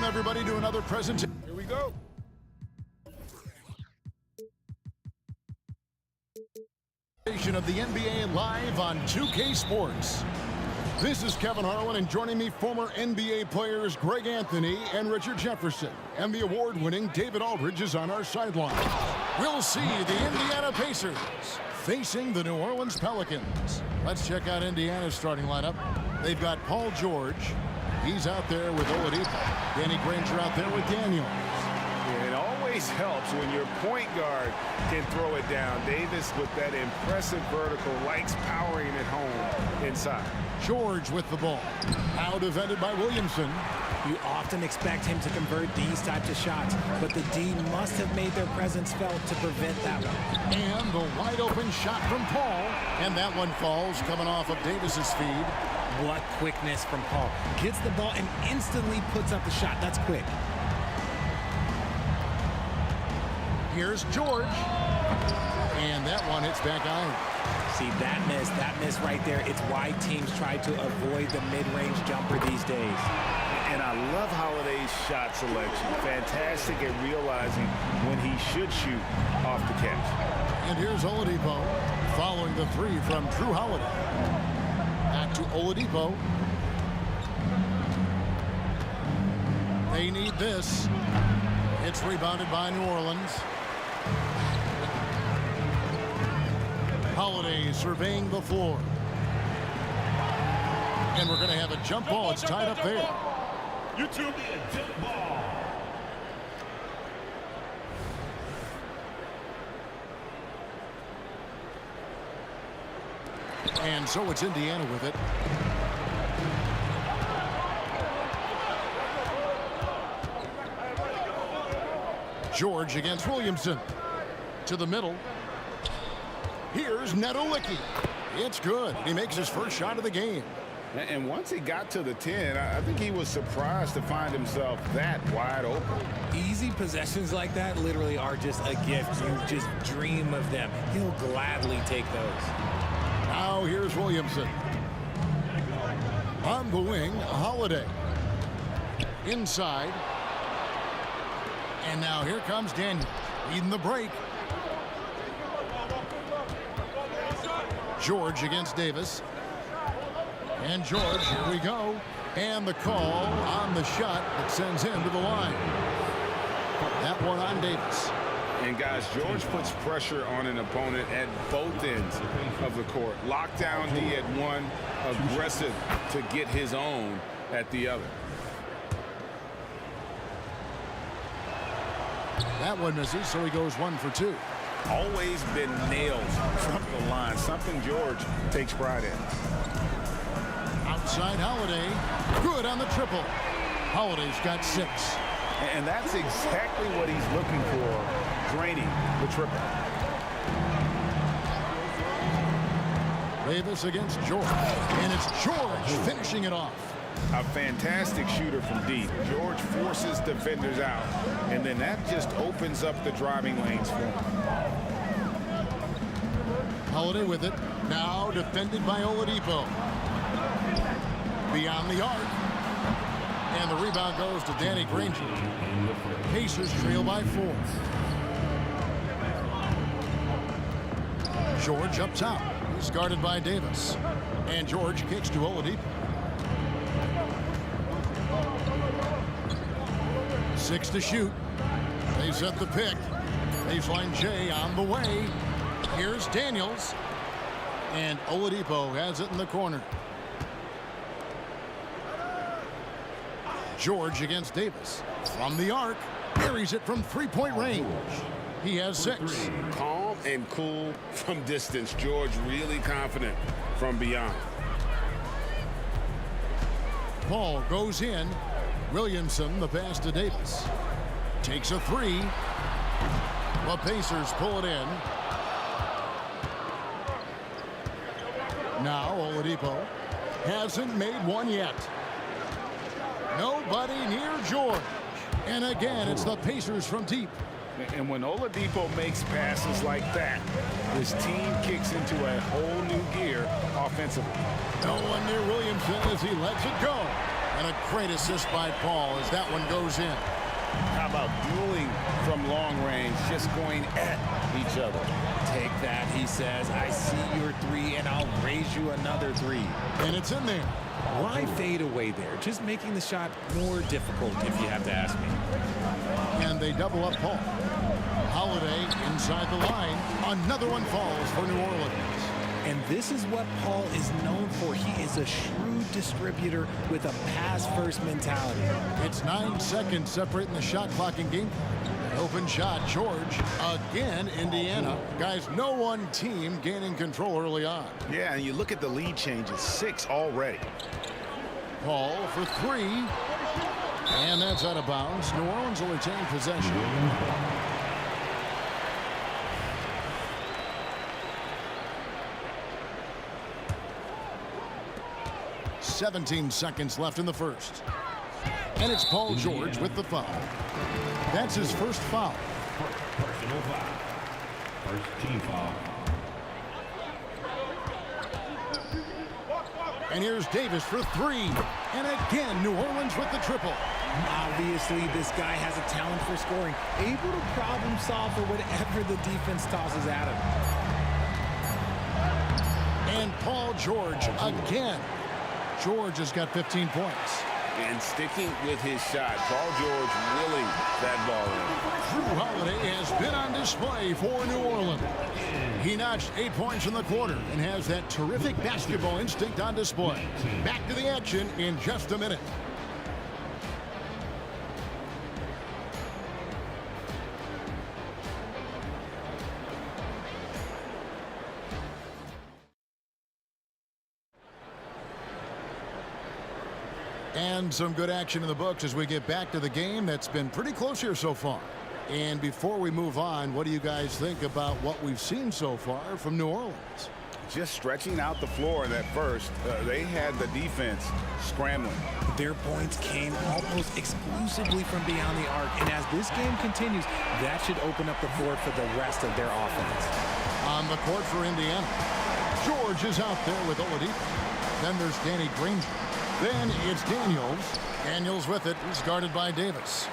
Welcome, everybody, to another presentation. Here we go. Of the NBA live on 2K Sports. This is Kevin Harlan, and joining me, former NBA players Greg Anthony and Richard Jefferson. And the award-winning David Aldridge is on our sideline. We'll see the Indiana Pacers facing the New Orleans Pelicans. Let's check out Indiana's starting lineup. They've got Paul George. He's out there with Oladipo. Danny Granger out there with Daniels. It always helps when your point guard can throw it down. Davis with that impressive vertical, likes powering it home inside. George with the ball. Now defended by Williamson. You often expect him to convert these types of shots, but the D must have made their presence felt to prevent that one. And the wide open shot from Paul. And that one falls coming off of Davis's feed. What quickness from Paul. Gets the ball and instantly puts up the shot. That's quick. Here's George. And that one hits back iron. See, that miss right there. It's why teams try to avoid the mid-range jumper these days. And I love Holiday's shot selection. Fantastic at realizing when he should shoot off the catch. And here's Oladipo following the three from Drew Holiday. Back to Oladipo. They need this. It's rebounded by New Orleans. Holiday surveying the floor. And we're going to have a jump ball. It's tied up there. YouTube jump ball. And so it's Indiana with it. George against Williamson. To the middle. Here's Nedolicki. It's good. He makes his first shot of the game. And once he got to the 10, I think he was surprised to find himself that wide open. Easy possessions like that literally are just a gift. You just dream of them. He'll gladly take those. Now here's Williamson. On the wing, Holiday. Inside. And now here comes Daniels. Leading the break. George against Davis. And George, here we go. And the call on the shot that sends him to the line. That one on Davis. And guys, George puts pressure on an opponent at both ends of the court. Lockdown D at one, aggressive to get his own at the other. That one misses, so he goes 1 for 2. Always been nailed from the line. Something George takes pride in. Outside Holiday. Good on the triple. Holiday's got 6. And that's exactly what he's looking for, draining the triple. Davis against George. And it's George finishing it off. A fantastic shooter from deep. George forces defenders out, and then that just opens up the driving lanes for him. Holiday with it. Now defended by Oladipo. Beyond the arc. And the rebound goes to Danny Granger. Pacers trail by 4. George up top. He's guarded by Davis. And George kicks to Oladipo. 6 to shoot. They set the pick. Baseline J on the way. Here's Daniels. And Oladipo has it in the corner. George against Davis. From the arc. Buries it from three-point range. He has 6. Calm and cool from distance. George really confident from beyond. Paul goes in. Williamson, the pass to Davis. Takes a 3. The Pacers pull it in. Now Oladipo hasn't made one yet. Nobody near George. And again, it's the Pacers from deep. And when Oladipo makes passes like that, this team kicks into a whole new gear offensively. No one near Williamson as he lets it go. And a great assist by Paul as that one goes in. How about dueling from long range, just going at each other? Take that, he says. I see your 3, and I'll raise you another 3. And it's in there. Why fade away there? Just making the shot more difficult, if you have to ask me. And they double up Paul. Holiday inside the line. Another one falls for New Orleans. And this is what Paul is known for. He is a shrewd distributor with a pass-first mentality. It's 9 seconds separating the shot clock and game clock. Open shot, George. Again, Indiana. Guys, no one team gaining control early on. Yeah, and you look at the lead changes, 6 already. Paul for 3. And that's out of bounds. New Orleans will retain possession. 17 seconds left in the first. And it's Paul George with the foul. That's his first foul. Personal foul. First team foul. And here's Davis for 3. And again, New Orleans with the triple. Obviously, this guy has a talent for scoring, able to problem solve for whatever the defense tosses at him. And Paul George again. George has got 15 points. And sticking with his shot, Paul George willing that ball in. Drew Holiday has been on display for New Orleans. He notched 8 points in the quarter and has that terrific basketball instinct on display. Back to the action in just a minute. And some good action in the books as we get back to the game that's been pretty close here so far. And before we move on, what do you guys think about what we've seen so far from New Orleans? Just stretching out the floor in that first. They had the defense scrambling. Their points came almost exclusively from beyond the arc. And as this game continues, that should open up the floor for the rest of their offense. On the court for Indiana, George is out there with Oladipo. Then there's Danny Granger. Then it's Daniels. Daniels with it. He's guarded by Davis.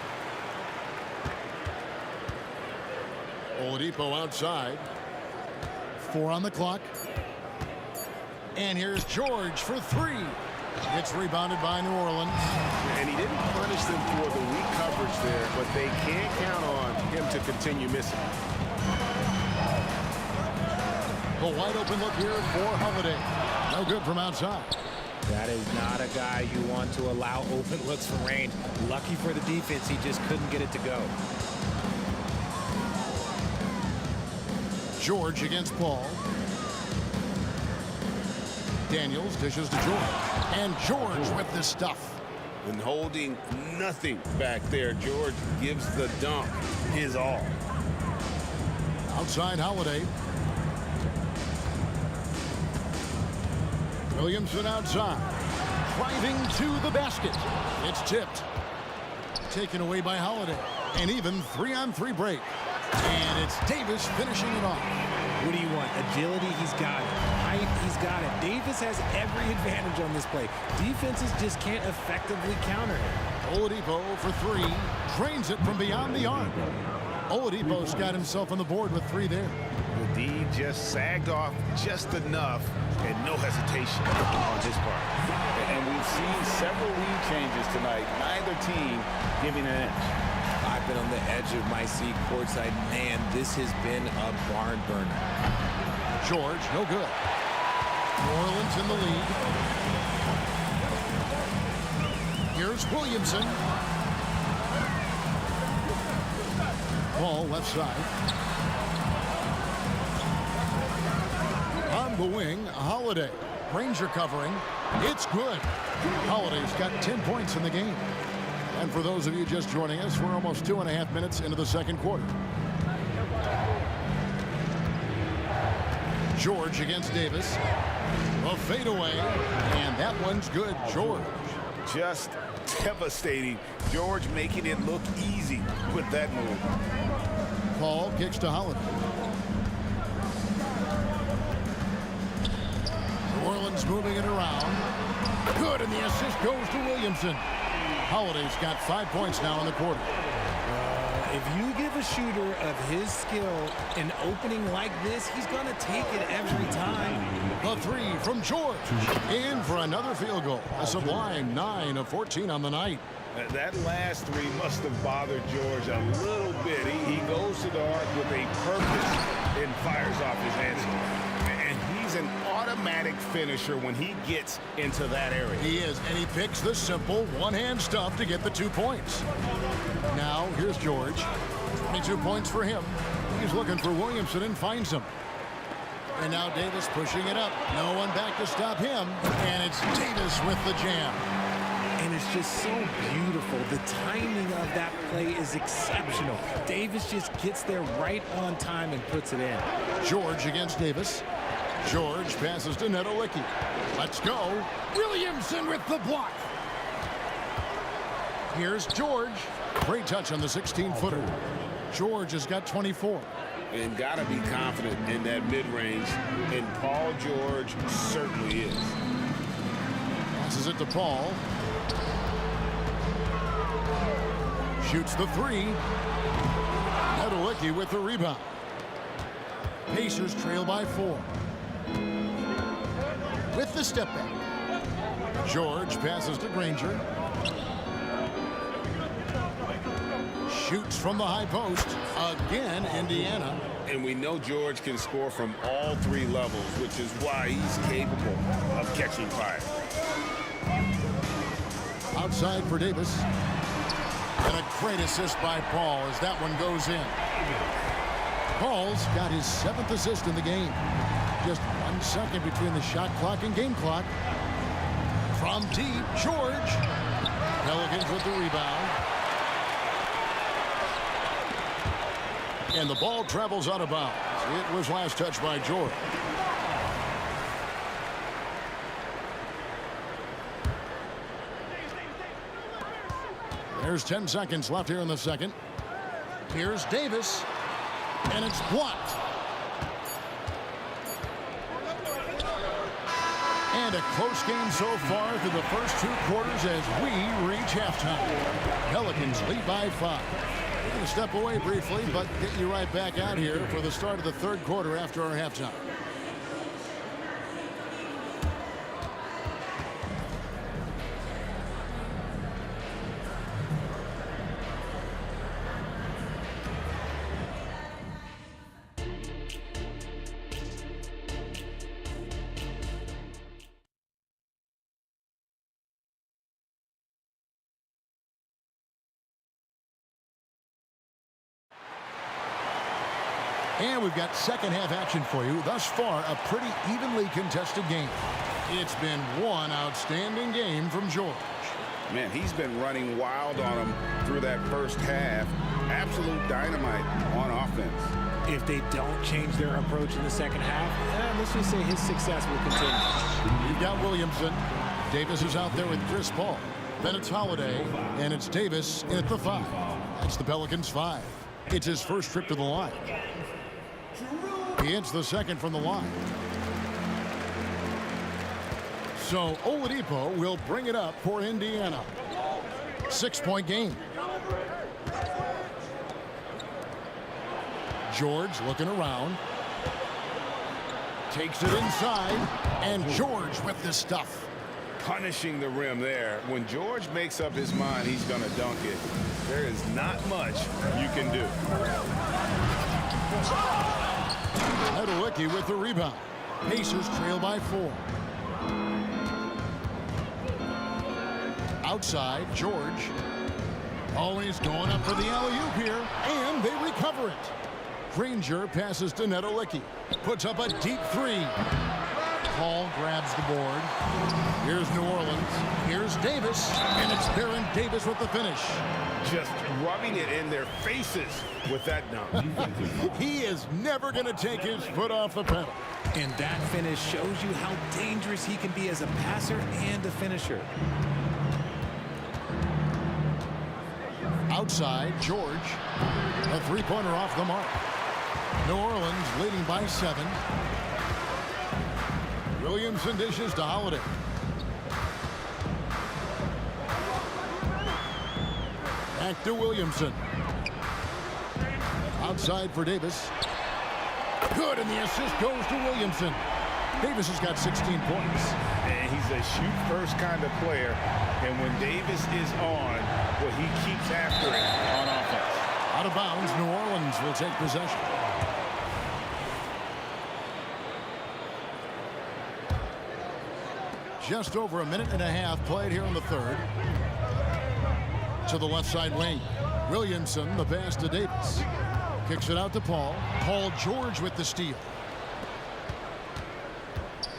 Oladipo outside. 4 on the clock. And here's George for 3. It's rebounded by New Orleans. And he didn't punish them for the weak coverage there, but they can't count on him to continue missing. The wide open look here for Holiday. No good from outside. That is not a guy you want to allow open looks from range. Lucky for the defense, he just couldn't get it to go. George against Paul. Daniels dishes to George. And George with the stuff. And holding nothing back there, George gives the dunk his all. Outside Holiday. Williamson outside. Driving to the basket. It's tipped. Taken away by Holiday. And even 3-on-3 break. And it's Davis finishing it off. What do you want? Agility, he's got it. Height, he's got it. Davis has every advantage on this play. Defenses just can't effectively counter him. Oladipo for 3. Drains it from beyond the arc. Oladipo's got himself on the board with 3 there. The D just sagged off just enough and no hesitation on his part. And we've seen several lead changes tonight. Neither team giving an inch. I've been on the edge of my seat courtside. Man, this has been a barn burner. George, no good. New Orleans in the lead. Here's Williamson. Ball left side. On the wing, Holiday. Granger covering. It's good. Holiday's got 10 points in the game. And for those of you just joining us, we're almost 2.5 minutes into the second quarter. George against Davis. A fadeaway. And that one's good. George. Just devastating. George making it look easy with that move. Paul kicks to Holiday. New Orleans moving it around. Good, and the assist goes to Williamson. Holiday's got 5 points now in the quarter. If you give a shooter of his skill an opening like this, he's going to take it every time. The three from George. In for another field goal. A sublime 9 of 14 on the night. That last three must have bothered George a little bit. He goes to the arc with a purpose and fires off his hands. And he's an automatic finisher when he gets into that area. He is, and he picks the simple one-hand stuff to get the 2 points. Now, here's George. 22 points for him. He's looking for Williamson and finds him. And now Davis pushing it up. No one back to stop him. And it's Davis with the jam. And it's just so beautiful. The timing of that play is exceptional. Davis just gets there right on time and puts it in. George against Davis. George passes to Nedolicki. Let's go. Williamson with the block. Here's George. Great touch on the 16-footer. George has got 24. And got to be confident in that mid-range. And Paul George certainly is. Passes it to Paul. Shoots the three. Nedolicki with the rebound. Pacers trail by 4. With the step back. George passes to Granger. Shoots from the high post. Again, Indiana. And we know George can score from all 3 levels, which is why he's capable of catching fire. Outside for Davis. And a great assist by Paul as that one goes in. Paul's got his 7th assist in the game. Just 1 second between the shot clock and game clock. From deep, George. Pelicans with the rebound. And the ball travels out of bounds. It was last touched by George. There's 10 seconds left here in the second. Here's Davis. And it's blocked. And a close game so far through the first 2 quarters as we reach halftime. Pelicans lead by 5. We're going to step away briefly, but get you right back out here for the start of the 3rd quarter after our halftime. And we've got second half action for you. Thus far, a pretty evenly contested game. It's been one outstanding game from George. Man, he's been running wild on him through that first half. Absolute dynamite on offense. If they don't change their approach in the second half, let's just say his success will continue. You've got Williamson. Davis is out there with Chris Paul. Then it's Holiday, and it's Davis in at the 5. That's the Pelicans' 5. It's his first trip to the line. He hits the second from the line. So Oladipo will bring it up for Indiana. 6-point game. George looking around. Takes it inside. And George with the stuff. Punishing the rim there. When George makes up his mind he's going to dunk it, there is not much you can do. Nedolicki with the rebound. Pacers trail by 4. Outside, George. Oh, he's going up for the alley-oop here, and they recover it. Granger passes to Nedolicki. Puts up a deep 3. Paul grabs the board. Here's New Orleans. Here's Davis, and it's Baron Davis with the finish. Just rubbing it in their faces with that dunk. He is never going to take his foot off the pedal. And that finish shows you how dangerous he can be as a passer and a finisher. Outside, George. A 3-pointer off the mark. New Orleans leading by 7. Williamson dishes to Holiday. Back to Williamson. Outside for Davis. Good, and the assist goes to Williamson. Davis has got 16 points. And he's a shoot-first kind of player. And when Davis is on, well, he keeps after it on offense. Out of bounds, New Orleans will take possession. Just over a minute and a half played here in the third. To the left side wing. Williamson, the pass to Davis. Kicks it out to Paul. Paul George with the steal.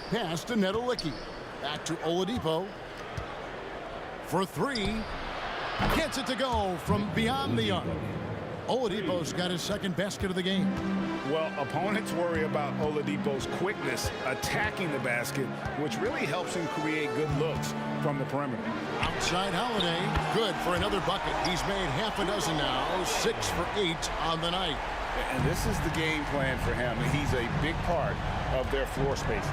Pass to Nedolicki. Back to Oladipo. For three. Gets it to go from beyond the arc. Oladipo's got his second basket of the game. Well, opponents worry about Oladipo's quickness attacking the basket, which really helps him create good looks from the perimeter. Outside Holiday, good for another bucket. He's made half a dozen now, 6 for 8 on the night. And this is the game plan for him. He's a big part of their floor space.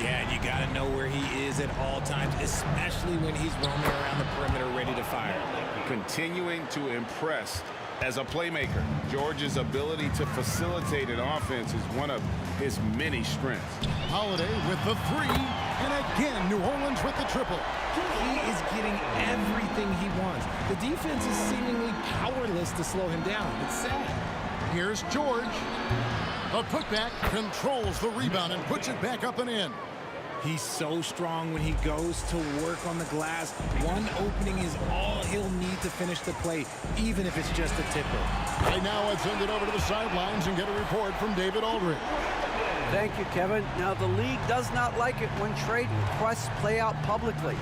Yeah, and you got to know where he is at all times, especially when he's roaming around the perimeter ready to fire. Continuing to impress as a playmaker. George's ability to facilitate an offense is one of his many strengths. Holiday with the three, and again, New Orleans with the triple. He is getting everything he wants. The defense is seemingly powerless to slow him down. It's sad. Here's George. The putback controls the rebound and puts it back up and in. He's so strong when he goes to work on the glass. One opening is all he'll need to finish the play, even if it's just a tipper. Right now, let's send it over to the sidelines and get a report from David Aldridge. Thank you, Kevin. Now, the league does not like it when trade requests play out publicly.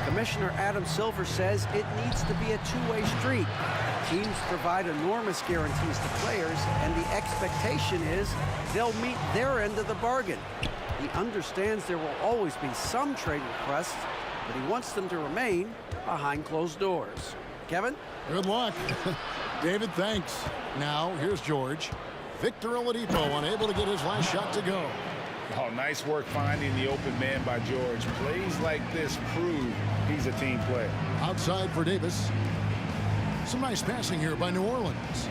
Commissioner Adam Silver says it needs to be a two-way street. Teams provide enormous guarantees to players, and the expectation is they'll meet their end of the bargain. He understands there will always be some trade requests, but he wants them to remain behind closed doors. Kevin? Good luck. David, thanks. Now, here's George. Victor Oladipo unable to get his last shot to go. Oh, nice work finding the open man by George. Plays like this prove he's a team player. Outside for Davis. Some nice passing here by New Orleans.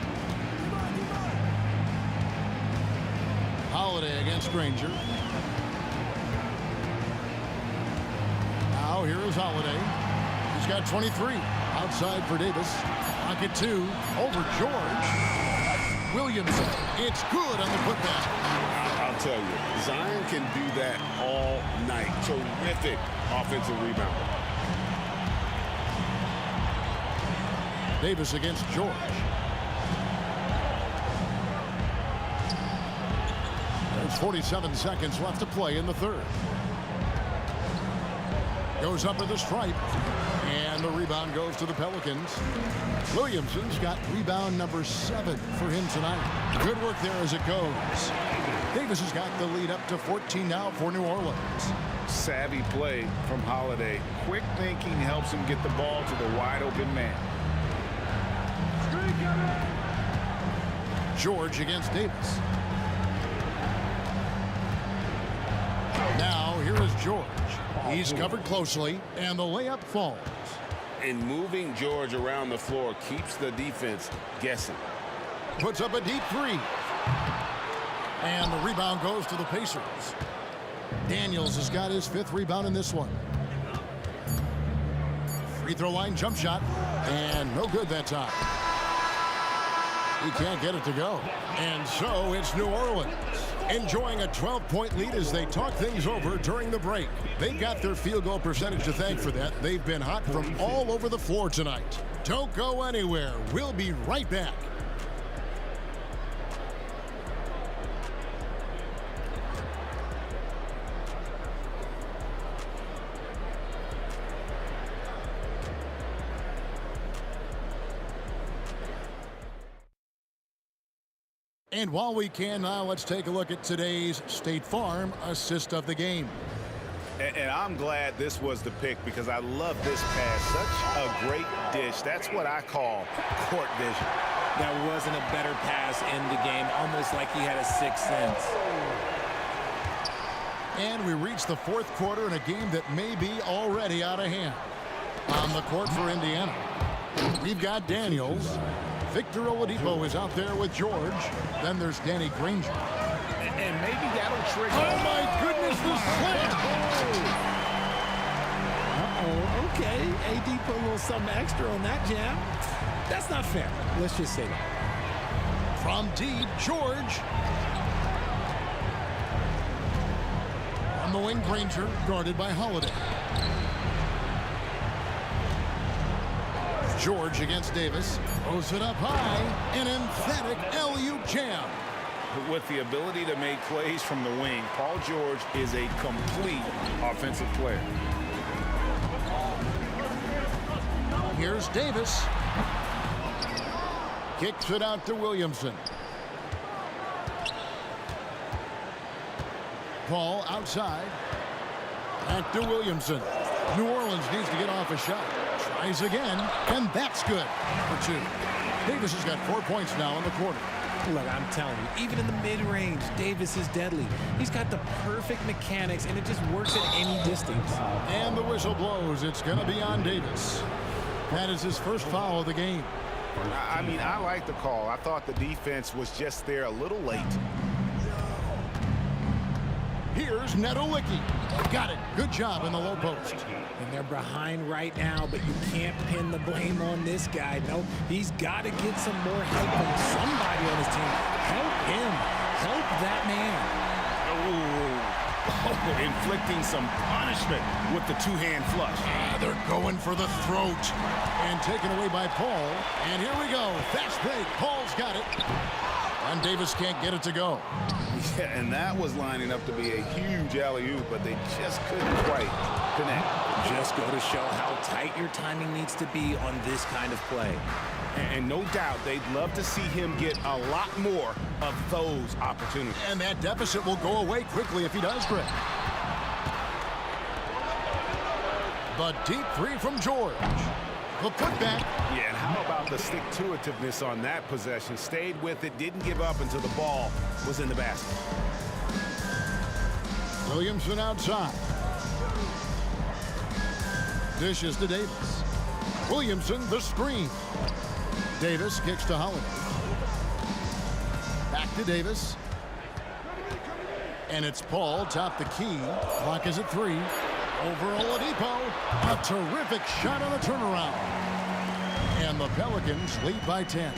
Holiday against Granger. Now here is Holiday. He's got 23. Outside for Davis. Pocket two. Over George. Williamson. It's good on the putback. I'll tell you, Zion can do that all night. Terrific offensive rebound. Davis against George. There's 47 seconds left to play in the third. Goes up with the stripe. And the rebound goes to the Pelicans. Williamson's got rebound number 7 for him tonight. Good work there as it goes. Davis has got the lead up to 14 now for New Orleans. Savvy play from Holiday. Quick thinking helps him get the ball to the wide open man. George against Davis. Now here is George. He's covered closely, and the layup falls. And moving George around the floor keeps the defense guessing. Puts up a deep three. And the rebound goes to the Pacers. Daniels has got his 5th rebound in this one. Free throw line jump shot. And no good that time. He can't get it to go. And so it's New Orleans enjoying a 12-point lead as they talk things over during the break. They've got their field goal percentage to thank for that. They've been hot from all over the floor tonight. Don't go anywhere. We'll be right back. And while we can now, let's take a look at today's State Farm assist of the game. And I'm glad this was the pick because I love this pass. Such a great dish. That's what I call court vision. That wasn't a better pass in the game, almost like he had a sixth sense. And we reach the 4th quarter in a game that may be already out of hand. On the court for Indiana, we've got Daniels. Victor Oladipo is out there with George. Then there's Danny Granger. And maybe that'll trigger. Oh, my goodness, the slam! Uh-oh, okay. AD put a little something extra on that jam. That's not fair. Let's just say that. From deep, George. On the wing, Granger, guarded by Holiday. George against Davis. Throws it up high. An emphatic alley-oop jam. With the ability to make plays from the wing, Paul George is a complete offensive player. Here's Davis. Kicks it out to Williamson. Paul outside. Back to Williamson. New Orleans needs to get off a shot. Tries again, and that's good for 2. Davis has got 4 points now in the quarter. Look, I'm telling you, even in the mid-range, Davis is deadly. He's got the perfect mechanics, and it just works at any distance. And the whistle blows. It's going to be on Davis. That is his first foul of the game. I mean, I like the call. I thought the defense was just there a little late. Here's Nedolicki. Got it. Good job in the low post. And they're behind right now, but you can't pin the blame on this guy. No, he's got to get some more help from somebody on his team. Help him. Help that man. Oh, inflicting some punishment with the two-hand flush. They're going for the throat. And taken away by Paul. And here we go. Fast break. Paul's got it. And Davis can't get it to go. Yeah, and that was lining up to be a huge alley-oop, but they just couldn't quite connect. Just go to show how tight your timing needs to be on this kind of play. And no doubt they'd love to see him get a lot more of those opportunities. And that deficit will go away quickly if he does, Greg. The deep 3 from George. The putback. Yeah, and how about the stick-to-itiveness on that possession? Stayed with it, didn't give up until the ball was in the basket. Williamson outside. Dishes to Davis. Williamson, the screen. Davis kicks to Holiday. Back to Davis. And it's Paul, top the key. Clock is at 3. Over Oladipo. A terrific shot on the turnaround. And the Pelicans lead by 10.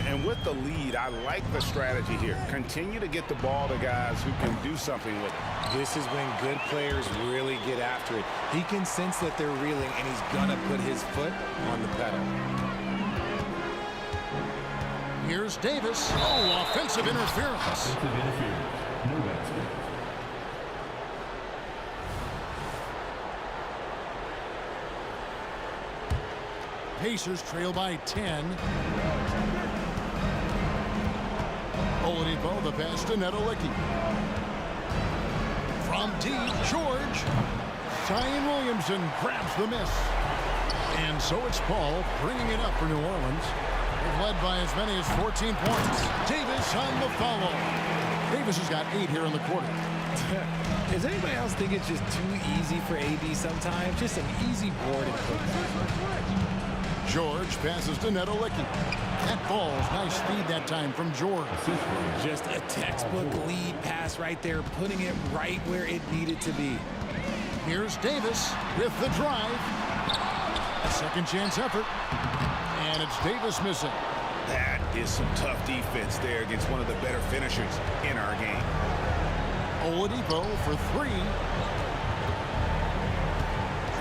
And with the lead, I like the strategy here. Continue to get the ball to guys who can do something with it. This is when good players really get after it. He can sense that they're reeling, and he's going to put his foot on the pedal. Here's Davis. Oh, offensive interference. Offensive interference. No basket. Pacers trail by 10. Oladipo, the pass to Nedolicki. From deep, George. Zion Williamson grabs the miss. And so it's Paul bringing it up for New Orleans. They've led by as many as 14 points. Davis on the follow. Davis has got 8 here in the quarter. Does anybody else think it's just too easy for AD sometimes? Just an easy board and put. George passes to Nedolicki. That ball's nice speed that time from George. Just a textbook lead pass right there, putting it right where it needed to be. Here's Davis with the drive. A second chance effort. And it's Davis missing. That is some tough defense there against one of the better finishers in our game. Oladipo for 3.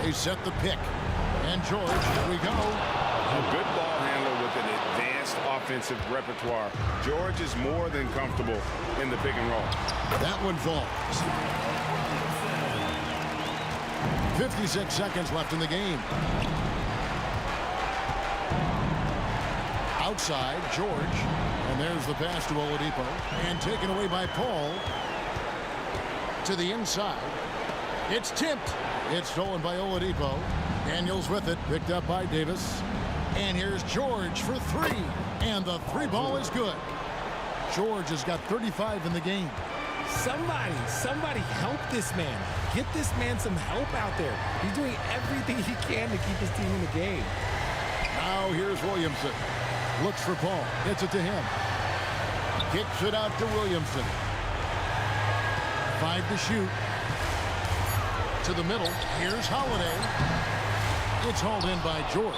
They set the pick. And George, here we go. A good ball handler with an advanced offensive repertoire. George is more than comfortable in the pick and roll. That one falls. 56 seconds left in the game. Outside, George. And there's the pass to Oladipo. And taken away by Paul. To the inside. It's tipped. It's stolen by Oladipo. Daniels with it. Picked up by Davis. And here's George for 3. And the 3 ball is good. George has got 35 in the game. Somebody help this man. Get this man some help out there. He's doing everything he can to keep his team in the game. Now here's Williamson. Looks for Paul. Hits it to him. Kicks it out to Williamson. 5 to shoot. To the middle. Here's Holiday. It's hauled in by George.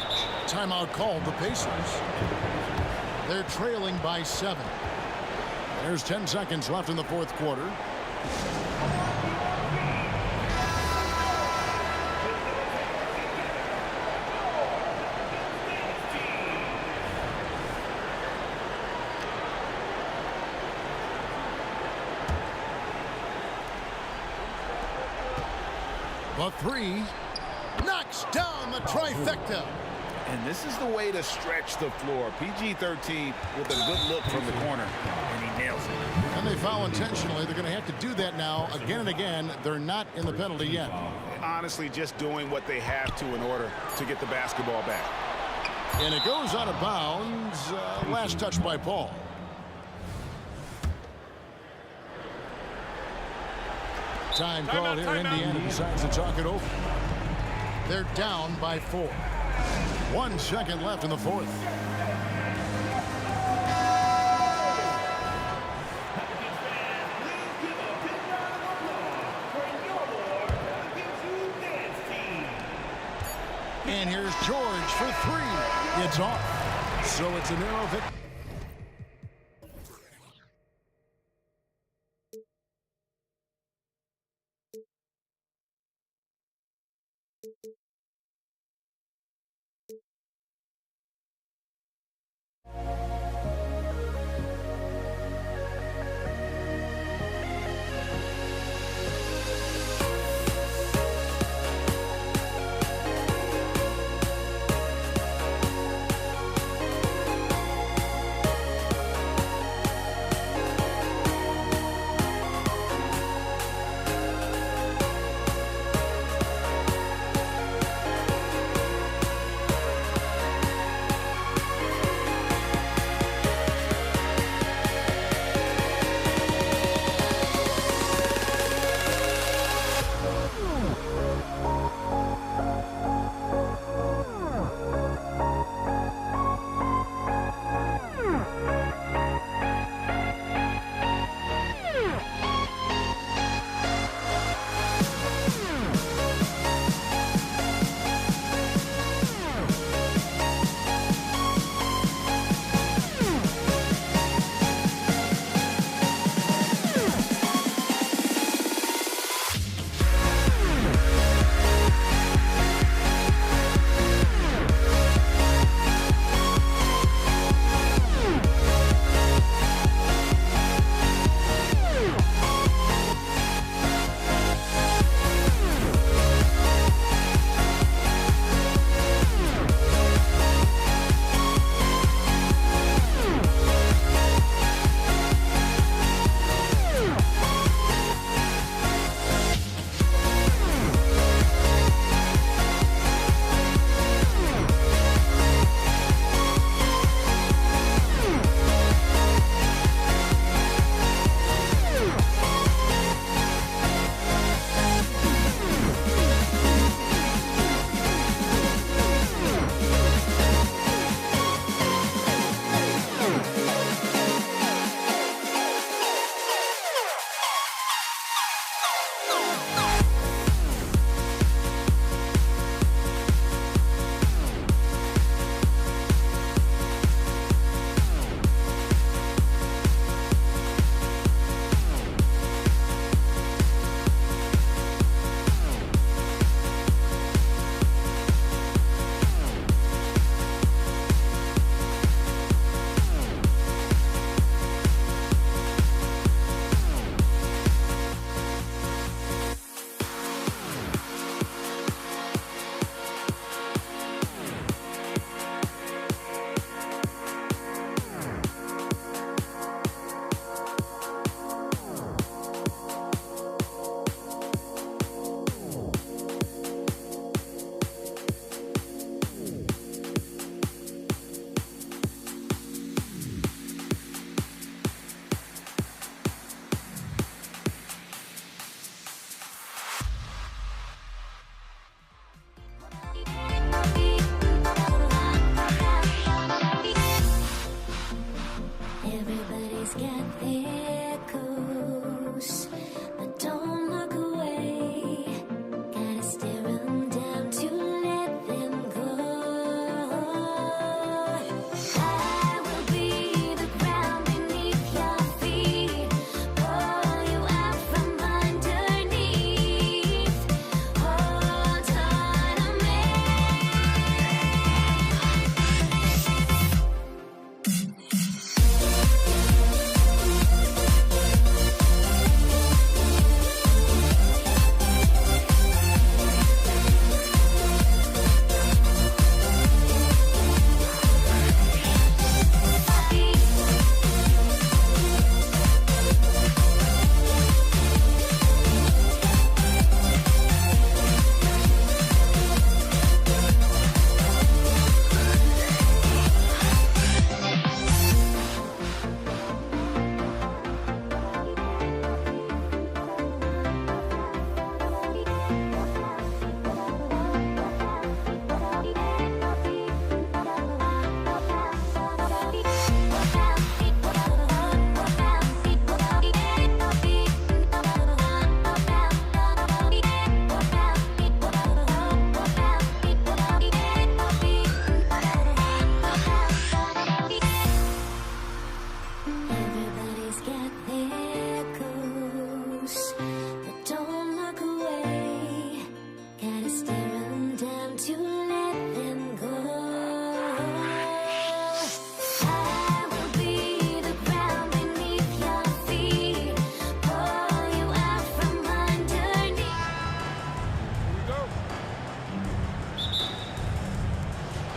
Timeout called the Pacers. They're trailing by 7. There's 10 seconds left in the fourth quarter. The three knocks down the trifecta. And this is the way to stretch the floor. PG-13 with a good look from the corner, and he nails it. And they foul intentionally. They're going to have to do that now again and again. They're not in the penalty yet. Honestly, just doing what they have to in order to get the basketball back. And it goes out of bounds. Last touch by Paul. Time called here. Indiana decides to talk it over. They're down by 4. 1 second left in the fourth. And here's George for 3. It's off. So it's a narrow victory.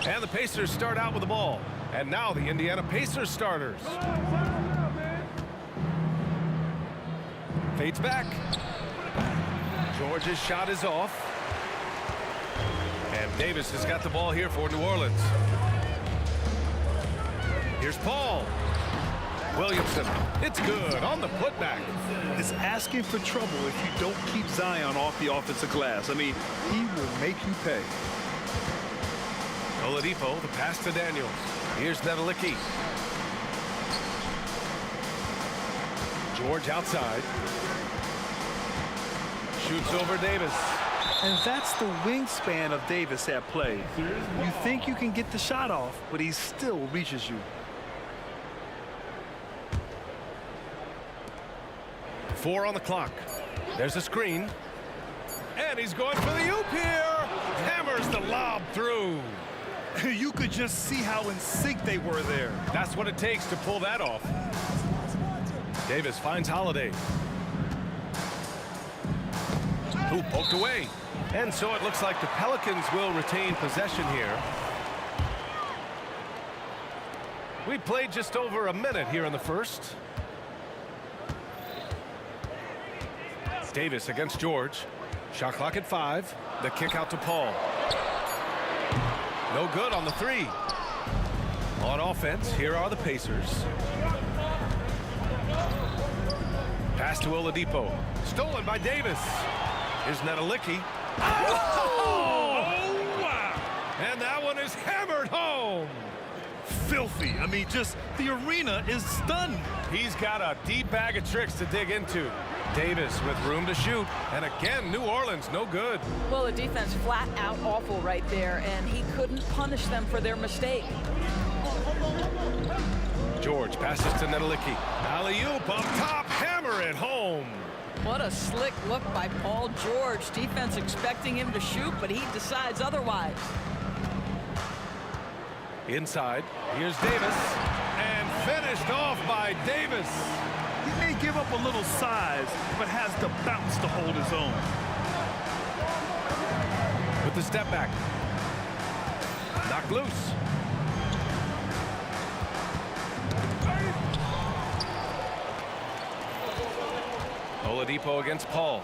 And the Pacers start out with the ball. And now the Indiana Pacers starters. Fades back. George's shot is off. And Davis has got the ball here for New Orleans. Here's Paul. Williamson. It's good on the putback. It's asking for trouble if you don't keep Zion off the offensive glass. I mean, he will make you pay. Oladipo, the pass to Daniels. Here's Nedelicki. George outside. Shoots over Davis. And that's the wingspan of Davis at play. You think you can get the shot off, but he still reaches you. Four on the clock. There's a screen. And he's going for the oop here. Hammers the lob through. You could just see how in sync they were there. That's what it takes to pull that off. Davis finds Holiday. Who poked away. And so it looks like the Pelicans will retain possession here. We played just over a minute here in the first. Davis against George. Shot clock at 5. The kick out to Paul. No good on the 3. On offense, here are the Pacers. Pass to Oladipo. Stolen by Davis. Here's Nedelicki. Oh! Wow! And that one is hammered home. Filthy. I mean, just the arena is stunned. He's got a deep bag of tricks to dig into. Davis with room to shoot. And again, New Orleans, no good. Well, the defense flat out awful right there, and he couldn't punish them for their mistake. George passes to Nedelicki. Alley-oop up top, hammer it home. What a slick look by Paul George. Defense expecting him to shoot, but he decides otherwise. Inside, here's Davis. And finished off by Davis. He may give up a little size, but has the bounce to hold his own. With the step back. Knocked loose. Oladipo against Paul.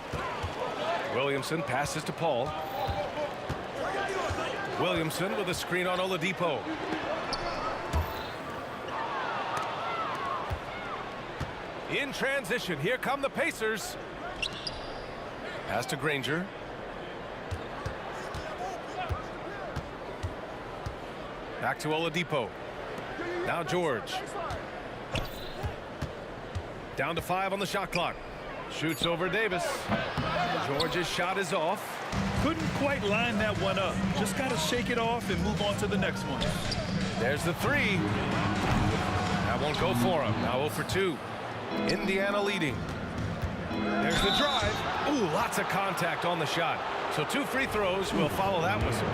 Williamson passes to Paul. Williamson with a screen on Oladipo. In transition, here come the Pacers. Pass to Granger. Back to Oladipo. Now George. Down to 5 on the shot clock. Shoots over Davis. George's shot is off. Couldn't quite line that one up. Just got to shake it off and move on to the next one. There's the 3. That won't go for him. Now 0 for 2. Indiana leading. There's the drive. Ooh, lots of contact on the shot. So 2 free throws will follow that whistle.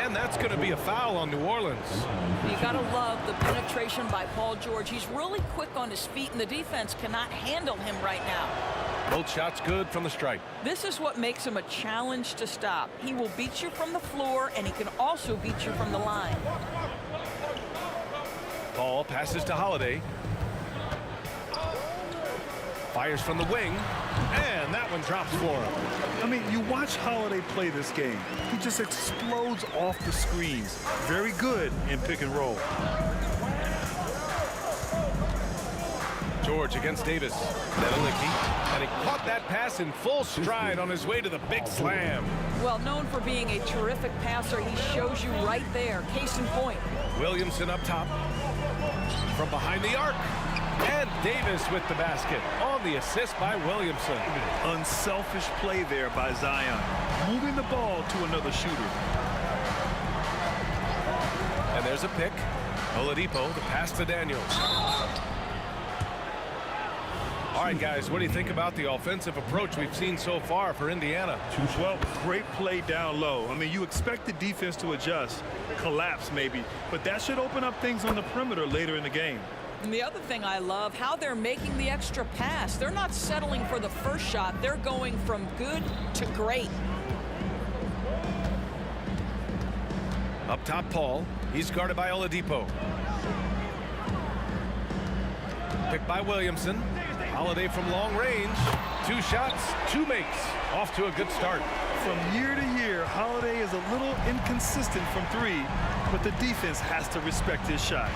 And that's going to be a foul on New Orleans. You got to love the penetration by Paul George. He's really quick on his feet, and the defense cannot handle him right now. Both shots good from the stripe. This is what makes him a challenge to stop. He will beat you from the floor, and he can also beat you from the line. Paul passes to Holiday. Fires from the wing, and that one drops for him. I mean, you watch Holiday play this game. He just explodes off the screens. Very good in pick and roll. George against Davis. Nedelicki, and he caught that pass in full stride on his way to the big slam. Well, known for being a terrific passer, he shows you right there. Case in point. Williamson up top. From behind the arc. And Davis with the basket on the assist by Williamson. Unselfish play there by Zion. Moving the ball to another shooter. And there's a pick. Oladipo, the pass to Daniels. All right, guys, what do you think about the offensive approach we've seen so far for Indiana? Well, great play down low. I mean, you expect the defense to adjust, collapse maybe, but that should open up things on the perimeter later in the game. And the other thing I love, how they're making the extra pass. They're not settling for the first shot. They're going from good to great. Up top, Paul. He's guarded by Oladipo. Picked by Williamson. Holiday from long range. 2 shots, 2 makes. Off to a good start. From year to year, Holiday is a little inconsistent from 3, but the defense has to respect his shot.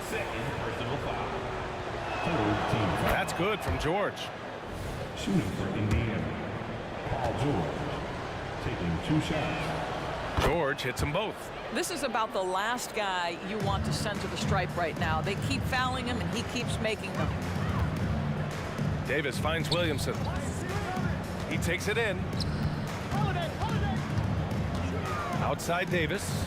Second personal foul. Third team foul. That's good from George. Shooting for Indiana. Paul George taking 2 shots. George hits them both. This is about the last guy you want to send to the stripe right now. They keep fouling him, and he keeps making them. Davis finds Williamson. He takes it in. Outside Davis.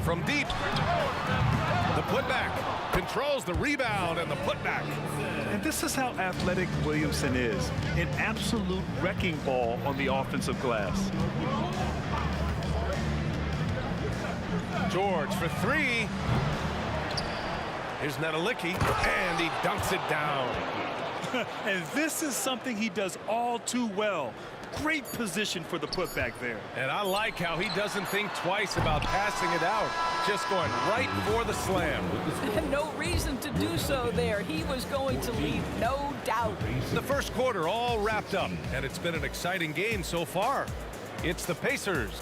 From deep. The putback. Controls the rebound and the putback. And this is how athletic Williamson is. An absolute wrecking ball on the offensive glass. George for 3. Here's Nedelicki, and he dunks it down. And this is something he does all too well. Great position for the putback there. And I like how he doesn't think twice about passing it out. Just going right for the slam. No reason to do so there. He was going to leave, no doubt. The first quarter all wrapped up, and it's been an exciting game so far. It's the Pacers.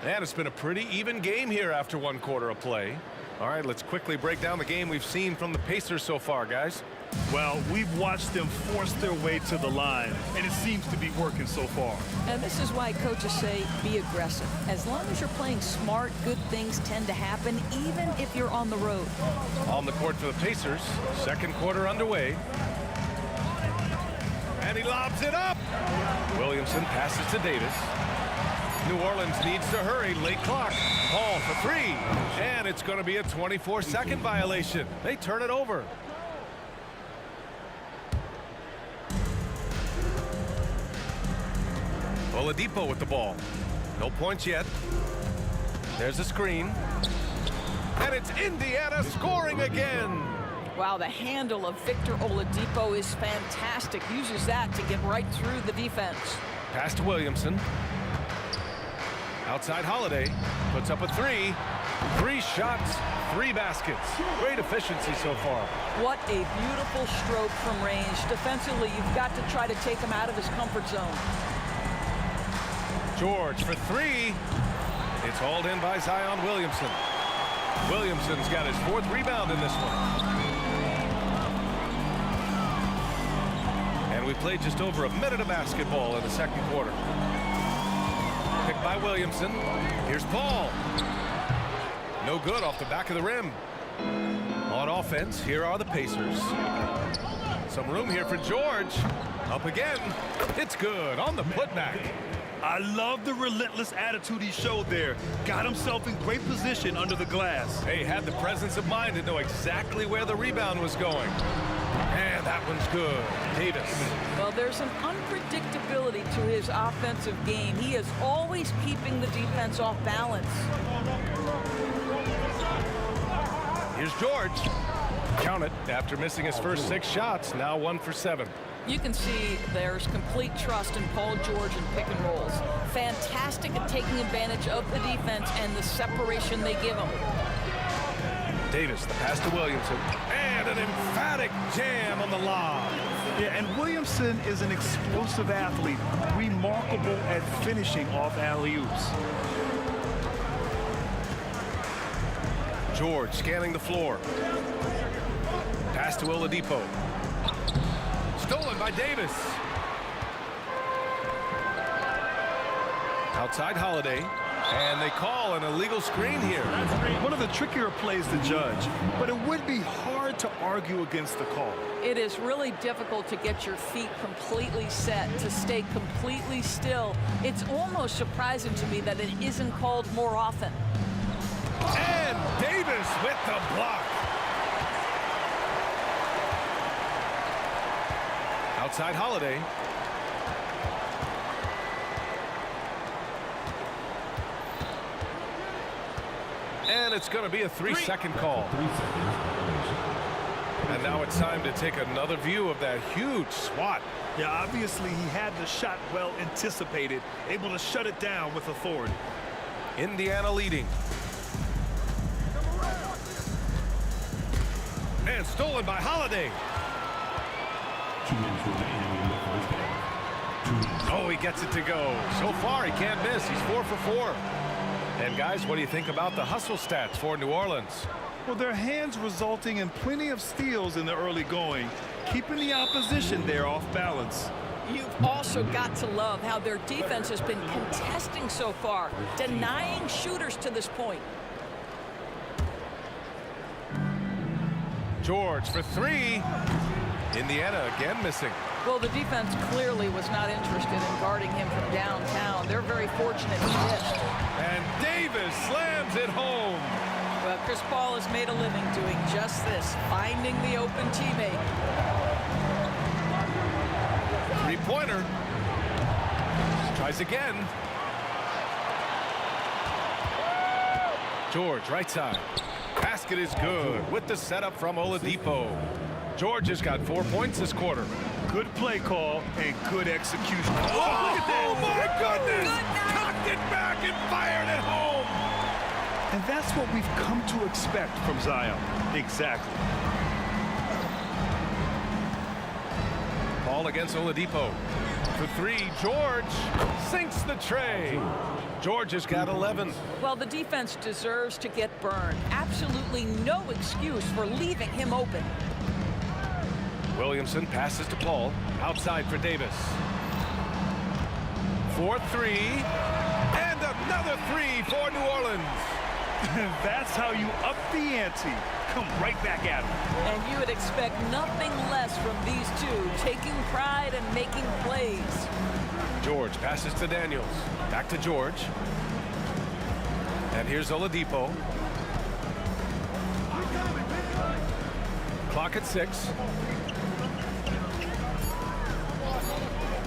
And it's been a pretty even game here after 1 quarter of play. All right, let's quickly break down the game we've seen from the Pacers so far, guys. Well, we've watched them force their way to the line, and it seems to be working so far. And this is why coaches say be aggressive. As long as you're playing smart, good things tend to happen, even if you're on the road. On the court for the Pacers, second quarter underway. And he lobs it up. Williamson passes to Davis. New Orleans needs to hurry, late clock. Hall for 3, and it's going to be a 24-second violation. They turn it over. Oladipo with the ball. No points yet. There's a screen. And it's Indiana scoring again. Wow, the handle of Victor Oladipo is fantastic. Uses that to get right through the defense. Pass to Williamson. Outside Holiday. Puts up a 3. 3 shots, 3 baskets. Great efficiency so far. What a beautiful stroke from range. Defensively, you've got to try to take him out of his comfort zone. George for 3. It's hauled in by Zion Williamson. Williamson's got his 4th rebound in this one. And we played just over a minute of basketball in the second quarter. Picked by Williamson. Here's Paul. No good off the back of the rim. On offense, here are the Pacers. Some room here for George. Up again. It's good on the putback. I love the relentless attitude he showed there. Got himself in great position under the glass. He had the presence of mind to know exactly where the rebound was going. And that one's good. Davis. Well, there's an unpredictability to his offensive game. He is always keeping the defense off balance. Here's George. Count it. After missing his first 6 shots, now 1 for 7. You can see there's complete trust in Paul George in pick and rolls. Fantastic at taking advantage of the defense and the separation they give him. Davis, the pass to Williamson. And an emphatic jam on the lob. Yeah, and Williamson is an explosive athlete, remarkable at finishing off alley-oops. George scanning the floor. Pass to Oladipo. Stolen by Davis. Outside Holiday. And they call an illegal screen here. One of the trickier plays to judge, but it would be hard to argue against the call. It is really difficult to get your feet completely set, to stay completely still. It's almost surprising to me that it isn't called more often. And Davis with the block. Outside Holiday. And it's going to be a 3-second call. 3 seconds. And now it's time to take another view of that huge swat. Yeah, obviously he had the shot well anticipated, able to shut it down with authority. Indiana leading. And stolen by Holiday. 2 minutes remaining in the first half. Oh, he gets it to go. So far, he can't miss. He's 4 for 4. And guys, what do you think about the hustle stats for New Orleans? Well, their hands resulting in plenty of steals in the early going, keeping the opposition there off balance. You've also got to love how their defense has been contesting so far, denying shooters to this point. George for 3. Indiana again missing. Well, the defense clearly was not interested in guarding him from downtown. They're very fortunate he missed. And Davis slams it home. Well, Chris Paul has made a living doing just this, finding the open teammate. 3-pointer. Tries again. George, right side. Basket is good with the setup from Oladipo. George has got 4 points this quarter. Good play call and good execution. Oh, look at that. Oh, my goodness. Cocked it back and fired it home. And that's what we've come to expect from Zion. Exactly. Ball against Oladipo. For 3, George sinks the tray. George has got 11. Well, the defense deserves to get burned. Absolutely no excuse for leaving him open. Williamson passes to Paul. Outside for Davis. 4-3. And another 3 for New Orleans. That's how you up the ante. Come right back at him. And you would expect nothing less from these two, taking pride and making plays. George passes to Daniels. Back to George. And here's Oladipo. Clock at 6.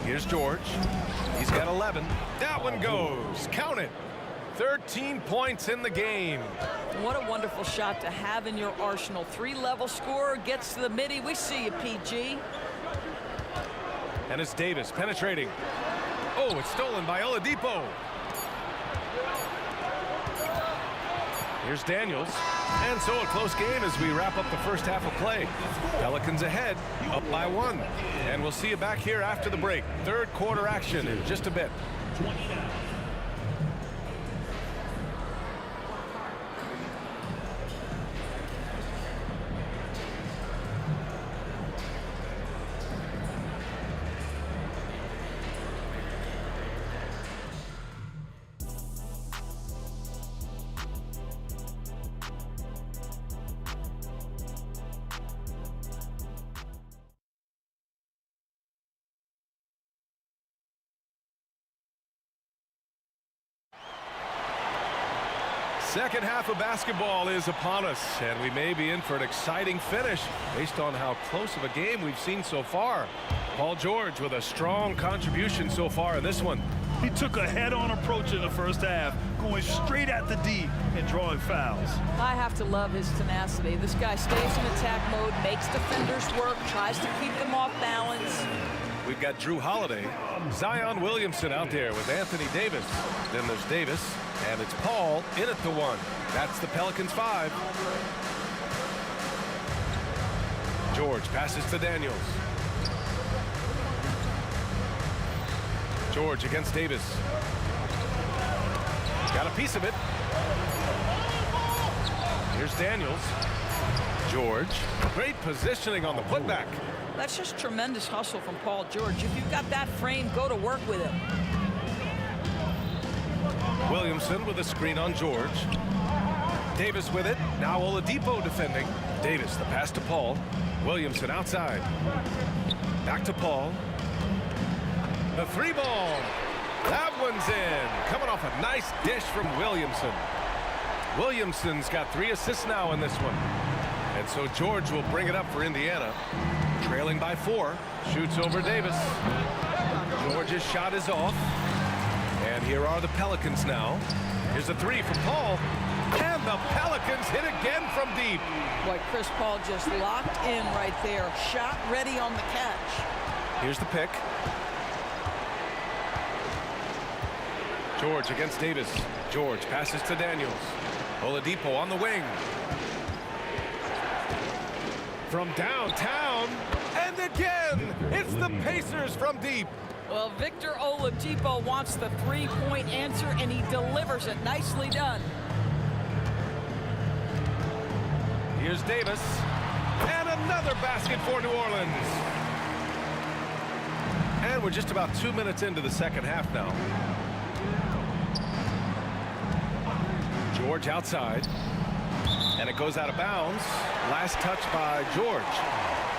Here's George. He's got 11. That one goes. Count it. 13 points in the game. What a wonderful shot to have in your arsenal. 3-level scorer gets to the midi. We see you, PG. And it's Davis penetrating. Oh, it's stolen by Oladipo. Here's Daniels. And so a close game as we wrap up the first half of play. Pelicans ahead, up by 1. And we'll see you back here after the break. Third quarter action in just a bit. 29. Second half of basketball is upon us, and we may be in for an exciting finish based on how close of a game we've seen so far. Paul George with a strong contribution so far in this one. He took a head-on approach in the first half, going straight at the D and drawing fouls. I have to love his tenacity. This guy stays in attack mode, makes defenders work, tries to keep them off balance. We've got Drew Holiday, Zion Williamson out there with Anthony Davis. Then there's Davis, and it's Paul in at the 1. That's the Pelicans 5. George passes to Daniels. George against Davis. Got a piece of it. Here's Daniels. George. Great positioning on the putback. That's just tremendous hustle from Paul George. If you've got that frame, go to work with it. Williamson with a screen on George. Davis with it. Now Oladipo defending. Davis, the pass to Paul. Williamson outside. Back to Paul. The 3 ball. That one's in. Coming off a nice dish from Williamson. Williamson's got 3 assists now in this one. And so George will bring it up for Indiana. Trailing by 4. Shoots over Davis. George's shot is off. And here are the Pelicans now. Here's a 3 from Paul. And the Pelicans hit again from deep. Boy, Chris Paul just locked in right there. Shot ready on the catch. Here's the pick. George against Davis. George passes to Daniels. Oladipo on the wing. From downtown. And again, it's the Pacers from deep. Well, Victor Oladipo wants the three-point answer, and he delivers it. Nicely done. Here's Davis. And another basket for New Orleans. And we're just about 2 minutes into the second half now. George outside. And it goes out of bounds. Last touch by George.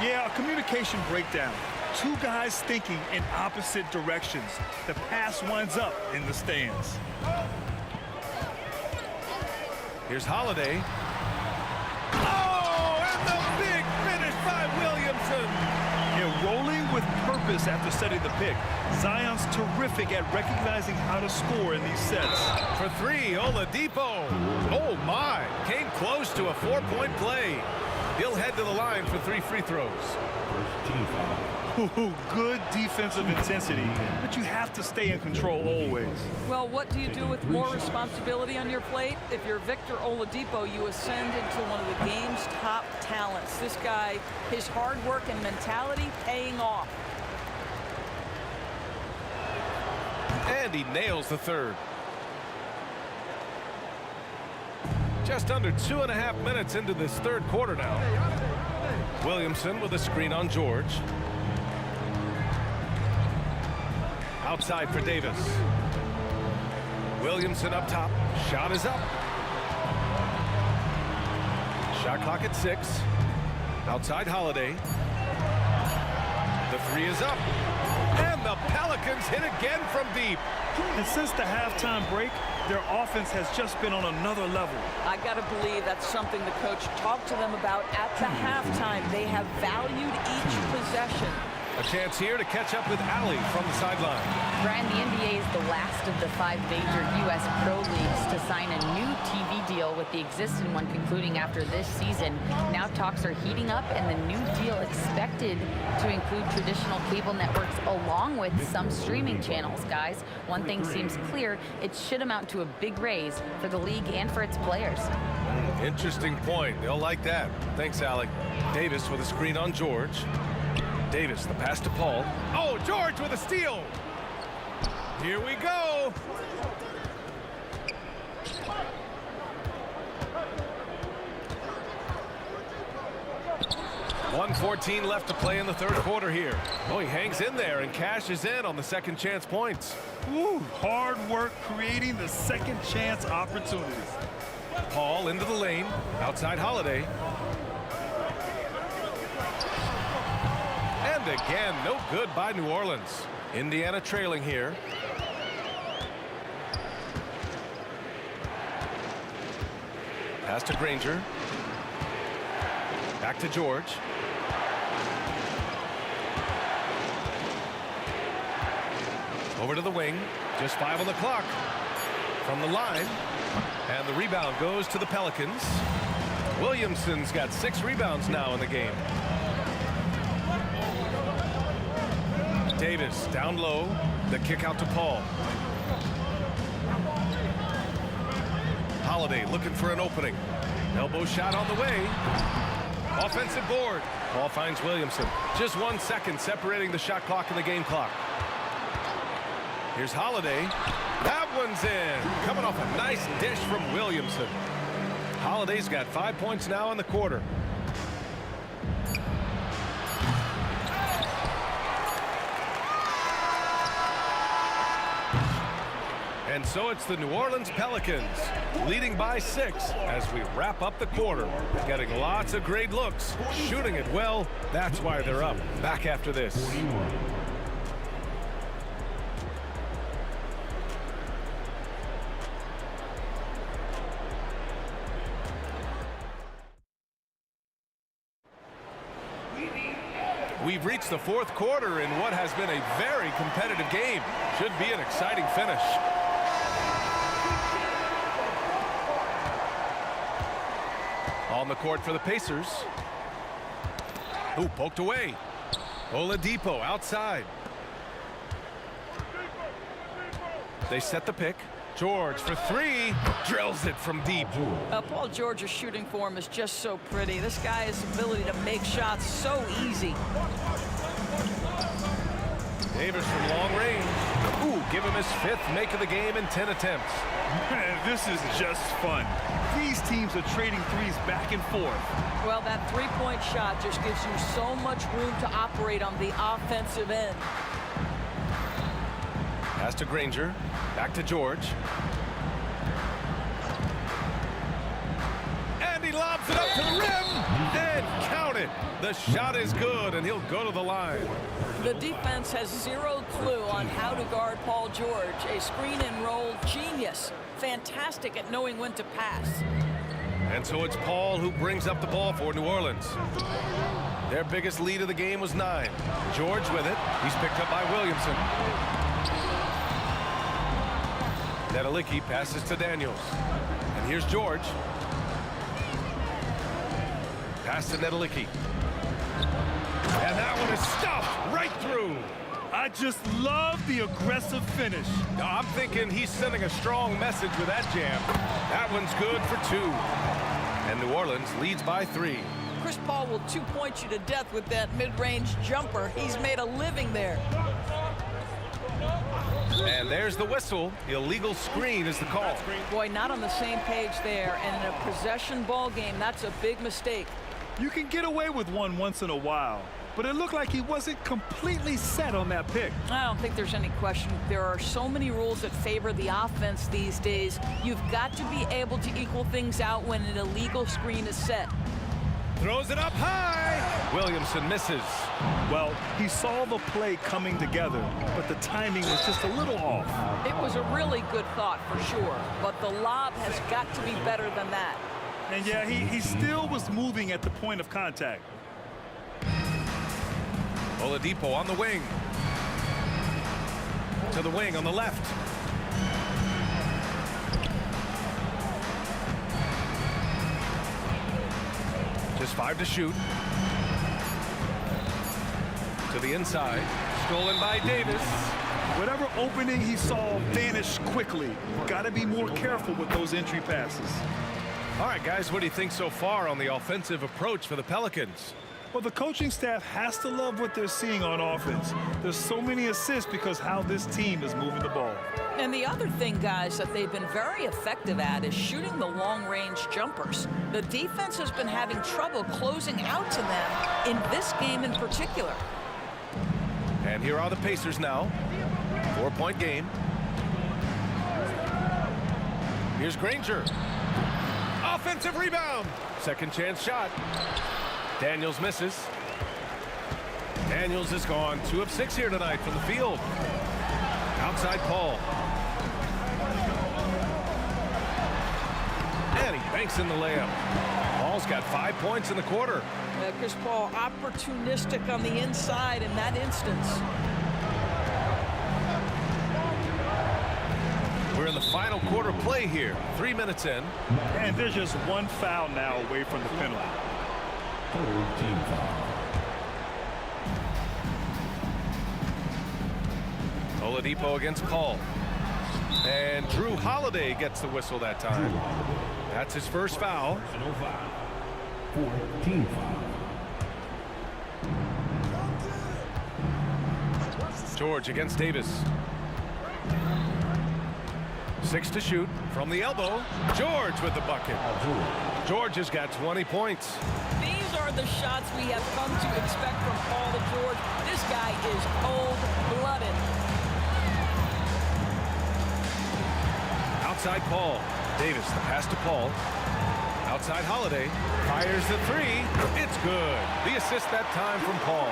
Yeah, a communication breakdown. Two guys thinking in opposite directions. The pass winds up in the stands. Here's Holiday. Oh, and the big finish by Williamson. Yeah, rolling with purpose after setting the pick. Zion's terrific at recognizing how to score in these sets. For three, Oladipo. Oh, my. Came close to a 4-point play. He'll head to the line for 3 free throws. Ooh, good defensive intensity, but you have to stay in control always. Well, what do you do with more responsibility on your plate? If you're Victor Oladipo, you ascend into one of the game's top talents. This guy, his hard work and mentality paying off. And he nails the third. Just under 2.5 minutes into this third quarter now. Williamson with a screen on George. Outside for Davis. Williamson up top. Shot is up. Shot clock at 6. Outside Holiday. The three is up. And the Pelicans hit again from deep. And since the halftime break, their offense has just been on another level. I got to believe that's something the coach talked to them about at the halftime. They have valued each possession. A chance here to catch up with Allie from the sideline. Brian, the NBA is the last of the 5 major U.S. pro leagues to sign a new TV deal, with the existing one concluding after this season. Now talks are heating up, and the new deal expected to include traditional cable networks along with some streaming channels, guys. One thing seems clear: it should amount to a big raise for the league and for its players. Interesting point. They'll like that. Thanks, Allie. Davis with a screen on George. Davis, the pass to Paul. Oh, George with a steal. Here we go. .114 left to play in the third quarter here. Oh, he hangs in there and cashes in on the second chance points. Ooh, hard work creating the second chance opportunities. Paul into the lane. Outside Holiday. And again, no good by New Orleans. Indiana trailing here. Pass to Granger. Back to George. Over to the wing. Just 5 on the clock. From the line. And the rebound goes to the Pelicans. Williamson's got 6 rebounds now in the game. Davis down low. The kick out to Paul. Holiday looking for an opening. Elbow shot on the way. Offensive board. Paul finds Williamson. Just 1 second separating the shot clock and the game clock. Here's Holiday. That one's in. Coming off a nice dish from Williamson. Holiday's got 5 points now in the quarter. And so it's the New Orleans Pelicans leading by 6 as we wrap up the quarter. Getting lots of great looks, shooting it well. That's why they're up. Back after this. We've reached the fourth quarter in what has been a very competitive game. Should be an exciting finish. On the court for the Pacers. Ooh, poked away. Oladipo outside. They set the pick. George for three. Drills it from deep. Paul George's shooting form is just so pretty. This guy has the ability to make shots so easy. Davis from long range. Ooh, give him his 5th make of the game in 10 attempts. Man, this is just fun. These teams are trading threes back and forth. Well, that three-point shot just gives you so much room to operate on the offensive end. Pass to Granger. Back to George. And he lobs it up to the rim. And count it. The shot is good, and he'll go to the line. The defense has zero clue on how to guard Paul George. A screen and roll genius. Fantastic at knowing when to pass. And so it's Paul who brings up the ball for New Orleans. Their biggest lead of the game was 9. George with it. He's picked up by Williamson. Nedelicki passes to Daniels. And here's George. Pass to Nedelicki. And that one is stuffed right through. I just love the aggressive finish. No, I'm thinking he's sending a strong message with that jam. That one's good for 2. And New Orleans leads by 3. Chris Paul will two-point you to death with that mid-range jumper. He's made a living there. And there's the whistle. Illegal screen is the call. Boy, not on the same page there. And in a possession ball game, that's a big mistake. You can get away with one once in a while, but it looked like he wasn't completely set on that pick. I don't think there's any question. There are so many rules that favor the offense these days. You've got to be able to equal things out when an illegal screen is set. Throws it up high. Williamson misses. Well, he saw the play coming together, but the timing was just a little off. It was a really good thought for sure, but the lob has got to be better than that. And yeah, he still was moving at the point of contact. Oladipo on the wing. To the wing on the left. Just 5 to shoot. To the inside. Stolen by Davis. Whatever opening he saw vanished quickly. Got to be more careful with those entry passes. All right, guys, what do you think so far on the offensive approach for the Pelicans? Well, the coaching staff has to love what they're seeing on offense. There's so many assists because how this team is moving the ball. And the other thing, guys, that they've been very effective at is shooting the long-range jumpers. The defense has been having trouble closing out to them in this game in particular. And here are the Pacers now. 4-point game. Here's Granger. Offensive rebound. Second chance shot. Daniels misses. Daniels is gone. 2 of 6 here tonight from the field. Outside Paul. And he banks in the layup. Paul's got 5 points in the quarter. Chris Paul opportunistic on the inside in that instance. We're in the final quarter play here. 3 minutes in. And there's just one foul now away from the penalty. Team foul. Oladipo against Paul. And Drew Holiday gets the whistle that time. That's his first foul. Personal foul. 14 foul. George against Davis. 6 to shoot from the elbow. George with the bucket. George has got 20 points. These are the shots we have come to expect from Paul George. This guy is cold-blooded. Outside Paul. Davis, the pass to Paul. Outside Holiday. Fires the 3. It's good. The assist that time from Paul.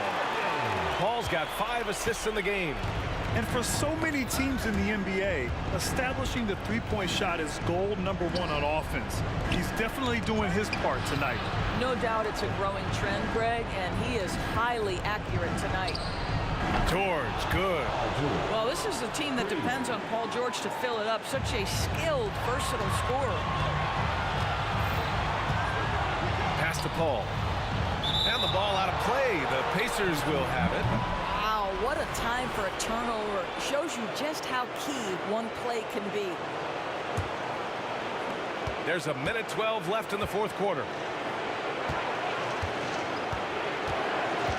Paul's got 5 assists in the game. And for so many teams in the NBA, establishing the three-point shot is goal number 1 on offense. He's definitely doing his part tonight. No doubt it's a growing trend, Greg, and he is highly accurate tonight. George, good. Well, this is a team that depends on Paul George to fill it up. Such a skilled, versatile scorer. to Paul. And the ball out of play. The Pacers will have it. Wow, what a time for a turnover. Shows you just how key one play can be. There's a minute 12 left in the fourth quarter.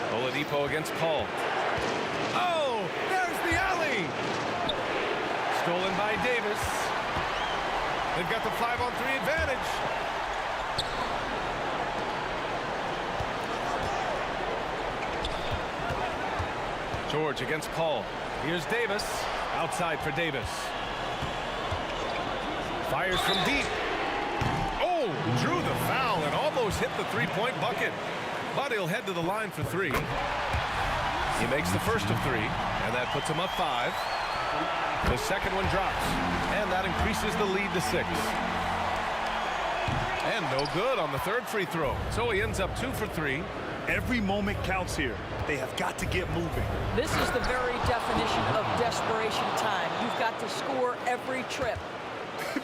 Oladipo against Paul. Oh, there's the alley. Stolen by Davis. They've got the 5-on-3 advantage. George against Paul. Here's Davis. Outside for Davis. Fires from deep. Oh, drew the foul and almost hit the three-point bucket. But he'll head to the line for three. He makes the first of three, and that puts him up 5. The second one drops, and that increases the lead to 6. And no good on the third free throw. So he ends up 2 for 3. Every moment counts here. They have got to get moving. This is the very definition of desperation time. You've got to score every trip.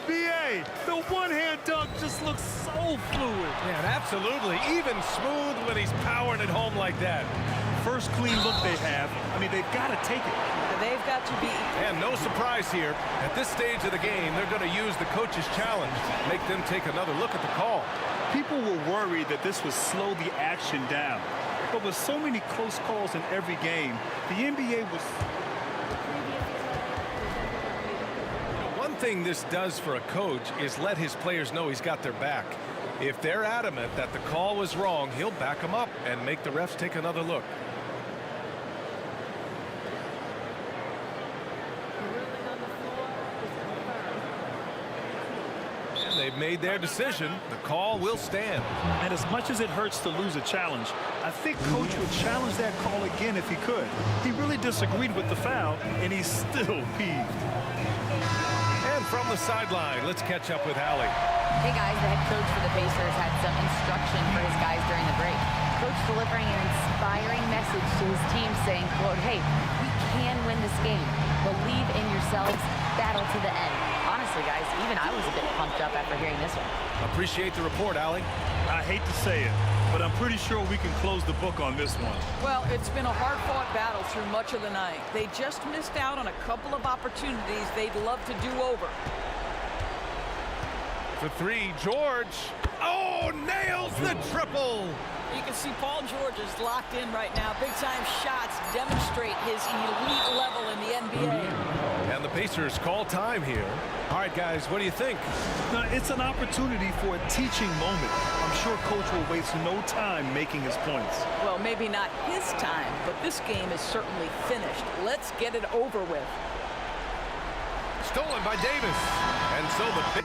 BA, the one-hand dunk just looks so fluid. Yeah, absolutely. Even smooth when he's powering it home like that. First clean look they have. I mean, they've got to take it. They've got to be. And no surprise here. At this stage of the game, they're going to use the coach's challenge, make them take another look at the call. People were worried that this would slow the action down. But with so many close calls in every game, the NBA was... One thing this does for a coach is let his players know he's got their back. If they're adamant that the call was wrong, he'll back them up and make the refs take another look. And they've made their decision. The call will stand. And as much as it hurts to lose a challenge, I think Coach would challenge that call again if he could. He really disagreed with the foul, and he's still peeved. And from the sideline, let's catch up with Allie. Hey guys, the head coach for the Pacers had some instruction for his guys during the break. Coach delivering an inspiring message to his team saying, quote, hey, we can win this game. Believe in yourselves, battle to the end. Honestly, guys, even I was a bit pumped up after hearing this one. Appreciate the report, Allie. I hate to say it, but I'm pretty sure we can close the book on this one. Well, it's been a hard-fought battle through much of the night. They just missed out on a couple of opportunities they'd love to do over. For 3, George. Oh, nails the triple. You can see Paul George is locked in right now. Big-time shots demonstrate his elite level in the NBA. And the Pacers call time here. All right, guys, what do you think? Now, it's an opportunity for a teaching moment. I'm sure Coach will waste no time making his points. Well, maybe not his time, but this game is certainly finished. Let's get it over with. Stolen by Davis. And so the...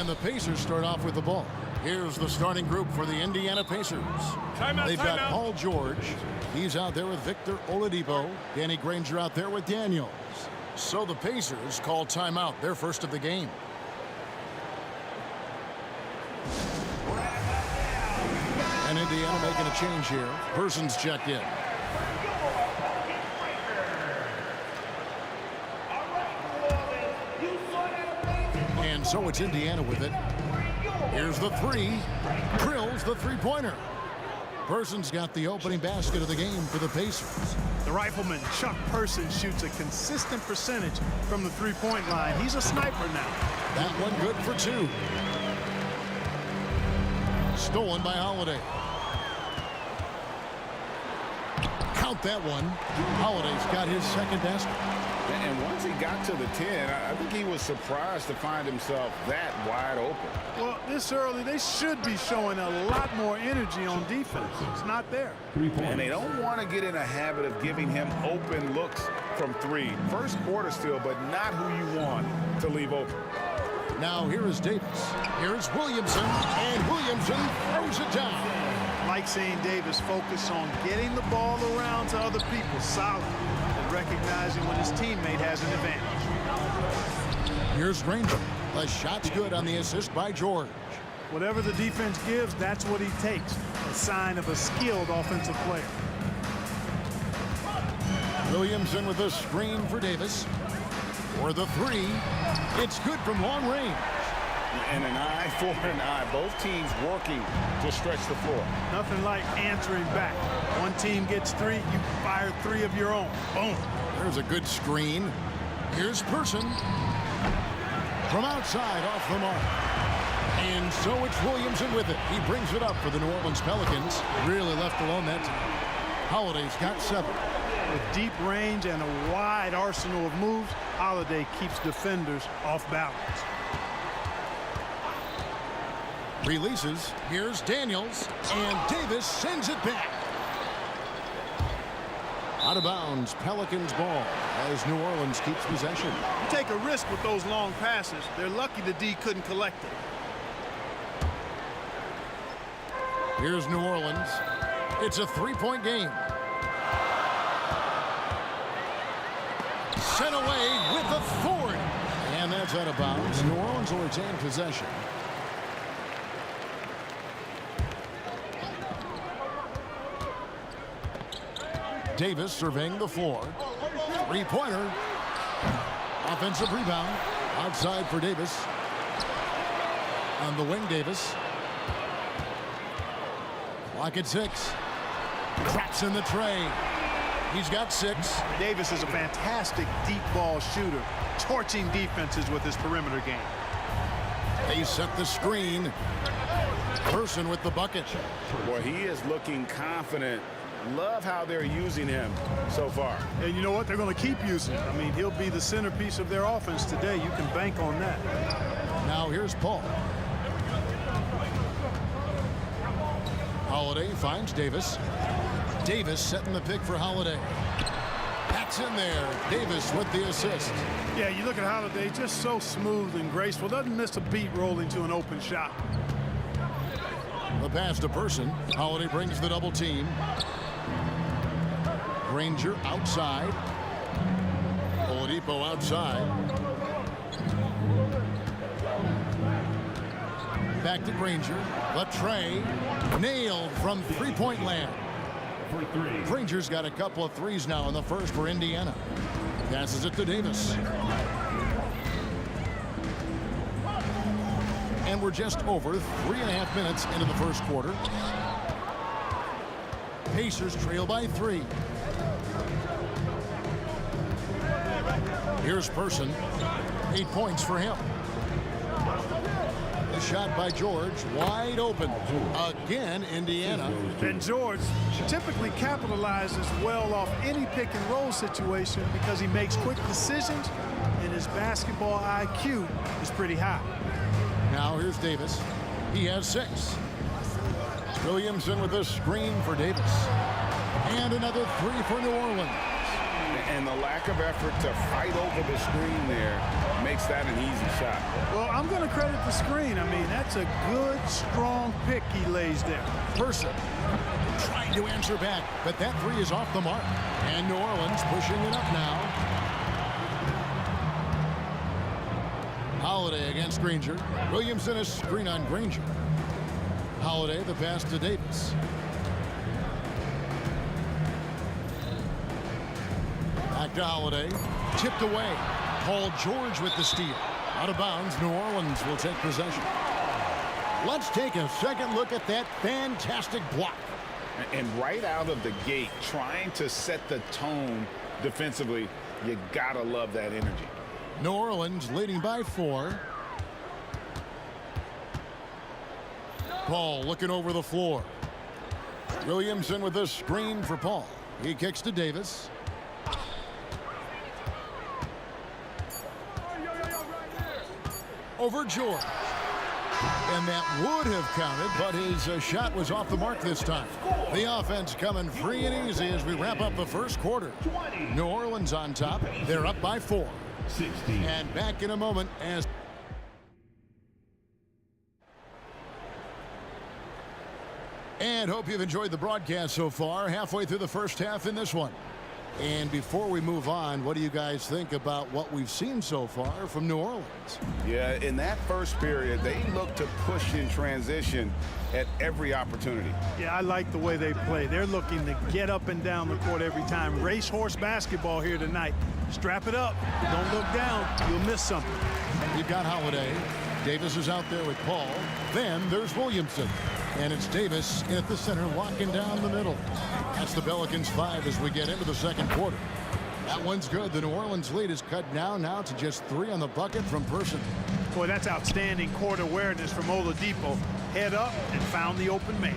And the Pacers start off with the ball. Here's the starting group for the Indiana Pacers. They've got Paul George. He's out there with Victor Oladipo. Danny Granger out there with Daniels. So the Pacers call timeout, their first of the game. And Indiana making a change here. Person's checked in. And so it's Indiana with it. Here's the three. Drills the three-pointer. Person's got the opening basket of the game for the Pacers. The rifleman, Chuck Person, shoots a consistent percentage from the three-point line. He's a sniper now. That one good for two. Stolen by Holiday. Count that one. Holiday's got his second basket. And once he got to the 10, I think he was surprised to find himself that wide open. Well, this early, they should be showing a lot more energy on defense. It's not there. And they don't want to get in a habit of giving him open looks from three. First quarter still, but not who you want to leave open. Now here is Davis. Here's Williamson, and Williamson throws it down. Like seeing Davis focus on getting the ball around to other people, solid, and recognizing when his teammate has an advantage. Here's Granger. The shot's good on the assist by George. Whatever the defense gives, that's what he takes. A sign of a skilled offensive player. Williamson with a screen for Davis. For the three. It's good from long range. And an eye for an eye. Both teams working to stretch the floor. Nothing like answering back. One team gets three, you fire three of your own. Boom. There's a good screen. Here's Person. From outside off the mark. And so it's Williamson with it. He brings it up for the New Orleans Pelicans. Really left alone that time. Holiday's got 7. With deep range and a wide arsenal of moves, Holiday keeps defenders off balance. Releases. Here's Daniels. And Davis sends it back. Out of bounds, Pelicans ball as New Orleans keeps possession. You take a risk with those long passes. They're lucky the D couldn't collect it. Here's New Orleans. It's a 3-point game. Sent away with authority. And that's out of bounds. New Orleans will retain possession. Davis surveying the floor. 3-pointer. Offensive rebound. Outside for Davis. On the wing, Davis. Clock at 6. Traps in the tray. He's got 6. Davis is a fantastic deep ball shooter, torching defenses with his perimeter game. They set the screen. Person with the bucket. Boy, he is looking confident. Love how they're using him so far. And you know what? They're going to keep using him. I mean, he'll be the centerpiece of their offense today. You can bank on that. Now here's Paul. Holiday finds Davis. Davis setting the pick for Holiday. That's in there. Davis with the assist. Yeah, you look at Holiday, just so smooth and graceful. Doesn't miss a beat rolling to an open shot. The pass to Person. Holiday brings the double team. Granger outside. Oladipo outside. Back to Granger. The tray. Nailed from three-point land. Granger's got a couple of threes now in the first for Indiana. Passes it to Davis. And we're just over 3.5 minutes into the first quarter. Pacers trail by 3. Here's Person. 8 points for him. The shot by George, wide open. Again, Indiana. And George typically capitalizes well off any pick and roll situation because he makes quick decisions and his basketball IQ is pretty high. Now here's Davis. He has 6. Williamson with a screen for Davis. And another 3 for New Orleans. And the lack of effort to fight over the screen there makes that an easy shot. Well, I'm going to credit the screen. I mean, that's a good, strong pick he lays there. Person trying to answer back, but that three is off the mark. And New Orleans pushing it up now. Holiday against Granger. Williamson a screen on Granger. Holiday the pass to Davis. Back to Holiday. Tipped away. Paul George with the steal. Out of bounds. New Orleans will take possession. Let's take a second look at that fantastic block. And right out of the gate, trying to set the tone defensively, you gotta love that energy. New Orleans leading by 4. Paul looking over the floor. Williamson with a screen for Paul. He kicks to Davis. Over George. And that would have counted, but his shot was off the mark this time. The offense coming free and easy as we wrap up the first quarter. New Orleans on top. They're up by 4. 16. And back in a moment as... And hope you've enjoyed the broadcast so far. Halfway through the first half in this one. And before we move on, what do you guys think about what we've seen so far from New Orleans? Yeah, in that first period, they looked to push in transition at every opportunity. Yeah, I like the way they play. They're looking to get up and down the court every time. Racehorse basketball here tonight. Strap it up. Don't look down. You'll miss something. You've got Holiday. Davis is out there with Paul. Then there's Williamson. And it's Davis at the center, locking down the middle. That's the Pelicans 5 as we get into the second quarter. That one's good. The New Orleans lead is cut down now to just 3 on the bucket from Person. Boy, that's outstanding court awareness from Oladipo. Head up and found the open man.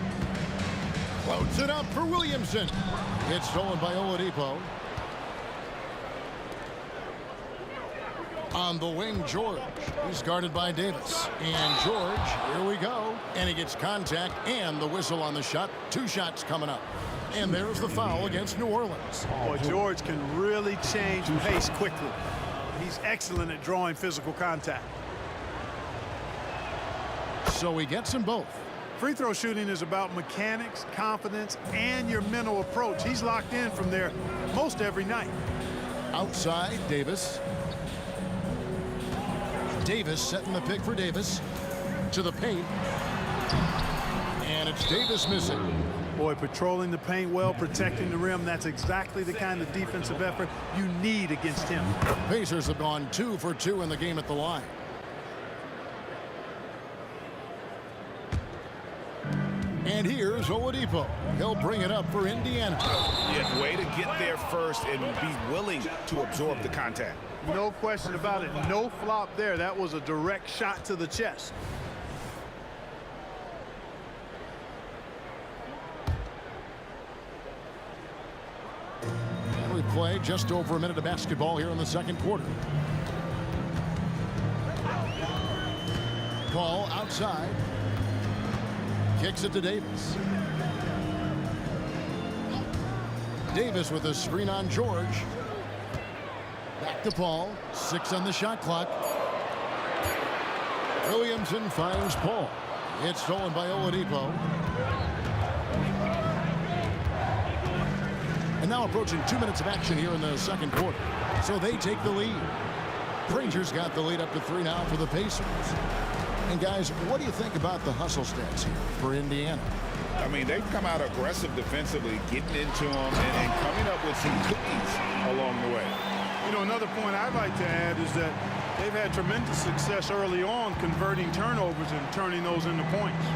Floats it up for Williamson. It's stolen by Oladipo. On the wing, George. He's guarded by Davis. And George, here we go. And he gets contact and the whistle on the shot. 2 shots coming up. And there's the foul against New Orleans. Boy, George can really change pace quickly. He's excellent at drawing physical contact. So he gets them both. Free throw shooting is about mechanics, confidence, and your mental approach. He's locked in from there most every night. Outside, Davis. Davis setting the pick for Davis. To the paint. And it's Davis missing. Boy, patrolling the paint well, protecting the rim. That's exactly the kind of defensive effort you need against him. Pacers have gone 2 for 2 in the game at the line. And here's Oladipo. He'll bring it up for Indiana. Yeah, way to get there first and be willing to absorb the contact. No question about it. No flop there. That was a direct shot to the chest. And we play just over a minute of basketball here in the second quarter. Paul outside. Kicks it to Davis. Davis with a screen on George. Back to Paul. 6 on the shot clock. Williamson finds Paul. It's stolen by Oladipo. And now approaching 2 minutes of action here in the second quarter. So they take the lead. Granger's got the lead up to 3 now for the Pacers. And guys, what do you think about the hustle stats here for Indiana? I mean, they've come out aggressive defensively, getting into them and coming up with some cookies along the way. You know, another point I'd like to add is that they've had tremendous success early on converting turnovers and turning those into points.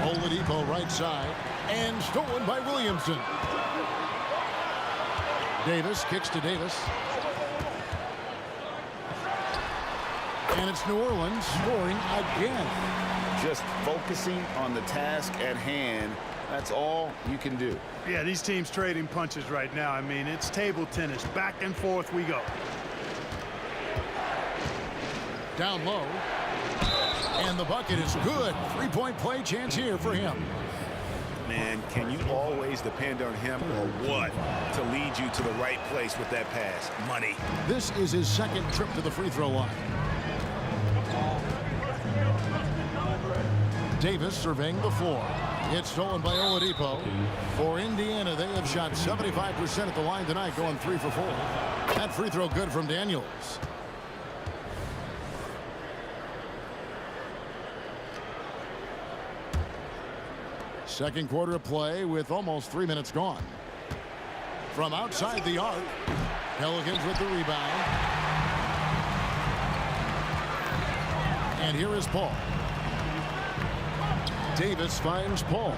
Oladipo right side and stolen by Williamson. Davis kicks to Davis. And it's New Orleans scoring again. Just focusing on the task at hand. That's all you can do. Yeah, these teams trading punches right now. I mean, it's table tennis. Back and forth we go. Down low. And the bucket is good. 3-point play chance here for him. And can you always depend on him or what to lead you to the right place with that pass? Money. This is his second trip to the free throw line. Davis surveying the floor. It's stolen by Oladipo. For Indiana, they have shot 75% at the line tonight, going 3 for 4. That free throw good from Daniels. Second quarter of play with almost 3 minutes gone. From outside the arc, Pelicans with the rebound. And here is Paul. Davis finds Paul.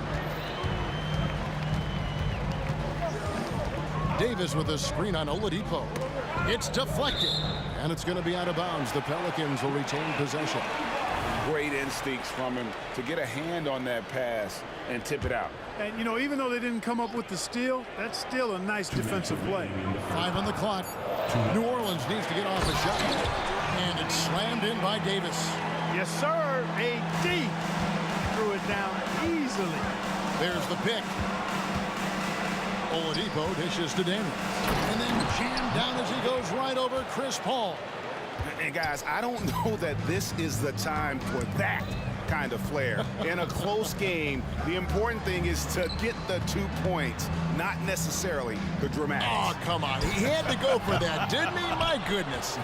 Davis with a screen on Oladipo. It's deflected, and it's going to be out of bounds. The Pelicans will retain possession. Great instincts from him to get a hand on that pass and tip it out. And, you know, even though they didn't come up with the steal, that's still a nice defensive play. 5 on the clock. New Orleans needs to get off a shot. And it's slammed in by Davis. Yes, sir. AD threw it down easily. There's the pick. Oladipo dishes to Daniels. And then jammed down as he goes right over Chris Paul. And guys, I don't know that this is the time for that kind of flair. In a close game, the important thing is to get the 2 points, not necessarily the dramatics. Oh, come on. He had to go for that, didn't he? My goodness.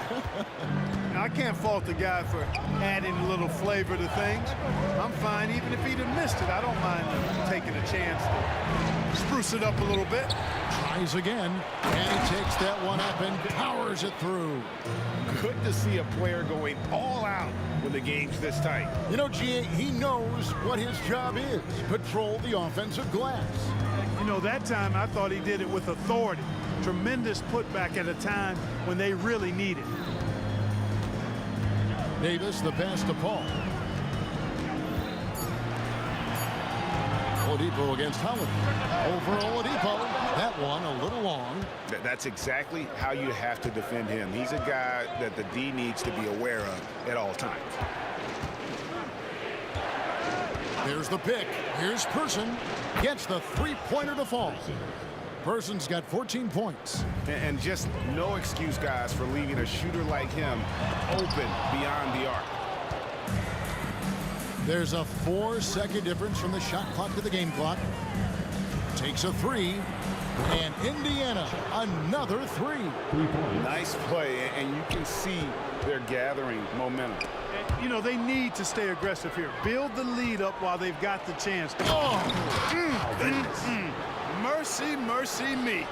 Now, I can't fault the guy for adding a little flavor to things. I'm fine even if he'd have missed it. I don't mind taking a chance to spruce it up a little bit. Tries again, and he takes that one up and powers it through. Good to see a player going all out when the game's this tight. You know, G.A., he knows what his job is. Patrol the offensive glass. You know, that time I thought he did it with authority. Tremendous putback at a time when they really need it. Davis, the pass to Paul. Oladipo against Holiday. Over Oladipo. That one a little long. That's exactly how you have to defend him. He's a guy that the D needs to be aware of at all times. There's the pick. Here's Person. Gets the three-pointer to fall. Person's got 14 points. And just no excuse, guys, for leaving a shooter like him open beyond the arc. There's a 4-second difference from the shot clock to the game clock. Takes a 3. And Indiana, another 3. Nice play, and you can see they're gathering momentum. You know, they need to stay aggressive here. Build the lead up while they've got the chance. Mercy, mercy me.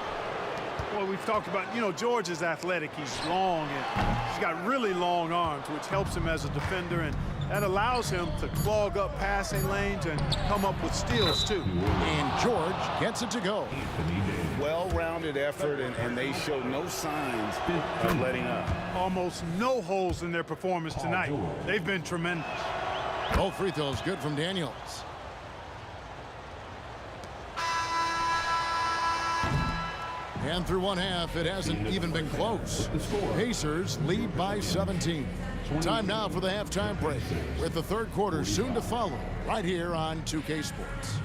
Well, we've talked about, you know, George is athletic. He's long, and he's got really long arms, which helps him as a defender, and that allows him to clog up passing lanes and come up with steals, too. And George gets it to go. Well-rounded effort, and they show no signs of letting up. Almost no holes in their performance tonight. They've been tremendous. Both free throws good from Daniels. And through one half, it hasn't even been close. Pacers lead by 17. Time now for the halftime break, with the third quarter soon to follow, right here on 2K Sports.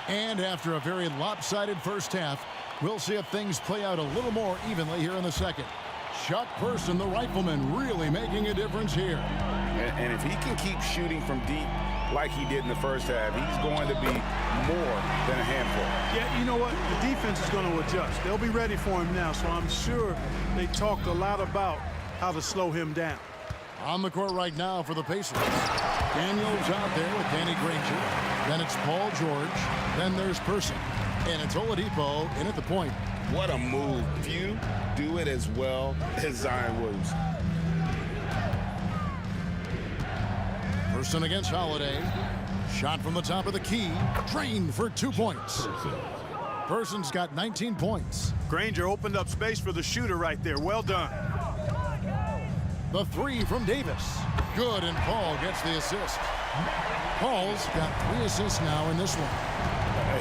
And after a very lopsided first half, we'll see if things play out a little more evenly here in the second. Chuck Person, the rifleman, really making a difference here. And if he can keep shooting from deep like he did in the first half, he's going to be more than a handful. Yeah, you know what? The defense is going to adjust. They'll be ready for him now, so I'm sure they talked a lot about how to slow him down. On the court right now for the Pacers. Daniels out there with Danny Granger. Then it's Paul George. Then there's Person. And it's Oladipo in at the point. What a move. Few do it as well as Zion Williams. Person against Holiday. Shot from the top of the key. Drained for 2 points. Person's got 19 points. Granger opened up space for the shooter right there. Well done. The three from Davis. Good, and Paul gets the assist. Paul's got 3 assists now in this one.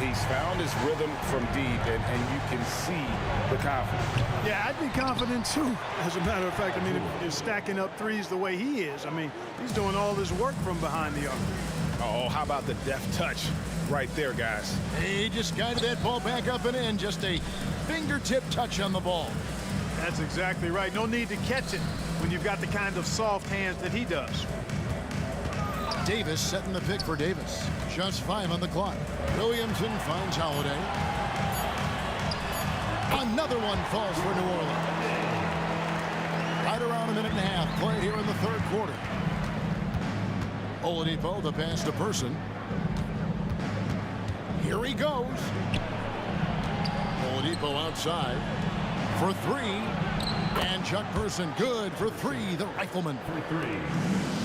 He's found his rhythm from deep, and you can see the confidence. Yeah, I'd be confident too. As a matter of fact, I mean, if you're stacking up threes the way he is, I mean, he's doing all this work from behind the arc. Oh, how about the deft touch right there, guys? He just guided that ball back up and in. Just a fingertip touch on the ball. That's exactly right. No need to catch it when you've got the kind of soft hands that he does. Davis setting the pick for Davis. Just 5 on the clock. Williamson finds Holiday. Another one falls for New Orleans. Right around a minute and a half played here in the third quarter. Oladipo, the pass to Person. Here he goes. Oladipo outside for 3. And Chuck Person good for 3, the rifleman.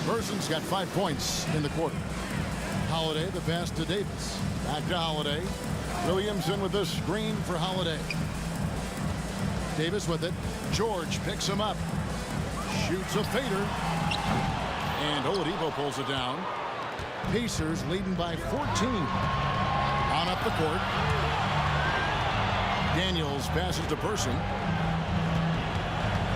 Person's got 5 points in the quarter. Holiday, the pass to Davis. Back to Holiday. Williamson with the screen for Holiday. Davis with it. George picks him up. Shoots a fader. And Oladipo pulls it down. Pacers leading by 14. On up the court. Daniels passes to Person.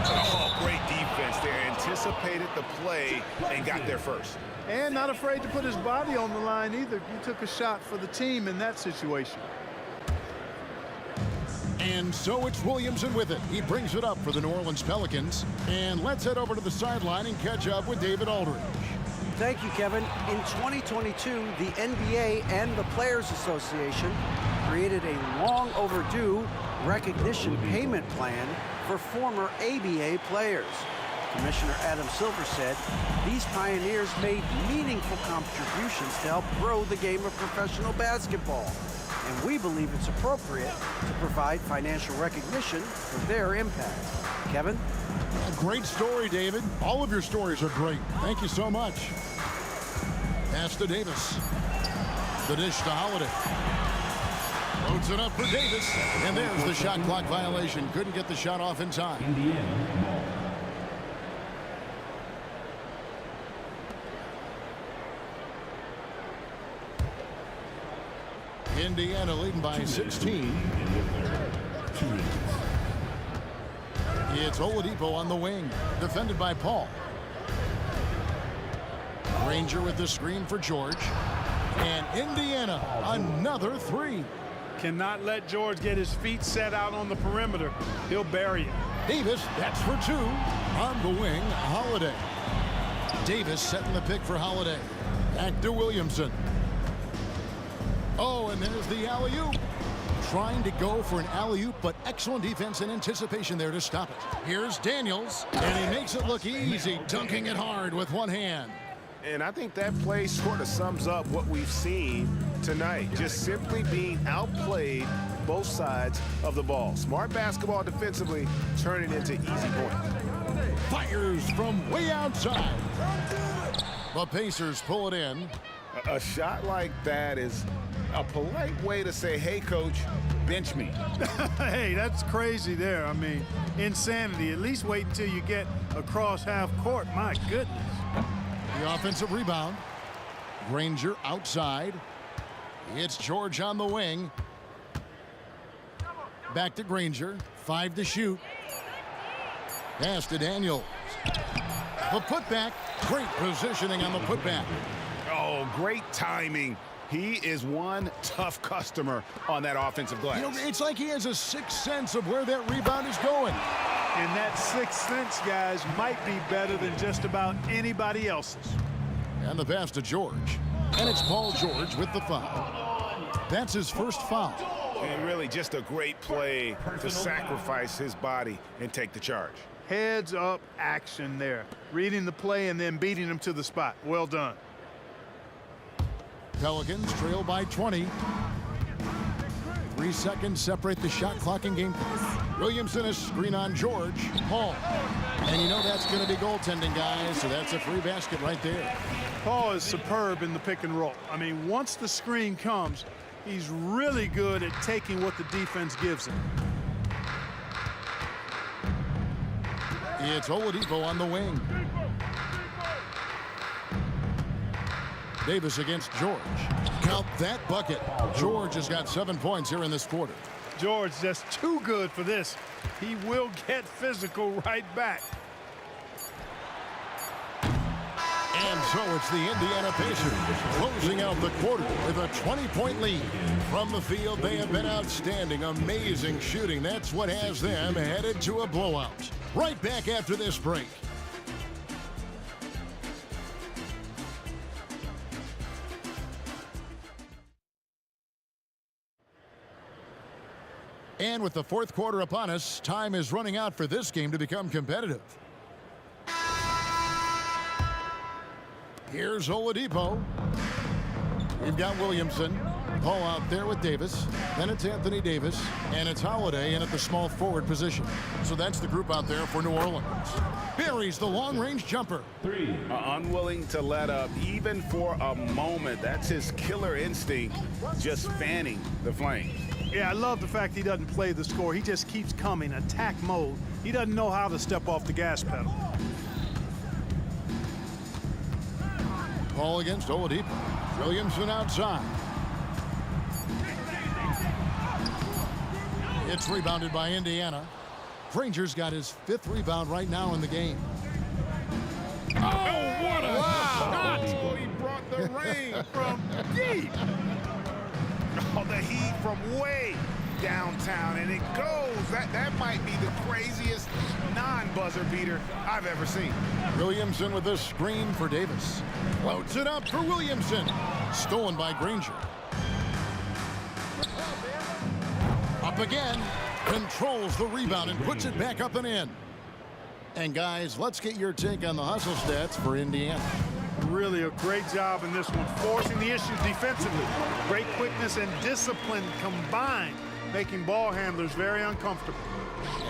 Oh, great defense there. Anticipated the play and got there first. And not afraid to put his body on the line either. He took a shot for the team in that situation. And so it's Williamson with it. He brings it up for the New Orleans Pelicans. And let's head over to the sideline and catch up with David Aldridge. Thank you, Kevin. In 2022, the NBA and the Players Association created a long overdue recognition payment plan for former ABA players. Commissioner Adam Silver said these pioneers made meaningful contributions to help grow the game of professional basketball. And we believe it's appropriate to provide financial recognition for their impact. Kevin? A great story, David. All of your stories are great. Thank you so much. Pass to Davis. The dish to Holiday. Loads it up for Davis. And there's the shot clock violation. Couldn't get the shot off in time. Indiana leading by 16. It's Oladipo on the wing, defended by Paul. Granger with the screen for George. And Indiana, another 3. Cannot let George get his feet set out on the perimeter. He'll bury it. Davis, that's for 2. On the wing, Holiday. Davis setting the pick for Holiday. Back to Williamson. Oh, and there's the alley-oop. Trying to go for an alley-oop, but excellent defense and anticipation there to stop it. Here's Daniels, and he makes it look easy, dunking it hard with one hand. And I think that play sort of sums up what we've seen tonight. Just simply being outplayed both sides of the ball. Smart basketball defensively, turning into easy points. Fires from way outside. The Pacers pull it in. A shot like that is a polite way to say, hey, coach, bench me. Hey, that's crazy there. I mean, insanity. At least wait until you get across half court. My goodness. The offensive rebound. Granger outside. It's George on the wing. Back to Granger. 5 to shoot. Pass to Daniels. The putback. Great positioning on the putback. Oh, great timing. He is one tough customer on that offensive glass. You know, it's like he has a sixth sense of where that rebound is going. And that sixth sense, guys, might be better than just about anybody else's. And the pass to George. And it's Paul George with the foul. That's his first foul. And really just a great play to sacrifice his body and take the charge. Heads up action there. Reading the play and then beating him to the spot. Well done. Pelicans trail by 20. 3 seconds separate the shot clock and game clock. Williamson is screen on George. Paul. And you know that's going to be goaltending, guys, so that's a free basket right there. Paul is superb in the pick and roll. I mean, once the screen comes, he's really good at taking what the defense gives him. It's Oladipo on the wing. Davis against George. Count that bucket. George has got 7 points here in this quarter. George just too good for this. He will get physical right back. And so it's the Indiana Pacers closing out the quarter with a 20-point lead. From the field, they have been outstanding. Amazing shooting. That's what has them headed to a blowout. Right back after this break. And with the fourth quarter upon us, time is running out for this game to become competitive. Here's Oladipo. We've got Williamson. Paul out there with Davis. Then it's Anthony Davis. And it's Holiday in at the small forward position. So that's the group out there for New Orleans. Buries the long-range jumper. Unwilling to let up even for a moment. That's his killer instinct, just fanning the flames. Yeah, I love the fact he doesn't play the score. He just keeps coming, attack mode. He doesn't know how to step off the gas pedal. Paul against Oladipo. Williamson outside. It's rebounded by Indiana. Granger's got his 5th rebound right now in the game. Oh, what a shot! Oh, he brought the rain from deep. Oh, the heat from way downtown, and it goes. That might be the craziest non-buzzer beater I've ever seen. Williamson with a screen for Davis. Floats it up for Williamson. Stolen by Granger. Up again. Controls the rebound and puts it back up and in. And guys, let's get your take on the hustle stats for Indiana. Really a great job in this one, forcing the issue defensively. Great quickness and discipline combined, making ball handlers very uncomfortable.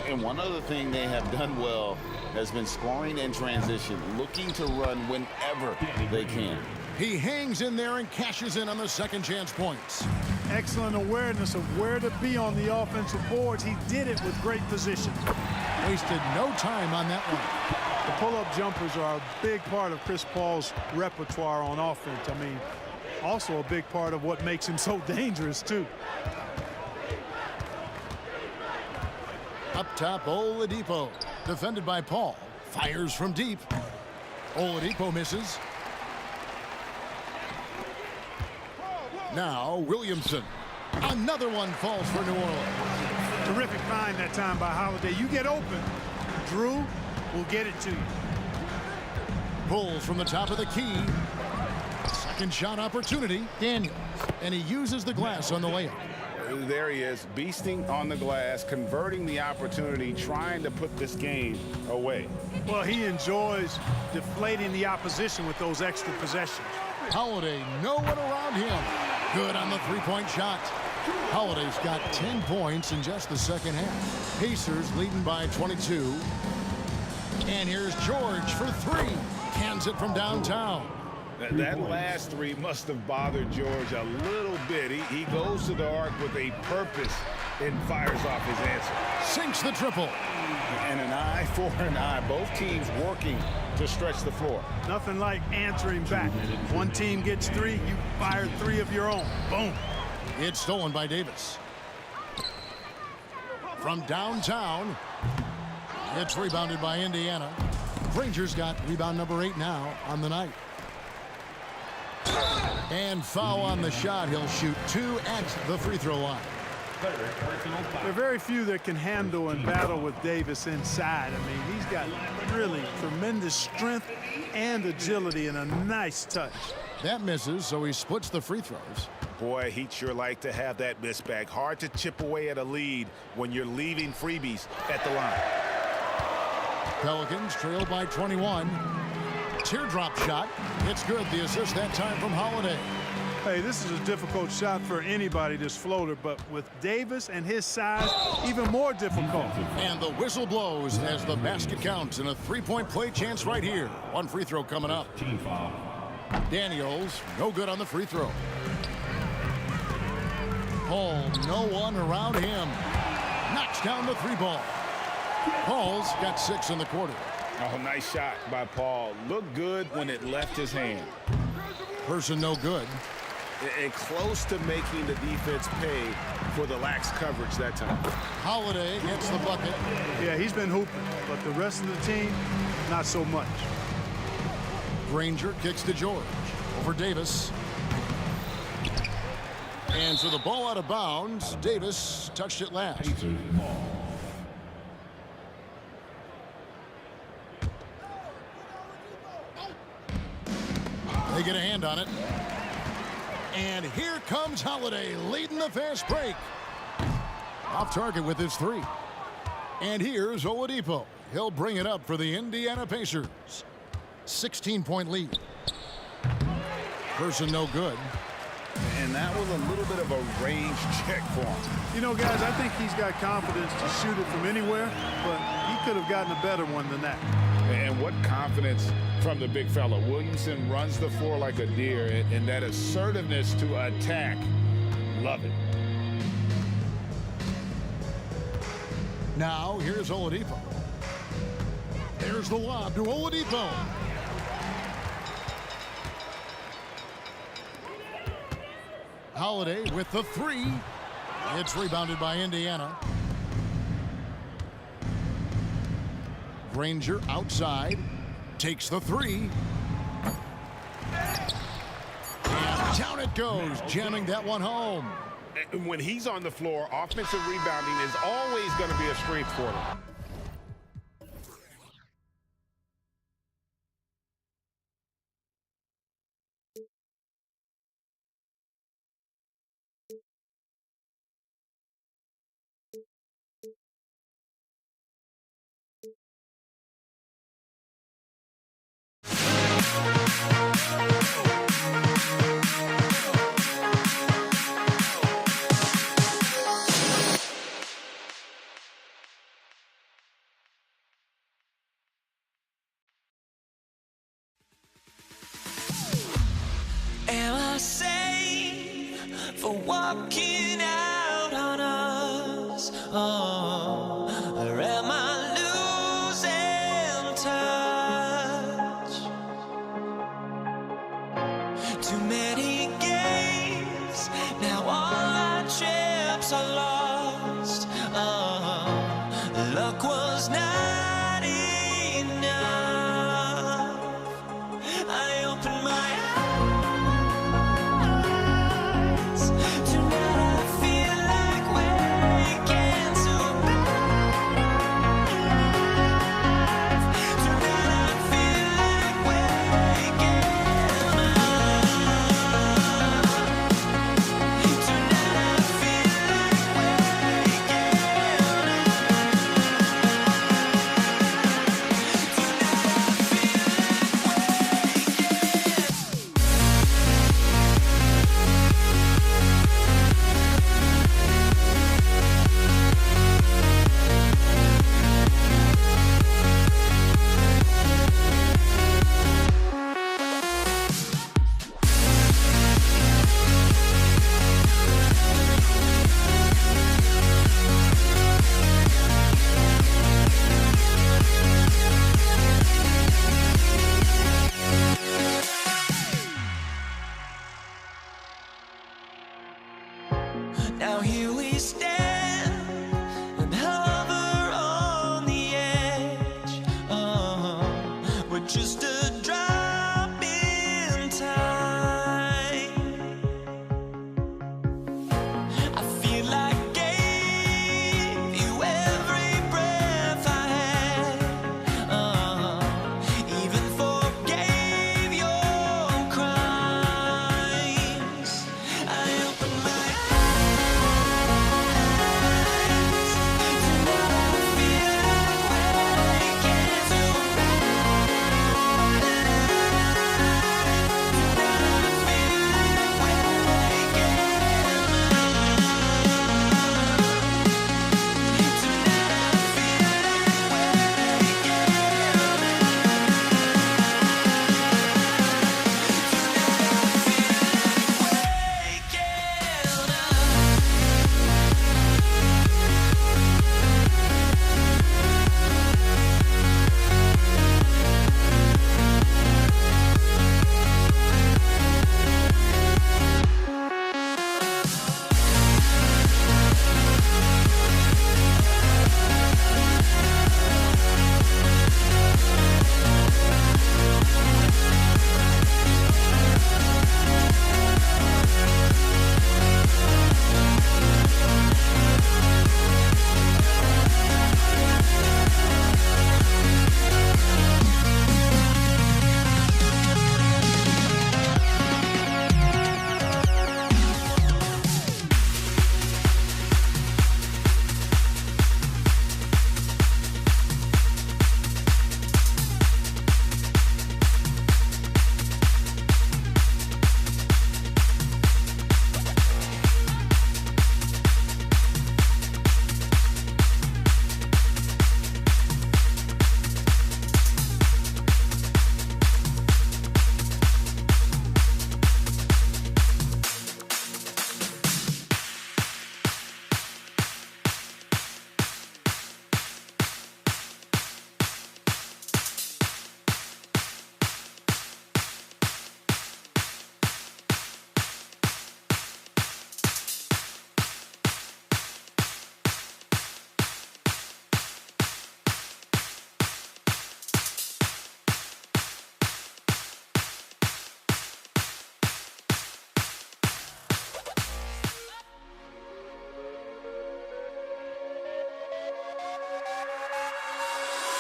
And one other thing they have done well has been scoring in transition, looking to run whenever they can. He hangs in there and cashes in on the second chance points. Excellent awareness of where to be on the offensive boards. He did it with great position. Wasted no time on that one. The pull-up jumpers are a big part of Chris Paul's repertoire on offense. I mean, also a big part of what makes him so dangerous, too. Up top, Oladipo. Defended by Paul. Fires from deep. Oladipo misses. Now, Williamson. Another one falls for New Orleans. Terrific find that time by Holiday. You get open, Drew will get it to you. Pulls from the top of the key. Second shot opportunity. Daniels. And he uses the glass on the layup. There he is, beasting on the glass, converting the opportunity, trying to put this game away. Well, he enjoys deflating the opposition with those extra possessions. Holiday, no one around him. Good on the three-point shot. Holiday's got 10 points in just the second half. Pacers leading by 22. And here's George for 3. Cans it from downtown. That last 3 must have bothered George a little bit. He goes to the arc with a purpose and fires off his answer. Sinks the triple. And an eye for an eye. Both teams working to stretch the floor. Nothing like answering back. One team gets 3, you fire 3 of your own. Boom. It's stolen by Davis. From downtown, it's rebounded by Indiana. Granger's got rebound number 8 now on the night. And foul on the shot. He'll shoot 2 at the free throw line. There are very few that can handle and battle with Davis inside. I mean, he's got really tremendous strength and agility and a nice touch. That misses, so he splits the free throws. Boy, he'd sure like to have that miss back. Hard to chip away at a lead when you're leaving freebies at the line. Pelicans trail by 21. Teardrop shot. It's good. The assist that time from Holiday. Hey, this is a difficult shot for anybody, this floater, but with Davis and his size, even more difficult. And the whistle blows as the basket counts, and a three-point play chance right here. One free throw coming up. Team foul. Daniels, no good on the free throw. Paul, no one around him. Knocks down the three ball. Paul's got 6 in the quarter. Oh, nice shot by Paul. Looked good when it left his hand. Person no good. And close to making the defense pay for the lax coverage that time. Holiday gets the bucket. Yeah, he's been hooping, but the rest of the team, not so much. Granger kicks to George. Over Davis. And so the ball out of bounds. Davis touched it last. They get a hand on it. And here comes Holiday leading the fast break. Off target with his 3. And here's Oladipo. He'll bring it up for the Indiana Pacers. 16-point lead. Person no good. And that was a little bit of a range check for him. You know, guys, I think he's got confidence to shoot it from anywhere, but he could have gotten a better one than that. And what confidence from the big fella. Williamson runs the floor like a deer, and that assertiveness to attack. Love it. Now, here's Oladipo. There's the lob to Oladipo. Holiday with the 3. It's rebounded by Indiana. Granger outside. Takes the 3. And down it goes, jamming that one home. When he's on the floor, offensive rebounding is always going to be a strength for him. Am I safe for walking out on us? Oh, or am I losing touch? Too many games, now all our chips are lost. Oh, luck was not enough. I opened my eyes to not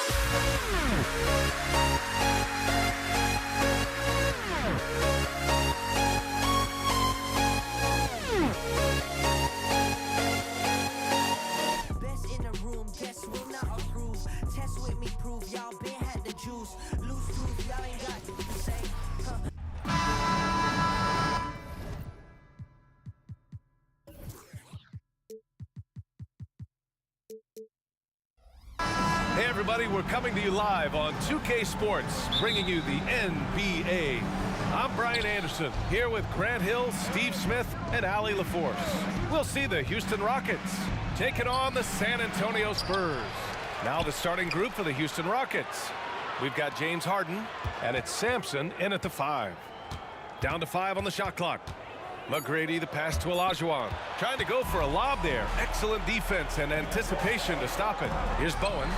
Best in the room, guess will not approve. Test with me, prove y'all been had the juice. Loose proof, y'all ain't got to say. Hey everybody, we're coming to you live on 2K Sports, bringing you the NBA. I'm Brian Anderson, here with Grant Hill, Steve Smith, and Allie LaForce. We'll see the Houston Rockets taking on the San Antonio Spurs. Now the starting group for the Houston Rockets. We've got James Harden, and it's Sampson in at the 5. Down to 5 on the shot clock. McGrady, the pass to Olajuwon. Trying to go for a lob there. Excellent defense and anticipation to stop it. Here's Bowen.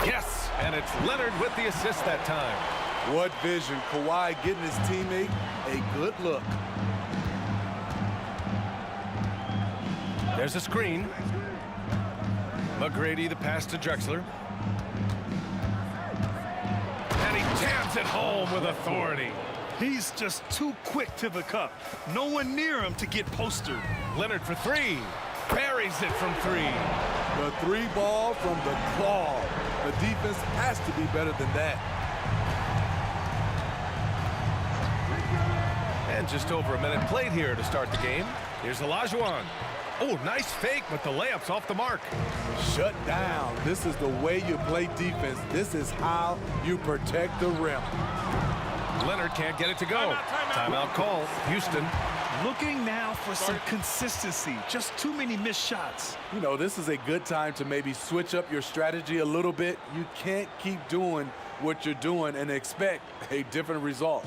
Yes, and it's Leonard with the assist that time. What vision. Kawhi getting his teammate a good look. There's a screen. McGrady, the pass to Drexler. And he jams it home with authority. He's just too quick to the cup. No one near him to get postered. Leonard for 3. Buries it from 3. The 3 ball from the claw. The defense has to be better than that. And just over a minute played here to start the game. Here's Olajuwon. Oh, nice fake, but the layup's off the mark. Shut down. This is the way you play defense. This is how you protect the rim. Leonard can't get it to go. Timeout call, Houston. Looking now for some consistency. Just too many missed shots. You know, this is a good time to maybe switch up your strategy a little bit. You can't keep doing what you're doing and expect a different result.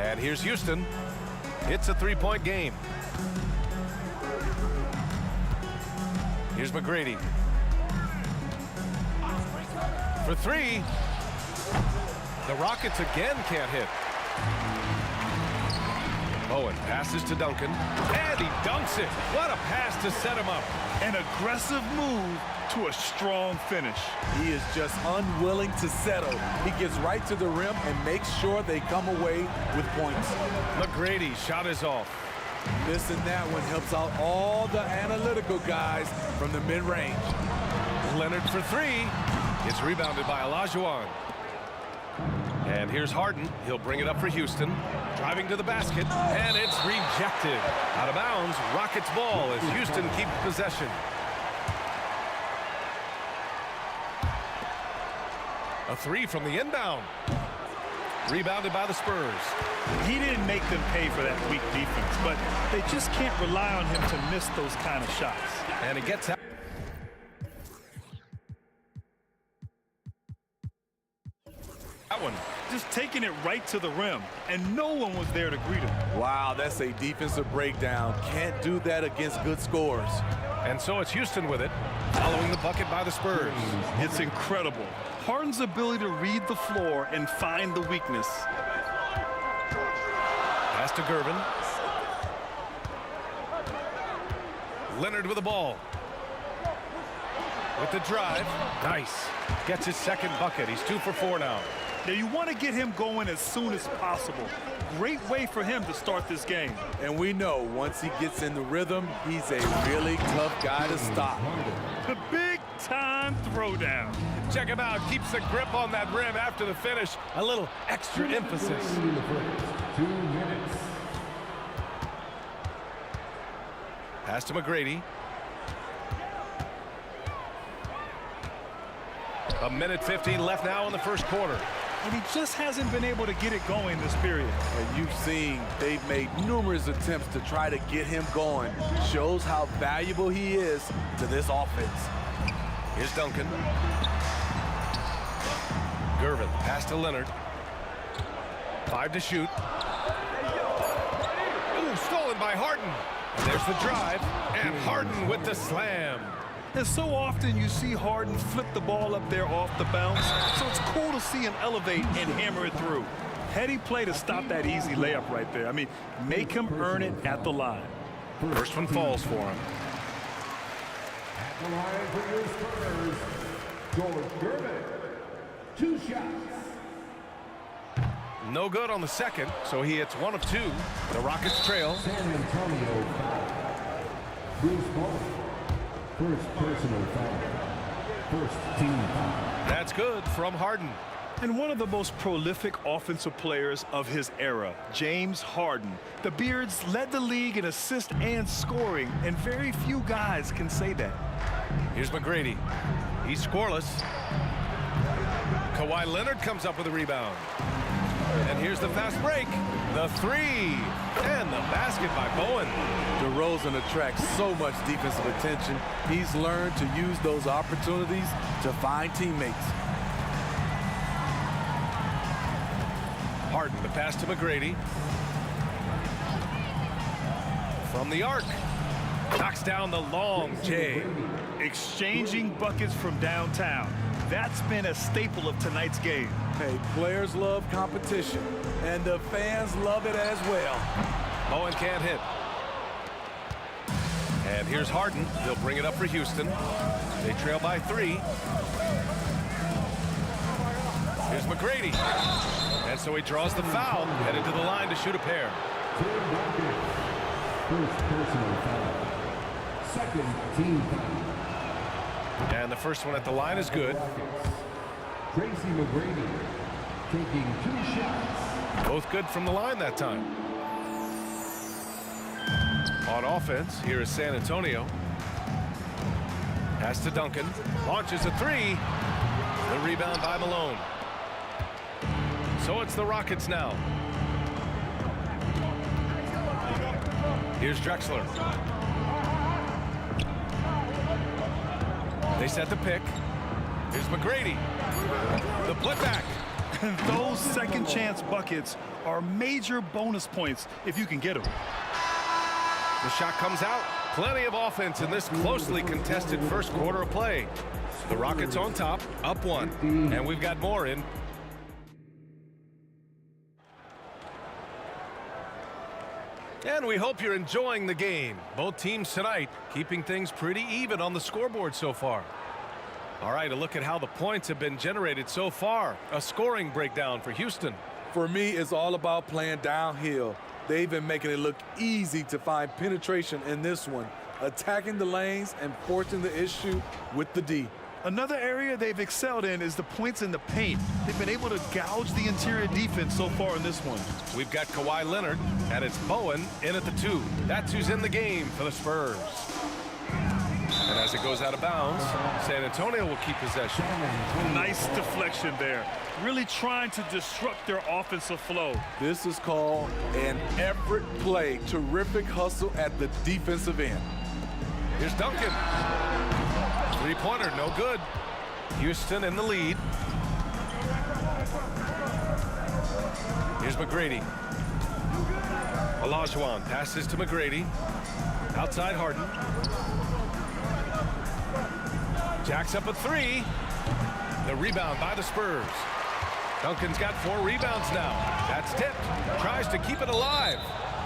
And here's Houston. It's a 3-point game. Here's McGrady. For 3. The Rockets again can't hit. Bowen passes to Duncan. And he dunks it. What a pass to set him up. An aggressive move to a strong finish. He is just unwilling to settle. He gets right to the rim and makes sure they come away with points. McGrady shot is off. Missing that one helps out all the analytical guys from the mid-range. Leonard for 3. It's rebounded by Olajuwon. And here's Harden. He'll bring it up for Houston. Driving to the basket, and it's rejected. Out of bounds, Rockets ball as Houston keeps possession. A 3 from the inbound. Rebounded by the Spurs. He didn't make them pay for that weak defense, but they just can't rely on him to miss those kind of shots. And it gets out. That one. Just taking it right to the rim, and no one was there to greet him. Wow, that's a defensive breakdown. Can't do that against good scores. And so it's Houston with it, following the bucket by the Spurs. It's incredible. Harden's ability to read the floor and find the weakness. Pass to Gervin. Leonard with the ball. With the drive. Nice. Gets his second bucket. He's 2 for 4 now. Now you want to get him going as soon as possible. Great way for him to start this game. And we know once he gets in the rhythm, he's a really tough guy to stop. The big-time throwdown. Check him out. Keeps the grip on that rim after the finish. A little extra emphasis. 2 minutes. Pass to McGrady. A minute 15 left now in the first quarter. And he just hasn't been able to get it going this period. And you've seen they've made numerous attempts to try to get him going. Shows how valuable he is to this offense. Here's Duncan. Gervin, pass to Leonard. 5 to shoot. Ooh, stolen by Harden. There's the drive, and Harden with the slam. And so often you see Harden flip the ball up there off the bounce, so it's cool to see him elevate and hammer it through. Heady play to stop that easy layup right there. I mean, make him earn it at the line. First one falls for him. At the line for your Spurs, George Gervin. 2 shots. No good on the second, so he hits 1 of 2. The Rockets trail. San Antonio foul. Bruce Bowen. First personal foul. First team foul. That's good from Harden. And one of the most prolific offensive players of his era, James Harden. The Beards led the league in assists and scoring, and very few guys can say that. Here's McGrady. He's scoreless. Kawhi Leonard comes up with a rebound. And here's the fast break. The 3. And the basket by Bowen. DeRozan attracts so much defensive attention. He's learned to use those opportunities to find teammates. Harden, the pass to McGrady. From the arc. Knocks down the long J. Exchanging buckets from downtown. That's been a staple of tonight's game. Hey, players love competition, and the fans love it as well. Bowen can't hit. And here's Harden. He'll bring it up for Houston. They trail by 3. Here's McGrady. And so he draws the foul, headed to the line to shoot a pair. First personal foul. Second team foul. And the first one at the line is good. Tracy McGrady taking 2 shots. Both good from the line that time. On offense, here is San Antonio. Pass to Duncan. Launches a 3. The rebound by Malone. So it's the Rockets now. Here's Drexler. They set the pick. Here's McGrady. The putback. And those second chance buckets are major bonus points if you can get them. The shot comes out. Plenty of offense in this closely contested first quarter of play. The Rockets on top, up 1. And we've got more in. And we hope you're enjoying the game. Both teams tonight keeping things pretty even on the scoreboard so far. All right, a look at how the points have been generated so far. A scoring breakdown for Houston. For me, it's all about playing downhill. They've been making it look easy to find penetration in this one, attacking the lanes and forcing the issue with the D. Another area they've excelled in is the points in the paint. They've been able to gouge the interior defense so far in this one. We've got Kawhi Leonard, and it's Bowen in at the 2. That's who's in the game for the Spurs. And as it goes out of bounds, San Antonio will keep possession. Nice deflection there. Really trying to disrupt their offensive flow. This is called an effort play. Terrific hustle at the defensive end. Here's Duncan. 3-pointer, no good. Houston in the lead. Here's McGrady. Olajuwon passes to McGrady. Outside Harden. Jacks up a 3. The rebound by the Spurs. Duncan's got 4 rebounds now. That's tipped. Tries to keep it alive.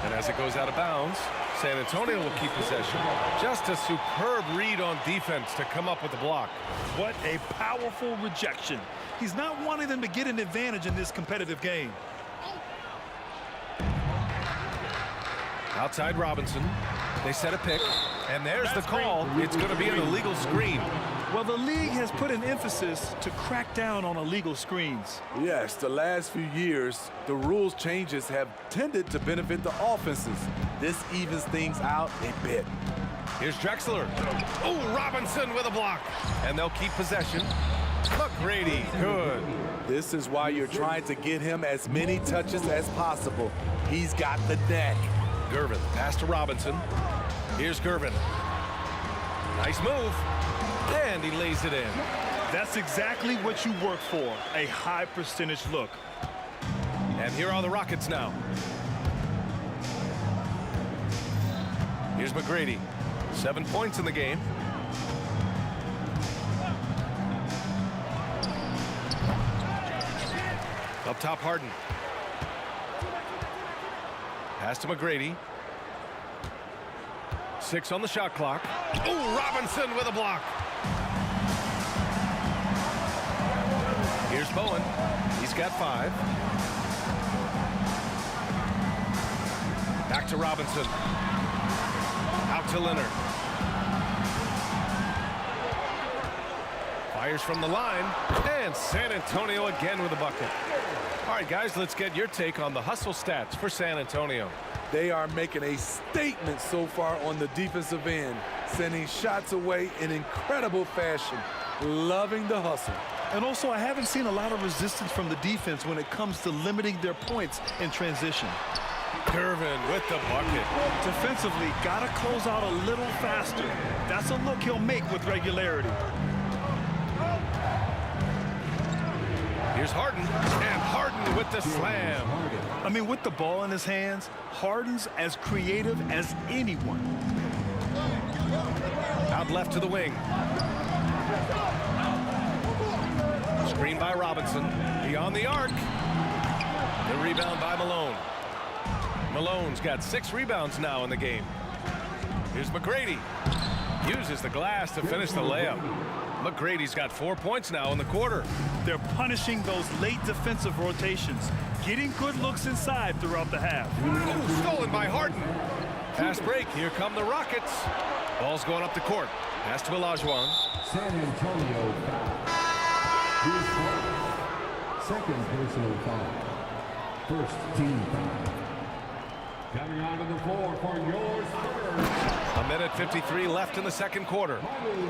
And as it goes out of bounds, San Antonio will keep possession. Just a superb read on defense to come up with the block. What a powerful rejection. He's not wanting them to get an advantage in this competitive game. Outside Robinson. They set a pick. And there's the call. It's going to be an illegal screen. Well, the league has put an emphasis to crack down on illegal screens. Yes, the last few years, the rules changes have tended to benefit the offenses. This evens things out a bit. Here's Drexler. Oh, Robinson with a block. And they'll keep possession. McGrady, good. This is why you're trying to get him as many touches as possible. He's got the knack. Gervin, pass to Robinson. Here's Gervin. Nice move. And he lays it in. That's exactly what you work for, a high percentage look. And here are the Rockets now. Here's McGrady. 7 points in the game. Up top, Harden. Pass to McGrady. 6 on the shot clock. Oh, Robinson with a block. Here's Bowen. He's got 5. Back to Robinson. Out to Leonard. Fires from the line. And San Antonio again with a bucket. All right, guys, let's get your take on the hustle stats for San Antonio. They are making a statement so far on the defensive end, sending shots away in incredible fashion. Loving the hustle. And also, I haven't seen a lot of resistance from the defense when it comes to limiting their points in transition. Gervin with the bucket. Defensively, got to close out a little faster. That's a look he'll make with regularity. Here's Harden, and Harden with the slam. I mean, with the ball in his hands, Harden's as creative as anyone. Out left to the wing. Screen by Robinson. Beyond the arc. The rebound by Malone. Malone's got 6 rebounds now in the game. Here's McGrady. Uses the glass to finish the layup. McGrady's got 4 points now in the quarter. They're punishing those late defensive rotations, getting good looks inside throughout the half. Ooh, stolen by Harden. Fast break. Here come the Rockets. Ball's going up the court. Pass to Olajuwon. San Antonio foul. His fourth. Second personal foul. First team foul. Coming onto the floor for your Spurs. 1:53 left in the second quarter.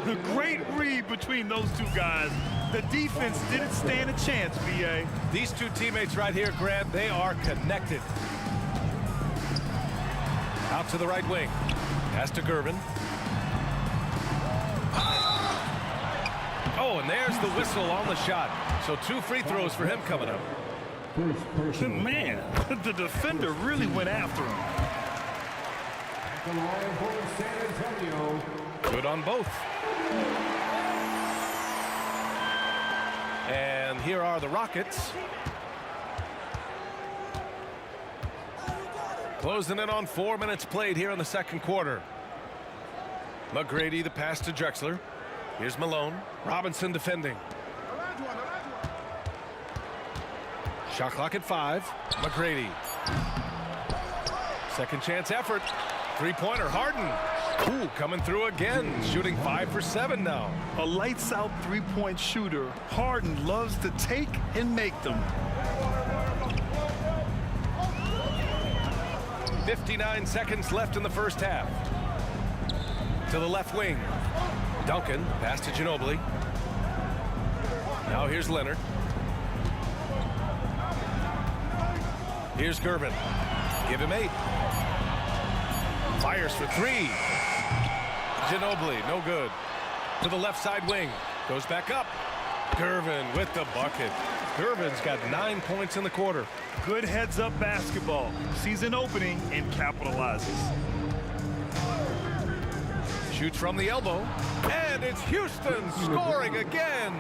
The great read between those two guys. The defense didn't stand a chance, B.A. These two teammates right here, Grant, they are connected. Out to the right wing. Pass to Gervin. Oh, and there's the whistle on the shot. So 2 free throws for him coming up. Man, the defender really went after him. The line for San Antonio. Good on both. And here are the Rockets. Closing in on 4 minutes played here in the second quarter. McGrady, the pass to Drexler. Here's Malone. Robinson defending. Shot clock at 5. McGrady. Second chance effort. Three-pointer, Harden. Ooh, coming through again. Shooting 5 for 7 now. A lights-out three-point shooter. Harden loves to take and make them. 59 seconds left in the first half. To the left wing. Duncan, pass to Ginobili. Now here's Leonard. Here's Gervin. Give him 8. Fires for 3. Ginobili, no good. To the left side wing. Goes back up. Gervin with the bucket. Gervin's got 9 points in the quarter. Good heads-up basketball. Sees an opening and capitalizes. Shoots from the elbow. And it's Houston scoring again.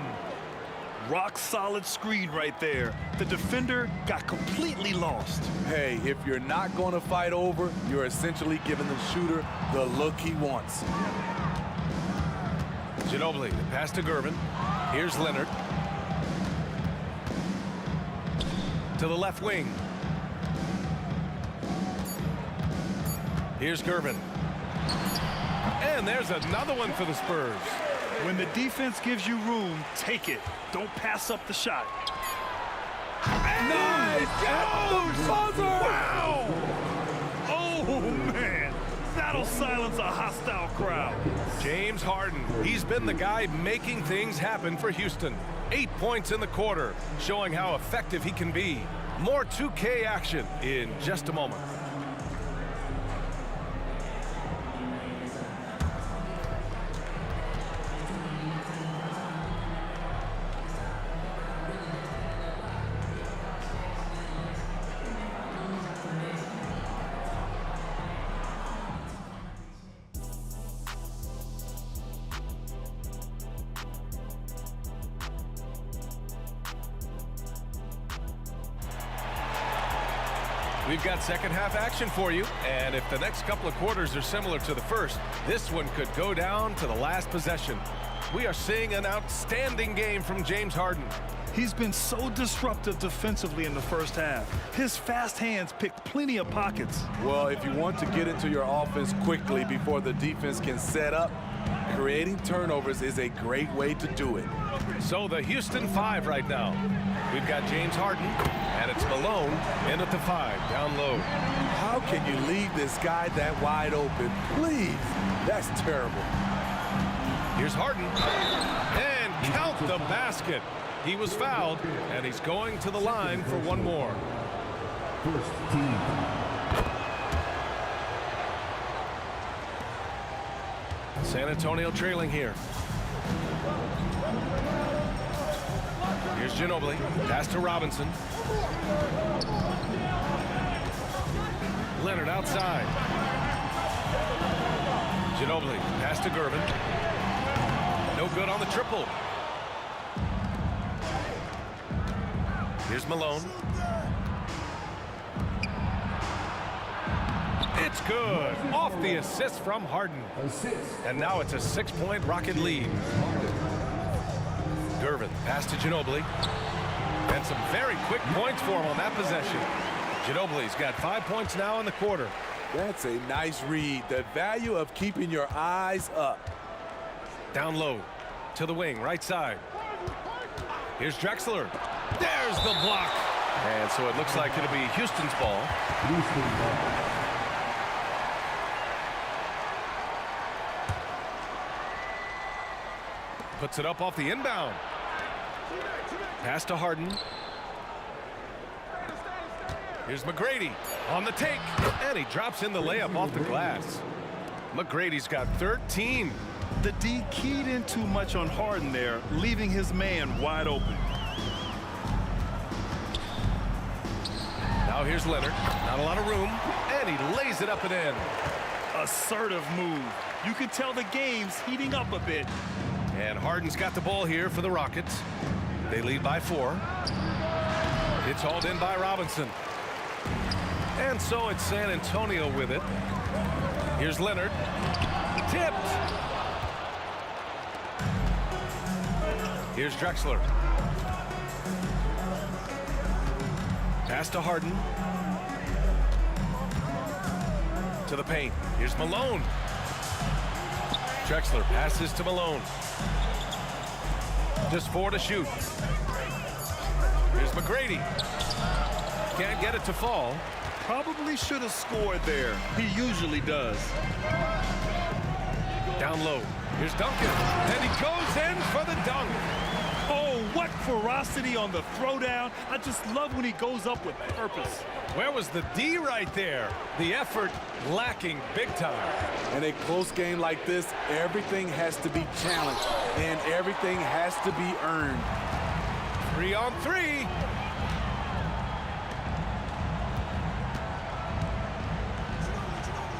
Rock-solid screen right there. The defender got completely lost. Hey, if you're not going to fight over, you're essentially giving the shooter the look he wants. Ginobili, the pass to Gervin. Here's Leonard. To the left wing. Here's Gervin. And there's another one for the Spurs. When the defense gives you room, take it. Don't pass up the shot. Nice! At the buzzer! Wow! Oh, man. That'll silence a hostile crowd. James Harden, he's been the guy making things happen for Houston. 8 points in the quarter, showing how effective he can be. More 2K action in just a moment. We've got second half action for you, and if the next couple of quarters are similar to the first, this one could go down to the last possession. We are seeing an outstanding game from James Harden. He's been so disruptive defensively in the first half. His fast hands picked plenty of pockets. Well, if you want to get into your offense quickly before the defense can set up, creating turnovers is a great way to do it. So the Houston 5 right now. We've got James Harden, and it's Malone in at the 5, down low. How can you leave this guy that wide open? Please, that's terrible. Here's Harden, and count the basket. He was fouled, and he's going to the line for one more. First team. San Antonio trailing here. Here's Ginobili. Pass to Robinson. Leonard outside. Ginobili. Pass to Gervin. No good on the triple. Here's Malone. It's good. Off the assist from Harden. And now it's a 6-point Rocket lead. Gervin, pass to Ginobili. And some very quick points for him on that possession. Ginobili's got 5 points now in the quarter. That's a nice read. The value of keeping your eyes up. Down low to the wing, right side. Here's Drexler. There's the block. And so it looks like it'll be Houston's ball. Puts it up off the inbound. Pass to Harden. Here's McGrady on the take. And he drops in the layup off the glass. McGrady's got 13. The D keyed in too much on Harden there, leaving his man wide open. Now here's Leonard. Not a lot of room. And he lays it up and in. Assertive move. You can tell the game's heating up a bit. And Harden's got the ball here for the Rockets. They lead by 4. It's hauled in by Robinson. And so it's San Antonio with it. Here's Leonard. Tipped. Here's Drexler. Pass to Harden. To the paint. Here's Malone. Drexler passes to Malone. Just 4 to shoot. Here's McGrady. Can't get it to fall. Probably should have scored there. He usually does. Down low. Here's Duncan. And he goes in for the dunk. Oh, what ferocity on the throwdown. I just love when he goes up with purpose. Where was the D right there? The effort lacking big time. In a close game like this, everything has to be challenged and everything has to be earned. 3 on 3.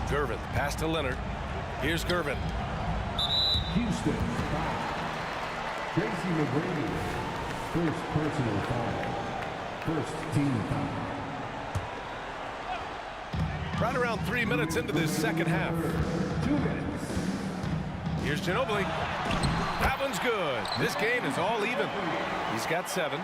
Gervin, pass to Leonard. Here's Gervin. Houston, foul. Tracy McGrady, first personal foul. First team foul. Right around 3 minutes into this second half. 2 minutes. Here's Ginobili. That one's good. This game is all even. He's got 7.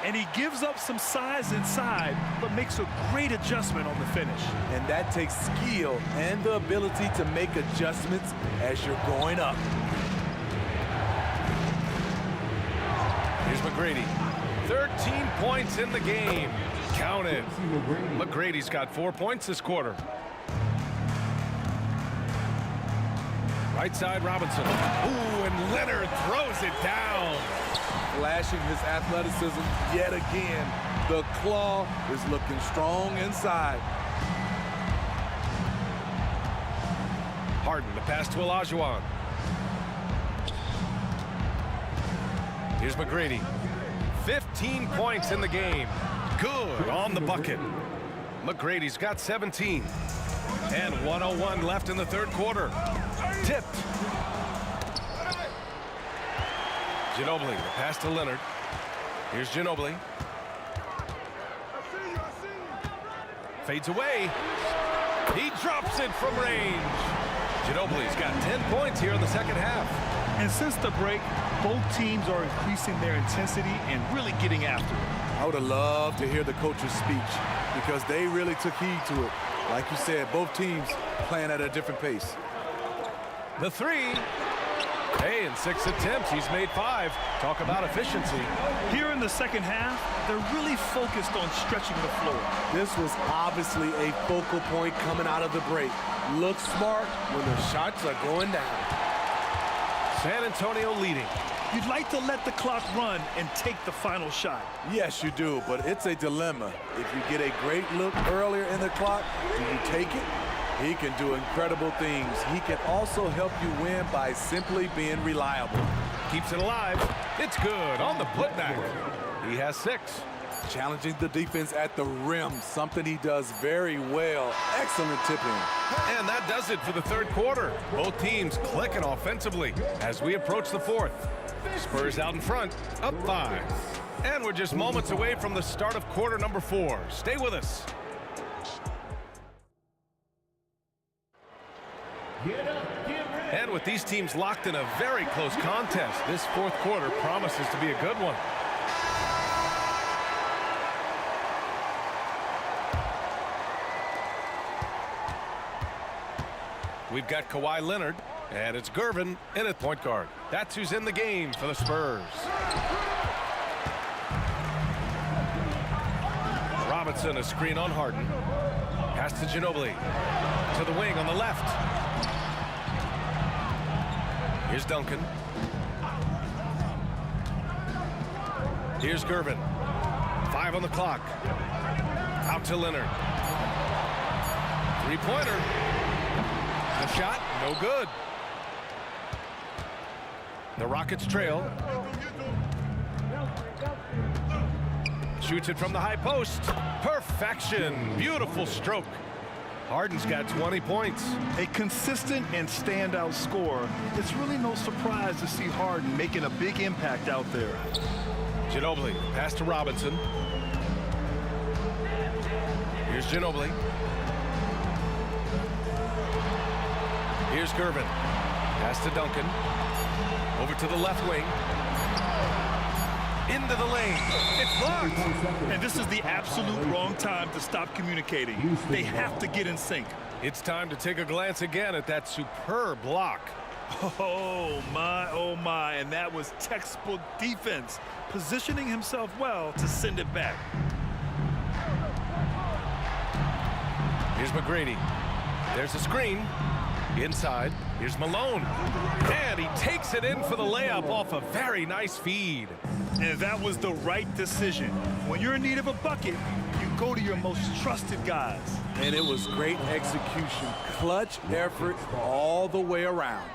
And he gives up some size inside, but makes a great adjustment on the finish. And that takes skill and the ability to make adjustments as you're going up. Here's McGrady. 13 points in the game. Count it. McGrady's got 4 points this quarter. Right side, Robinson. Ooh, and Leonard throws it down. Flashing his athleticism yet again. The claw is looking strong inside. Harden, the pass to Olajuwon. Here's McGrady. 15 points in the game. Good on the bucket. McGrady's got 17. And 1:01 left in the third quarter. Tipped. Ginobili, the pass to Leonard. Here's Ginobili. Fades away. He drops it from range. Ginobili's got 10 points here in the second half. And since the break, both teams are increasing their intensity and really getting after it. I would have loved to hear the coach's speech because they really took heed to it. Like you said, both teams playing at a different pace. The three. Hey, in 6 attempts, he's made 5. Talk about efficiency. Here in the second half, they're really focused on stretching the floor. This was obviously a focal point coming out of the break. Look smart when the shots are going down. San Antonio leading. You'd like to let the clock run and take the final shot. Yes, you do, but it's a dilemma. If you get a great look earlier in the clock, do you take it? He can do incredible things. He can also help you win by simply being reliable. Keeps it alive. It's good on the putback. He has 6. Challenging the defense at the rim, something he does very well. Excellent tipping. And that does it for the third quarter. Both teams clicking offensively as we approach the fourth. Spurs out in front, up 5. And we're just moments away from the start of quarter number 4. Stay with us. And with these teams locked in a very close contest, this fourth quarter promises to be a good one. We've got Kawhi Leonard, and it's Gervin in at point guard. That's who's in the game for the Spurs. Robinson, a screen on Harden. Pass to Ginobili. To the wing on the left. Here's Duncan. Here's Gervin. 5 on the clock. Out to Leonard. Three-pointer. The shot, no good. The Rockets trail. Shoots it from the high post. Perfection. Beautiful stroke. Harden's got 20 points. A consistent and standout scorer. It's really no surprise to see Harden making a big impact out there. Ginobili, pass to Robinson. Here's Ginobili. Here's Gervin. Pass to Duncan. Over to the left wing. Into the lane. It's blocked. And this is the absolute wrong time to stop communicating. They have to get in sync. It's time to take a glance again at that superb block. Oh my, and that was textbook defense, positioning himself well to send it back. Here's McGrady. There's a screen. Inside, here's Malone. And he takes it in for the layup off a very nice feed. And that was the right decision. When you're in need of a bucket, you go to your most trusted guys. And it was great execution. Clutch effort all the way around.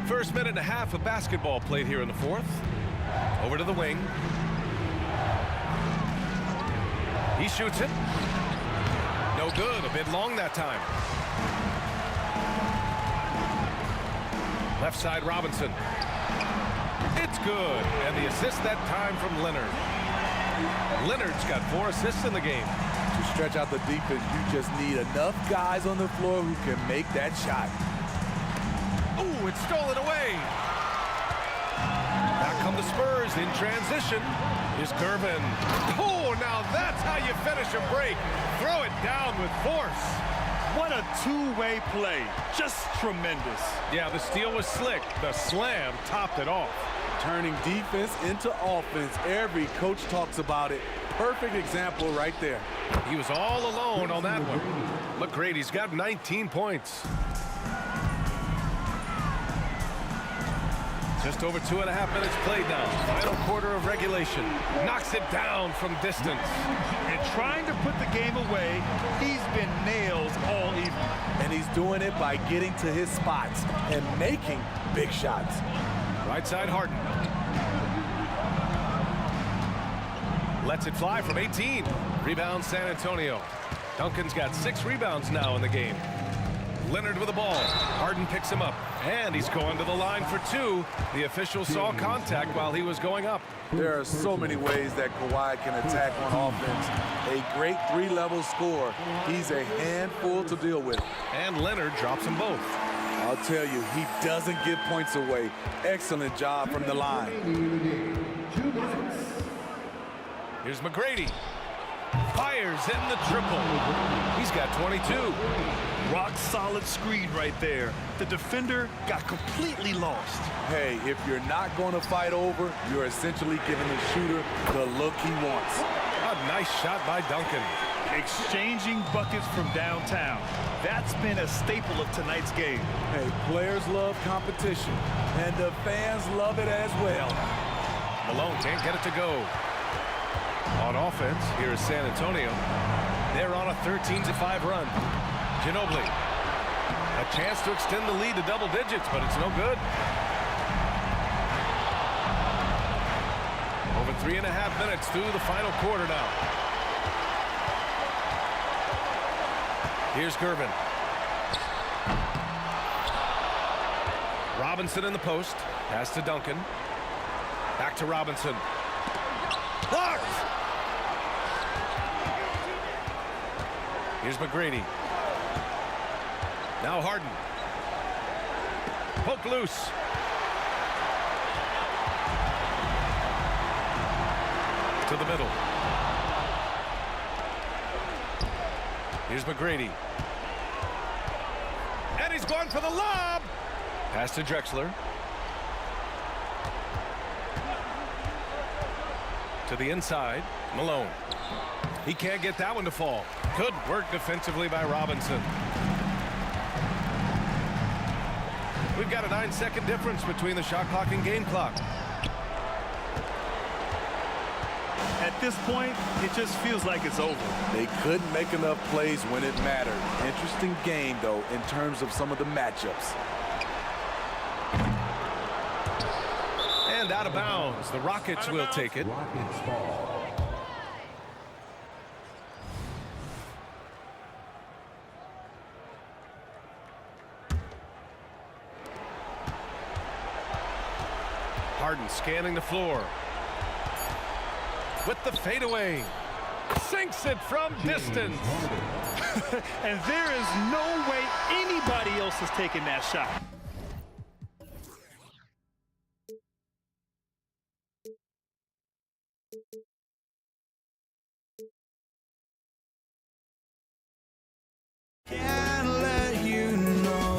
First minute and a half of basketball played here in the fourth. Over to the wing. He shoots it. No good. A bit long that time. Left side, Robinson. It's good. And the assist that time from Leonard. Leonard's got 4 assists in the game. To stretch out the defense, you just need enough guys on the floor who can make that shot. Ooh, it's stolen away. Back come the Spurs in transition. Here's Gervin. Oh, now that's how you finish a break. Throw it down with force. What a two-way play. Just tremendous. Yeah, the steal was slick. The slam topped it off. Turning defense into offense. Every coach talks about it. Perfect example right there. He was all alone on that one. McGrady's got 19 points. Just over 2.5 minutes played now. Final quarter of regulation. Knocks it down from distance. And trying to put the game away, he's been nails all evening. And he's doing it by getting to his spots and making big shots. Right side, Harden. Lets it fly from 18. Rebound, San Antonio. Duncan's got 6 rebounds now in the game. Leonard with the ball. Harden picks him up, and he's going to the line for two. The official saw contact while he was going up. There are so many ways that Kawhi can attack on offense. A great three-level scorer. He's a handful to deal with. And Leonard drops them both. I'll tell you, he doesn't give points away. Excellent job from the line. Here's McGrady. Fires in the triple. He's got 22. Rock solid screen right there. The defender got completely lost. Hey, if you're not going to fight over, you're essentially giving the shooter the look he wants. A nice shot by Duncan. Exchanging buckets from downtown. That's been a staple of tonight's game. Hey, players love competition, and the fans love it as well. Malone can't get it to go. On offense, here is San Antonio. They're on a 13-5 run. Ginobili. A chance to extend the lead to double digits, but it's no good. Over 3.5 minutes through the final quarter now. Here's Gervin. Robinson in the post. Pass to Duncan. Back to Robinson. Blocked! Here's McGrady. Now Harden. Poke loose. To the middle. Here's McGrady. And he's going for the lob. Pass to Drexler. To the inside, Malone. He can't get that one to fall. Good work defensively by Robinson. We've got a 9-second difference between the shot clock and game clock. At this point, it just feels like it's over. They couldn't make enough plays when it mattered. Interesting game, though, in terms of some of the matchups. And out of bounds. The Rockets will take it. Rockets ball. Harden scanning the floor. With the fadeaway. Sinks it from distance. And there is no way anybody else is taking that shot. Can't let you know.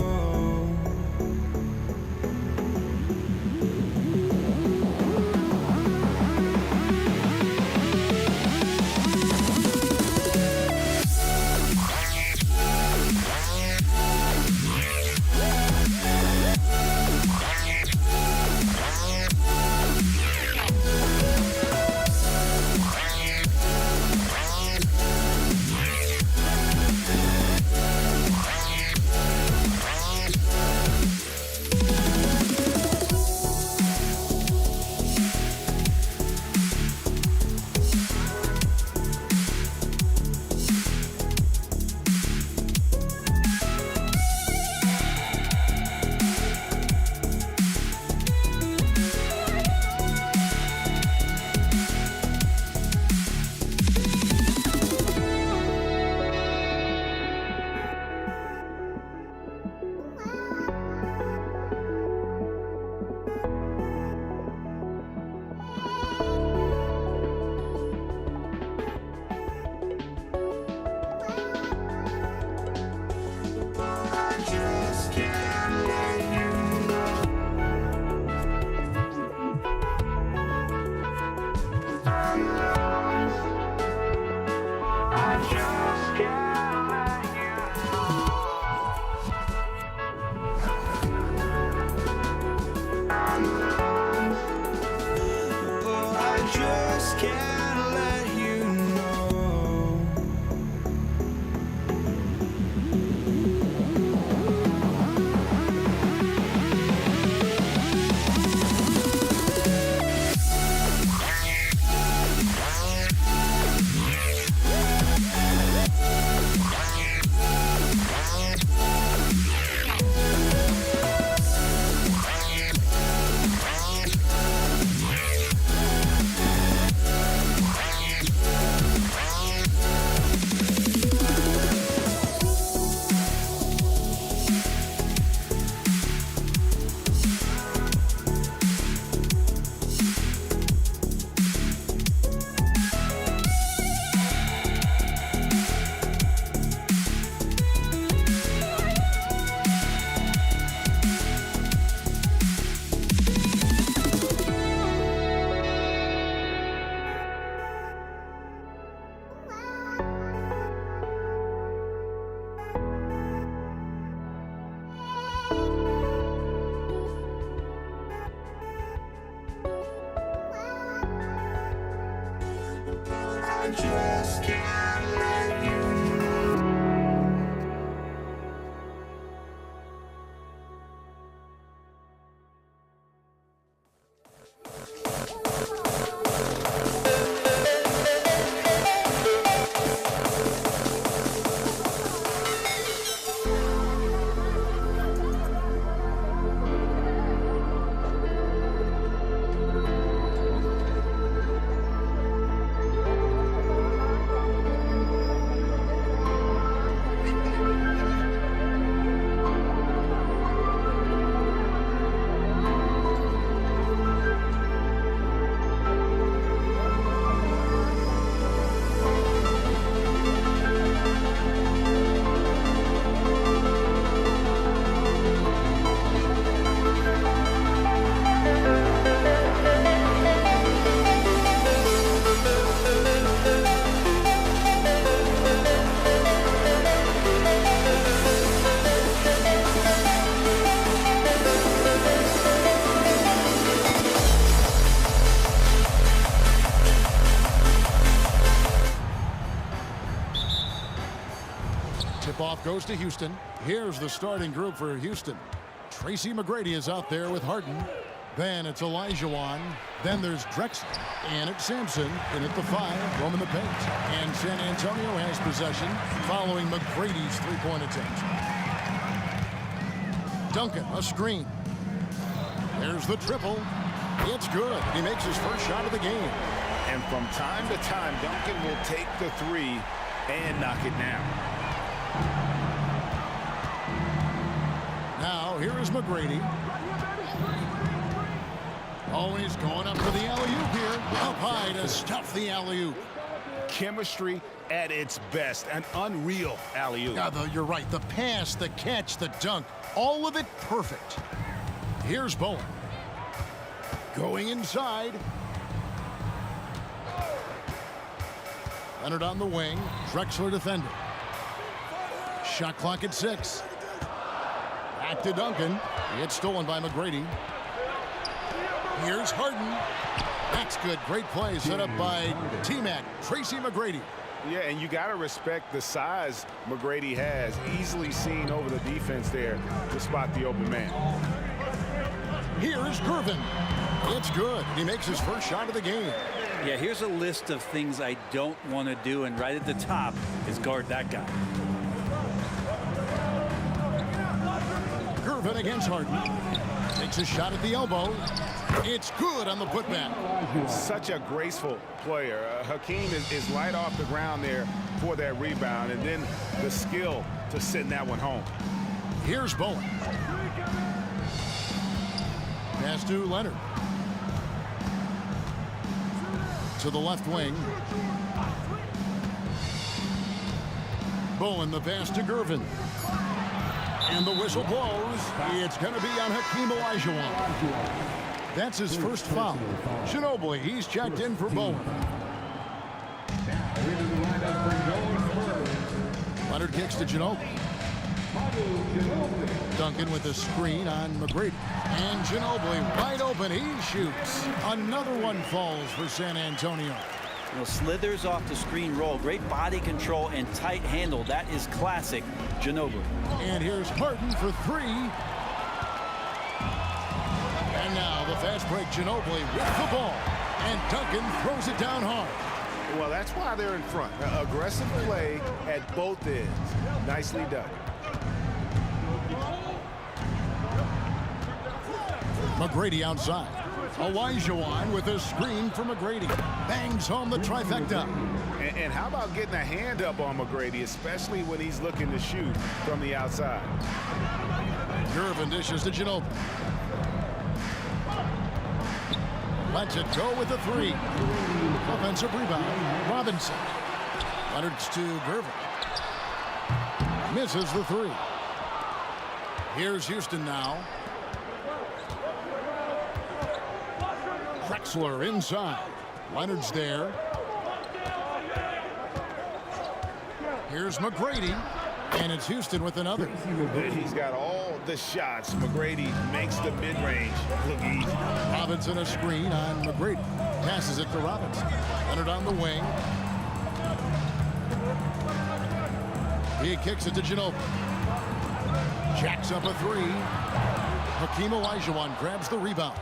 Tip-off goes to Houston. Here's the starting group for Houston. Tracy McGrady is out there with Harden. Then it's Olajuwon. Then there's Drexler. And it's Sampson. And at the 5, roaming the paint. And San Antonio has possession following McGrady's three-point attempt. Duncan, a screen. There's the triple. It's good. He makes his first shot of the game. And from time to time, Duncan will take the 3 and knock it down. Now, here is McGrady. Always going up for the alley-oop here. Up high to stuff the alley-oop. Chemistry at its best. An unreal alley-oop. You're right. The pass, the catch, the dunk. All of it perfect. Here's Bowen. Going inside. Leonard on the wing. Drexler defender. Shot clock at 6. Back to Duncan. It's stolen by McGrady. Here's Harden. That's good. Great play set up by T-Mac, Tracy McGrady. Yeah, and you got to respect the size McGrady has. Easily seen over the defense there to spot the open man. Here's Gervin. It's good. He makes his first shot of the game. Yeah, here's a list of things I don't want to do, and right at the top is guard that guy. Gervin against Harden. Takes a shot at the elbow. It's good on the putback. Such a graceful player. Hakeem is light off the ground there for that rebound, and then the skill to send that one home. Here's Bowen. Pass to Leonard. To the left wing. Bowen, the pass to Gervin. And the whistle blows. It's going to be on Hakeem Olajuwon. That's his first foul. Ginobili, he's checked in for Bowen. Leonard kicks to Ginobili. Duncan with a screen on McGrady. And Ginobili wide open. He shoots. Another one falls for San Antonio. Slithers off the screen roll. Great body control and tight handle. That is classic Ginobili. And here's Harden for 3. And now the fast break, Ginobili with the ball. And Duncan throws it down hard. Well, that's why they're in front. Aggressive play at both ends. Nicely done. McGrady outside. Olajuwon with a screen for McGrady. Bangs home the trifecta. And how about getting a hand up on McGrady, especially when he's looking to shoot from the outside. Gervin dishes to Ginobili. Lets it go with the 3. Offensive rebound. Robinson. Leonard's to Gervin. Misses the 3. Here's Houston now. Drexler inside. Leonard's there. Here's McGrady. And it's Houston with another. He's got all the shots. McGrady makes the mid-range look easy. Robinson a screen on McGrady. Passes it to Robinson. Leonard on the wing. He kicks it to Ginobili. Jacks up a 3. Hakeem Olajuwon grabs the rebound.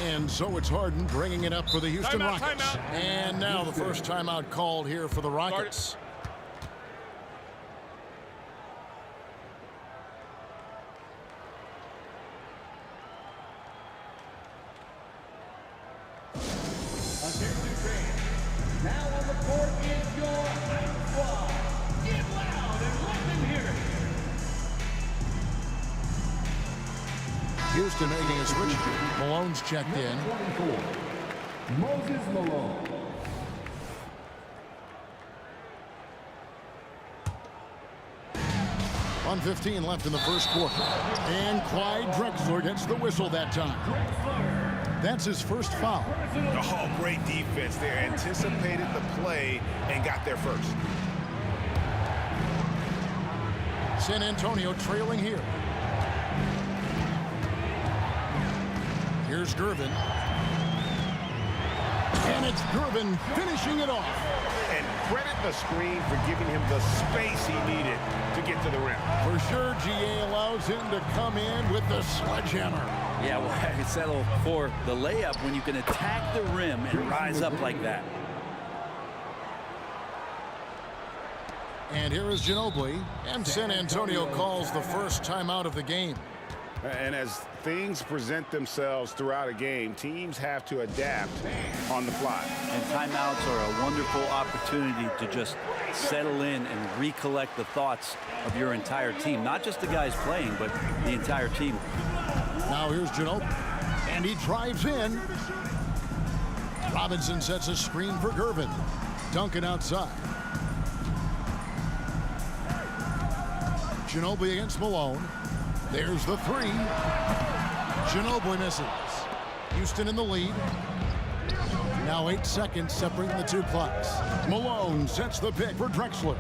And so it's Harden bringing it up for the Houston Rockets. And now the first timeout called here for the Rockets. Now on the court is your Ice Squad. Get loud and let them hear it. Houston making a switch. Malone's checked in. 24, Moses Malone. .1:15 left in the first quarter. And Clyde Drexler gets the whistle that time. That's his first foul. Oh, great defense there. Anticipated the play and got there first. San Antonio trailing here. Here's Gervin. And it's Gervin finishing it off. And credit the screen for giving him the space he needed to get to the rim. For sure, GA allows him to come in with the sledgehammer. Yeah, well, I settle for the layup when you can attack the rim and rise up like that. And here is Ginobili, and San Antonio calls the first timeout of the game. And as things present themselves throughout a game, teams have to adapt on the fly. And timeouts are a wonderful opportunity to just settle in and recollect the thoughts of your entire team. Not just the guys playing, but the entire team. Now here's Ginobili, and he drives in. Robinson sets a screen for Gervin. Duncan outside. Ginobili against Malone. There's the three. Ginobili misses. Houston in the lead. Now 8 seconds separating the two clocks. Malone sets the pick for Drexler.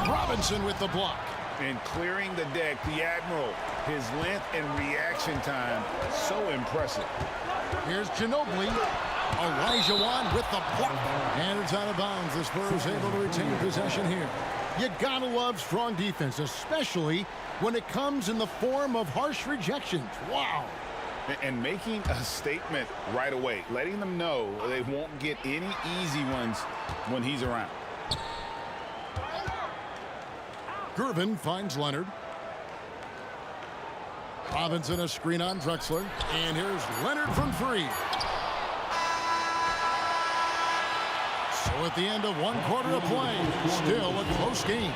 Robinson with the block. And clearing the deck, the Admiral. His length and reaction time, so impressive. Here's Ginobili. Olajuwon with the block. And it's out of bounds. The Spurs able to retain possession here. You gotta love strong defense, especially when it comes in the form of harsh rejections. Wow. And making a statement right away, letting them know they won't get any easy ones when he's around. Gervin finds Leonard. Robinson a screen on Drexler. And here's Leonard from three. So at the end of 1 quarter of play, still a close game.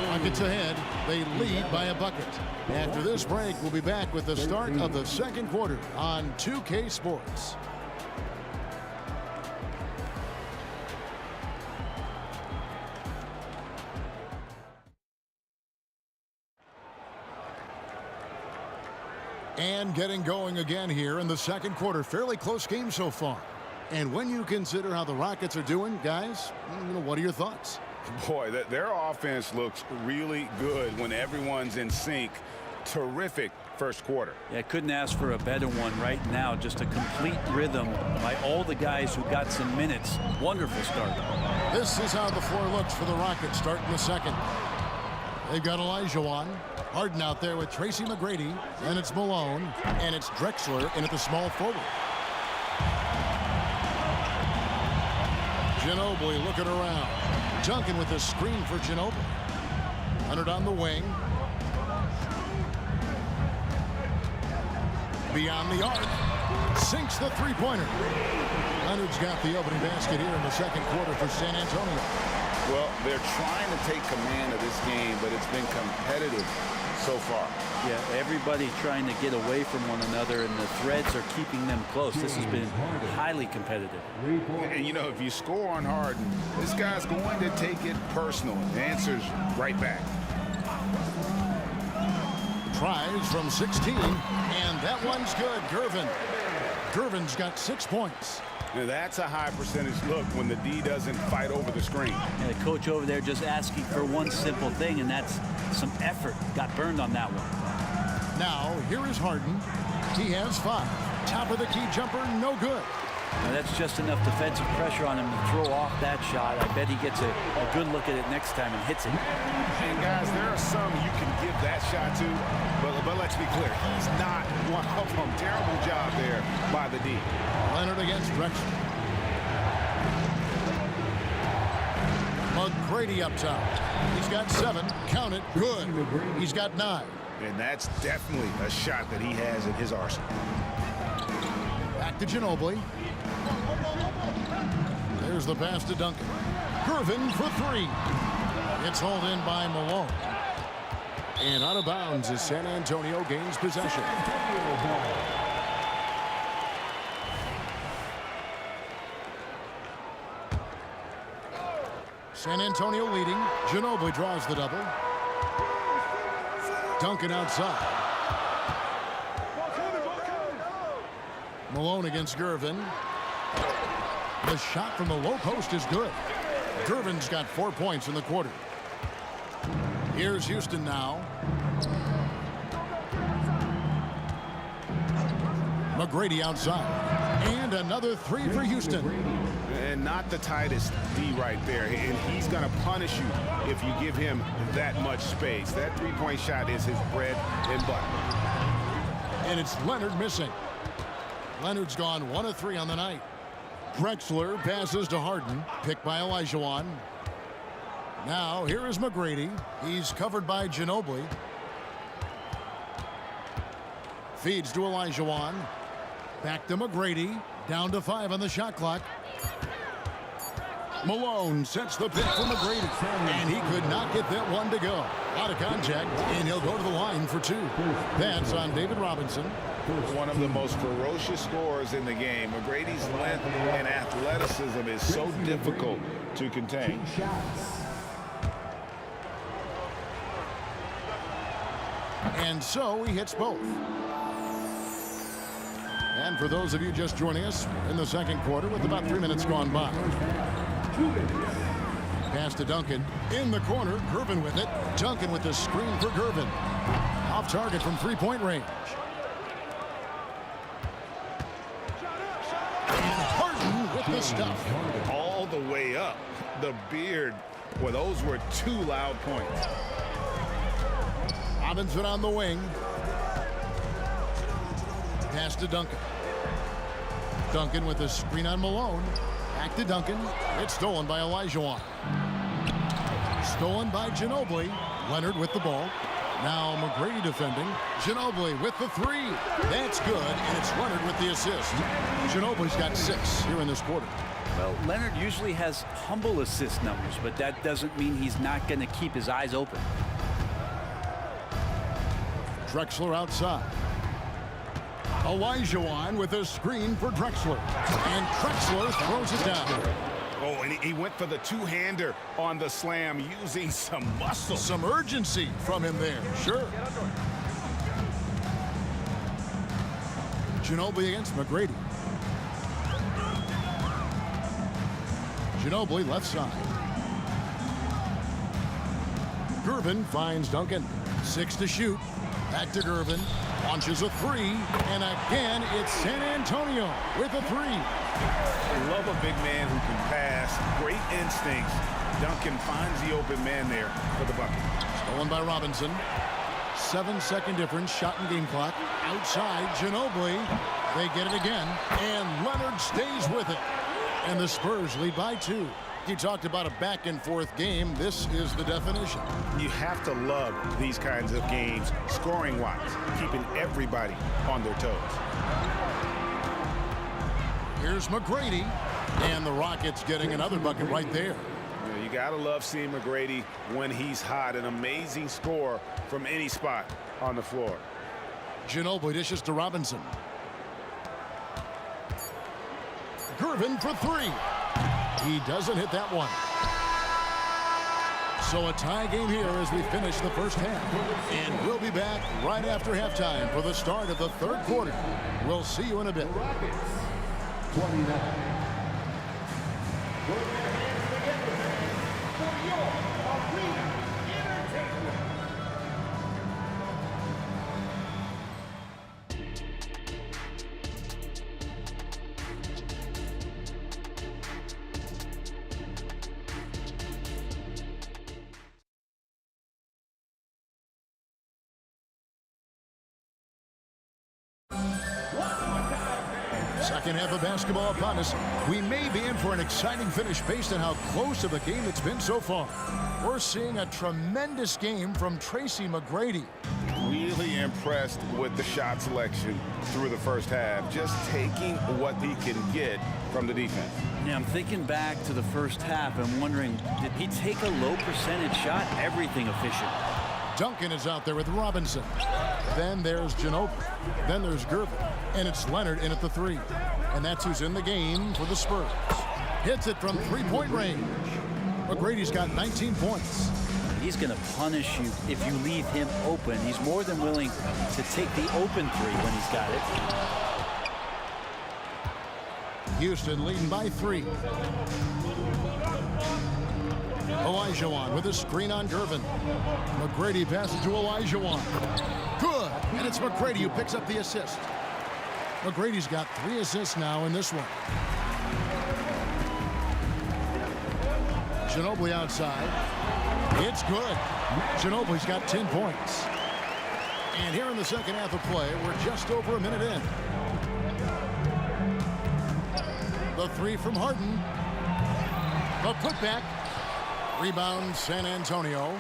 Rockets ahead. They lead by a bucket. After this break, we'll be back with the start of the second quarter on 2K Sports. And getting going again here in the second quarter. Fairly close game so far. And when you consider how the Rockets are doing, guys, what are your thoughts? Boy, their offense looks really good when everyone's in sync. Terrific first quarter. Yeah, couldn't ask for a better one right now. Just a complete rhythm by all the guys who got some minutes. Wonderful start. This is how the floor looks for the Rockets starting the second. They've got Olajuwon. Harden out there with Tracy McGrady. Then it's Malone. And it's Drexler in at the small forward. Ginobili looking around. Duncan with the screen for Ginobili. Leonard on the wing. Beyond the arc. Sinks the three-pointer. Leonard's got the opening basket here in the second quarter for San Antonio. Well, they're trying to take command of this game, but it's been competitive so far. Yeah, everybody trying to get away from one another, and the threads are keeping them close. This has been highly competitive. And, you know, if you score on Harden, this guy's going to take it personal. The answer's right back. Tries from 16, and that one's good. Gervin's got 6 points. Now that's a high percentage look when the D doesn't fight over the screen. And the coach over there just asking for one simple thing, and that's some effort. Got burned on that one. Now, here is Harden. He has 5. Top of the key jumper, no good. Now that's just enough defensive pressure on him to throw off that shot. I bet he gets a good look at it next time and hits it. And guys, there are some you can give that shot to, but let's be clear, he's not one of them. Terrible job there by the D. Leonard against Drexler. McGrady up top. He's got 7. Count it. Good. He's got 9. And that's definitely a shot that he has in his arsenal. Back to Ginobili. There's the pass to Duncan. Gervin for 3. It's hauled in by Malone. And out of bounds as San Antonio gains possession. San Antonio leading. Ginobili draws the double. Duncan outside. Malone against Gervin. The shot from the low post is good. Gervin's got 4 points in the quarter. Here's Houston now. McGrady outside. And another 3 for Houston. And not the tightest D right there. And he's going to punish you if you give him that much space. That three-point shot is his bread and butter. And it's Leonard missing. Leonard's gone 1 of 3 on the night. Drexler passes to Harden, picked by Olajuwon. Now here is McGrady. He's covered by Ginobili. Feeds to Olajuwon. Back to McGrady. Down to 5 on the shot clock. Malone sets the pick for McGrady. And he could not get that one to go. Out of contact, and he'll go to the line for 2. That's on David Robinson. One of the most ferocious scorers in the game. McGrady's length and athleticism is so difficult to contain. And so he hits both. And for those of you just joining us, in the second quarter with about 3 minutes gone by. Pass to Duncan. In the corner, Gervin with it. Duncan with the screen for Gervin. Off target from three-point range. And Harden with the stuff. All the way up. The beard. Well, those were 2 loud points. Robinson on the wing. Pass to Duncan. Duncan with the screen on Malone. Back to Duncan. It's stolen by Olajuwon. Stolen by Ginobili. Leonard with the ball. Now McGrady defending. Ginobili with the 3. That's good, and it's Leonard with the assist. Ginobili's got 6 here in this quarter. Well, Leonard usually has humble assist numbers, but that doesn't mean he's not going to keep his eyes open. Drexler outside. Olajuwon with a screen for Drexler. And Drexler throws it down. Oh, and he went for the two-hander on the slam using some muscle. Some urgency from him there, sure. Ginobili against McGrady. Ginobili left side. Gervin finds Duncan. 6 to shoot. Back to Gervin. Launches a 3. And again, it's San Antonio with a 3. I love a big man who can pass. Great instincts. Duncan finds the open man there for the bucket. Stolen by Robinson. 7-second difference. Shot and game clock. Outside, Ginobili. They get it again. And Leonard stays with it. And the Spurs lead by 2. You talked about a back-and-forth game. This is the definition. You have to love these kinds of games, scoring-wise, keeping everybody on their toes. Here's McGrady, and the Rockets getting another bucket right there. You gotta love seeing McGrady when he's hot. An amazing score from any spot on the floor. Ginobili dishes to Robinson. Gervin for 3. He doesn't hit that one. So a tie game here as we finish the first half. And we'll be back right after halftime for the start of the third quarter. We'll see you in a bit. 29. Second half of basketball upon us. We may be in for an exciting finish based on how close of a game it's been so far. We're seeing a tremendous game from Tracy McGrady. Really impressed with the shot selection through the first half. Just taking what he can get from the defense. Yeah, I'm thinking back to the first half and wondering, did he take a low percentage shot? Everything efficient. Duncan is out there with Robinson. Then there's Ginobili. Then there's Gervin. And it's Leonard in at the 3. And that's who's in the game for the Spurs. Hits it from three-point range. McGrady's got 19 points. He's going to punish you if you leave him open. He's more than willing to take the open 3 when he's got it. Houston leading by 3. Olajuwon with a screen on Gervin. McGrady passes to Olajuwon. Good. And it's McGrady who picks up the assist. McGrady's got 3 assists now in this one. Ginobili outside. It's good. Ginobili's got 10 points. And here in the second half of play, we're just over a minute in. The three from Harden. The putback. Rebound, San Antonio.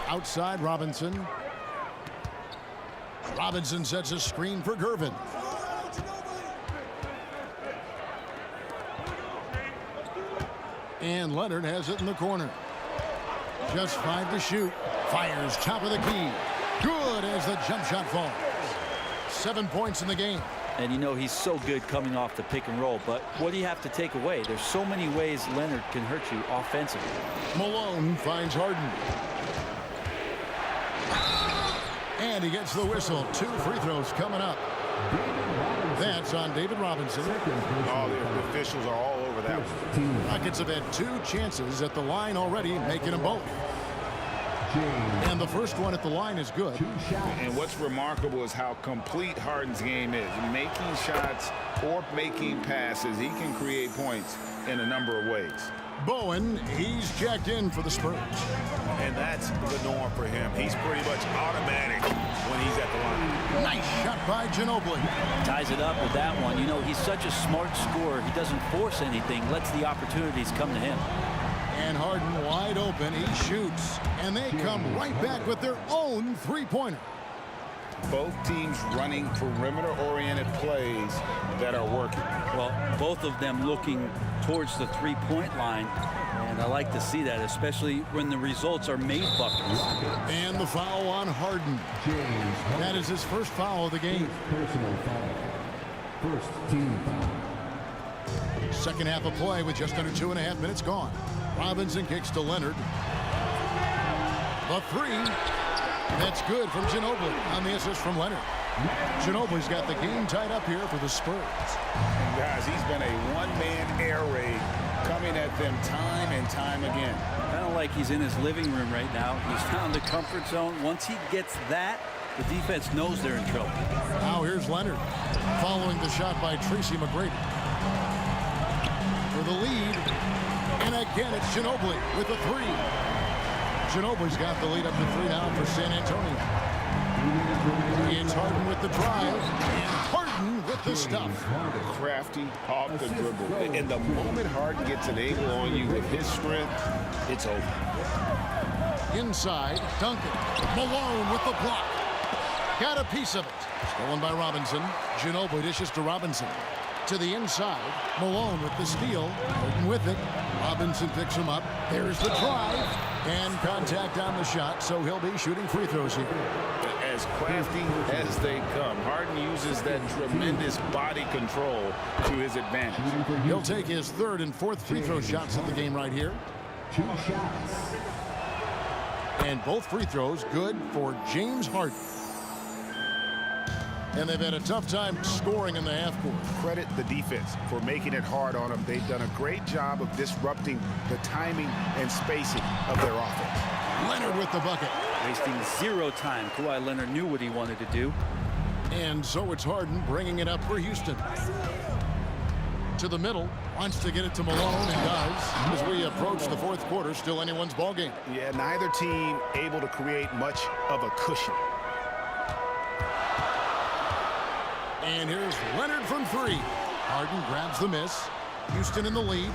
Outside, Robinson. Robinson sets a screen for Gervin. And Leonard has it in the corner. Just 5 to shoot. Fires top of the key. Good as the jump shot falls. 7 points in the game. And you know he's so good coming off the pick and roll, but what do you have to take away? There's so many ways Leonard can hurt you offensively. Malone finds Harden. And he gets the whistle. 2 free throws coming up. That's on David Robinson. All the officials are all over that one. Rockets have had 2 chances at the line already, making them both. And the first one at the line is good. And what's remarkable is how complete Harden's game is. Making shots or making passes, he can create points in a number of ways. Bowen, he's checked in for the Spurs. And that's the norm for him. He's pretty much automatic when he's at the line. Nice shot by Ginobili. Ties it up with that one. You know, he's such a smart scorer. He doesn't force anything, lets the opportunities come to him. And Harden wide open. He shoots. And they come right back with their own three-pointer. Both teams running perimeter-oriented plays that are working. Well, both of them looking towards the three-point line. And I like to see that, especially when the results are made buckets. And the foul on Harden. That is his first foul of the game. Personal foul. First team foul. Second half of play with just under 2.5 minutes gone. Robinson kicks to Leonard. The three. That's good from Ginobili on the assist from Leonard. Ginobili's got the game tied up here for the Spurs. And guys, he's been a one-man air raid coming at them time and time again. Kind of like he's in his living room right now. He's found the comfort zone. Once he gets that, the defense knows they're in trouble. Now here's Leonard following the shot by Tracy McGrady. For the lead. And again, it's Ginobili with the three. Ginobili's got the lead up to 3 now for San Antonio. It's Harden with the drive. And Harden with the stuff. Crafty off the dribble. And the moment Harden gets an angle on you with his strength, it's over. Inside, Duncan. Malone with the block. Got a piece of it. Stolen by Robinson. Ginobili dishes to Robinson. To the inside. Malone with the steal. Harden with it. Robinson picks him up. There's the drive. And contact on the shot, so he'll be shooting free throws here. As crafty as they come, Harden uses that tremendous body control to his advantage. He'll take his 3rd and 4th free throw shots of the game right here. 2 shots. And both free throws good for James Harden. And they've had a tough time scoring in the half court. Credit the defense for making it hard on them. They've done a great job of disrupting the timing and spacing of their offense. Leonard with the bucket. Wasting 0 time. Kawhi Leonard knew what he wanted to do. And so it's Harden bringing it up for Houston. To the middle. Wants to get it to Malone and does. As we approach the 4th quarter, still anyone's ball game. Yeah, neither team able to create much of a cushion. And here's Leonard from 3. Harden grabs the miss. Houston in the lead.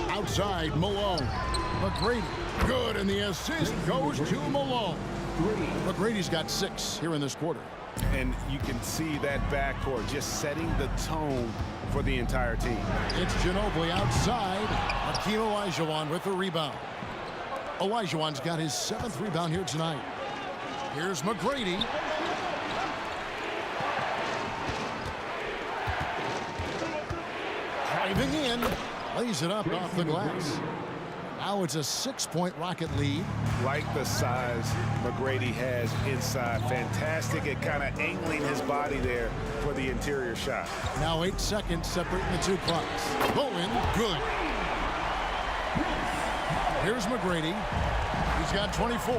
Outside, Malone. McGrady. Good, and the assist goes to Malone. McGrady's got 6 here in this quarter. And you can see that backcourt just setting the tone for the entire team. It's Ginobili outside. Hakeem Olajuwon with the rebound. Olajuwon's got his 7th rebound here tonight. Here's McGrady. Driving in. Lays it up off the glass. Now it's a 6-point Rocket lead. Like the size McGrady has inside. Fantastic at kind of angling his body there for the interior shot. Now 8 seconds separating the 2 clocks. Bowen, good. Here's McGrady. He's got 24.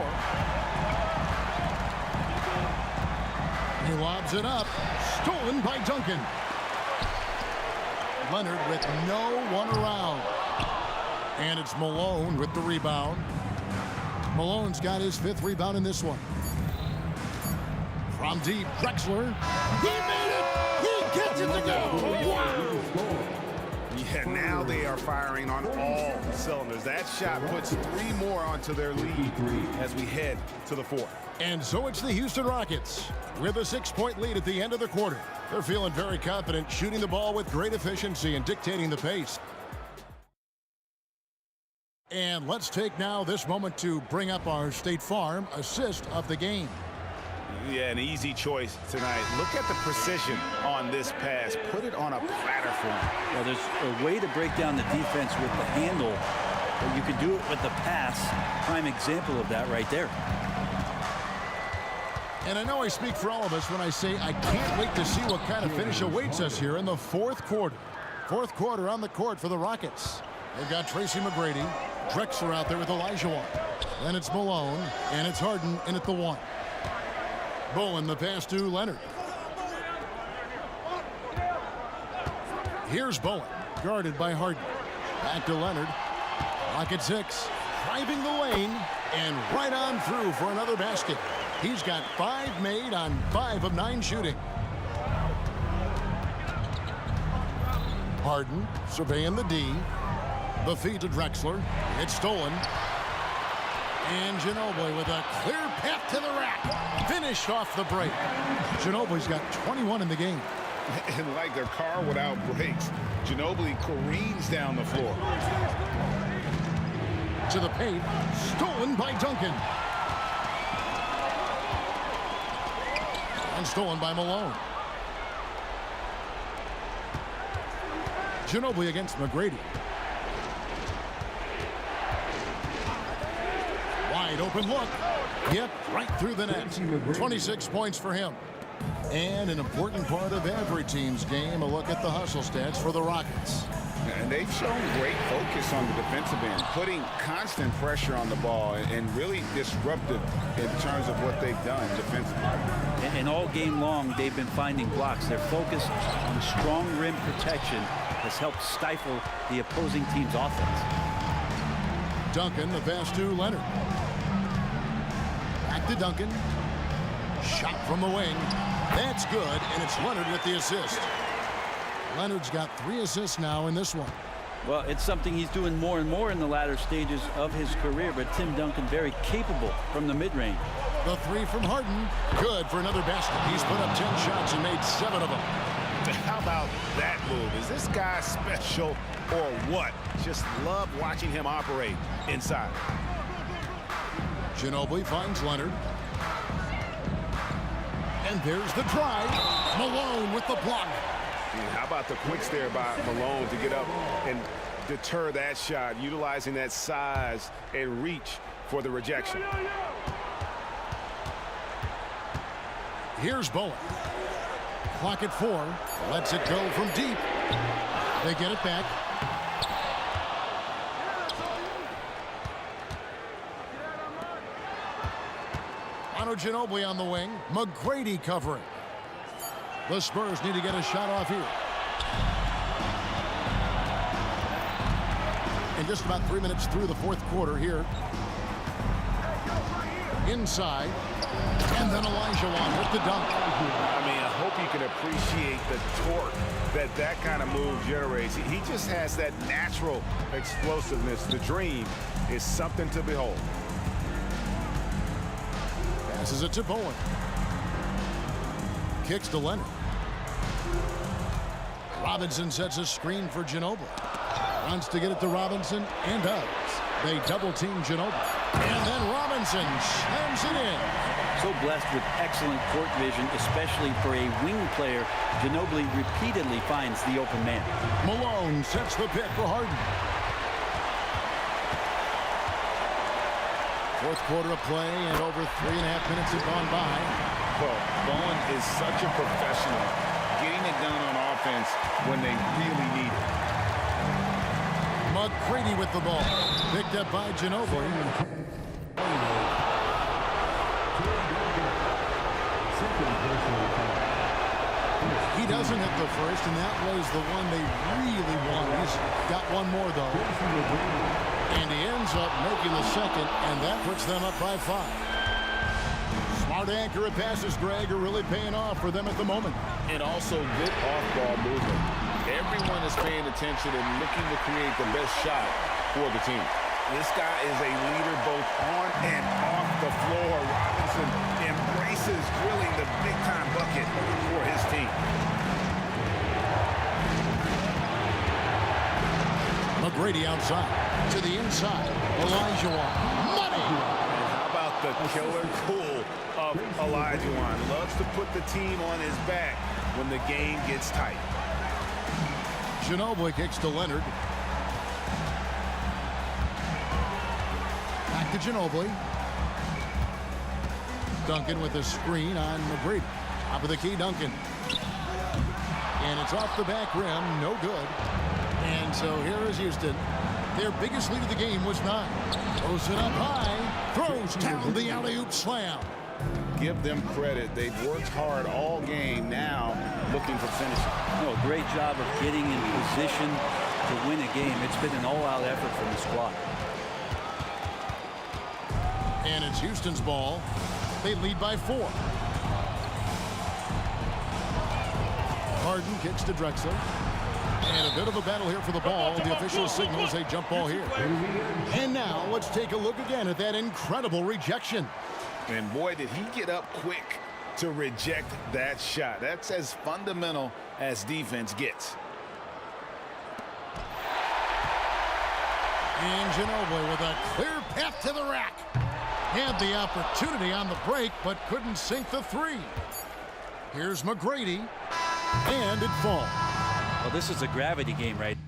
He lobs it up. Stolen by Duncan. Leonard with no one around. And it's Malone with the rebound. Malone's got his 5th rebound in this one. From deep, Drexler. He made it! He gets it to go! Wow! Yeah, now they are firing on all cylinders. That shot puts 3 more onto their lead as we head to the 4th. And so it's the Houston Rockets with a 6-point lead at the end of the quarter. They're feeling very confident, shooting the ball with great efficiency and dictating the pace. And let's take now this moment to bring up our State Farm assist of the game. Yeah, an easy choice tonight. Look at the precision on this pass. Put it on a platter for him. Well, there's a way to break down the defense with the handle, but you can do it with the pass. Prime example of that right there. And I know I speak for all of us when I say I can't wait to see what kind of finish awaits us here in the 4th quarter. 4th quarter on the court for the Rockets. They've got Tracy McGrady, Drexler out there with Elijah. Then it's Malone, and it's Harden in at the 1. Bowen the pass to Leonard. Here's Bowen, guarded by Harden. Back to Leonard. Rocket 6, driving the lane, and right on through for another basket. He's got 5 made on 5 of 9 shooting. Harden surveying the D. The feed to Drexler. It's stolen. And Ginobili with a clear path to the rack. Finished off the break. Ginobili's got 21 in the game. And like a car without brakes, Ginobili careens down the floor. To the paint. Stolen by Duncan. And stolen by Malone. Ginobili against McGrady. Wide open look. Yep, right through the net. 26 points for him. And an important part of every team's game, a look at the hustle stats for the Rockets. And they've shown great focus on the defensive end, putting constant pressure on the ball and really disruptive in terms of what they've done defensively. And all game long, they've been finding blocks. Their focus on strong rim protection has helped stifle the opposing team's offense. Duncan, the pass to Leonard. Back to Duncan. Shot from the wing. That's good, and it's Leonard with the assist. Leonard's got 3 assists now in this one. Well, it's something he's doing more and more in the latter stages of his career, but Tim Duncan very capable from the mid-range. The 3 from Harden. Good for another basket. He's put up 10 shots and made 7 of them. How about that move? Is this guy special or what? Just love watching him operate inside. Ginobili finds Leonard. And there's the drive. Malone with the block. How about the quicks there by Malone to get up and deter that shot, utilizing that size and reach for the rejection. Here's Bowen. Clock at 4. Lets it go from deep. They get it back. Ginobili on the wing. McGrady covering. The Spurs need to get a shot off here. And just about 3 minutes through the 4th quarter here. Inside. And then Elijah with the dunk. I mean, I hope you can appreciate the torque that kind of move generates. He just has that natural explosiveness. The dream is something to behold. Passes it to Bowen. Kicks to Leonard. Robinson sets a screen for Ginobili. Wants to get it to Robinson and does. They double team Ginobili. And then Robinson slams it in. So blessed with excellent court vision, especially for a wing player. Ginobili repeatedly finds the open man. Malone sets the pick for Harden. 4th quarter of play, and over 3.5 minutes have gone by. Well, Bowen is such a professional, getting it done on offense when they really need it. McGrady with the ball. Picked up by Ginobili. He doesn't hit the first, and that was the one they really wanted. He's got one more, though. And he ends up making the second, and that puts them up by 5. Smart accurate passes, Greg, are really paying off for them at the moment. And also good off-ball movement. Everyone is paying attention and looking to create the best shot for the team. This guy is a leader both on and off the floor. Robinson embraces drilling the big-time bucket for his team. McGrady outside. To the inside. Olajuwon. Money! And how about the killer cool of Olajuwon? Loves to put the team on his back when the game gets tight. Ginobili kicks to Leonard. Back to Ginobili. Duncan with a screen on McGrady. Top of the key, Duncan. And it's off the back rim. No good. And so here is Houston. Their biggest lead of the game was 9. Throws it up high. Throws down the alley-oop slam. Give them credit. They've worked hard all game, now looking for finishing. No, great job of getting in position to win a game. It's been an all-out effort from the squad. And it's Houston's ball. They lead by 4. Harden kicks to Drexler. And a bit of a battle here for the ball. The official signals a jump ball here. And now let's take a look again at that incredible rejection. And boy, did he get up quick to reject that shot. That's as fundamental as defense gets. And Ginobili with a clear path to the rack. Had the opportunity on the break, but couldn't sink the 3. Here's McGrady. And it falls. Well, this is a gravity game, right?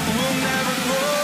We'll never grow.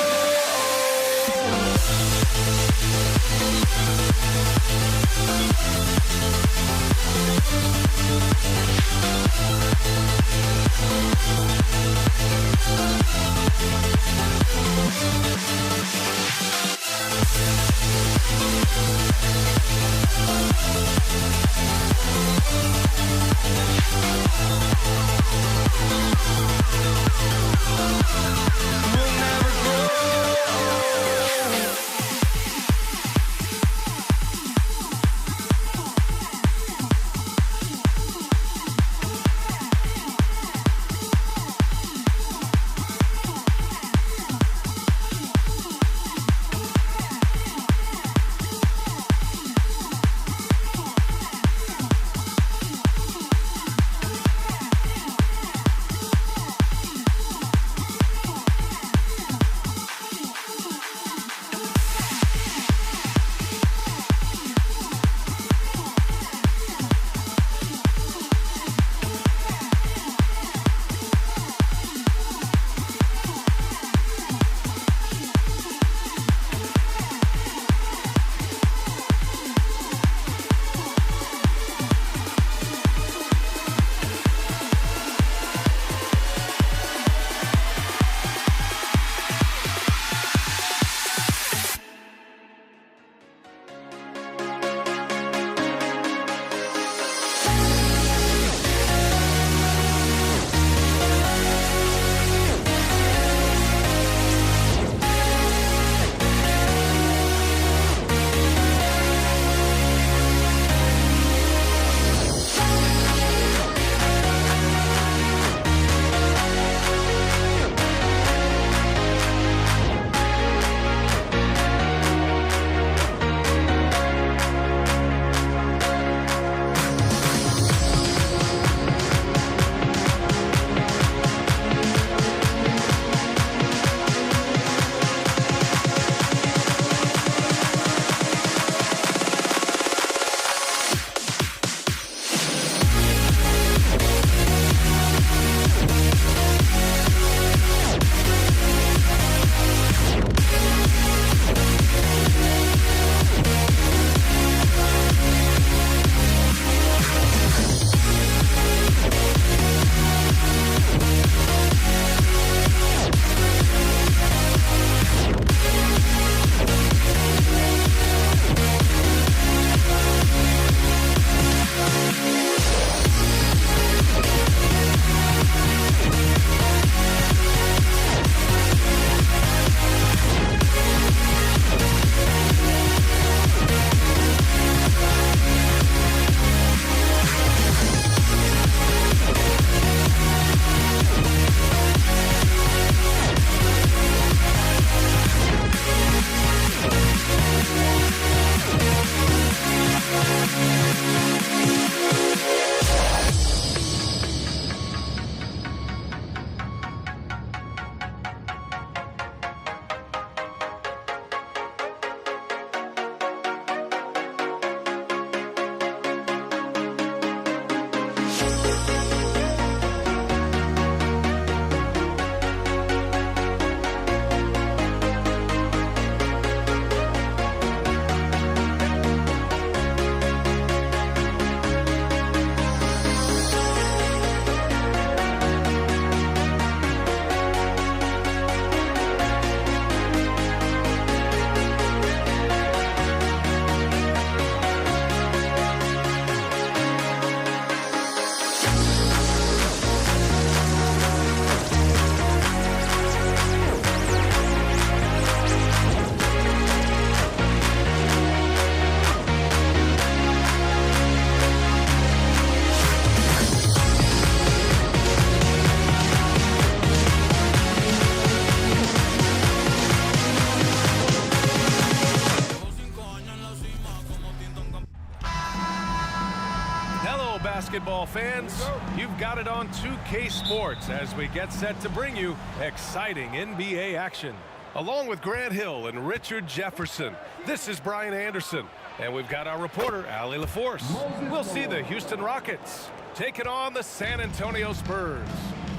basketball fans. You've got it on 2K Sports as we get set to bring you exciting NBA action. Along with Grant Hill and Richard Jefferson, this is Brian Anderson. And we've got our reporter, Allie LaForce. We'll see the Houston Rockets taking on the San Antonio Spurs.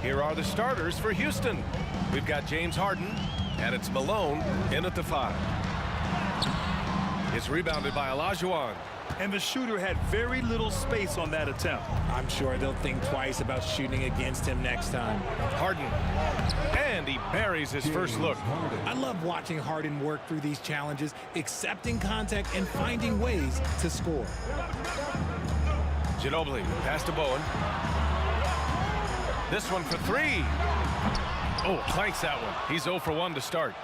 Here are the starters for Houston. We've got James Harden, and it's Malone in at the 5. It's rebounded by Olajuwon. And the shooter had very little space on that attempt. I'm sure they'll think twice about shooting against him next time. Harden. And he buries his first look. I love watching Harden work through these challenges, accepting contact and finding ways to score. Ginobili, pass to Bowen. This one for 3. Oh, clanks that one. He's 0 for 1 to start.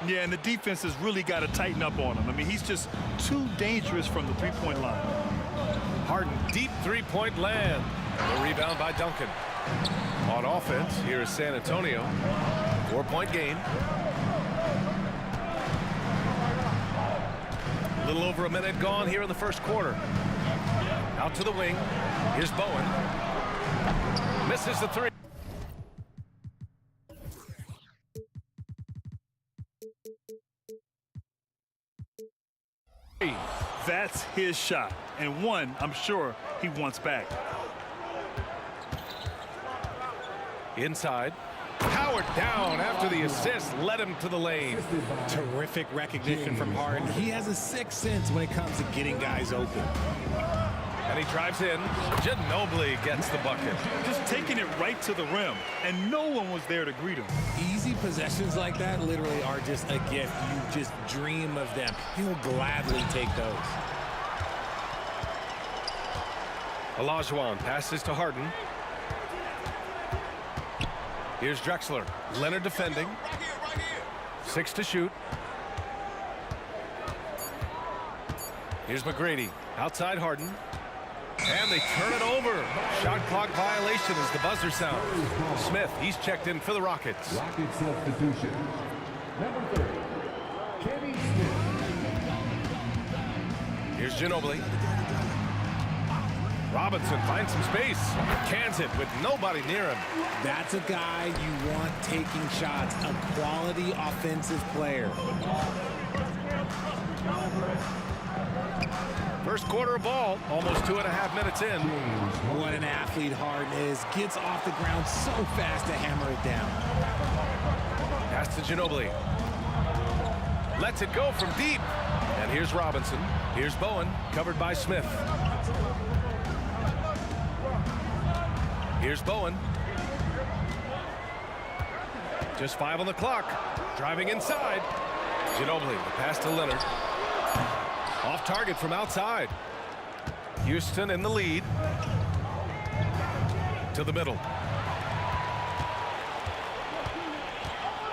Yeah, and the defense has really got to tighten up on him. I mean, he's just too dangerous from the three-point line. Harden, deep three-point land. The rebound by Duncan. On offense, here is San Antonio. 4-point game. A little over a minute gone here in the first quarter. Out to the wing. Here's Bowen. Misses the 3. That's his shot, and one I'm sure he wants back. Inside. Powered down after the assist led him to the lane. Terrific recognition from Harden. He has a sixth sense when it comes to getting guys open. And he drives in. Ginobili gets the bucket. Just taking it right to the rim, and no one was there to greet him. Easy possessions like that literally are just a gift. You just dream of them. He'll gladly take those. Olajuwon passes to Harden. Here's Drexler. Leonard defending. 6 to shoot. Here's McGrady. Outside Harden. And they turn it over. Shot clock violation as the buzzer sounds. Smith, he's checked in for the Rockets. Rockets substitution. Number 30, Kenny Smith. Here's Ginobili. Robinson finds some space. Cans it with nobody near him. That's a guy you want taking shots. A quality offensive player. First quarter of ball, almost 2.5 minutes in. What an athlete Harden is. Gets off the ground so fast to hammer it down. Pass to Ginobili. Lets it go from deep. And here's Robinson. Here's Bowen, covered by Smith. Here's Bowen. Just 5 on the clock. Driving inside. Ginobili, the pass to Leonard. Off target from outside. Houston in the lead. To the middle.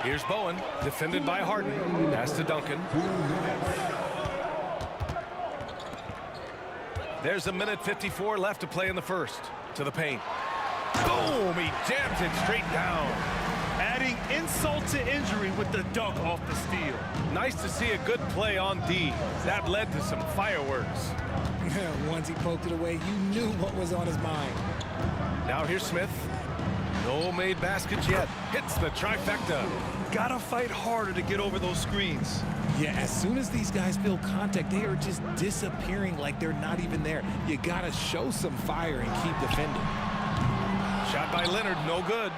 Here's Bowen, defended by Harden. Pass to Duncan. There's 1:54 left to play in the first. To the paint. Boom! He jams it straight down. Adding insult to injury with the dunk off the steal. Nice to see a good play on D. That led to some fireworks. Once he poked it away, you knew what was on his mind. Now here's Smith. No made baskets yet. Hits the trifecta. Gotta fight harder to get over those screens. Yeah, as soon as these guys feel contact, they are just disappearing like they're not even there. You gotta show some fire and keep defending. Shot by Leonard, no good.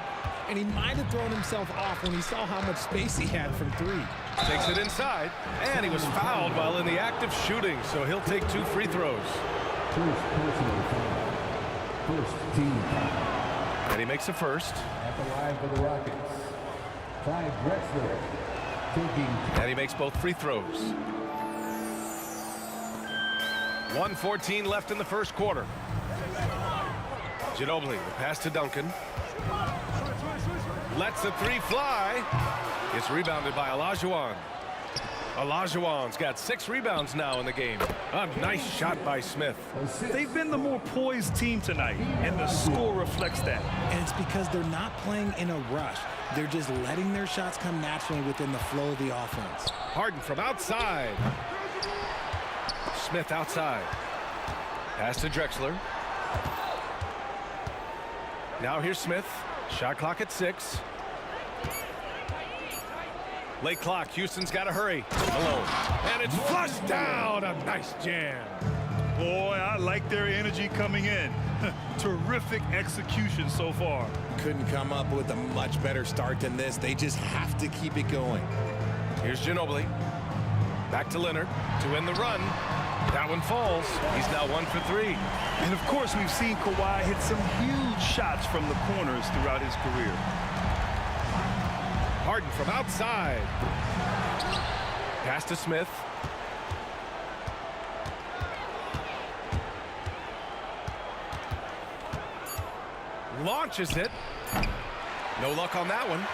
And he might have thrown himself off when he saw how much space he had from 3. Takes it inside, and he was fouled while in the act of shooting, so he'll take 2 free throws. First personal foul. First team foul. And he makes a first. At the line for the Rockets, Clyde Drexler taking. And he makes both free throws. 1:14 left in the first quarter. Ginobili, the pass to Duncan. Lets the 3 fly. It's rebounded by Olajuwon. Olajuwon's got 6 rebounds now in the game. A nice shot by Smith. They've been the more poised team tonight, and the score reflects that. And it's because they're not playing in a rush. They're just letting their shots come naturally within the flow of the offense. Harden from outside. Smith outside. Pass to Drexler. Now here's Smith. Shot clock at 6. Late clock. Houston's got to hurry. Malone. And it's flushed down. A nice jam. Boy, I like their energy coming in. Terrific execution so far. Couldn't come up with a much better start than this. They just have to keep it going. Here's Ginobili. Back to Leonard to end the run. That one falls. He's now 1 for 3. And of course, we've seen Kawhi hit some huge shots from the corners throughout his career. Harden from outside. Pass to Smith. Launches it. No luck on that one.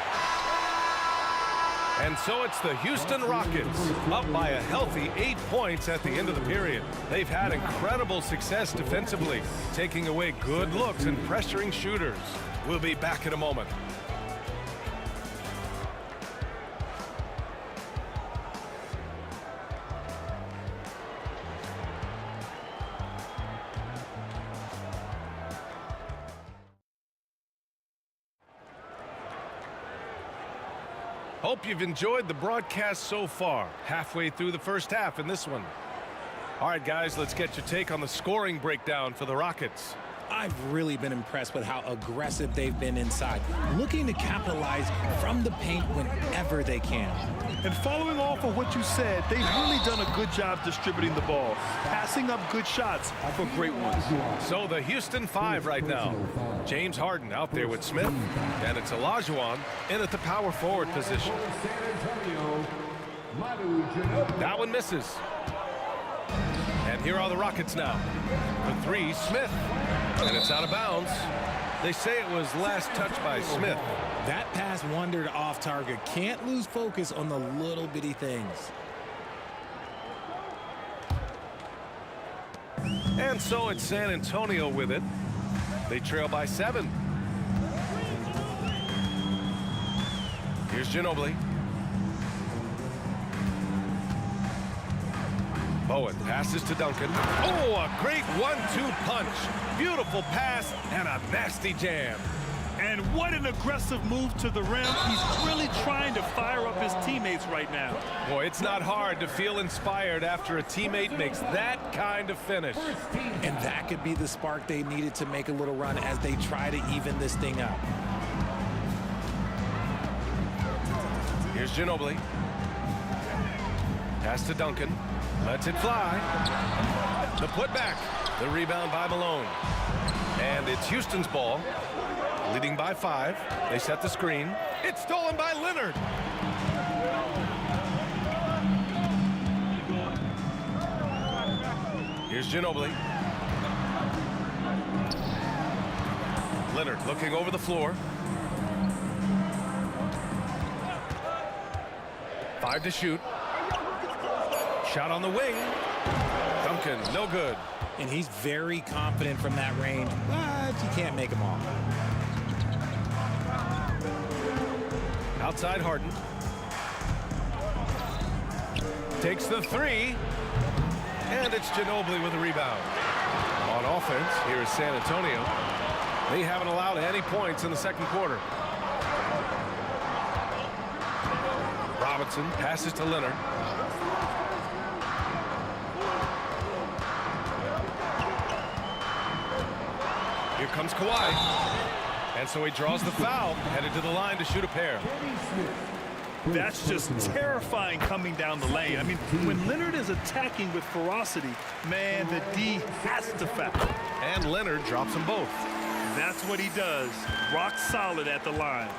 And so it's the Houston Rockets up by a healthy 8 points at the end of the period. They've had incredible success defensively, taking away good looks and pressuring shooters. We'll be back in a moment. Hope you've enjoyed the broadcast so far. Halfway through the first half in this one. All right, guys, let's get your take on the scoring breakdown for the Rockets. I've really been impressed with how aggressive they've been inside, looking to capitalize from the paint whenever they can. And following off of what you said, they've really done a good job distributing the ball, passing up good shots for great ones. So the Houston 5 right now. James Harden out there with Smith, and it's Olajuwon in at the power forward position. That one misses. And here are the Rockets now. The 3, Smith. And it's out of bounds. They say it was last touched by Smith. That pass wandered off target. Can't lose focus on the little bitty things. And so it's San Antonio with it. They trail by 7. Here's Ginobili. Bowen passes to Duncan. Oh, a great 1-2 punch. Beautiful pass and a nasty jam. And what an aggressive move to the rim. He's really trying to fire up his teammates right now. Boy, it's not hard to feel inspired after a teammate makes that kind of finish. And that could be the spark they needed to make a little run as they try to even this thing up. Here's Ginobili. Pass to Duncan. Lets it fly. The putback. The rebound by Malone. And it's Houston's ball. Leading by 5. They set the screen. It's stolen by Leonard. Here's Ginobili. Leonard looking over the floor. 5 to shoot. Shot on the wing. Duncan, no good. And he's very confident from that range, but you can't make them all. Outside Harden. Takes the 3. And it's Ginobili with a rebound. On offense, here is San Antonio. They haven't allowed any points in the second quarter. Robinson passes to Leonard. Here comes Kawhi. And so he draws the foul, headed to the line to shoot a pair. That's just terrifying coming down the lane. I mean, when Leonard is attacking with ferocity, man, the D has to foul. And Leonard drops them both. That's what he does. Rock solid at the line.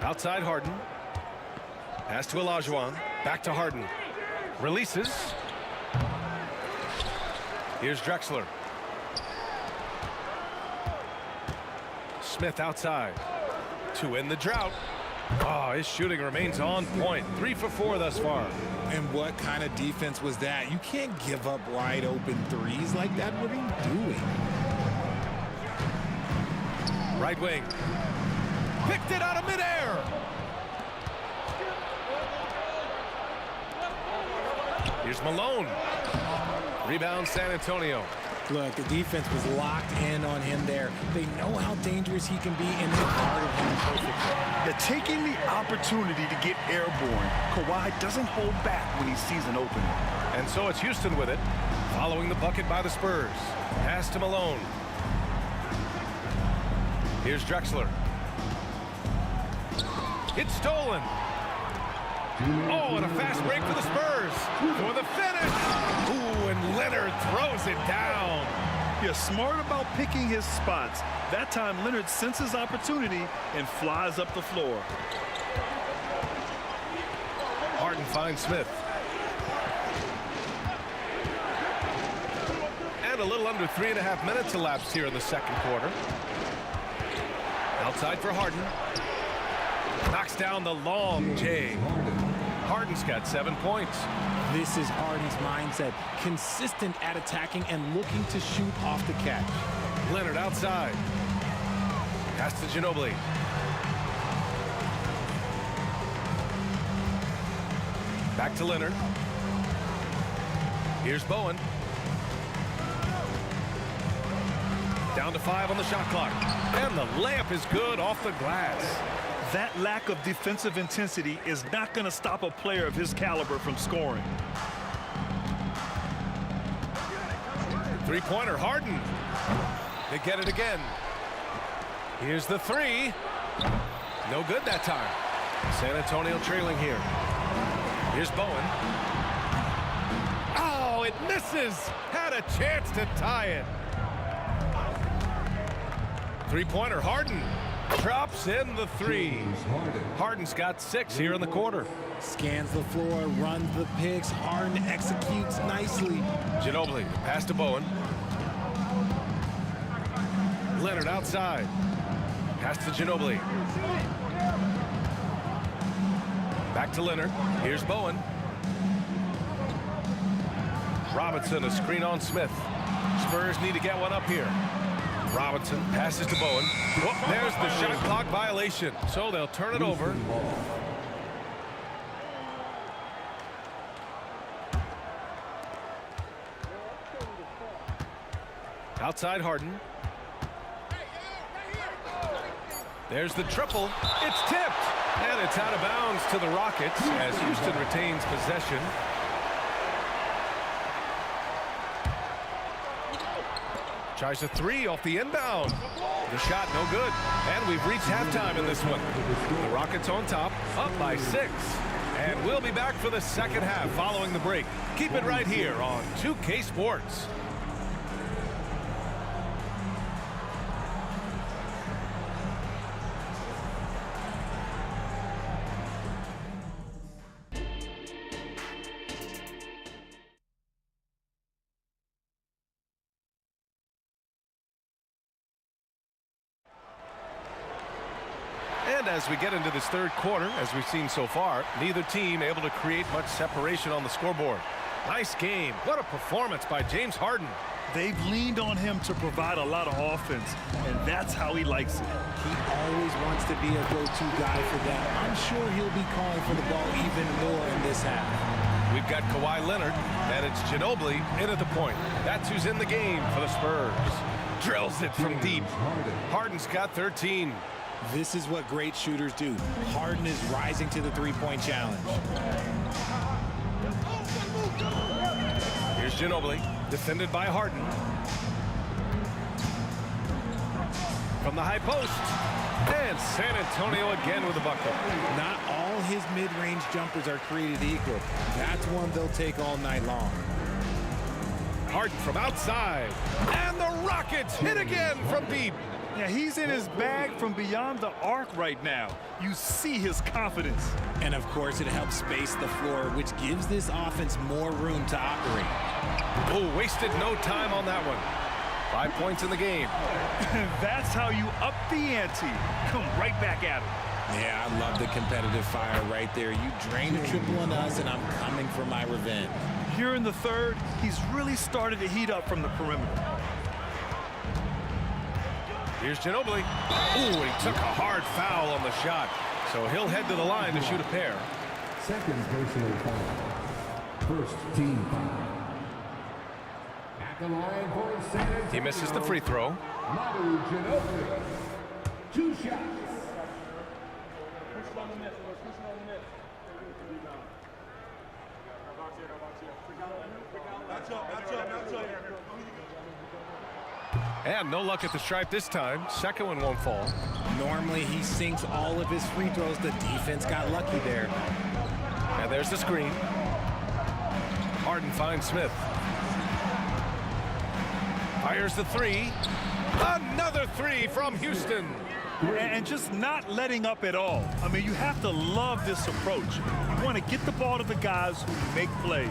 Outside Harden. Pass to Olajuwon. Back to Harden. Releases. Here's Drexler. Smith outside. To end the drought. Oh, his shooting remains on point. 3 for 4 thus far. And what kind of defense was that? You can't give up wide open threes like that. What are you doing? Right wing. Picked it out of midair. Here's Malone. Rebound San Antonio. Look, the defense was locked in on him there. They know how dangerous he can be, and they guarded him perfectly. They're taking the opportunity to get airborne. Kawhi doesn't hold back when he sees an opening. And so it's Houston with it, following the bucket by the Spurs. Pass to Malone. Here's Drexler. It's stolen. Oh, and a fast break for the Spurs. For the finish. Ooh, and Leonard throws it down. You're smart about picking his spots. That time, Leonard senses opportunity and flies up the floor. Harden finds Smith. And a little under 3.5 minutes elapsed here in the second quarter. Outside for Harden. Knocks down the long J. Harden's got 7 points. This is Harden's mindset. Consistent at attacking and looking to shoot off the catch. Leonard outside. Pass to Ginobili. Back to Leonard. Here's Bowen. Down to 5 on the shot clock. And the layup is good off the glass. That lack of defensive intensity is not going to stop a player of his caliber from scoring. Three-pointer, Harden. They get it again. Here's the three. No good that time. San Antonio trailing here. Here's Bowen. Oh, it misses. Had a chance to tie it. Three-pointer, Harden. Drops in the three. Harden's got 6 here in the quarter. Scans the floor, runs the picks. Harden executes nicely. Ginobili, pass to Bowen. Leonard outside. Pass to Ginobili. Back to Leonard. Here's Bowen. Robinson, a screen on Smith. Spurs need to get one up here. Robinson passes to Bowen. Oh, there's the shot clock violation. So they'll turn it over. Outside Harden. There's the triple. It's tipped. And it's out of bounds to the Rockets as Houston retains possession. Tries a three off the inbound. The shot no good. And we've reached halftime in this one. The Rockets on top, up by 6. And we'll be back for the second half following the break. Keep it right here on 2K Sports. And as we get into this third quarter, as we've seen so far, neither team able to create much separation on the scoreboard. Nice game. What a performance by James Harden. They've leaned on him to provide a lot of offense, and that's how he likes it. He always wants to be a go-to guy for them. I'm sure he'll be calling for the ball even more in this half. We've got Kawhi Leonard, and it's Ginobili in at the point. That's who's in the game for the Spurs. Drills it from deep. Harden's got 13. This is what great shooters do. Harden is rising to the three-point challenge. Here's Ginobili, defended by Harden. From the high post. And San Antonio again with a bucket. Not all his mid-range jumpers are created equal. That's one they'll take all night long. Harden from outside. And the Rockets hit again from deep. Yeah, he's in his bag from beyond the arc right now. You see his confidence. And of course, it helps space the floor, which gives this offense more room to operate. Oh, wasted no time on that one. 5 points in the game. That's how you up the ante. Come right back at him. Yeah, I love the competitive fire right there. You drain a triple on us, and I'm coming for my revenge. Here in the third, he's really started to heat up from the perimeter. Here's Ginobili. Ooh, and he took a hard foul on the shot. So he'll head to the line to shoot a pair. Second personal foul. First team foul. At the line for San Antonio, He misses the free throw. Manu Ginobili. 2 shots. And no luck at the stripe this time. Second one won't fall. Normally he sinks all of his free throws. The defense got lucky there. And there's the screen. Harden finds Smith. Fires the three. Another three from Houston. And just not letting up at all. I mean, you have to love this approach. You want to get the ball to the guys who make plays.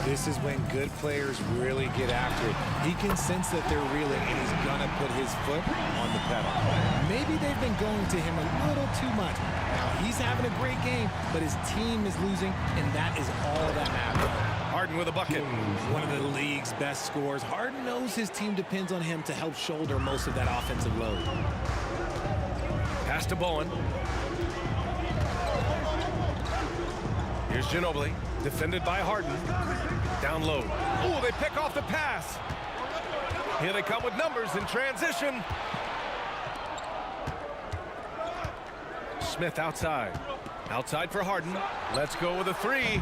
This is when good players really get after it. He can sense that they're reeling, and he's going to put his foot on the pedal. Maybe they've been going to him a little too much. Now, he's having a great game, but his team is losing, and that is all that matters. Harden with a bucket. One of the league's best scorers. Harden knows his team depends on him to help shoulder most of that offensive load. Pass to Bowen. Here's Ginobili, defended by Harden. Down low. Oh, they pick off the pass. Here they come with numbers in transition. Smith outside. Outside for Harden. Let's go with a three.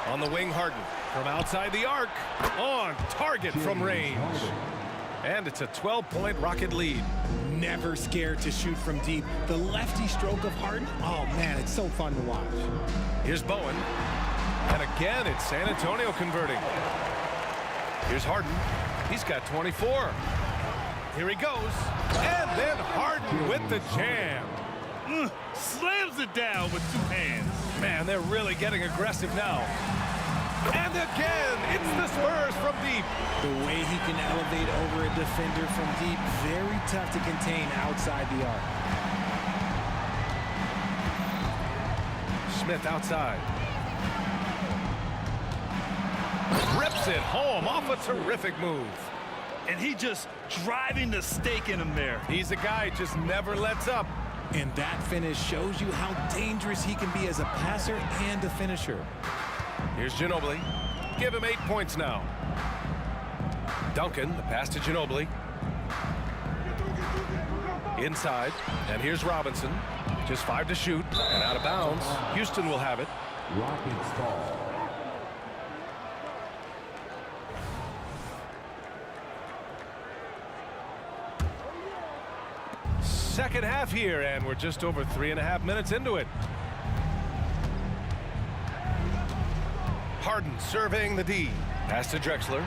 On the wing, Harden. From outside the arc. On target from range. And it's a 12-point Rocket lead. Never scared to shoot from deep. The lefty stroke of Harden, oh man, it's so fun to watch. Here's Bowen. And again, it's San Antonio converting. Here's Harden. He's got 24. Here he goes. And then Harden with the jam. Slams it down with 2 hands. Man, they're really getting aggressive now. And again, it's the Spurs from deep. The way he can elevate over a defender from deep, very tough to contain outside the arc. Smith outside. Rips it home off a terrific move. And he just driving the stake in him there. He's a guy who just never lets up. And that finish shows you how dangerous he can be as a passer and a finisher. Here's Ginobili. Give him 8 points now. Duncan, the pass to Ginobili. Inside, and here's Robinson. Just 5 to shoot, and out of bounds. Houston will have it. Rockets ball. Second half here, and we're just over 3.5 minutes into it. Harden surveying the D. Pass to Drexler.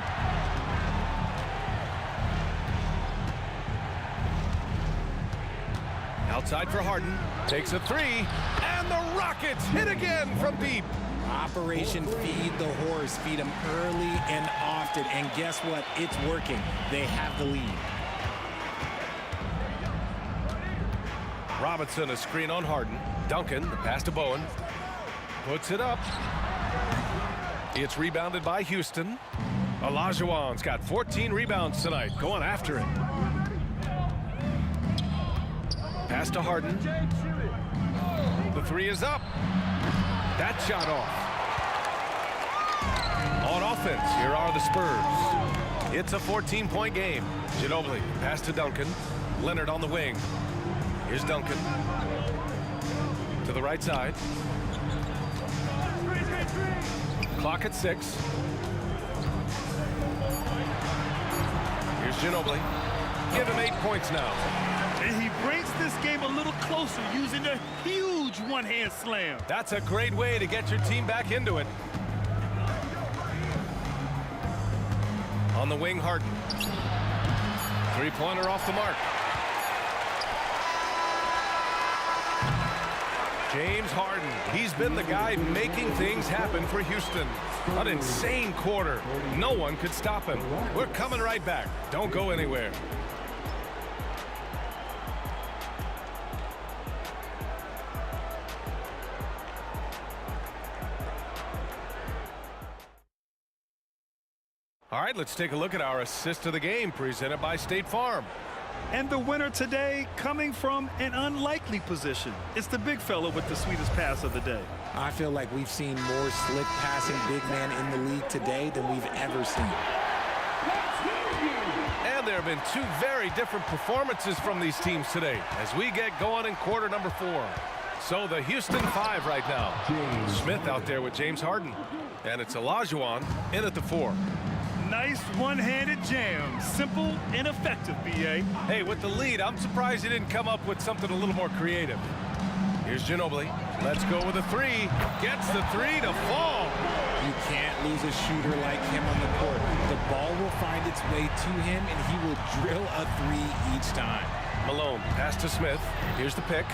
Outside for Harden. Takes a three. And the Rockets hit again from deep. Operation Feed the Horse. Feed them early and often. And guess what? It's working. They have the lead. Robinson, a screen on Harden. Duncan, the pass to Bowen. Puts it up. It's rebounded by Houston. Olajuwon's got 14 rebounds tonight, going after it. Pass to Harden. The three is up. That shot off. On offense, here are the Spurs. It's a 14-point game. Ginobili, pass to Duncan. Leonard on the wing. Here's Duncan. To the right side. Clock at 6. Here's Ginobili. Give him 8 points now. And he brings this game a little closer using a huge one-hand slam. That's a great way to get your team back into it. On the wing, Harden. Three-pointer off the mark. James Harden, he's been the guy making things happen for Houston. An insane quarter. No one could stop him. We're coming right back. Don't go anywhere. All right, let's take a look at our assist of the game presented by State Farm. And the winner today coming from an unlikely position. It's the big fella with the sweetest pass of the day. I feel like we've seen more slick passing big man in the league today than we've ever seen. there have been two very different performances from these teams today as we get going in quarter number 4. So the Houston 5 right now. Smith out there with James Harden. And it's Olajuwon in at the 4. Nice one-handed jam. Simple and effective, B.A. Hey, with the lead, I'm surprised he didn't come up with something a little more creative. Here's Ginobili. Let's go with a 3. Gets the 3 to fall. You can't lose a shooter like him on the court. The ball will find its way to him, and he will drill a 3 each time. Malone, pass to Smith. Here's the pick.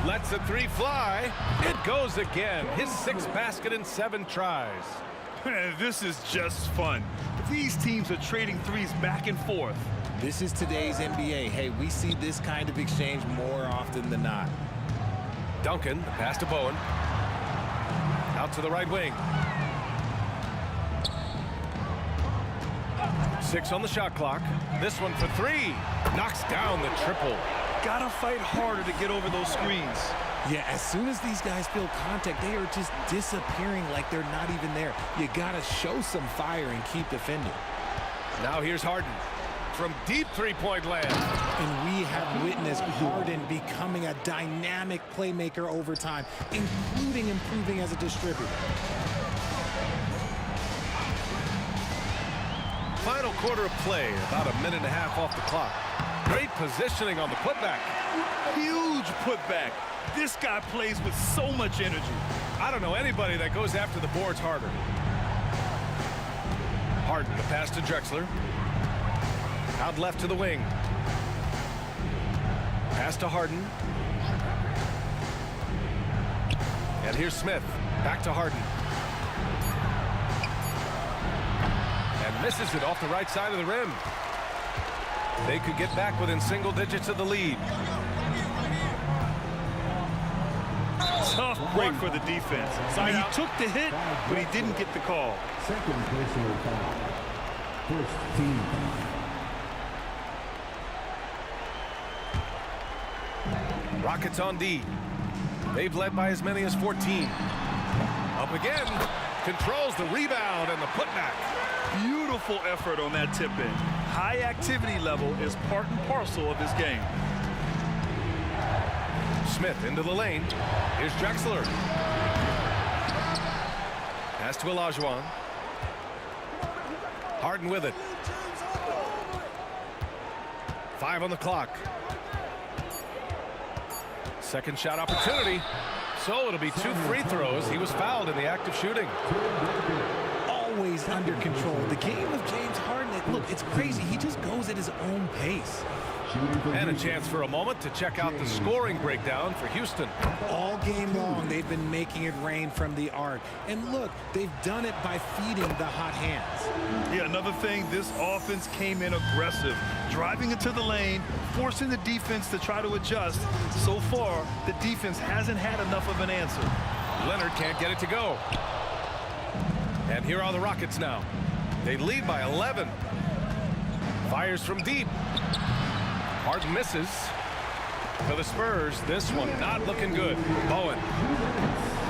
Lets the 3 fly. It goes again. His 6th basket in 7 tries. This is just fun. These teams are trading threes back and forth. This is today's NBA. Hey, we see this kind of exchange more often than not. Duncan, pass to Bowen. Out to the right wing. 6 on the shot clock. This one for 3. Knocks down the triple. Gotta fight harder to get over those screens. Yeah, as soon as these guys feel contact, they are just disappearing like they're not even there. You gotta show some fire and keep defending. Now here's Harden from deep three-point land. And we have witnessed Harden becoming a dynamic playmaker over time, including improving as a distributor. Final quarter of play, about a minute and a half off the clock. Great positioning on the putback. Huge putback. This guy plays with so much energy. I don't know anybody that goes after the boards harder. Harden, the pass to Drexler. Out left to the wing. Pass to Harden. And here's Smith. Back to Harden. And misses it off the right side of the rim. They could get back within single digits of the lead. Tough break for the defense. I mean, he took the hit, but he didn't get the call. Second personal foul. First team foul. Rockets on D. They've led by as many as 14. Up again. Controls the rebound and the putback. Beautiful effort on that tip-in. High activity level is part and parcel of his game. Smith into the lane. Here's Drexler. Pass to Olajuwon. Harden with it. 5 on the clock. Second shot opportunity. So it'll be 2 free throws. He was fouled in the act of shooting. Always under control. The game of James Harden, look, it's crazy. He just goes at his own pace. And a chance for a moment to check out the scoring breakdown for Houston. All game long, they've been making it rain from the arc. And look, they've done it by feeding the hot hands. Yeah, another thing, this offense came in aggressive, driving into the lane, forcing the defense to try to adjust. So far, the defense hasn't had enough of an answer. Leonard can't get it to go. And here are the Rockets now. They lead by 11. Fires from deep. Harden misses. For the Spurs, this one not looking good. Bowen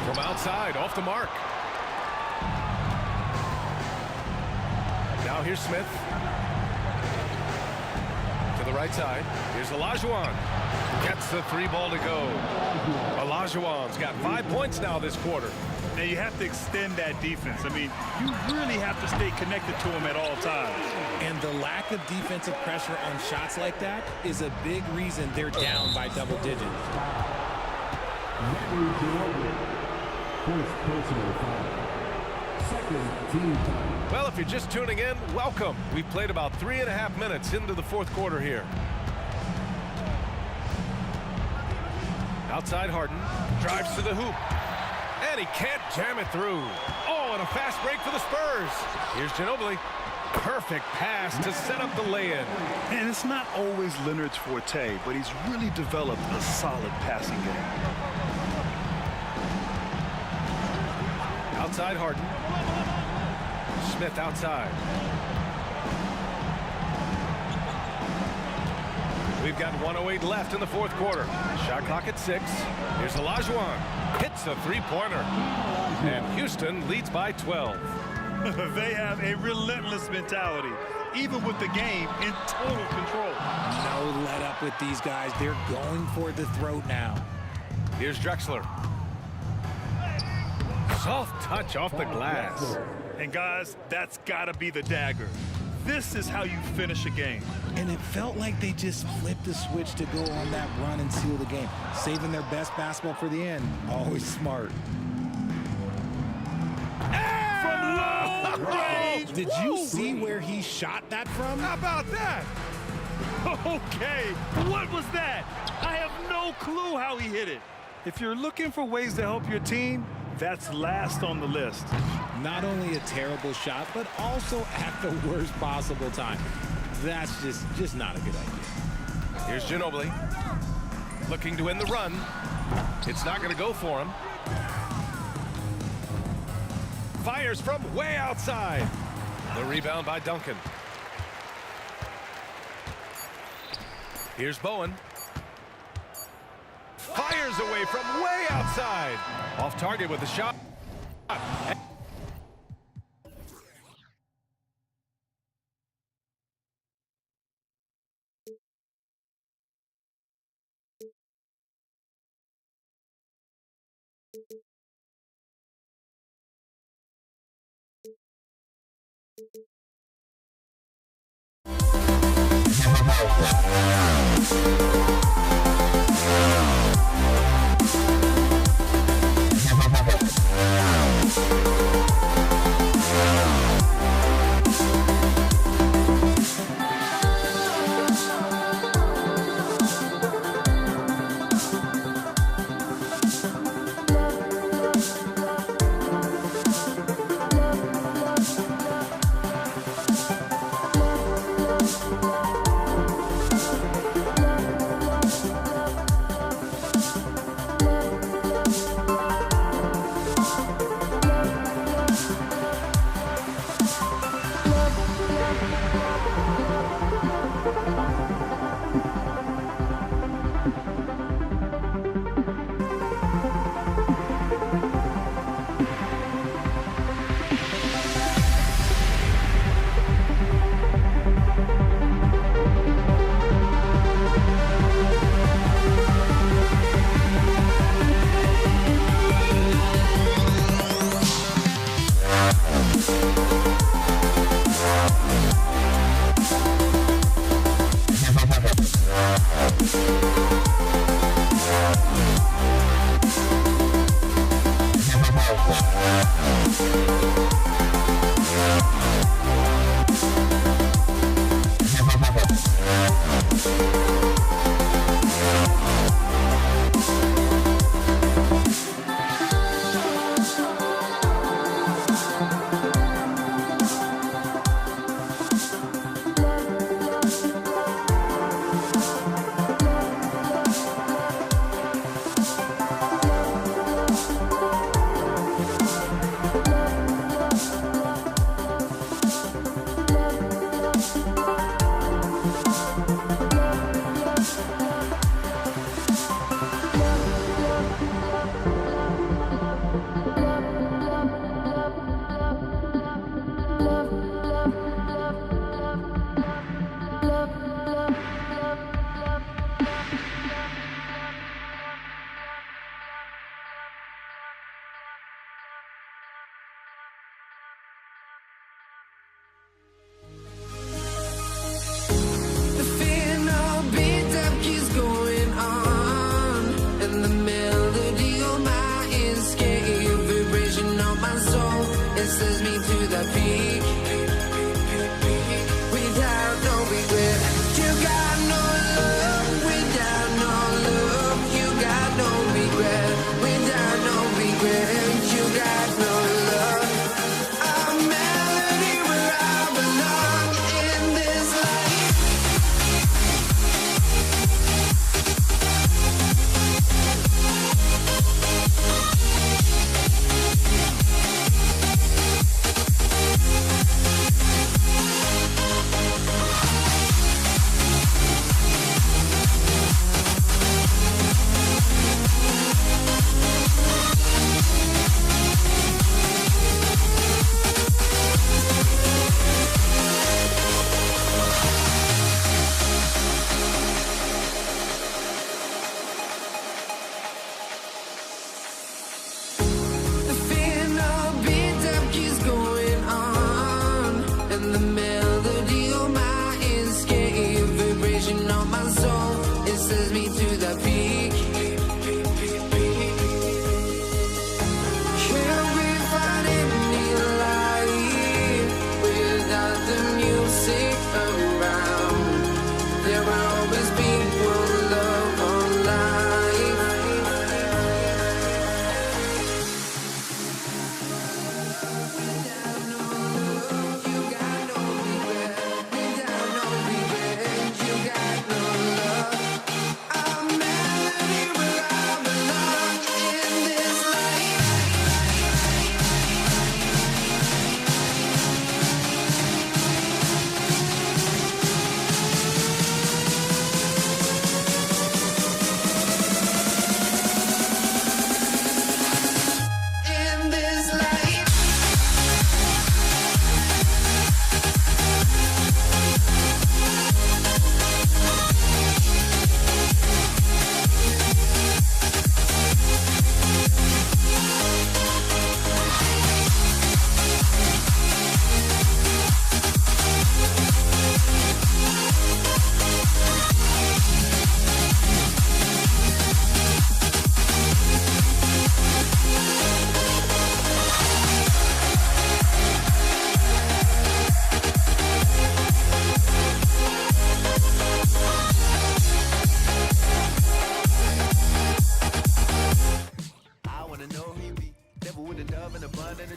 from outside, off the mark. Now here's Smith. To the right side. Here's Olajuwon. Gets the 3 ball to go. Olajuwon's got 5 points now this quarter. Now you have to extend that defense. I mean, you really have to stay connected to him at all times. And the lack of defensive pressure on shots like that is a big reason they're down by double digits. First personal foul. Second team foul. Well, if you're just tuning in, welcome. We've played about 3.5 minutes into the 4th quarter here. Outside Harden. Drives to the hoop. And he can't jam it through. Oh, and a fast break for the Spurs. Here's Ginobili. Perfect pass to set up the lay-in. And it's not always Leonard's forte, but he's really developed a solid passing game. Outside Harden. Smith outside. We've got 1:08 left in the 4th quarter. Shot clock at 6. Here's Olajuwon. Hits a 3-pointer. And Houston leads by 12. They have a relentless mentality. even with the game in total control. No let up with these guys. They're going for the throat now. Here's Drexler. Soft touch off the glass. And guys, that's got to be the dagger. This is how you finish a game. And it felt like they just flipped the switch to go on that run and seal the game. Saving their best basketball for the end. Always smart. From long range. Did you see where he shot that from? How about that? Okay, what was that? I have no clue how he hit it. If you're looking for ways to help your team, that's last on the list. Not only a terrible shot, but also at the worst possible time. That's just not a good idea. Here's Ginobili. Looking to end the run. It's not going to go for him. Fires from way outside. The rebound by Duncan. Here's Bowen. Fires away from way outside. Off target with a shot.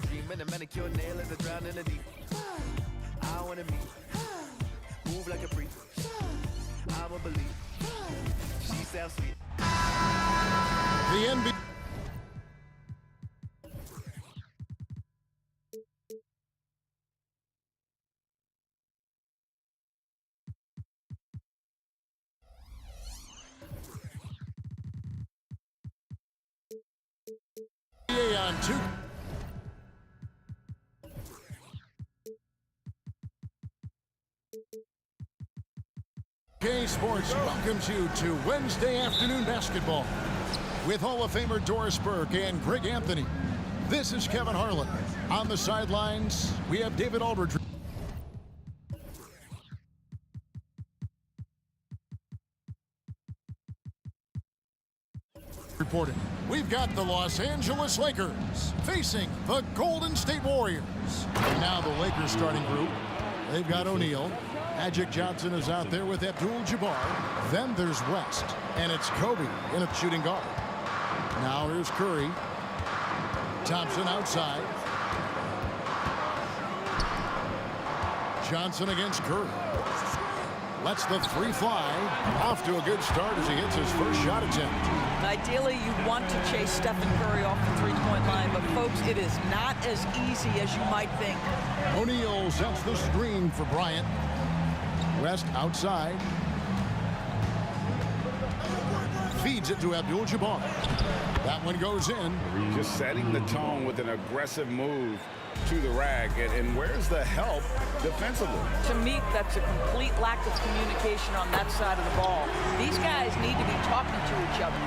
cream and a manicure nail and a drown in the deep. I wanna meet, move like a freak. I'm a believer. She sounds sweet. The NBA. On 2K Sports welcomes you to Wednesday afternoon basketball with Hall of Famer Doris Burke and Greg Anthony. This is Kevin Harlan. On the sidelines, we have David Aldridge reporting. We've got the Los Angeles Lakers facing the Golden State Warriors. And now the Lakers starting group. They've got O'Neal. Magic Johnson is out there with Abdul-Jabbar. Then there's West. And it's Kobe in a shooting guard. Now here's Curry. Thompson outside. Johnson against Curry. Lets the three fly. Off to a good start as he hits his first shot attempt. Ideally, you want to chase Stephen Curry off the three-point line, but folks, it is not as easy as you might think. O'Neal sets the screen for Bryant. West outside. Feeds it to Abdul-Jabbar. That one goes in. Just setting the tone with an aggressive move to the rack. And where's the help defensively? To me, that's a complete lack of communication on that side of the ball. These guys need to be talking to each other.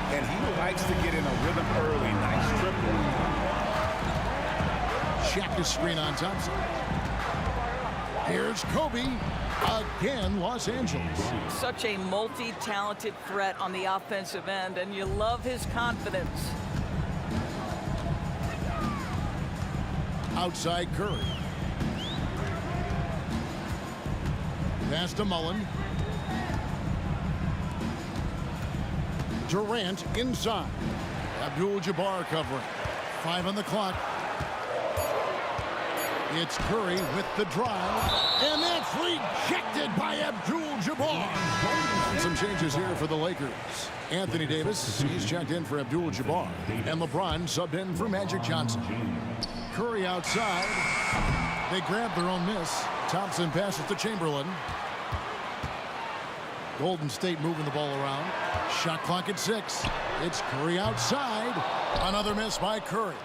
And he likes to get in a rhythm early. Nice triple. Shaq is screen on Thompson. Here's Kobe. Again, Los Angeles. Such a multi-talented threat on the offensive end, and you love his confidence. Outside Curry. Pass to Mullen. Durant inside. Abdul-Jabbar covering. 5 on the clock. It's Curry with the drive. And that's rejected by Abdul-Jabbar. Some changes here for the Lakers. Anthony Davis, he's checked in for Abdul-Jabbar. And LeBron subbed in for Magic Johnson. Curry outside. They grab their own miss. Thompson passes to Chamberlain. Golden State moving the ball around. Shot clock at 6. It's Curry outside. Another miss by Curry.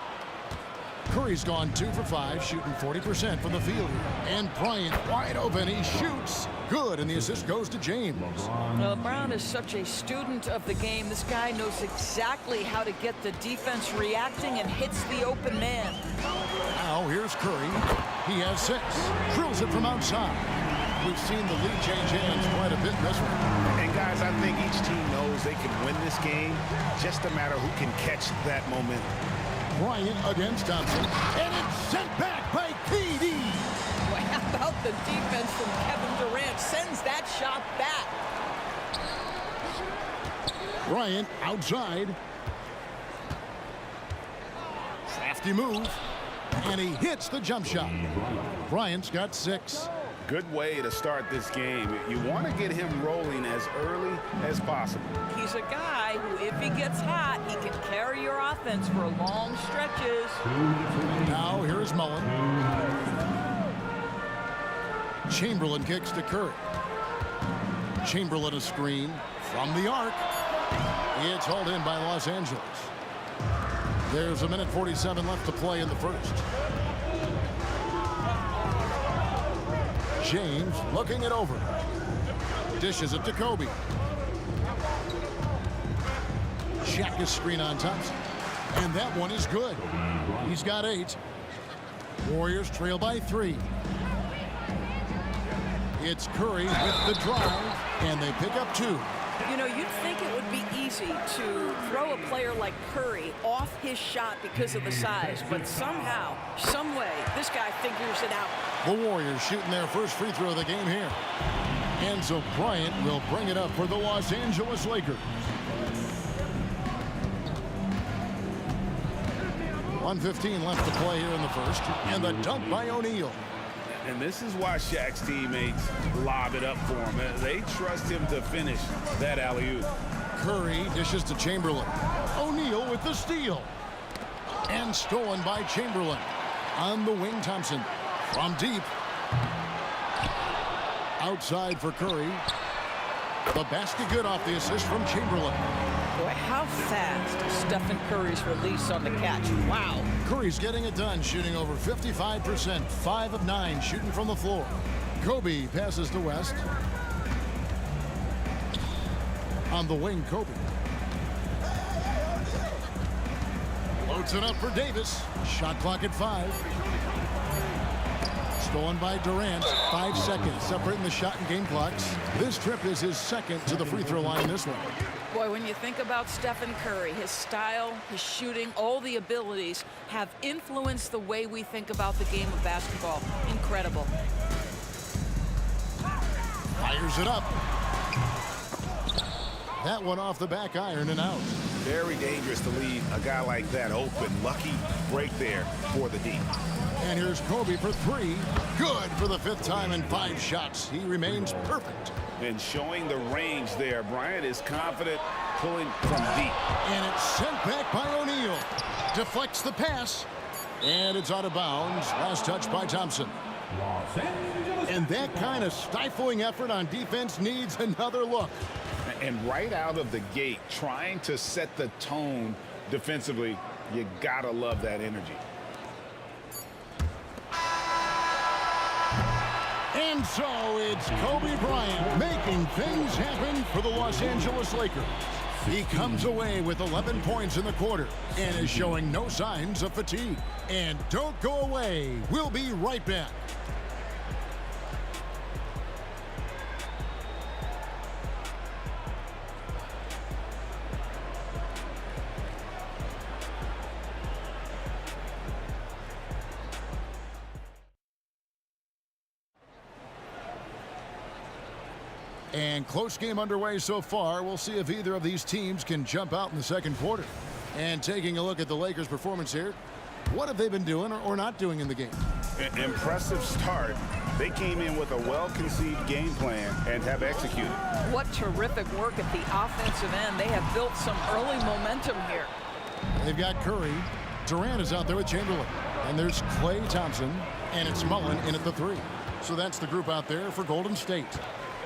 Curry's gone 2 for 5, shooting 40% from the field here. And Bryant wide open. He shoots. Good, and the assist goes to James. LeBron is such a student of the game. This guy knows exactly how to get the defense reacting and hits the open man. Now here's Curry. He has 6. Drills it from outside. We've seen the lead change hands quite a bit in this one. And guys, I think each team knows they can win this game. Just a matter who can catch that momentum. Bryant against Thompson. And it's sent back by KD. Well, how about the defense from Kevin Durant? Sends that shot back. Bryant outside. Crafty move. And he hits the jump shot. Bryant's got 6. Good way to start this game. You want to get him rolling as early as possible. He's a guy who, if he gets hot, he can carry your offense for long stretches. Now here's Mullen. Chamberlain kicks to Curry. Chamberlain a screen from the arc. It's hauled in by Los Angeles. There's a minute 47 left to play in the first. James looking it over. Dishes it to Kobe. Shaq is screen on Thompson. And that one is good. He's got 8. Warriors trail by 3. It's Curry with the drive, and they pick up 2. You know, you'd think it would be easy to throw a player like Curry off his shot because of the size, but somehow, some way, this guy figures it out. The Warriors shooting their first free throw of the game here. And so Bryant will bring it up for the Los Angeles Lakers. 1:15 left to play here in the first. And the dunk by O'Neal. And this is why Shaq's teammates lob it up for him. They trust him to finish that alley-oop. Curry dishes to Chamberlain. O'Neal with the steal. And stolen by Chamberlain. On the wing, Thompson. From deep. Outside for Curry. The basket good off the assist from Chamberlain. Boy, how fast Stephen Curry's release on the catch. Wow. Curry's getting it done, shooting over 55%. 5 of 9 shooting from the floor. Kobe passes to West. On the wing, Kobe. Loads it up for Davis. Shot clock at 5. Stolen by Durant. 5 seconds separating the shot and game clocks. This trip is his second to the free throw line in this one. Boy, when you think about Stephen Curry, his style, his shooting, all the abilities have influenced the way we think about the game of basketball. Incredible. Fires it up. That one off the back iron and out. Very dangerous to leave a guy like that open. Lucky break there for the D. And here's Kobe for 3. Good for the 5th time in 5 shots. He remains perfect. And showing the range there. Bryant is confident pulling from deep. And it's sent back by O'Neal. Deflects the pass. And it's out of bounds. Last touch by Thompson. And that kind of stifling effort on defense needs another look. And right out of the gate, trying to set the tone defensively, you gotta love that energy. And so it's Kobe Bryant making things happen for the Los Angeles Lakers. He comes away with 11 points in the quarter and is showing no signs of fatigue. And don't go away. We'll be right back. And close game underway so far. We'll see if either of these teams can jump out in the second quarter. And taking a look at the Lakers' performance here, what have they been doing or not doing in the game? Impressive start. They came in with a well-conceived game plan and have executed. What terrific work at the offensive end. They have built some early momentum here. They've got Curry. Durant is out there with Chamberlain. And there's Klay Thompson. And it's Mullen in at the 3. So that's the group out there for Golden State.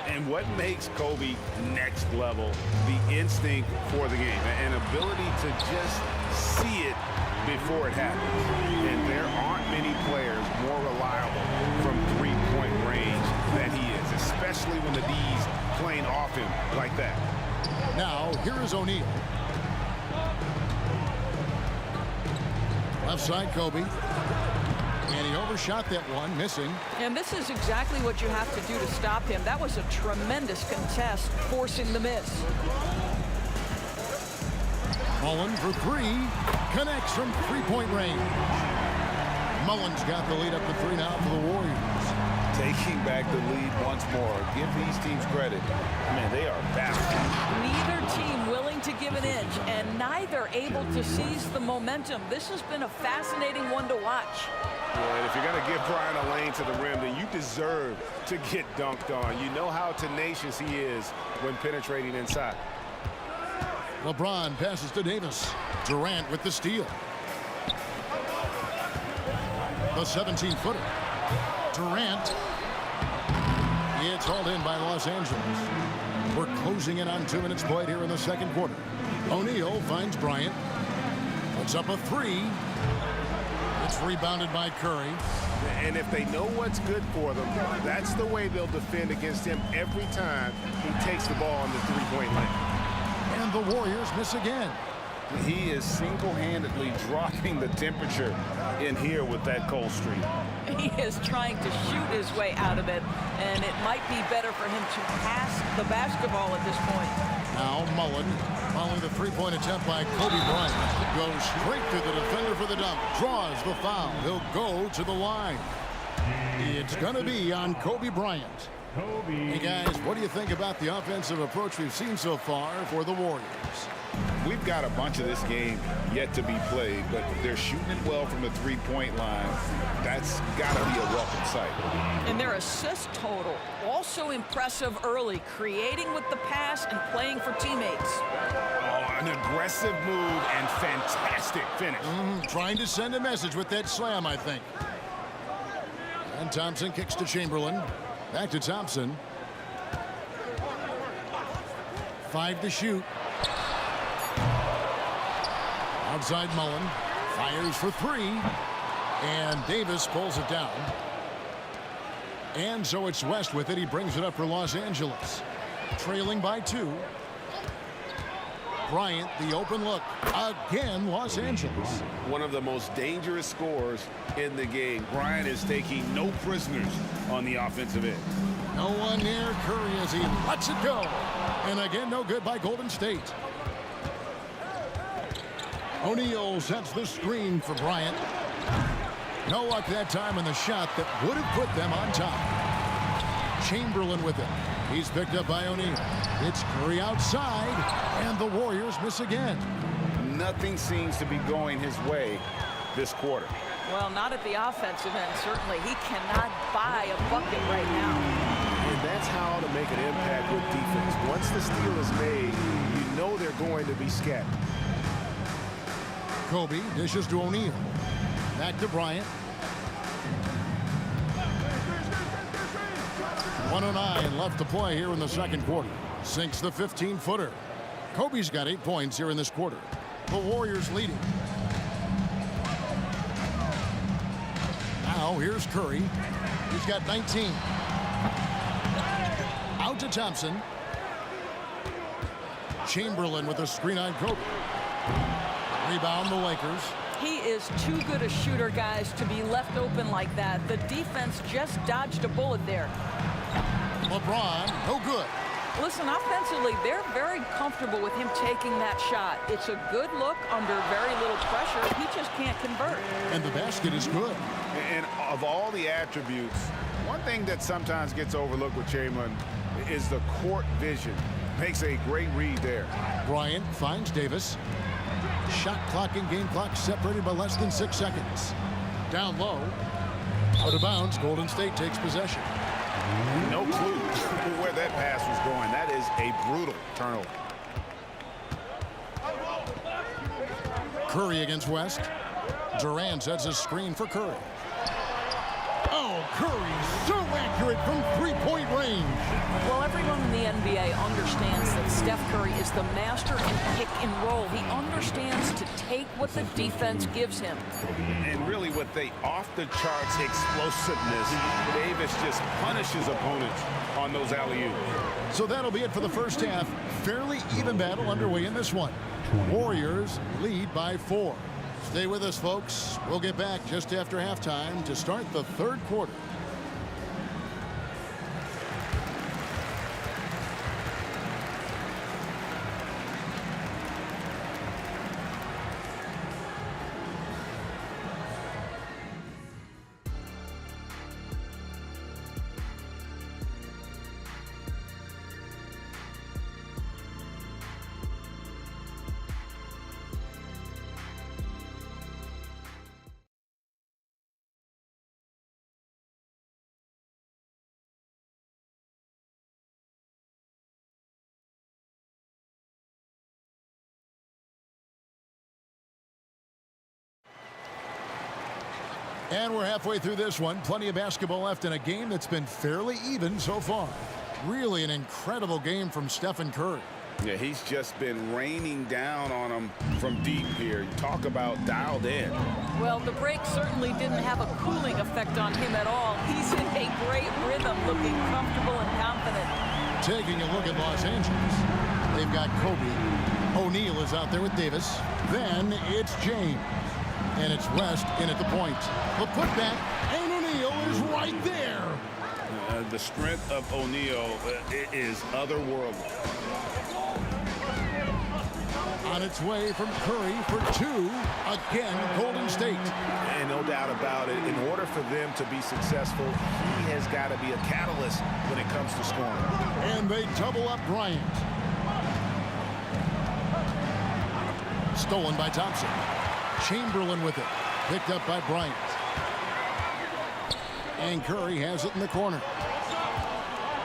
And what makes Kobe next level, the instinct for the game, an ability to just see it before it happens. And there aren't many players more reliable from three-point range than he is, especially when the D's playing off him like that. Now, here is O'Neal. Left side, Kobe. And he overshot that one, missing. And this is exactly what you have to do to stop him. That was a tremendous contest, forcing the miss. Mullen for 3. Connects from three-point range. Mullen's got the lead up to 3 now for the Warriors. Taking back the lead once more. Give these teams credit. Man, they are battling. Neither team willing to give an inch, and neither able to seize the momentum. This has been a fascinating one to watch. And if you're going to give Bryant a lane to the rim, then you deserve to get dunked on. You know how tenacious he is when penetrating inside. LeBron passes to Davis. Durant with the steal. The 17-footer. Durant. It's hauled in by Los Angeles. We're closing in on 2 minutes played here in the second quarter. O'Neal finds Bryant. Puts up a 3. It's rebounded by Curry. And if they know what's good for them, that's the way they'll defend against him every time he takes the ball on the three-point line. And the Warriors miss again. He is single-handedly dropping the temperature in here with that cold streak. He is trying to shoot his way out of it, and it might be better for him to pass the basketball at this point. Now Mullen, following the three-point attempt by Kobe Bryant, goes straight through the defender for the dunk, draws the foul. He'll go to the line. It's going to be on Kobe Bryant. Hey, guys, what do you think about the offensive approach we've seen so far for the Warriors? We've got a bunch of this game yet to be played, but they're shooting it well from the three-point line. That's got to be a welcome sight. And their assist total, also impressive early, creating with the pass and playing for teammates. Oh, an aggressive move and fantastic finish. Trying to send a message with that slam, I think. And Thompson kicks to Chamberlain. Back to Thompson. 5 to shoot. Outside Mullen. Fires for 3. And Davis pulls it down. And so it's West with it. He brings it up for Los Angeles. Trailing by 2. Bryant, the open look. Again, Los Angeles. One of the most dangerous scorers in the game. Bryant is taking no prisoners on the offensive end. No one near Curry as he lets it go. And again, no good by Golden State. O'Neal sets the screen for Bryant. No luck that time on the shot that would have put them on top. Chamberlain with it. He's picked up by O'Neal. It's Curry outside, and the Warriors miss again. Nothing seems to be going his way this quarter. Well, not at the offensive end, certainly. He cannot buy a bucket right now. And that's how to make an impact with defense. Once the steal is made, you know they're going to be scattered. Kobe dishes to O'Neal. Back to Bryant. 1:09 left to play here in the second quarter. Sinks the 15-footer. Kobe's got 8 points here in this quarter. The Warriors leading. Now here's Curry. He's got 19. Out to Thompson. Chamberlain with a screen on Kobe. Rebound the Lakers. He is too good a shooter, guys, to be left open like that. The defense just dodged a bullet there. LeBron, no good. Listen, offensively, they're very comfortable with him taking that shot. It's a good look under very little pressure. He just can't convert. And the basket is good. And of all the attributes, one thing that sometimes gets overlooked with Chamberlain is the court vision. Makes a great read there. Bryant finds Davis. Shot clock and game clock separated by less than 6 seconds. Down low. Out of bounds. Golden State takes possession. No clue where that pass was going. That is a brutal turnover. Curry against West. Durant sets a screen for Curry. Oh, Curry so accurate from three-point range. Well, everyone in the NBA understands that Steph Curry is the master in pick and roll. He understands to take what the defense gives him. And really with the off-the-charts explosiveness, Davis just punishes opponents on those alley-oops. So that'll be it for the first half. Fairly even battle underway in this one. Warriors lead by 4. Stay with us, folks. We'll get back just after halftime to start the third quarter. And we're halfway through this one. Plenty of basketball left in a game that's been fairly even so far. Really an incredible game from Stephen Curry. Yeah, he's just been raining down on him from deep here. You talk about dialed in. Well, the break certainly didn't have a cooling effect on him at all. He's in a great rhythm, looking comfortable and confident. Taking a look at Los Angeles. They've got Kobe. O'Neal is out there with Davis. Then it's James. And it's West in at the point. The putback, and O'Neal is right there. The strength of O'Neal is otherworldly. On its way from Curry for 2. Again, Golden State. And no doubt about it, in order for for them to be successful, he has got to be a catalyst when it comes to scoring. And they double up Bryant. Stolen by Thompson. Chamberlain with it. Picked up by Bryant. And Curry has it in the corner.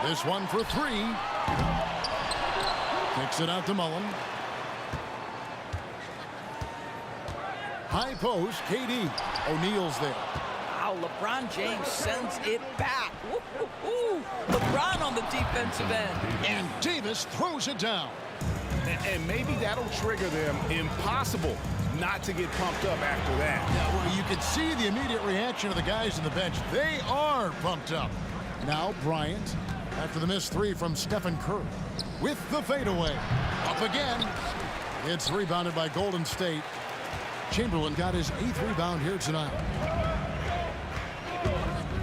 This one for three. Kicks it out to Mullen. High post, KD. O'Neal's there. Wow, LeBron James sends it back. Woo-hoo-hoo. LeBron on the defensive end. And Davis throws it down. And maybe that'll trigger them. Impossible not to get pumped up after that. Yeah, well, you can see the immediate reaction of the guys on the bench. They are pumped up. Now Bryant, after the missed three from Stephen Curry, with the fadeaway. Up again. It's rebounded by Golden State. Chamberlain got his 8th rebound here tonight.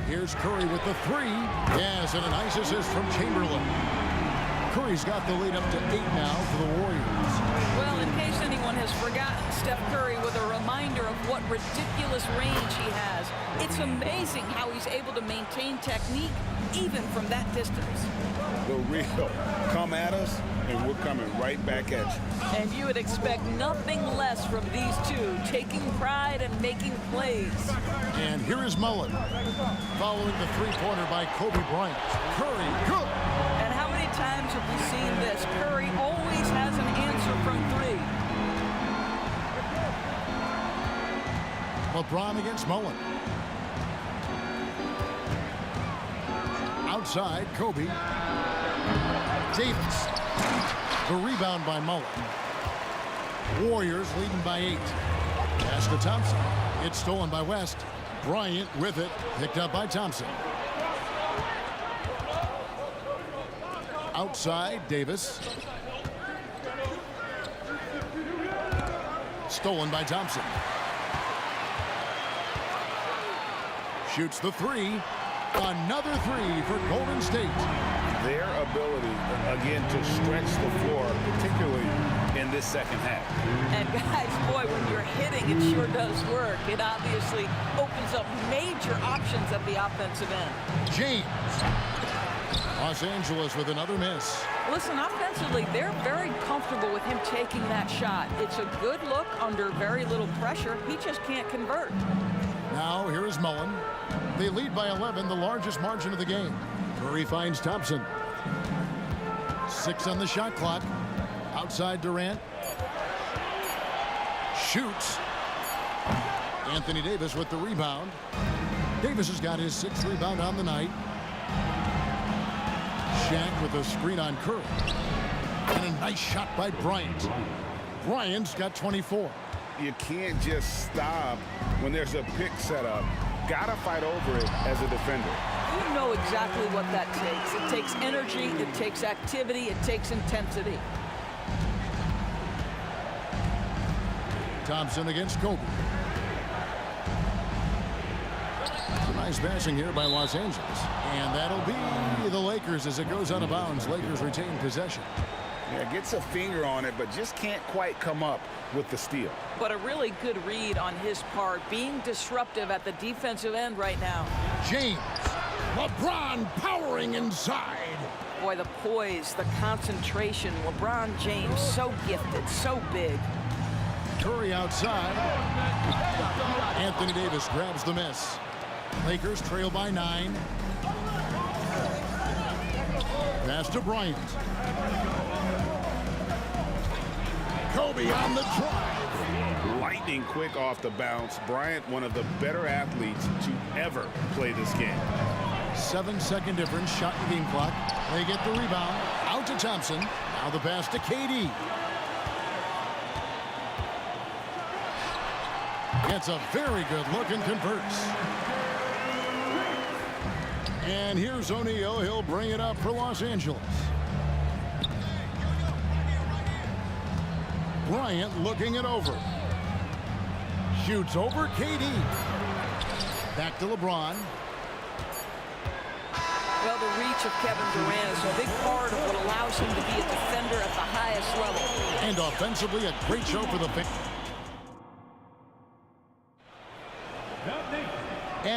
Here's Curry with the three. Yes, and a nice assist from Chamberlain. Curry's got the lead up to 8 now for the Warriors. Well, in case anyone has forgotten, Steph Curry with a reminder of what ridiculous range he has. It's amazing how he's able to maintain technique even from that distance. The real come at us, and we're coming right back at you. And you would expect nothing less from these two, taking pride and making plays. And here is Mullen, following the three-pointer by Kobe Bryant. Curry, good. And how many times have we seen this? Curry always has an answer from three. LeBron against Mullen. Outside, Kobe. Davis. The rebound by Mullen. Warriors leading by 8. Pass to Thompson. It's stolen by West. Bryant with it. Picked up by Thompson. Outside, Davis. Stolen by Thompson. Shoots the three. Another three for Golden State. Their ability, again, to stretch the floor, particularly in this second half. And guys, boy, when you're hitting, it sure does work. It obviously opens up major options at the offensive end. James. Los Angeles with another miss. Listen, offensively, they're very comfortable with him taking that shot. It's a good look under very little pressure. He just can't convert. Now, here is Mullen. They lead by 11, the largest margin of the game. Curry finds Thompson. 6 on the shot clock. Outside Durant. Shoots. Anthony Davis with the rebound. Davis has got his 6th rebound on the night. Shaq with a screen on Curry. And a nice shot by Bryant. Bryant's got 24. You can't just stop when there's a pick set up. Gotta fight over it as a defender. You know exactly what that takes. It takes energy, it takes activity, it takes intensity. Thompson against Kobe. Nice passing here by Los Angeles. And that'll be the Lakers as it goes out of bounds. Lakers retain possession. Yeah, gets a finger on it, but just can't quite come up with the steal. But a really good read on his part, being disruptive at the defensive end right now. James. LeBron powering inside. Boy, the poise, the concentration. LeBron James, so gifted, so big. Curry outside. Anthony Davis grabs the miss. Lakers trail by 9. Pass to Bryant. Kobe on the drive. Lightning quick off the bounce. Bryant, one of the better athletes to ever play this game. 7-second difference, shot in game clock. They get the rebound. Out to Thompson. Now the pass to KD. Gets a very good look and converts. And here's O'Neal. He'll bring it up for Los Angeles. Bryant looking it over. Shoots over KD. Back to LeBron. Well, the reach of Kevin Durant is a big part of what allows him to be a defender at the highest level. And offensively, a great show for the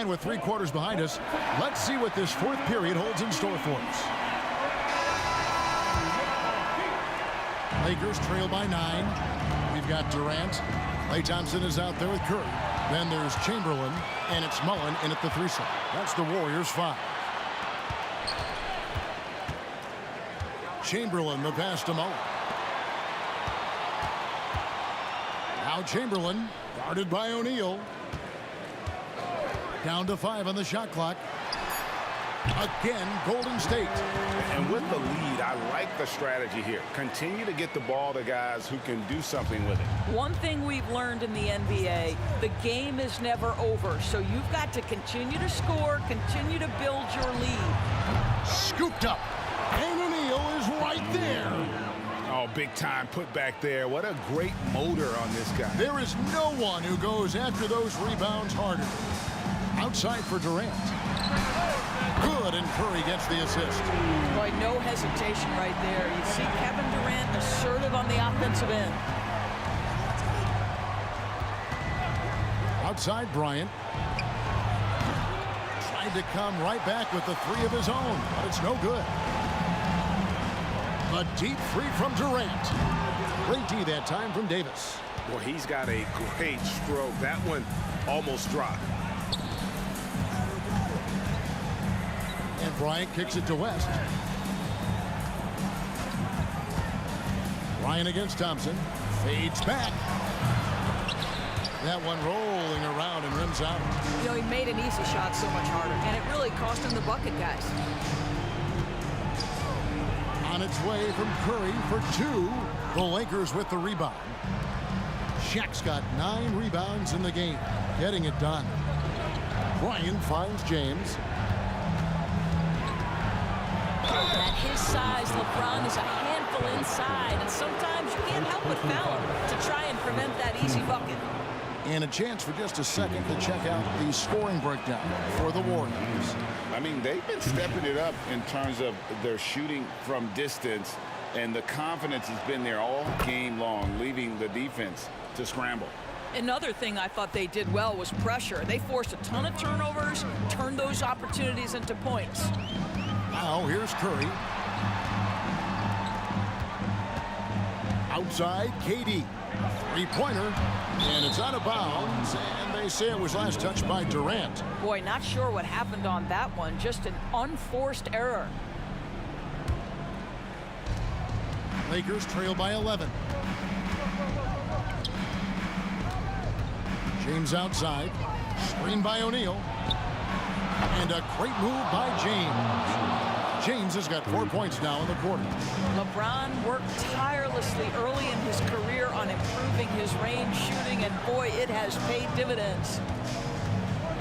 And with 3 quarters behind us, let's see what this 4th period holds in store for us. Lakers trail by 9. We've got Durant. Klay Thompson is out there with Curry. Then there's Chamberlain, and it's Mullen in at the 3 slot. That's the Warriors 5. Chamberlain, the pass to Mullen. Now Chamberlain, guarded by O'Neal. Down to 5 on the shot clock. Again, Golden State. And with the lead, I like the strategy here. Continue to get the ball to guys who can do something with it. One thing we've learned in the NBA, the game is never over. So you've got to continue to score, continue to build your lead. Scooped up. And O'Neal is right there. Oh, big time put back there. What a great motor on this guy. There is no one who goes after those rebounds harder. Outside for Durant. Good, and Curry gets the assist. Boy, no hesitation right there. You see Kevin Durant assertive on the offensive end. Outside Bryant. Tried to come right back with the 3 of his own, but it's no good. A deep 3 from Durant. Great D that time from Davis. Boy, he's got a great stroke. That one almost dropped. And Bryant kicks it to West. Bryant against Thompson. Fades back. That one rolling around and rims out. You know, he made an easy shot so much harder, and it really cost him the bucket, guys. On its way from Curry for 2. The Lakers with the rebound. Shaq's got 9 rebounds in the game, getting it done. Bryant finds James. At his size, LeBron is a handful inside, and sometimes you can't help but foul him to try and prevent that easy bucket. And a chance for just a second to check out the scoring breakdown for the Warriors. I mean, they've been stepping it up in terms of their shooting from distance, and the confidence has been there all game long, leaving the defense to scramble. Another thing I thought they did well was pressure. They forced a ton of turnovers, turned those opportunities into points. Now here's Curry. Outside, KD. 3-pointer, and it's out of bounds, and they say it was last touched by Durant. Boy, not sure what happened on that one. Just an unforced error. Lakers trail by 11. James outside. Screen by O'Neal. And a great move by James. James has got 4 points now in the quarter. LeBron worked tirelessly early in his career on improving his range shooting, and boy, it has paid dividends.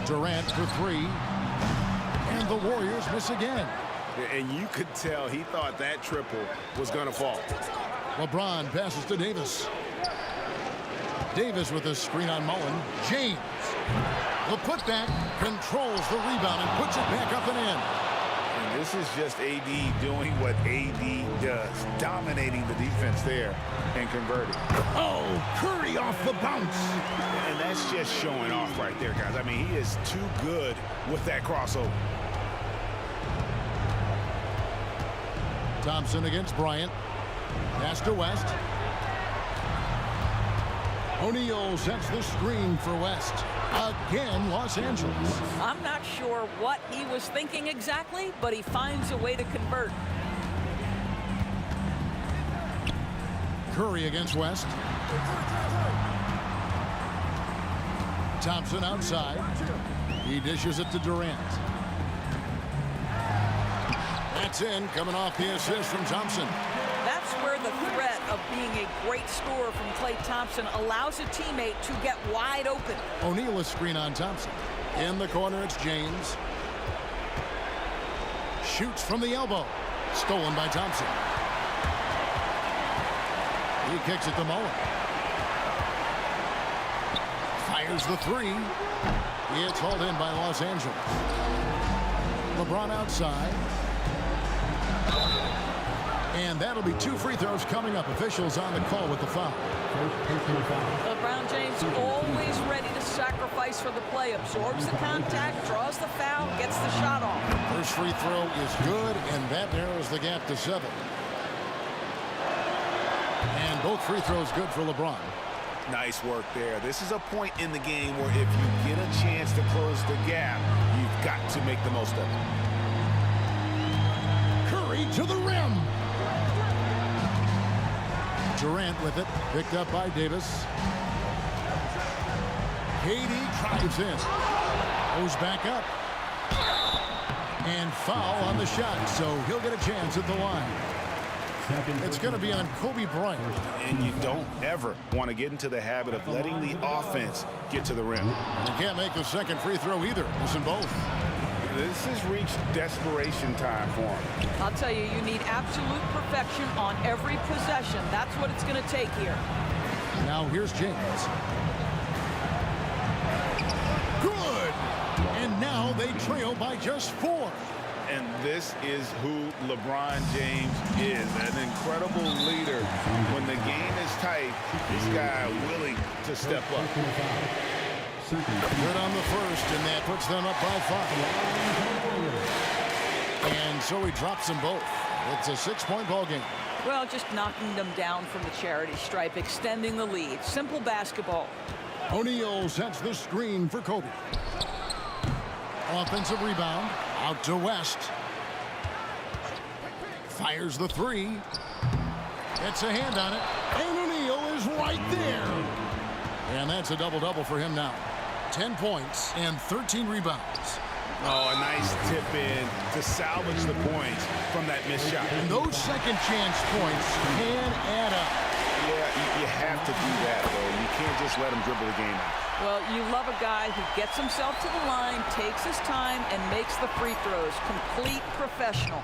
Durant for 3. And the Warriors miss again. And you could tell he thought that triple was going to fall. LeBron passes to Davis. Davis with a screen on Mullen. James. The putback controls the rebound and puts it back up and in. And this is just AD doing what AD does, dominating the defense there and converting. Oh, Curry off the bounce. And that's just showing off right there, guys. I mean, he is too good with that crossover. Thompson against Bryant. Pass to West. O'Neal sets the screen for West. Again, Los Angeles. I'm not sure what he was thinking exactly, but he finds a way to convert. Curry against West. Thompson outside. He dishes it to Durant. That's in, coming off the assist from Thompson. That's where the threat of being a great scorer from Klay Thompson allows a teammate to get wide open. O'Neal is screen on Thompson. In the corner, it's James. Shoots from the elbow. Stolen by Thompson. He kicks it to Mullen. Fires the 3. It's hauled in by Los Angeles. LeBron outside. And that'll be 2 free throws coming up. Officials on the call with the foul. LeBron James always ready to sacrifice for the play. Absorbs the contact, draws the foul, gets the shot off. First free throw is good, and that narrows the gap to 7. And both free throws good for LeBron. Nice work there. This is a point in the game where if you get a chance to close the gap, you've got to make the most of it. Curry to the rim. Durant with it, picked up by Davis. KD drives in. Goes back up. And foul on the shot, so he'll get a chance at the line. It's going to be on Kobe Bryant. And you don't ever want to get into the habit of letting the offense get to the rim. You can't make the second free throw either. Listen both. This has reached desperation time for him. I'll tell you, you need absolute perfection on every possession. That's what it's going to take here. Now here's James. Good. And now they trail by just 4. And this is who LeBron James is, an incredible leader. When the game is tight, this guy willing to step up. Good on the first, and that puts them up by 5. And so he drops them both. It's a 6-point ball game. Well, just knocking them down from the charity stripe, extending the lead. Simple basketball. O'Neal sets the screen for Kobe. Offensive rebound. Out to West. Fires the 3. Gets a hand on it. And O'Neal is right there. And that's a double-double for him now. 10 points and 13 rebounds. Oh, a nice tip in to salvage the points from that missed shot. And those second chance points can add up. Yeah, you have to do that, though. You can't just let him dribble the game out. Well, you love a guy who gets himself to the line, takes his time, and makes the free throws. Complete professional.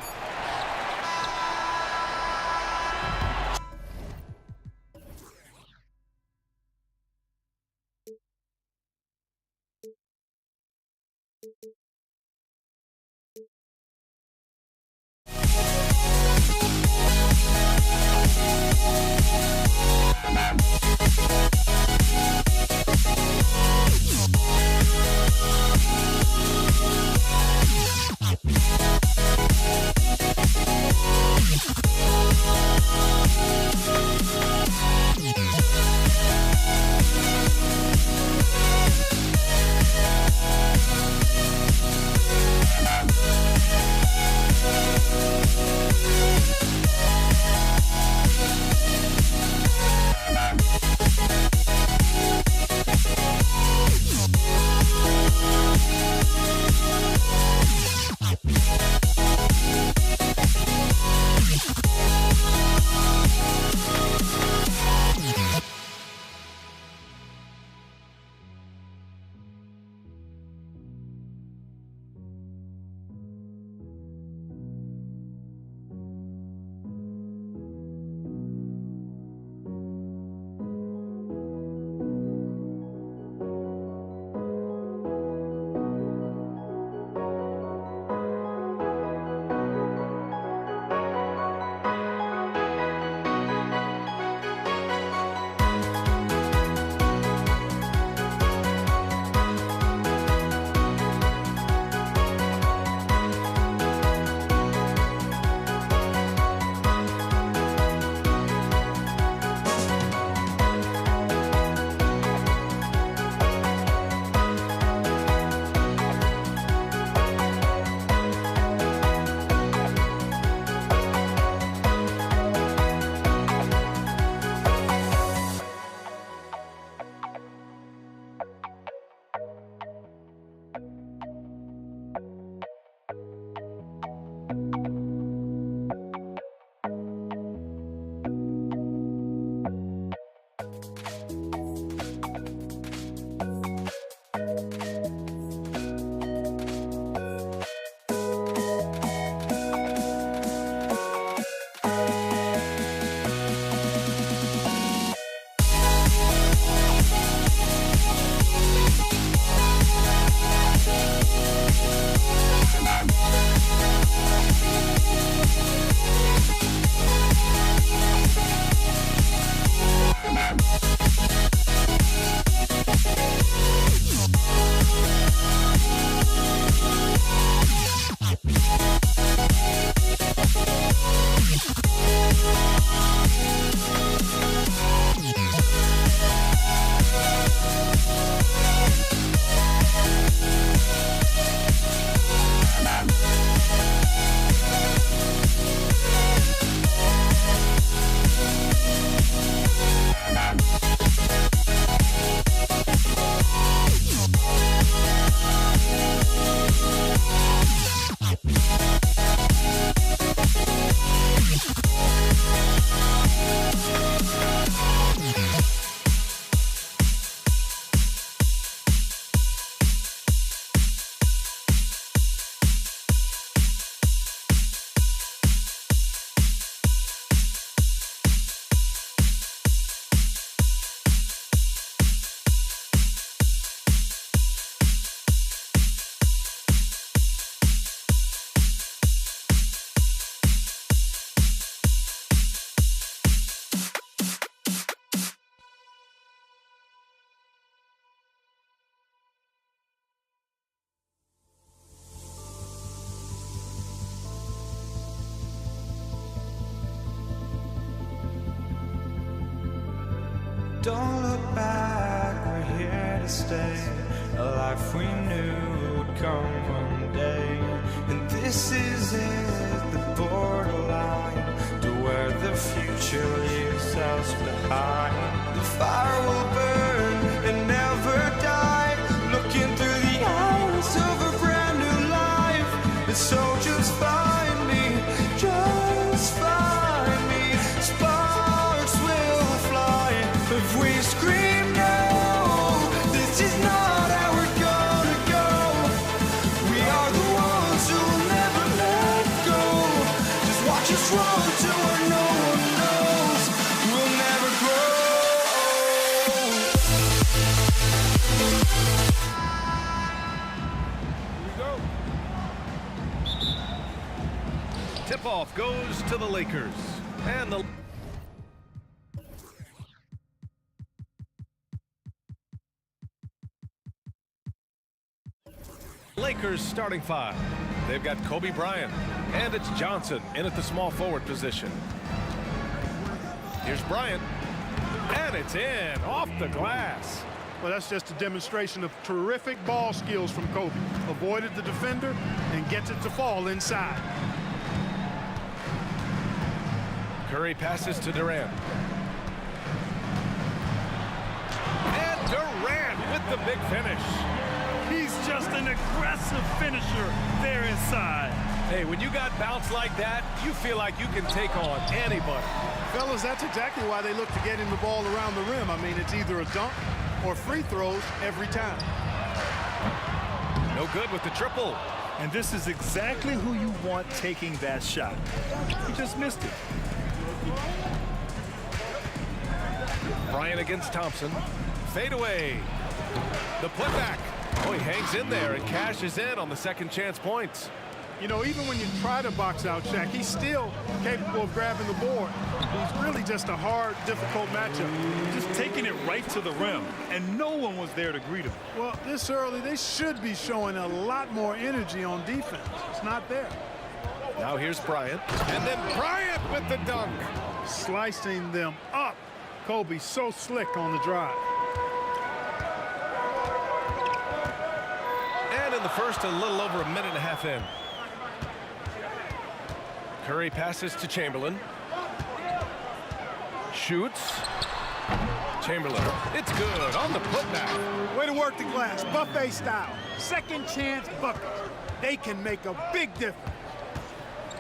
Don't look back, we're here to stay. A life we knew would come one day. And this is it, the borderline to where the future leaves us behind. The fire will burn and never die, looking through the eyes of a brand new life. And so just find me, just find me. Sparks will fly if we scream no. This is not how we're gonna go. We are the ones who will never let go. Just watch us run to where no one knows. We'll never grow. Tip-off goes to the Lakers. And the Lakers starting five. They've got Kobe Bryant, and it's Johnson in at the small forward position. Here's Bryant, and it's in, off the glass. Well, that's just a demonstration of terrific ball skills from Kobe. Avoided the defender and gets it to fall inside. Curry passes to Durant. And Durant with the big finish. He's just an aggressive finisher there inside. Hey, when you got bounce like that, you feel like you can take on anybody. Fellas, that's exactly why they look to get him the ball around the rim. I mean, it's either a dunk or free throws every time. No good with the triple. And this is exactly who you want taking that shot. He just missed it. Bryant against Thompson. Fade away. The putback. Oh, he hangs in there and cashes in on the second chance points. You know, even when you try to box out Shaq, he's still capable of grabbing the board. He's really just a hard, difficult matchup. Just taking it right to the rim, and no one was there to greet him. Well, this early, they should be showing a lot more energy on defense. It's not there. Now here's Bryant, and then Bryant with the dunk. Slicing them up. Kobe so slick on the drive. And in the first, a little over a minute and a half in. Curry passes to Chamberlain. Shoots. Chamberlain. It's good on the putback. Way to work the glass. Buffet style. Second chance bucket. They can make a big difference.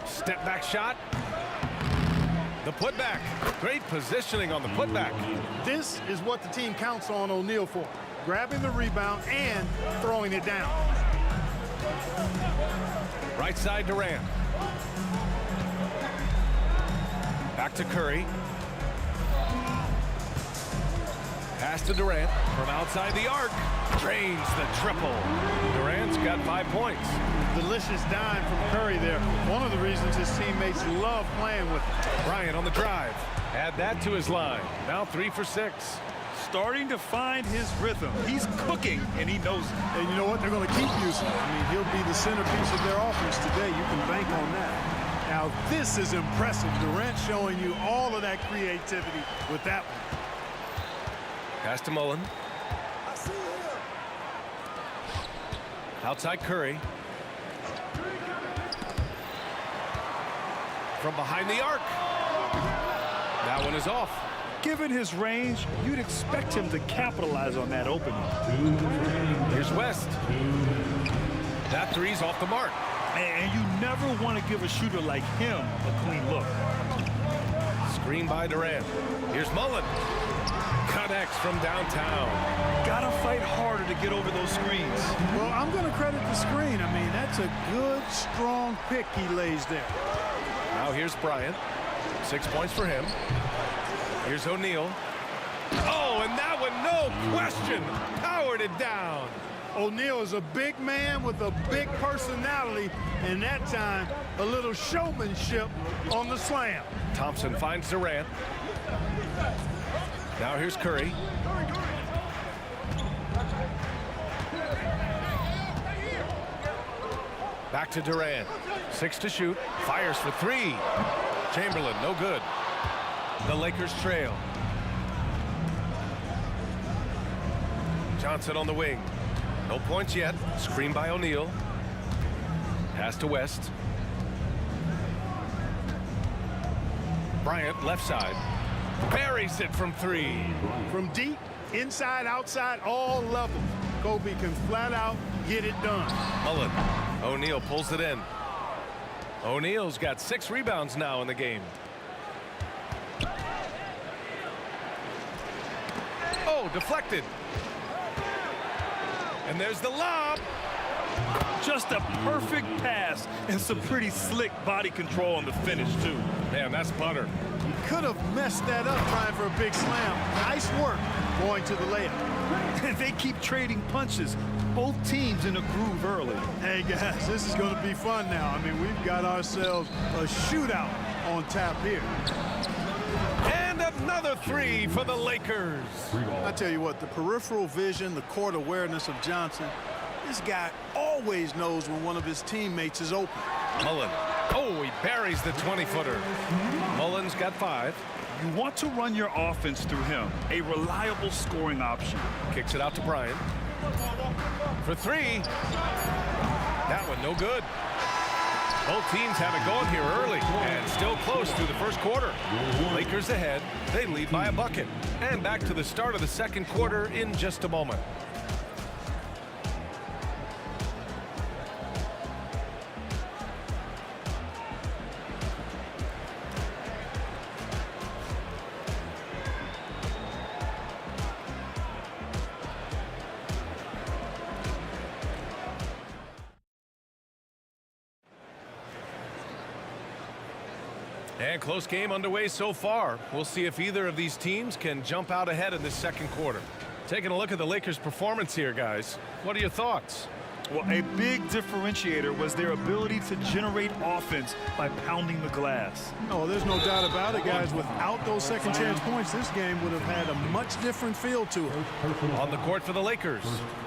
Step back shot. The putback. Great positioning on the putback. This is what the team counts on O'Neal for. Grabbing the rebound and throwing it down. Right side Durant. Back to Curry. Pass to Durant from outside the arc. Drains the triple. Durant's got 5 points. Delicious dime from Curry there. One of the reasons his teammates love playing with him. Bryant on the drive. Add that to his line. Now 3 for 6. Starting to find his rhythm. He's cooking, and he knows it. And you know what? They're going to keep using him. I mean, he'll be the centerpiece of their offense today. You can bank on that. Now, this is impressive. Durant showing you all of that creativity with that one. Pass to Mullen. Outside Curry. From behind the arc. That one is off. Given his range, you'd expect him to capitalize on that opening. Here's West. That three's off the mark. And you never want to give a shooter like him a clean look. Screen by Durant. Here's Mullen. Connects from downtown. Gotta fight harder to get over those screens. Well, I'm going to credit the screen. I mean, that's a good, strong pick he lays there. Now here's Bryant. 6 points for him. Here's O'Neal. Oh, and that one, no question, powered it down. O'Neal is a big man with a big personality, and that time, a little showmanship on the slam. Thompson finds Durant. Now here's Curry. Back to Durant. 6 to shoot. Fires for 3. Chamberlain, no good. The Lakers trail. Johnson on the wing. No points yet. Screen by O'Neal. Pass to West. Bryant, left side. Buries it from 3. From deep, inside, outside, all levels. Kobe can flat out get it done. Mullen. O'Neal pulls it in. O'Neal's got 6 rebounds now in the game. Oh, deflected. And there's the lob. Just a perfect pass and some pretty slick body control on the finish, too. Man, that's butter. He could have messed that up trying for a big slam. Nice work going to the layup. They keep trading punches. Both teams in a groove early. Hey, guys, this is going to be fun now. I mean, we've got ourselves a shootout on tap here. And another 3 for the Lakers. I tell you what, the peripheral vision, the court awareness of Johnson, this guy always knows when one of his teammates is open. Mullen. Oh, he buries the 20-footer. Mullen's got 5. You want to run your offense through him, a reliable scoring option. Kicks it out to Bryant. For 3. That one no good. Both teams have it going here early and still close through the first quarter. Lakers ahead. They lead by a bucket. And back to the start of the second quarter in just a moment. And close game underway so far. We'll see if either of these teams can jump out ahead in this second quarter. Taking a look at the Lakers' performance here, guys. What are your thoughts? Well, a big differentiator was their ability to generate offense by pounding the glass. Oh, there's no doubt about it, guys. Without those second chance points, this game would have had a much different feel to it. On the court for the Lakers,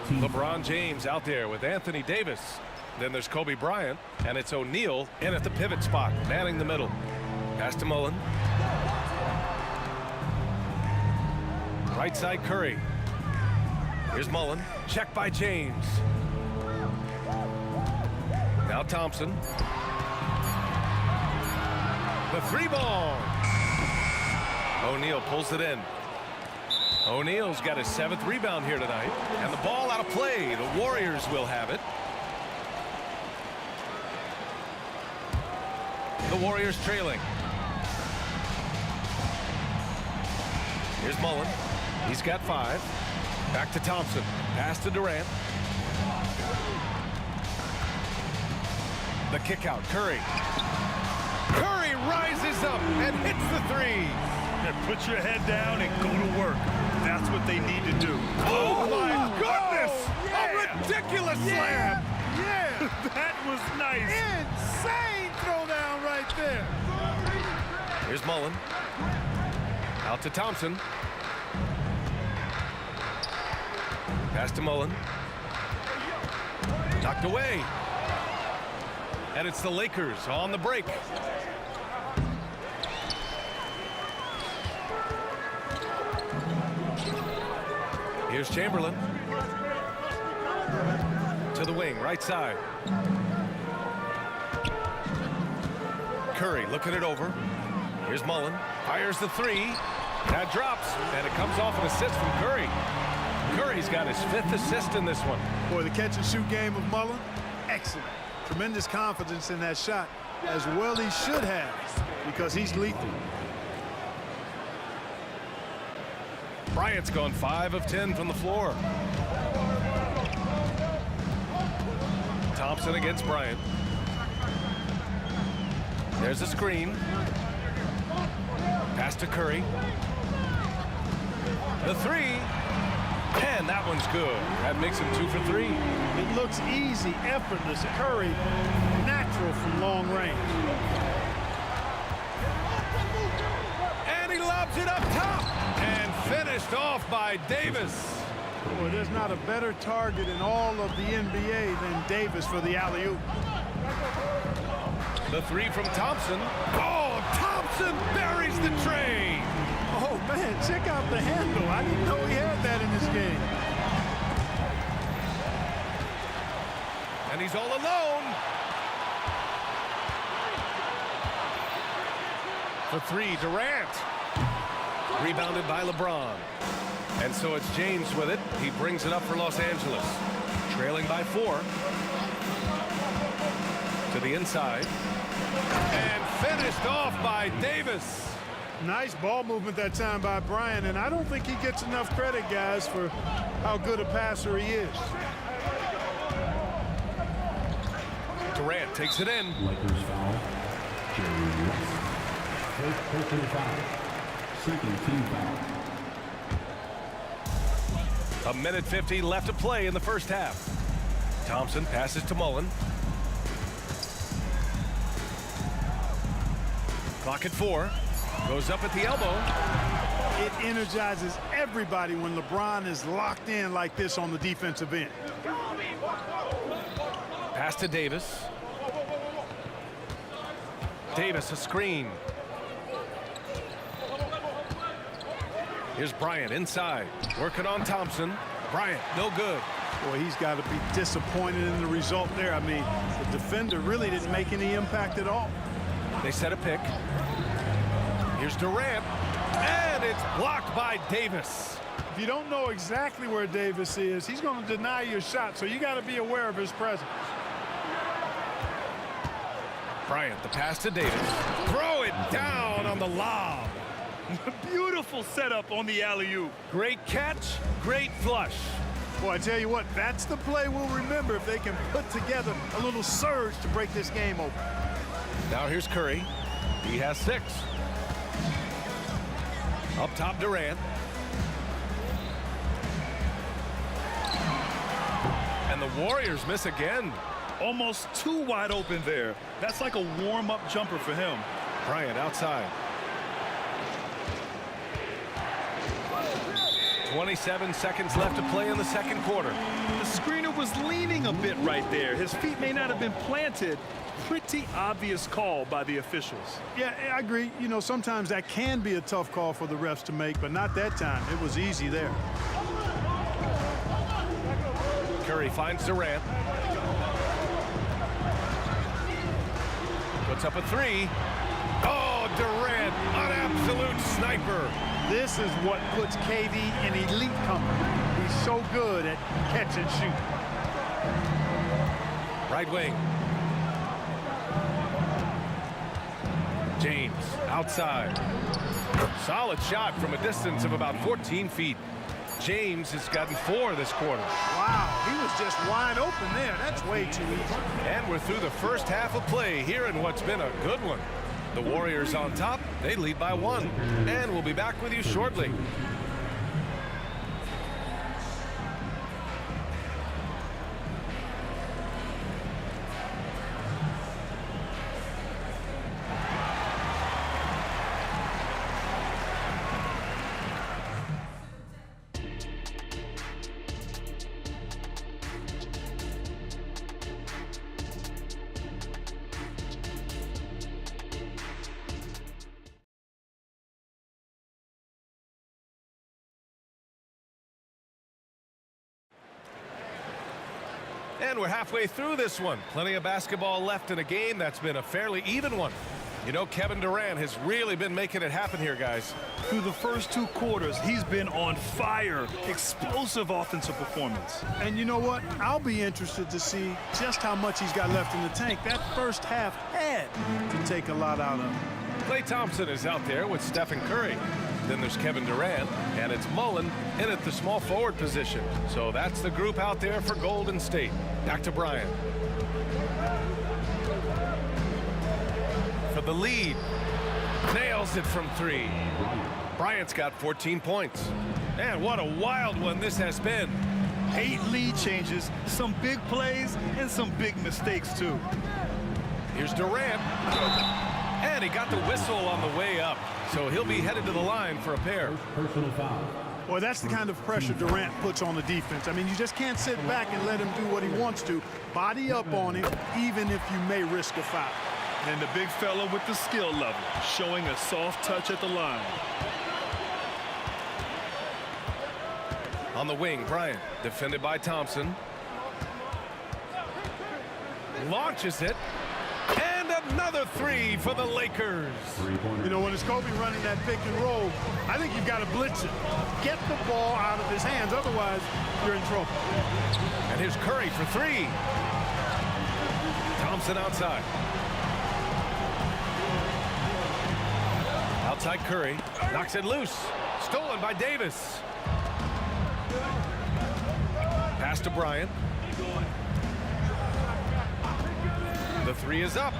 LeBron James out there with Anthony Davis. Then there's Kobe Bryant, and it's O'Neal in at the pivot spot, manning the middle. Pass to Mullen. Right side, Curry. Here's Mullen. Check by James. Now Thompson. The 3-ball. O'Neal pulls it in. O'Neal's got his 7th rebound here tonight. And the ball out of play. The Warriors will have it. The Warriors trailing. Here's Mullen. He's got 5. Back to Thompson. Pass to Durant. The kick out. Curry. Curry rises up and hits the 3. And put your head down and go to work. That's what they need to do. Oh, my goodness! Yeah. A ridiculous slam! Yeah! That was nice. Insane throwdown right there. Here's Mullen. Out to Thompson. Pass to Mullen. Knocked away. And it's the Lakers on the break. Here's Chamberlain. To the wing, right side. Curry looking it over. Here's Mullen. Fires the 3. That drops, and it comes off an assist from Curry. Curry's got his 5th assist in this one. Boy, the catch-and-shoot game of Mullen, excellent. Tremendous confidence in that shot, as well he should have, because he's lethal. Bryant's gone 5 of 10 from the floor. Thompson against Bryant. There's a screen. Pass to Curry. The 3. And that one's good. That makes him 2 for 3. It looks easy, effortless. Curry, natural from long range. And he lobs it up top. And finished off by Davis. Boy, there's not a better target in all of the NBA than Davis for the alley-oop. The 3 from Thompson. Oh, Thompson buries the tray. Oh, man, check out the handle. I didn't know he had that in this game. And he's all alone. For three, Durant. Rebounded by LeBron. And so it's James with it. He brings it up for Los Angeles. Trailing by 4. To the inside. And finished off by Davis. Nice ball movement that time by Bryant, and I don't think he gets enough credit, guys, for how good a passer he is. Durant takes it in. Lakers foul. Jerry West. First personal foul. Second team foul. 1:50 left to play in the first half. Thompson passes to Mullen. Clock at 4. Goes up at the elbow. It energizes everybody when LeBron is locked in like this on the defensive end. Pass to Davis. Davis, a screen. Here's Bryant inside. Working on Thompson. Bryant, no good. Boy, he's got to be disappointed in the result there. I mean, the defender really didn't make any impact at all. They set a pick. Here's Durant, and it's blocked by Davis. If you don't know exactly where Davis is, he's going to deny your shot, so you got to be aware of his presence. Bryant, the pass to Davis. Throw it down on the lob. Beautiful setup on the alley-oop. Great catch, great flush. Boy, I tell you what, that's the play we'll remember if they can put together a little surge to break this game open. Now here's Curry. He has 6. Up top, Durant. And the Warriors miss again. Almost too wide open there. That's like a warm-up jumper for him. Bryant outside. 27 seconds left to play in the second quarter. The screener was leaning a bit right there. His feet may not have been planted. Pretty obvious call by the officials. Yeah, I agree. You know, sometimes that can be a tough call for the refs to make, but not that time. It was easy there. Curry finds Durant. Puts up a 3. Oh, Durant, an absolute sniper. This is what puts KD in elite company. He's so good at catch and shoot. Right wing. James outside. Solid shot from a distance of about 14 feet. James has gotten 4 this quarter. Wow, he was just wide open there. That's way too easy. And we're through the first half of play here in what's been a good one. The Warriors on top. They lead by 1. And we'll be back with you shortly. And we're halfway through this one. Plenty of basketball left in a game that's been a fairly even one. You know, Kevin Durant has really been making it happen here, guys. Through the first 2 quarters, he's been on fire. Explosive offensive performance. And you know what? I'll be interested to see just how much he's got left in the tank. That first half had to take a lot out of him. Klay Thompson is out there with Stephen Curry. Then there's Kevin Durant, and it's Mullen in at the small forward position. So that's the group out there for Golden State. Back to Bryant. For the lead. Nails it from 3. Bryant's got 14 points. And what a wild one this has been. 8 lead changes, some big plays, and some big mistakes, too. Here's Durant. And he got the whistle on the way up. So he'll be headed to the line for a pair. Personal foul. Boy, that's the kind of pressure Durant puts on the defense. I mean, you just can't sit back and let him do what he wants to. Body up on him, even if you may risk a foul. And the big fella with the skill level, showing a soft touch at the line. On the wing, Bryant, defended by Thompson. launches it. And another three for the Lakers. You know, when it's Kobe running that pick and roll, I think you've got to blitz it. Get the ball out of his hands, otherwise you're in trouble. And here's Curry for three. Thompson outside. Outside Curry, knocks it loose. Stolen by Davis. Pass to Bryant. The three is up.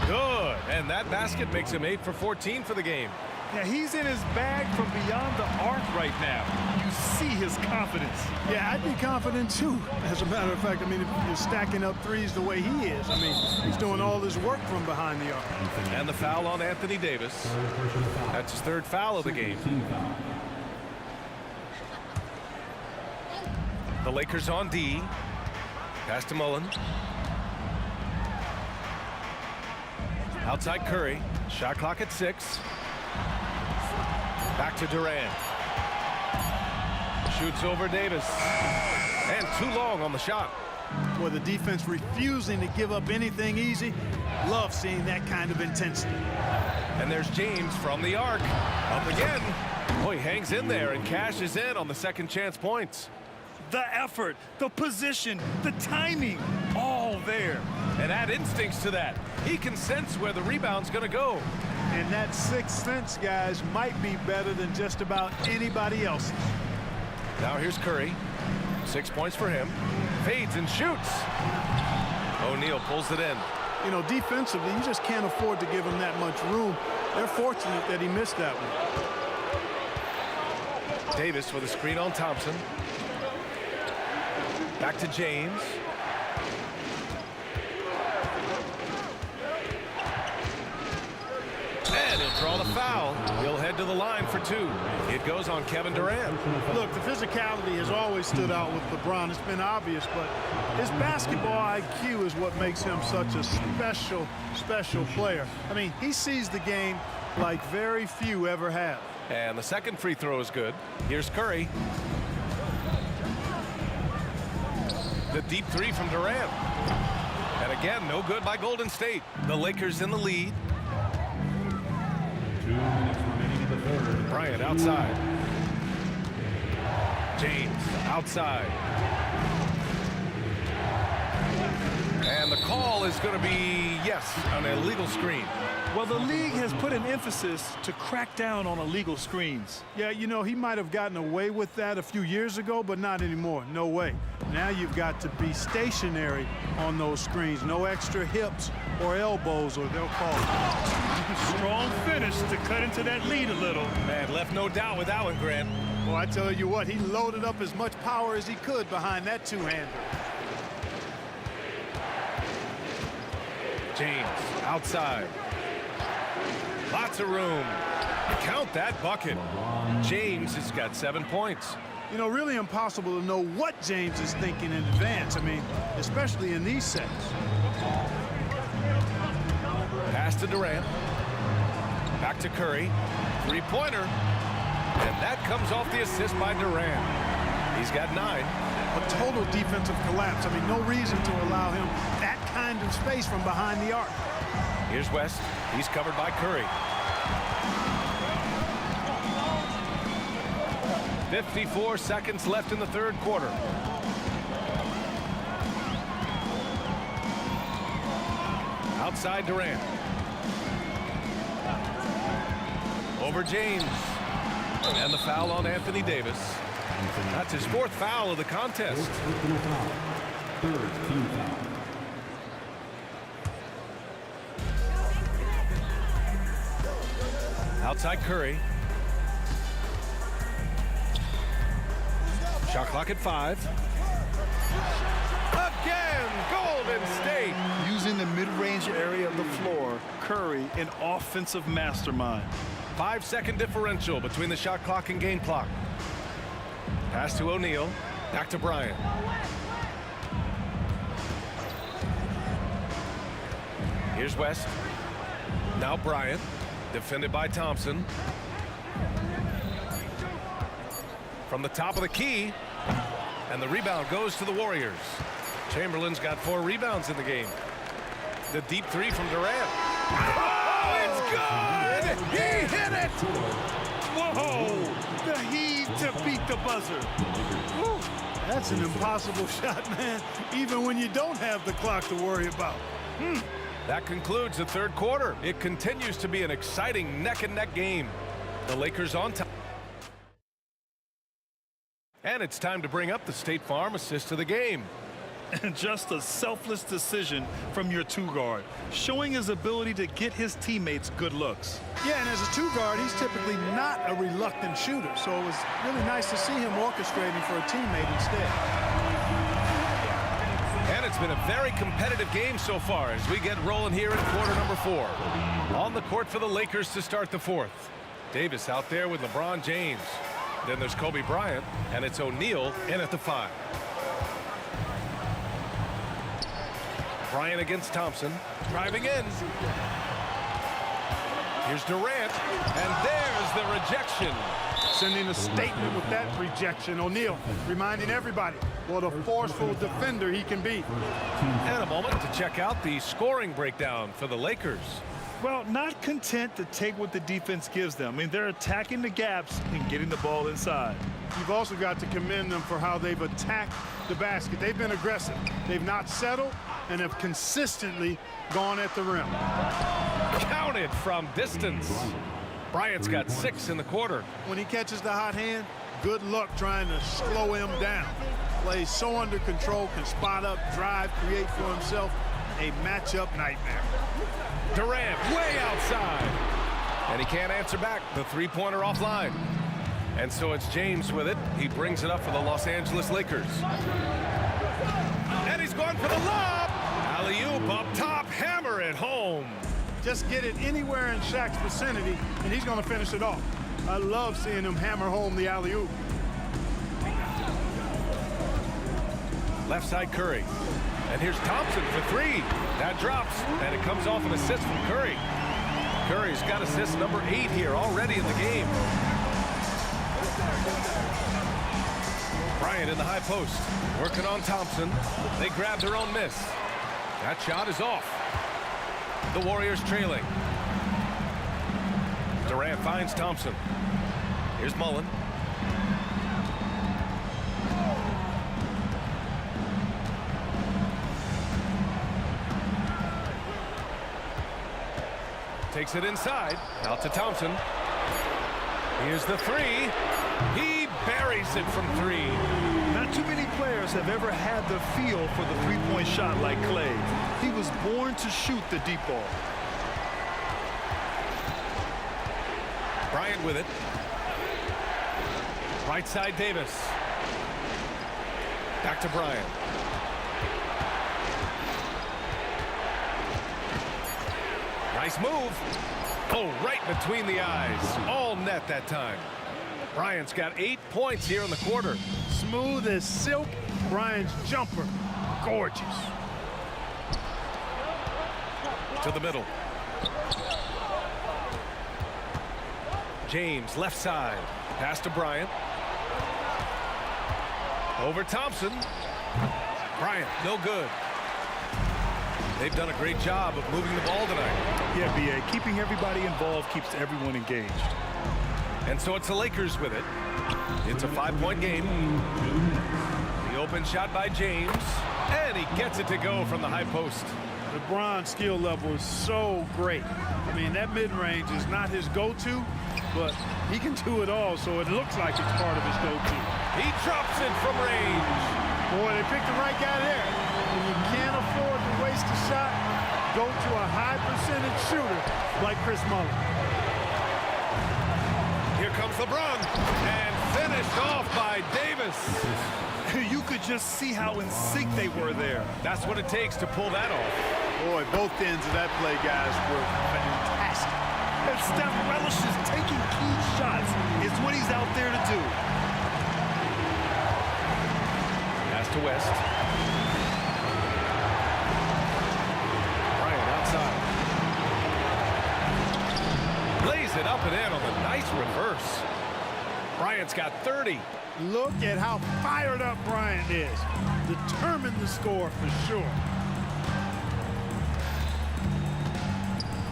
Good. And that basket makes him 8 for 14 for the game. Yeah, he's in his bag from beyond the arc right now. You see his confidence. Yeah, I'd be confident too. As a matter of fact, I mean, if you're stacking up threes the way he is, I mean, he's doing all his work from behind the arc. And the foul on Anthony Davis. That's his third foul of the game. The Lakers on D. Pass to Mullen. Outside Curry. Shot clock at 6. Back to Durant. Shoots over Davis. And too long on the shot. Boy, the defense refusing to give up anything easy. Love seeing that kind of intensity. And there's James from the arc. Up again. Boy, he hangs in there and cashes in on the second chance points. The effort, the position, the timing, all there. And add instincts to that. He can sense where the rebound's going to go. And that sixth sense, guys, might be better than just about anybody else's. Now here's Curry. 6 points for him. Fades and shoots. O'Neal pulls it in. You know, defensively, you just can't afford to give him that much room. They're fortunate that he missed that one. Davis with a screen on Thompson. Back to James. And he'll draw the foul. He'll head to the line for 2. It goes on Kevin Durant. Look, the physicality has always stood out with LeBron. It's been obvious, but his basketball IQ is what makes him such a special, special player. I mean, he sees the game like very few ever have. And the second free throw is good. Here's Curry. The deep three from Durant. And again, no good by Golden State. The Lakers in the lead. 2 minutes remaining in the third. Bryant outside. James outside. And the call is going to be, yes, an illegal screen. Well, the league has put an emphasis to crack down on illegal screens. Yeah, you know, he might have gotten away with that a few years ago, but not anymore. No way. Now you've got to be stationary on those screens. No extra hips or elbows, or they'll call it. Strong finish to cut into that lead a little. Man, left no doubt with Allen, Grant. Well, I tell you what, he loaded up as much power as he could behind that two-hander. James outside. Lots of room. Count that bucket. James has got 7 points. You know, really impossible to know what James is thinking in advance. I mean, especially in these sets. Pass to Durant. Back to Curry. Three-pointer. And that comes off the assist by Durant. He's got 9. A total defensive collapse. I mean, no reason to allow him that kind of space from behind the arc. Here's West. He's covered by Curry. 54 seconds left in the third quarter. Outside Durant. Over James. And the foul on Anthony Davis. That's his 4th foul of the contest. Third team foul. Outside Curry. Shot clock at 5. Again, Golden State. Using the mid-range area of the floor, Curry, an offensive mastermind. 5-second differential between the shot clock and game clock. Pass to O'Neal. Back to Bryant. Here's West. Now Bryant. Defended by Thompson. From the top of the key. And the rebound goes to the Warriors. Chamberlain's got 4 rebounds in the game. The deep 3 from Durant. Oh, it's good! He hit it! Whoa! The heave to beat the buzzer. Woo. That's an impossible shot, man, even when you don't have the clock to worry about. That concludes the third quarter. It continues to be an exciting neck-and-neck game. The Lakers on top. And it's time to bring up the State Farm assist of the game. And just a selfless decision from your 2-guard, showing his ability to get his teammates good looks. Yeah, and as a 2-guard, he's typically not a reluctant shooter, so it was really nice to see him orchestrating for a teammate instead. And it's been a very competitive game so far as we get rolling here in quarter number 4. On the court for the Lakers to start the 4th. Davis out there with LeBron James. Then there's Kobe Bryant, and it's O'Neal in at the 5. Bryant against Thompson, driving in. Here's Durant, and there's the rejection. Sending a statement with that rejection. O'Neal reminding everybody what a forceful defender he can be. And a moment to check out the scoring breakdown for the Lakers. Well, not content to take what the defense gives them. I mean, they're attacking the gaps and getting the ball inside. You've also got to commend them for how they've attacked the basket. They've been aggressive. They've not settled and have consistently gone at the rim. Counted from distance. Bryant's got 6 in the quarter. When he catches the hot hand, good luck trying to slow him down. Plays so under control, can spot up, drive, create for himself. A matchup nightmare. Durant way outside. And he can't answer back. The 3-pointer offline. And so it's James with it. He brings it up for the Los Angeles Lakers. And he's going for the lob. Alley-oop up top. Hammer it home. Just get it anywhere in Shaq's vicinity, and he's going to finish it off. I love seeing him hammer home the alley-oop. Left side Curry. And here's Thompson for 3. That drops, and it comes off an assist from Curry. Curry's got assist number 8 here already in the game. Bryant in the high post, working on Thompson. They grab their own miss. That shot is off. The Warriors trailing. Durant finds Thompson. Here's Mullen. Takes it inside. Out to Thompson. Here's the 3. He buries it from 3. Not too many players have ever had the feel for the 3-point shot like Clay. He was born to shoot the deep ball. Bryant with it. Right side Davis. Back to Bryant. Nice move. Oh, right between the eyes. All net that time. Bryant's got 8 points here in the quarter. Smooth as silk. Bryant's jumper. Gorgeous. To the middle. James, left side. Pass to Bryant. Over Thompson. Bryant, no good. They've done a great job of moving the ball tonight. Yeah, B.A. Keeping everybody involved keeps everyone engaged. And so it's the Lakers with it. It's a 5-point game. The open shot by James. And he gets it to go from the high post. LeBron's skill level is so great. I mean, that mid-range is not his go-to, but he can do it all, so it looks like it's part of his go-to. He drops it from range. Boy, they picked the right guy there. When you can't afford to waste a shot, go to a high-percentage shooter like Chris Mullen. Here comes LeBron, and finished off by Davis. You could just see how in sync they were there. That's what it takes to pull that off. Boy, both ends of that play, guys, were fantastic. And Steph relishes taking key shots. It's what he's out there to do. Pass to West. Bryant outside. Lays it up and in on the nice reverse. Bryant's got 30. Look at how fired up Bryant is. Determined to score for sure.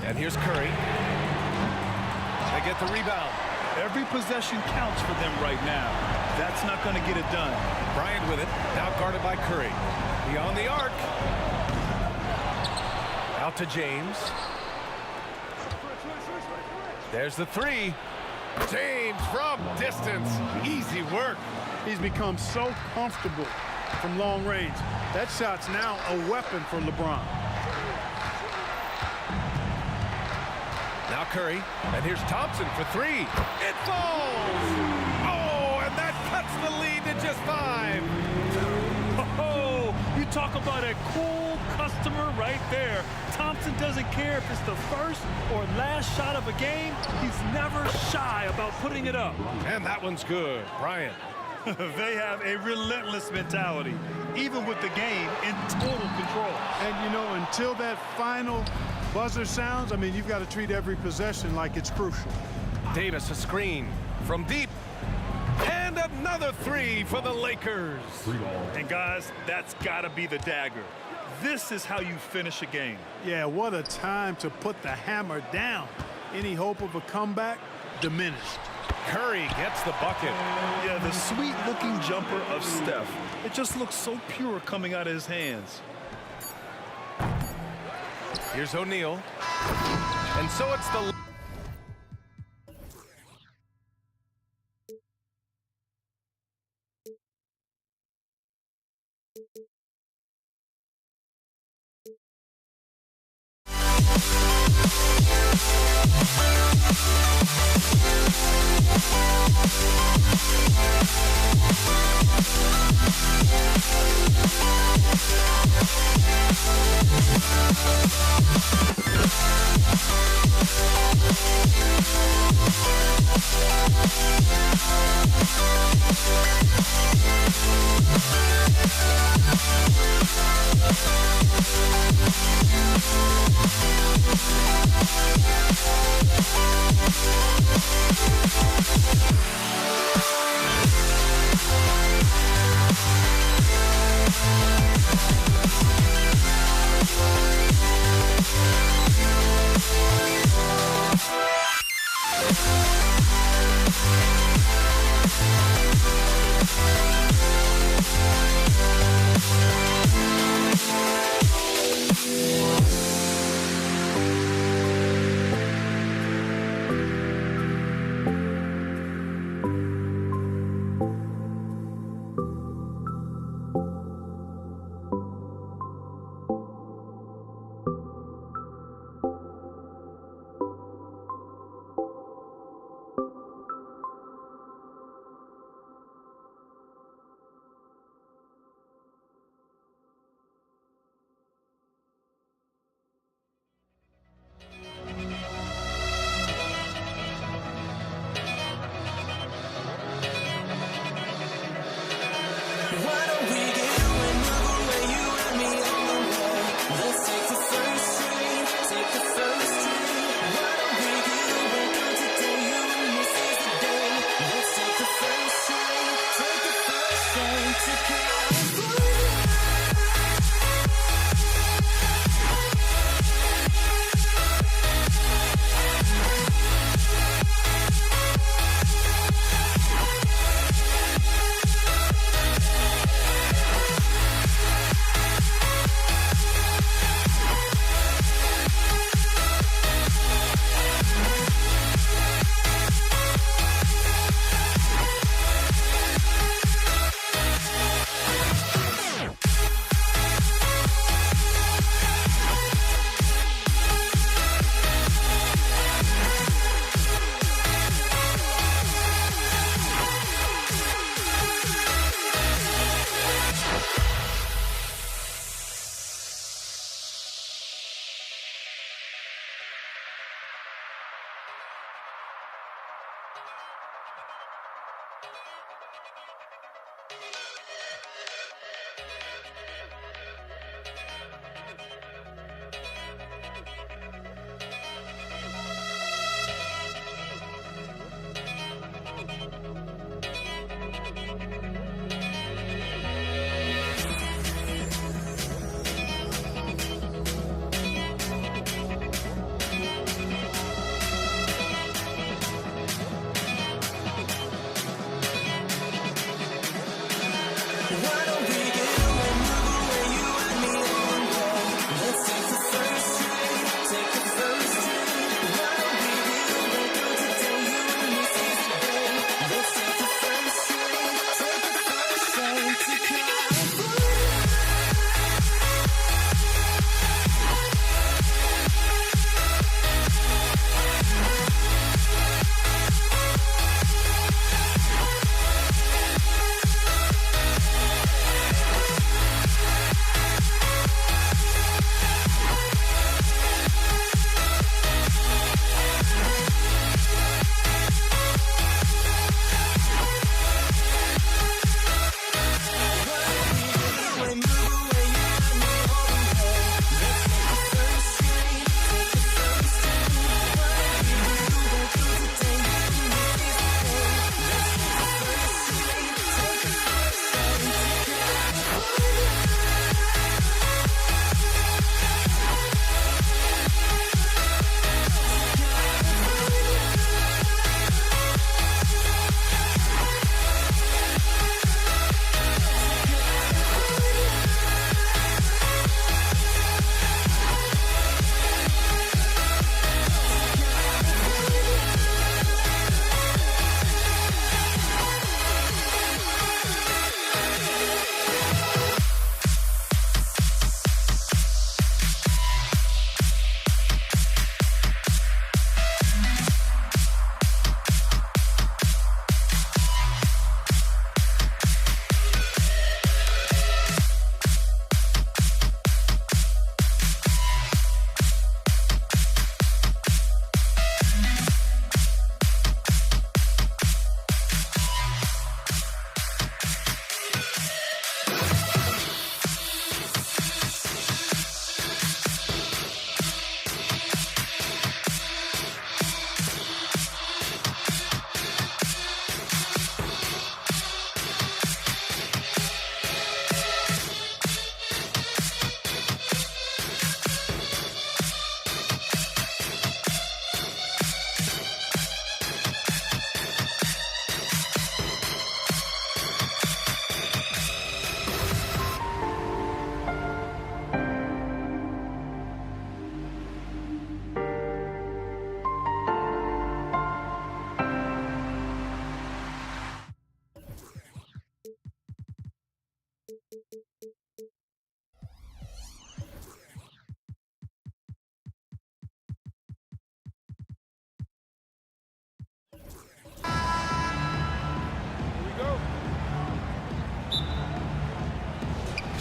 And here's Curry. They get the rebound. Every possession counts for them right now. That's not going to get it done. Bryant with it. Now guarded by Curry. Beyond the arc. Out to James. There's the three. James from distance. Easy work. He's become so comfortable from long range. That shot's now a weapon for LeBron. Now Curry, and here's Thompson for three. It falls! Oh, and that cuts the lead to just 5. Oh, you talk about a cool customer right there. Thompson doesn't care if it's the first or last shot of a game. He's never shy about putting it up. And that one's good. Bryant. They have a relentless mentality, even with the game in total control. And, you know, until that final buzzer sounds, I mean, you've got to treat every possession like it's crucial. Davis, a screen from deep. And another three for the Lakers. And, guys, that's got to be the dagger. This is how you finish a game. Yeah, what a time to put the hammer down. Any hope of a comeback? Diminished. Curry gets the bucket. Yeah, the sweet-looking jumper of Steph. It just looks so pure coming out of his hands. Here's O'Neal. And so it's the...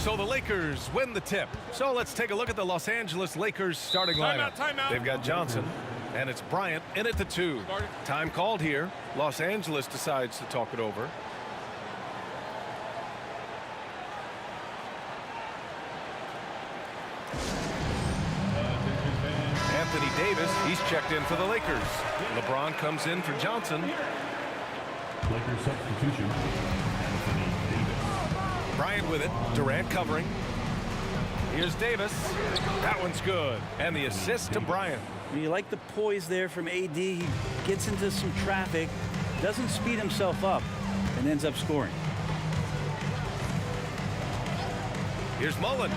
So the Lakers win the tip. So let's take a look at the Los Angeles Lakers starting lineup. Timeout. They've got Johnson, and it's Bryant in at the 2. Time called here. Los Angeles decides to talk it over. Anthony Davis, he's checked in for the Lakers. LeBron comes in for Johnson. Lakers substitution. Anthony Davis. Bryant with it. Durant covering. Here's Davis. That one's good. And the assist to Bryant. You like the poise there from AD. He gets into some traffic, doesn't speed himself up, and ends up scoring. Here's Mullen.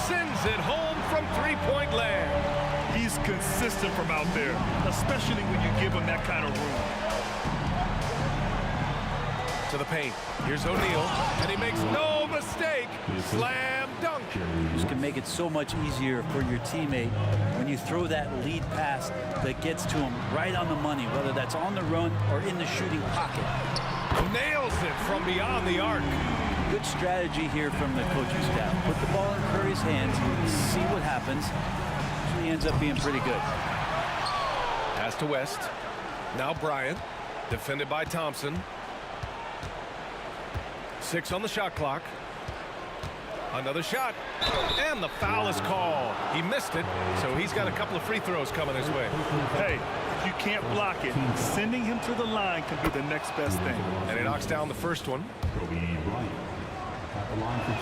Sends it home from three-point land. He's consistent from out there, especially when you give him that kind of room. To the paint. Here's O'Neal, and he makes no mistake. Slam dunk. This can make it so much easier for your teammate when you throw that lead pass that gets to him right on the money, whether that's on the run or in the shooting pocket. Nails it from beyond the arc. Good strategy here from the coaching staff. Put the ball in Curry's hands, see what happens. He ends up being pretty good. Pass to West. Now Bryant, defended by Thompson. 6 on the shot clock. Another shot, and the foul is called. He missed it, so he's got a couple of free throws coming his way. Hey, if you can't block it, sending him to the line can be the next best thing. And he knocks down the first one. Kobe Bryant at the line for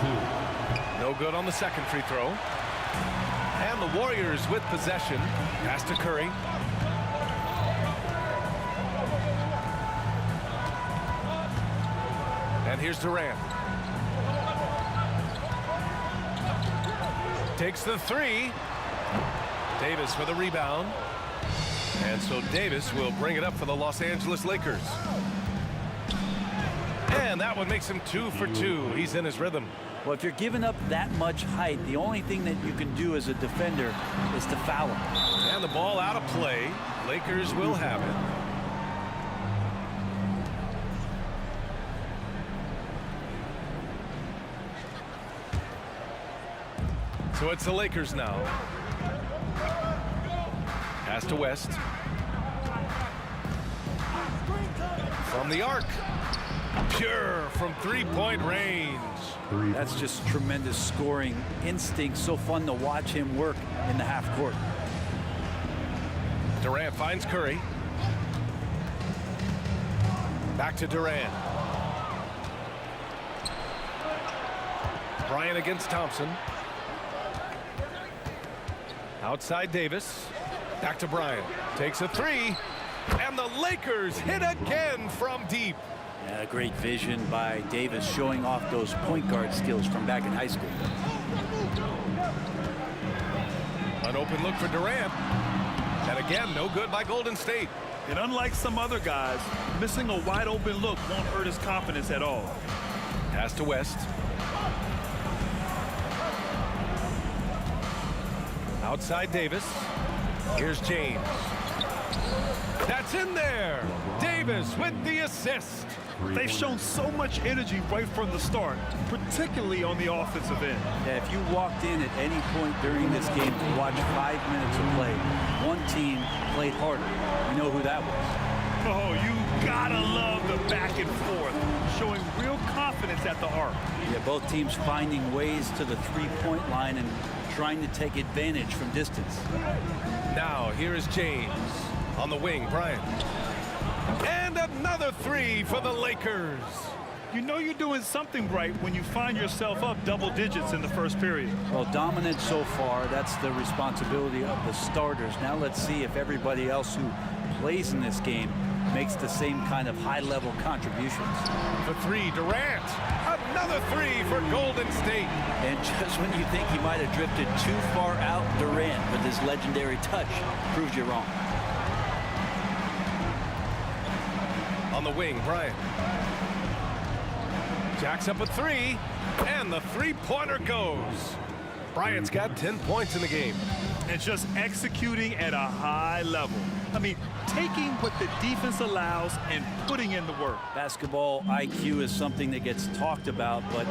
2. No good on the second free throw. And the Warriors with possession. Pass to Curry. And here's Durant. Takes the 3. Davis for the rebound. And so Davis will bring it up for the Los Angeles Lakers. And that one makes him 2 for 2. He's in his rhythm. Well, if you're giving up that much height, the only thing that you can do as a defender is to foul him. And the ball out of play. Lakers will have it. So it's the Lakers now. Pass to West. From the arc. Pure from three-point range. That's just tremendous scoring instinct. So fun to watch him work in the half court. Durant finds Curry. Back to Durant. Bryant against Thompson. Outside Davis. Back to Bryant. Takes a 3. And the Lakers hit again from deep. Yeah, great vision by Davis, showing off those point guard skills from back in high school. An open look for Durant. And again, no good by Golden State. And unlike some other guys, missing a wide open look won't hurt his confidence at all. Pass to West. Outside Davis. Here's James. That's in there. Davis with the assist. They've shown so much energy right from the start, particularly on the offensive end. Yeah, if you walked in at any point during this game to watch 5 minutes of play, one team played harder. You know who that was. Oh, you gotta love the back and forth, showing real confidence at the arc. Yeah, both teams finding ways to the three-point line and trying to take advantage from distance. Now, here is James on the wing. Bryant. And another 3 for the Lakers. You know you're doing something right when you find yourself up double digits in the first period. Well, dominant so far. That's the responsibility of the starters. Now let's see if everybody else who plays in this game makes the same kind of high-level contributions. For 3, Durant. Another 3 for Golden State. And just when you think he might have drifted too far out, Durant, with his legendary touch, proves you wrong. On the wing, Bryant. Jacks up a 3, and the three-pointer goes. Bryant's got 10 points in the game. and just executing at a high level. I mean, taking what the defense allows and putting in the work. Basketball IQ is something that gets talked about, but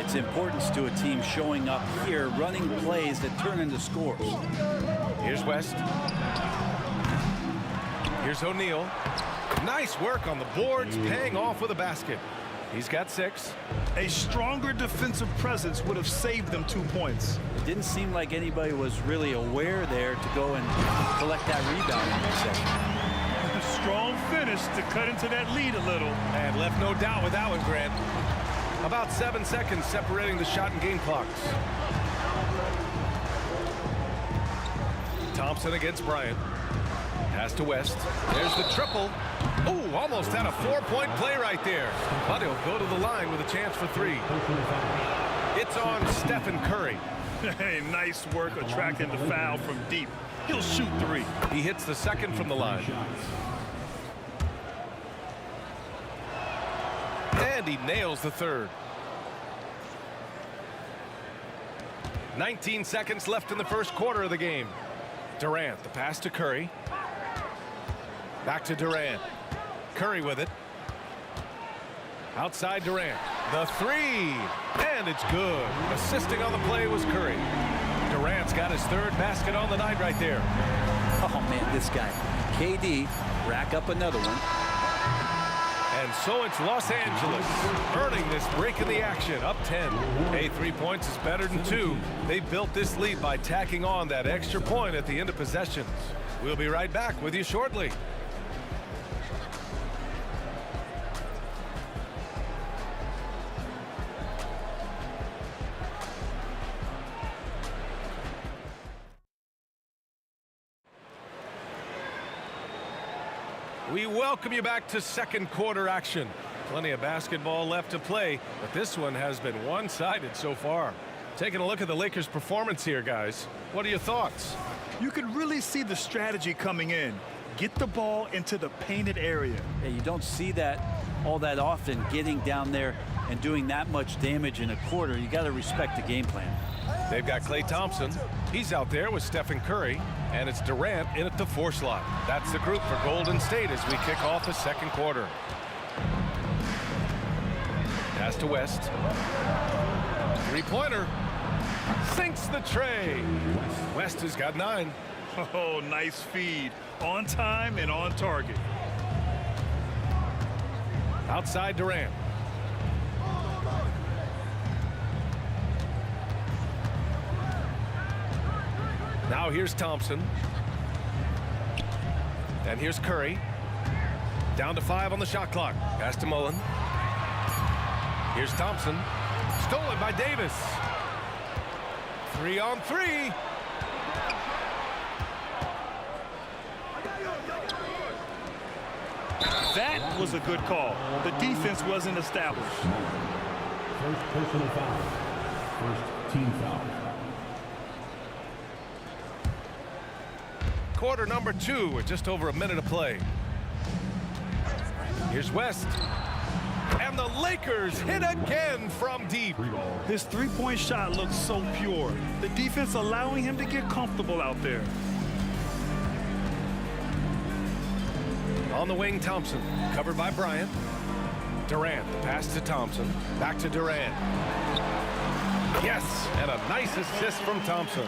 its importance to a team showing up here, running plays that turn into scores. Here's West. Here's O'Neal. Nice work on the boards, paying off with a basket. He's got 6. A stronger defensive presence would have saved them 2 points. It didn't seem like anybody was really aware there to go and collect that rebound in that section. A strong finish to cut into that lead a little. And left no doubt with that one, Grant. About 7 seconds separating the shot and game clocks. Thompson against Bryant. Pass to West. There's the triple. Oh, almost had a 4-point play right there. But he'll go to the line with a chance for 3. It's on Stephen Curry. Hey, nice work attracting the foul from deep. He'll shoot 3. He hits the second from the line. And he nails the third. 19 seconds left in the first quarter of the game. Durant, the pass to Curry. Back to Durant. Curry with it. Outside Durant. The 3. And it's good. Assisting on the play was Curry. Durant's got his 3rd basket on the night right there. Oh, man, this guy. KD, rack up another one. And so it's Los Angeles earning this break in the action, up 10. Hey, 3 points is better than 2. They built this lead by tacking on that extra point at the end of possessions. We'll be right back with you shortly. We welcome you back to second quarter action. Plenty of basketball left to play, but this one has been one-sided so far. Taking a look at the Lakers' performance here, guys. What are your thoughts? You could really see the strategy coming in. Get the ball into the painted area. Yeah, you don't see that all that often, getting down there and doing that much damage in a quarter. You got to respect the game plan. They've got Klay Thompson. He's out there with Stephen Curry, and it's Durant in at the 4 slot. That's the group for Golden State as we kick off the second quarter. Pass to West. 3-pointer. Sinks the tray. West has got 9. Oh, nice feed. On time and on target. Outside Durant. Now here's Thompson. And here's Curry. Down to 5 on the shot clock. Pass to Mullen. Here's Thompson. Stolen by Davis. 3 on 3. That was a good call. The defense wasn't established. First personal foul. First team foul. Quarter number 2 with just over a minute of play. Here's West. And the Lakers hit again from deep. His 3-point shot looks so pure. The defense allowing him to get comfortable out there. On the wing, Thompson, covered by Bryant. Durant, the pass to Thompson. Back to Durant. Yes, and a nice assist from Thompson.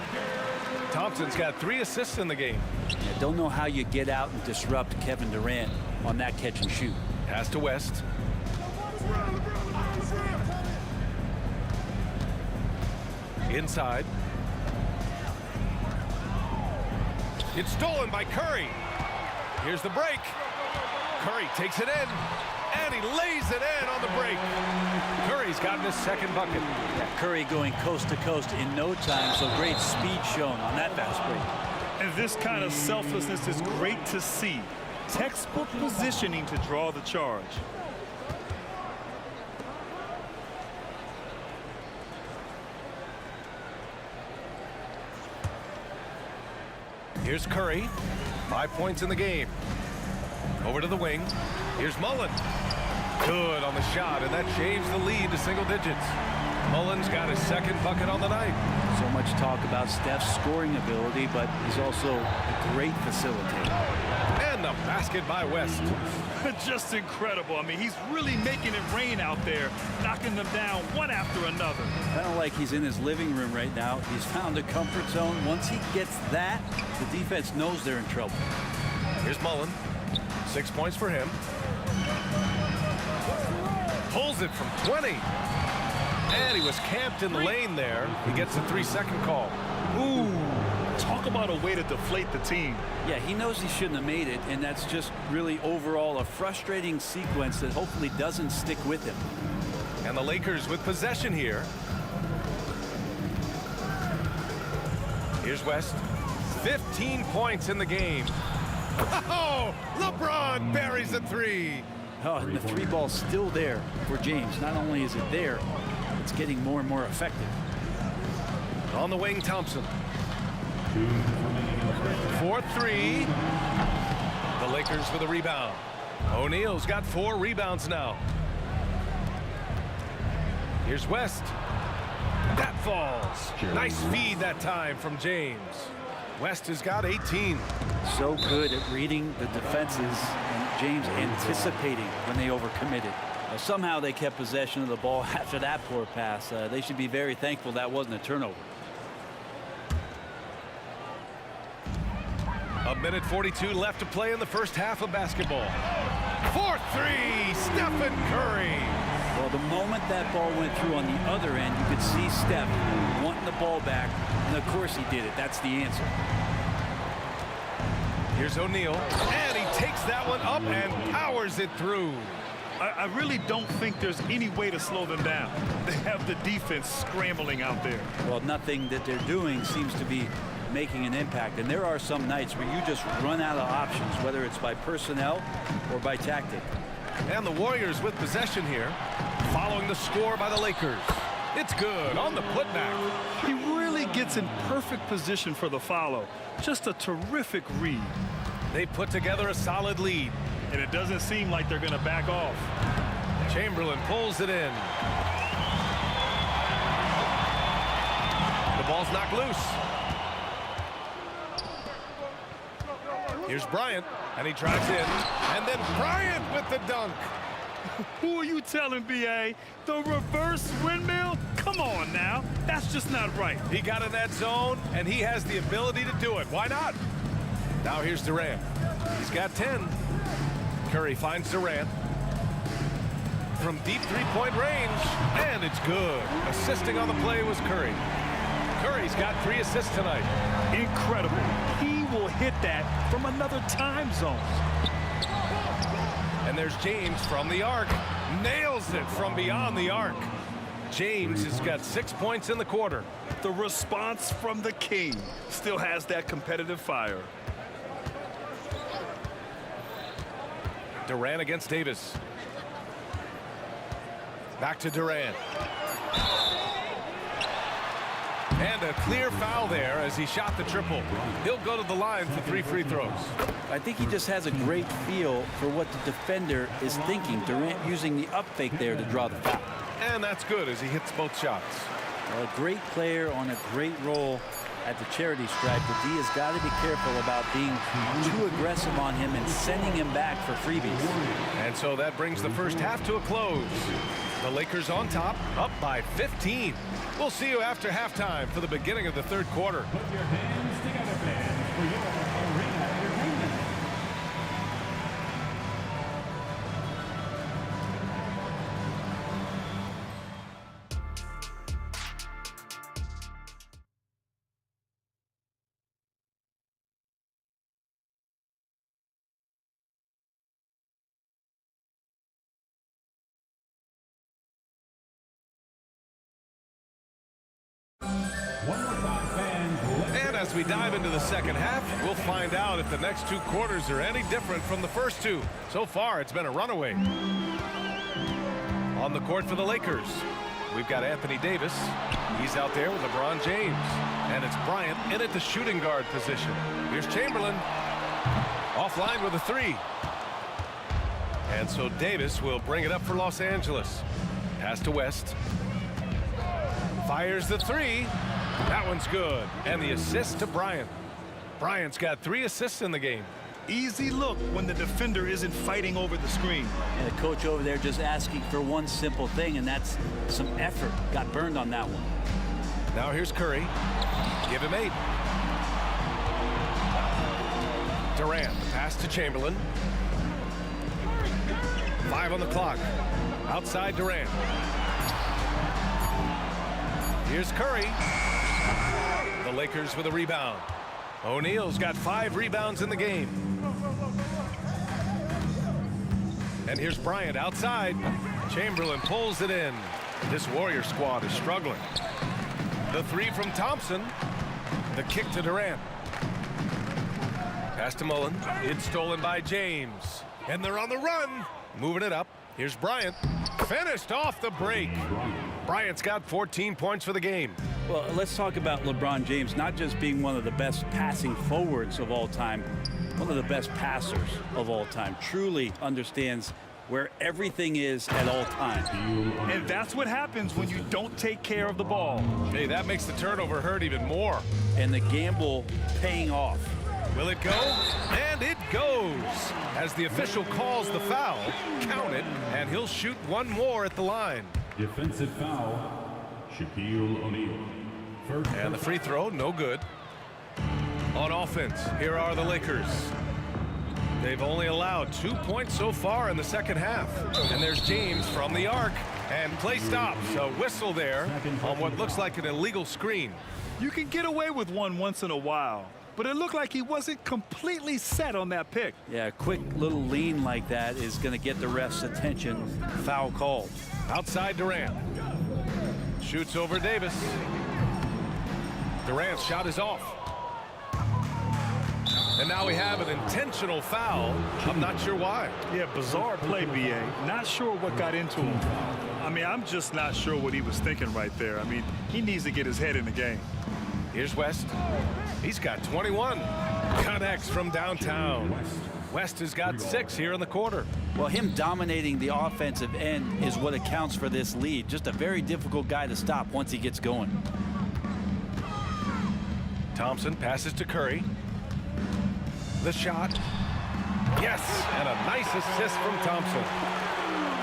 Thompson's got 3 assists in the game. I don't know how you get out and disrupt Kevin Durant on that catch and shoot. Pass to West. Inside. It's stolen by Curry. Here's the break. Curry takes it in, and he lays it in on the break. Curry's gotten his 2nd bucket. Yeah, Curry going coast to coast in no time, so great speed shown on that fast break. And this kind of selflessness is great to see. Textbook positioning to draw the charge. Here's Curry. 5 points in the game. Over to the wing. Here's Mullen. Good on the shot, and that shaves the lead to single digits. Mullen's got his second bucket on the night. So much talk about Steph's scoring ability, but he's also a great facilitator. And the basket by West. Just incredible. I mean, he's really making it rain out there, knocking them down one after another. Kind of like he's in his living room right now. He's found a comfort zone. Once he gets that, the defense knows they're in trouble. Here's Mullen. 6 points for him. Pulls it from 20. And he was camped in the lane there. He gets a 3-second call. Ooh, talk about a way to deflate the team. Yeah, he knows he shouldn't have made it, and that's just really overall a frustrating sequence that hopefully doesn't stick with him. And the Lakers with possession here. Here's West. 15 points in the game. Oh, LeBron buries a 3. Oh, and the 3 ball's still there for James. Not only is it there, it's getting more and more effective. On the wing, Thompson. 4-3. The Lakers with a rebound. O'Neal's got 4 rebounds now. Here's West. That falls. Nice feed that time from James. West has got 18. So good at reading the defenses, and James anticipating when they overcommitted. Somehow they kept possession of the ball after that poor pass. They should be very thankful that wasn't a turnover. A minute 42 left to play in the first half of basketball. 4-3, Stephen Curry. Well, the moment that ball went through on the other end, you could see Steph wanting the ball back, and of course he did it. That's the answer. Here's O'Neal, and he takes that one up and powers it through. I really don't think there's any way to slow them down. They have the defense scrambling out there. Well, nothing that they're doing seems to be making an impact, and there are some nights where you just run out of options, whether it's by personnel or by tactic. And the Warriors with possession here, following the score by the Lakers. It's good on the putback. He really gets in perfect position for the follow. Just a terrific read. They put together a solid lead. And it doesn't seem like they're going to back off. Chamberlain pulls it in. The ball's knocked loose. Here's Bryant, and he drives in. And then Bryant with the dunk. Who are you telling, B.A.? The reverse windmill? Come on now. That's just not right. He got in that zone, and he has the ability to do it. Why not? Now here's Durant. He's got 10. Curry finds Durant. From deep three-point range, and it's good. Assisting on the play was Curry. Curry's got 3 assists tonight. Incredible. He will hit that from another time zone. And there's James from the arc. Nails it from beyond the arc. James has got 6 points in the quarter. The response from the king still has that competitive fire. Durant against Davis. Back to Durant. And a clear foul there as he shot the triple. He'll go to the line for 3 free throws. I think he just has a great feel for what the defender is thinking. Durant using the up fake there to draw the foul. And that's good as he hits both shots. Well, a great player on a great role at the charity stripe. The D has got to be careful about being too aggressive on him and sending him back for freebies. And so that brings the first half to a close. The Lakers on top, up by 15. We'll see you after halftime for the beginning of the third quarter. Put your hands together, fans, for your arena entertainment. And as we dive into the second half, we'll find out if the next 2 quarters are any different from the first 2. So far, it's been a runaway. On the court for the Lakers, we've got Anthony Davis. He's out there with LeBron James. And it's Bryant in at the shooting guard position. Here's Chamberlain. Offline with a 3. And so Davis will bring it up for Los Angeles. Pass to West. Fires the three. That one's good. And the assist to Bryant. Bryant's got 3 assists in the game. Easy look when the defender isn't fighting over the screen. And the coach over there just asking for one simple thing, and that's some effort. Got burned on that one. Now here's Curry. Give him 8. Durant, pass to Chamberlain. 5 on the clock. Outside Durant. Here's Curry. The Lakers with a rebound. O'Neal's got 5 rebounds in the game. And here's Bryant outside. Chamberlain pulls it in. This Warrior squad is struggling. The 3 from Thompson. The kick to Durant. Pass to Mullen. It's stolen by James. And they're on the run. Moving it up. Here's Bryant. Finished off the break. Bryant's got 14 points for the game. Well, let's talk about LeBron James not just being one of the best passing forwards of all time, one of the best passers of all time. Truly understands where everything is at all times. And that's what happens when you don't take care of the ball. Hey, that makes the turnover hurt even more. And the gamble paying off. Will it go? And it goes. As the official calls the foul, count it, and he'll shoot one more at the line. Defensive foul, Shaquille O'Neal. And the free throw, no good. On offense, here are the Lakers. They've only allowed 2 points so far in the second half. And there's James from the arc. And play stops. A whistle there on what looks like an illegal screen. You can get away with one once in a while, but it looked like he wasn't completely set on that pick. Yeah, a quick little lean like that is going to get the ref's attention. Foul called. Outside Durant. Shoots over Davis. Durant's shot is off. And now we have an intentional foul. I'm not sure why. Yeah, bizarre play, B.A. Not sure what got into him. I mean, I'm just not sure what he was thinking right there. I mean, he needs to get his head in the game. Here's West. He's got 21. Connects from downtown. West has got 6 here in the quarter. Well, him dominating the offensive end is what accounts for this lead. Just a very difficult guy to stop once he gets going. Thompson passes to Curry. The shot. Yes, and a nice assist from Thompson.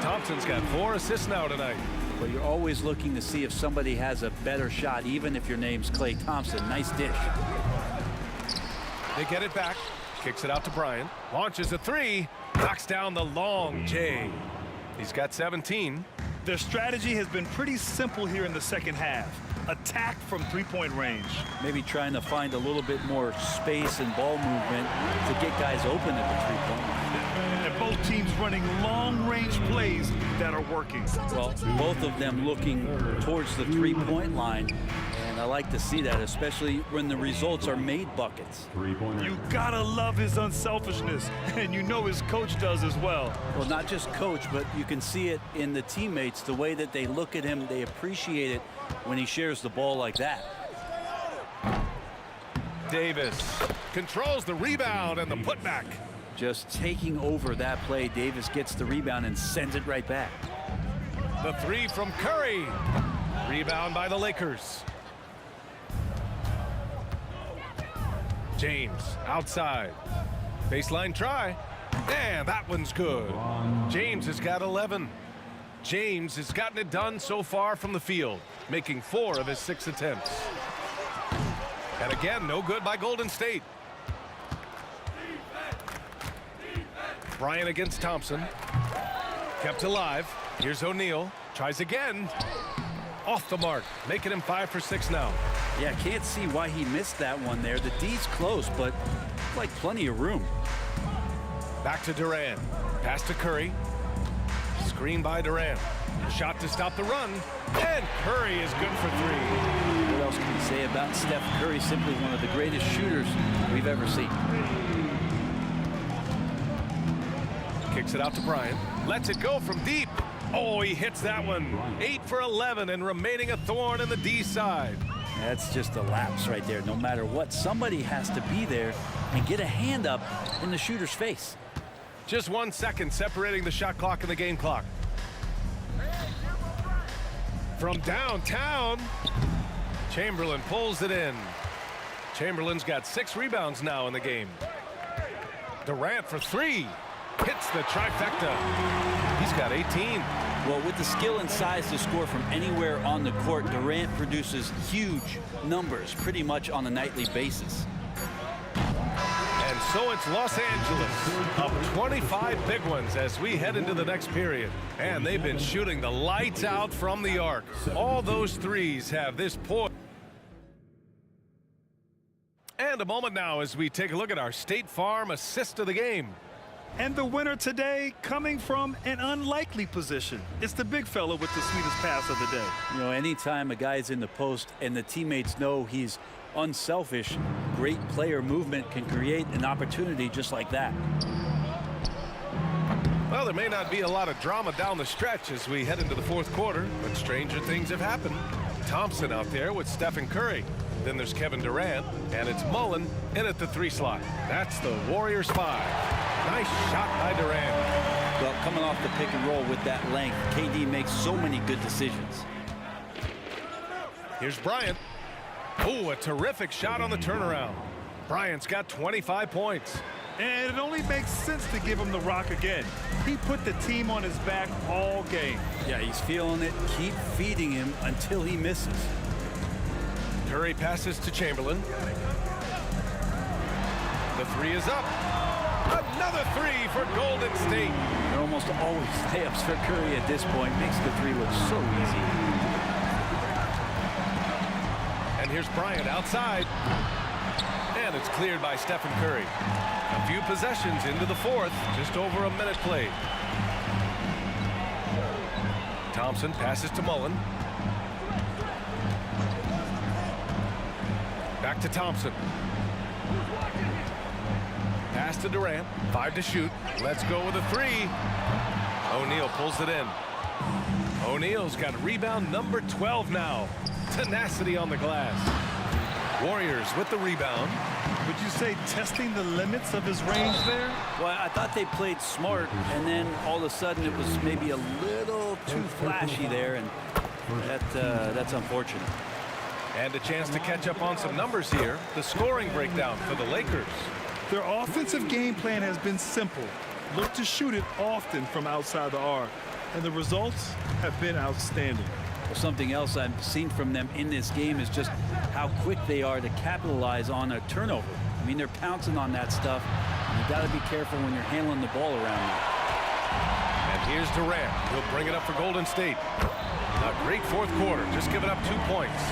Thompson's got 4 assists now tonight. But you're always looking to see if somebody has a better shot, even if your name's Klay Thompson. Nice dish. They get it back. Kicks it out to Bryant. Launches a 3. Knocks down the long J. He's got 17. Their strategy has been pretty simple here in the second half. Attack from three-point range. Maybe trying to find a little bit more space and ball movement to get guys open at the three-point line. And both teams running long-range plays that are working. Well, both of them looking towards the three-point line. And I like to see that, especially when the results are made buckets. You gotta love his unselfishness, and you know his coach does as well. Well, not just coach, but you can see it in the teammates, the way that they look at him, they appreciate it when he shares the ball like that. Davis controls the rebound and the putback. Just taking over that play. Davis gets the rebound and sends it right back. The 3 from Curry. Rebound by the Lakers. James outside. Baseline try. And that one's good. James has got 11. James has gotten it done so far from the field, making 4 of his 6 attempts. And again, no good by Golden State. Bryant against Thompson. Kept alive. Here's O'Neal. Tries again. Off the mark, making him 5 for 6 now. Yeah, can't see why he missed that one there. The D's close, but like plenty of room. Back to Durant. Pass to Curry. Screen by Durant. Shot to stop the run. And Curry is good for 3. What else can you say about Steph Curry? Simply one of the greatest shooters we've ever seen. Kicks it out to Bryant. Lets it go from deep. Oh, he hits that one. 8 for 11 and remaining a thorn in the D side. That's just a lapse right there. No matter what, somebody has to be there and get a hand up in the shooter's face. Just 1 second separating the shot clock and the game clock. From downtown, Chamberlain pulls it in. Chamberlain's got 6 rebounds now in the game. Durant for 3. Hits the trifecta. He's got 18. Well, with the skill and size to score from anywhere on the court, Durant produces huge numbers pretty much on a nightly basis. And so it's Los Angeles up 25 big ones as we head into the next period. And they've been shooting the lights out from the arc. All those threes have this point. And a moment now as we take a look at our State Farm assist of the game. And the winner today coming from an unlikely position. It's the big fella with the sweetest pass of the day. You know, anytime a guy's in the post and the teammates know he's unselfish, great player movement can create an opportunity just like that. Well, there may not be a lot of drama down the stretch as we head into the 4th quarter, but stranger things have happened. Thompson out there with Stephen Curry. Then there's Kevin Durant, and it's Mullen in at the 3 slot. That's the Warriors 5. Nice shot by Durant. Well, coming off the pick and roll with that length, KD makes so many good decisions. Here's Bryant. Oh, a terrific shot on the turnaround. Bryant's got 25 points. And it only makes sense to give him the rock again. He put the team on his back all game. Yeah, he's feeling it. Keep feeding him until he misses. Curry passes to Chamberlain. The 3 is up. Another 3 for Golden State. They're almost always layups for Curry at this point. Makes the 3 look so easy. And here's Bryant outside. And it's cleared by Stephen Curry. A few possessions into the 4th. Just over a minute played. Thompson passes to Mullen. Back to Thompson. Pass to Durant. 5 to shoot. Let's go with a 3. O'Neal pulls it in. O'Neal's got rebound number 12 now. Tenacity on the glass. Warriors with the rebound. Would you say testing the limits of his range there? Well, I thought they played smart, and then all of a sudden it was maybe a little too flashy there, and that's unfortunate. And a chance to catch up on some numbers here. The scoring breakdown for the Lakers. Their offensive game plan has been simple. Look to shoot it often from outside the arc. And the results have been outstanding. Well, something else I've seen from them in this game is just how quick they are to capitalize on a turnover. I mean, they're pouncing on that stuff. You got to be careful when you're handling the ball around them. And here's Durant. He'll bring it up for Golden State. A great 4th quarter. Just giving up 2 points.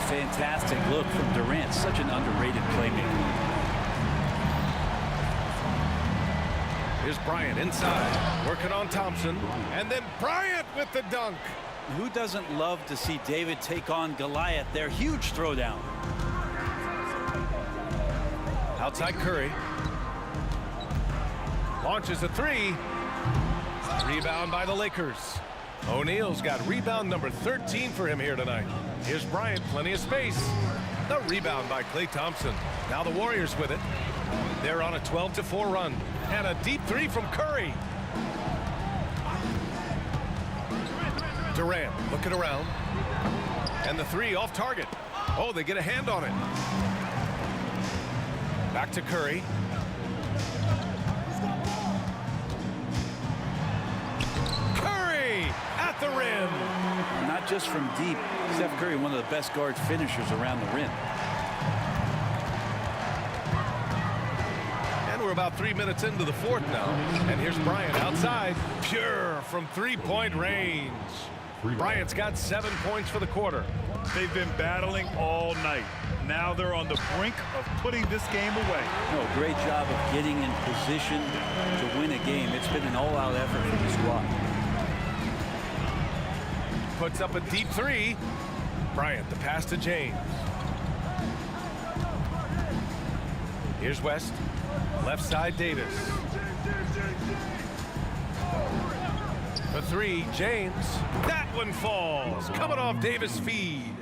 Fantastic look from Durant. Such an underrated playmaker. Here's Bryant inside, working on Thompson, and then Bryant with the dunk. Who doesn't love to see David take on Goliath? Their huge throwdown. Outside Curry. Launches a 3. Rebound by the Lakers. O'Neal's got rebound number 13 for him here tonight. Here's Bryant, plenty of space. The rebound by Klay Thompson. Now the Warriors with it. They're on a 12-4 run. And a deep 3 from Curry. Durant looking around. And the 3 off target. Oh, they get a hand on it. Back to Curry. Curry at the rim. Not just from deep. Steph Curry, one of the best guard finishers around the rim. We're about 3 minutes into the 4th now. And here's Bryant outside. Pure from 3-point range. Bryant's got 7 points for the quarter. They've been battling all night. Now they're on the brink of putting this game away. No, great job of getting in position to win a game. It's been an all-out effort for the squad. Puts up a deep 3. Bryant, the pass to James. Here's West. Left side, Davis. The 3, James. That one falls. Coming off Davis' feed.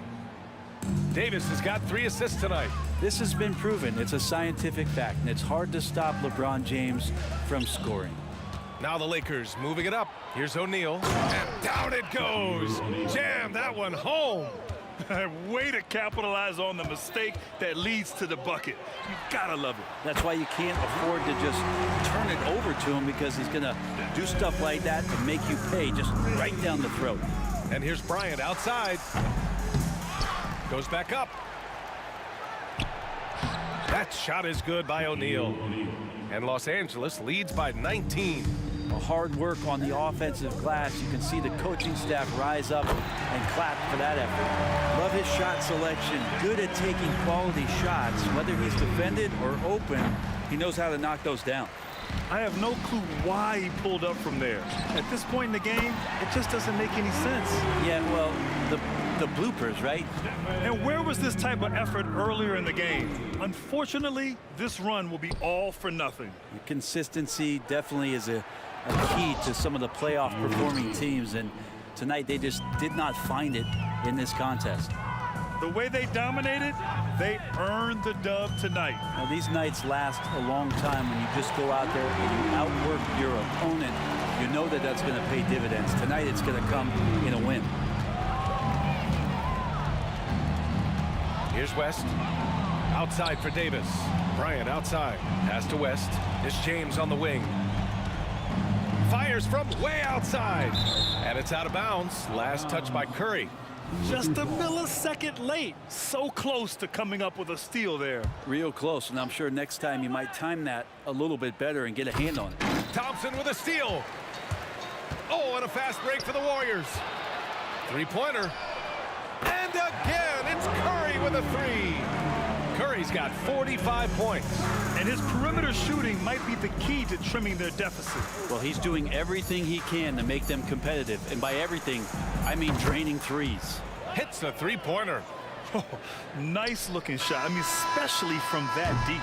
Davis has got 3 assists tonight. This has been proven. It's a scientific fact, and it's hard to stop LeBron James from scoring. Now the Lakers moving it up. Here's O'Neal. And down it goes. Jam that one home. Way to capitalize on the mistake that leads to the bucket. You gotta love it. That's why you can't afford to just turn it over to him, because he's gonna do stuff like that to make you pay just right down the throat. And here's Bryant outside. Goes back up. That shot is good by O'Neal. And Los Angeles leads by 19. Hard work on the offensive glass. You can see the coaching staff rise up and clap for that effort. Love his shot selection. Good at taking quality shots. Whether he's defended or open, he knows how to knock those down. I have no clue why he pulled up from there. At this point in the game, it just doesn't make any sense. Yeah, well, the bloopers, right? And where was this type of effort earlier in the game? Unfortunately, this run will be all for nothing. Consistency definitely is a key to some of the playoff performing teams, and tonight they just did not find it in this contest. The way they dominated, they earned the dub tonight. Now, these nights last a long time when you just go out there and you outwork your opponent. You know that that's going to pay dividends. Tonight it's going to come in a win. Here's West. Outside for Davis. Bryant outside. Pass to West. It's James on the wing. Fires from way outside. And it's out of bounds. Last touch by Curry. Just a millisecond late. So close to coming up with a steal there. Real close, and I'm sure next time you might time that a little bit better and get a hand on it. Thompson with a steal. Oh, and a fast break for the Warriors. Three-pointer. And again, it's Curry with a three. Curry's got 45 points. And his perimeter shooting might be the key to trimming their deficit. Well, he's doing everything he can to make them competitive. And by everything, I mean draining threes. Hits a three-pointer. Oh, nice looking shot. I mean, especially from that deep.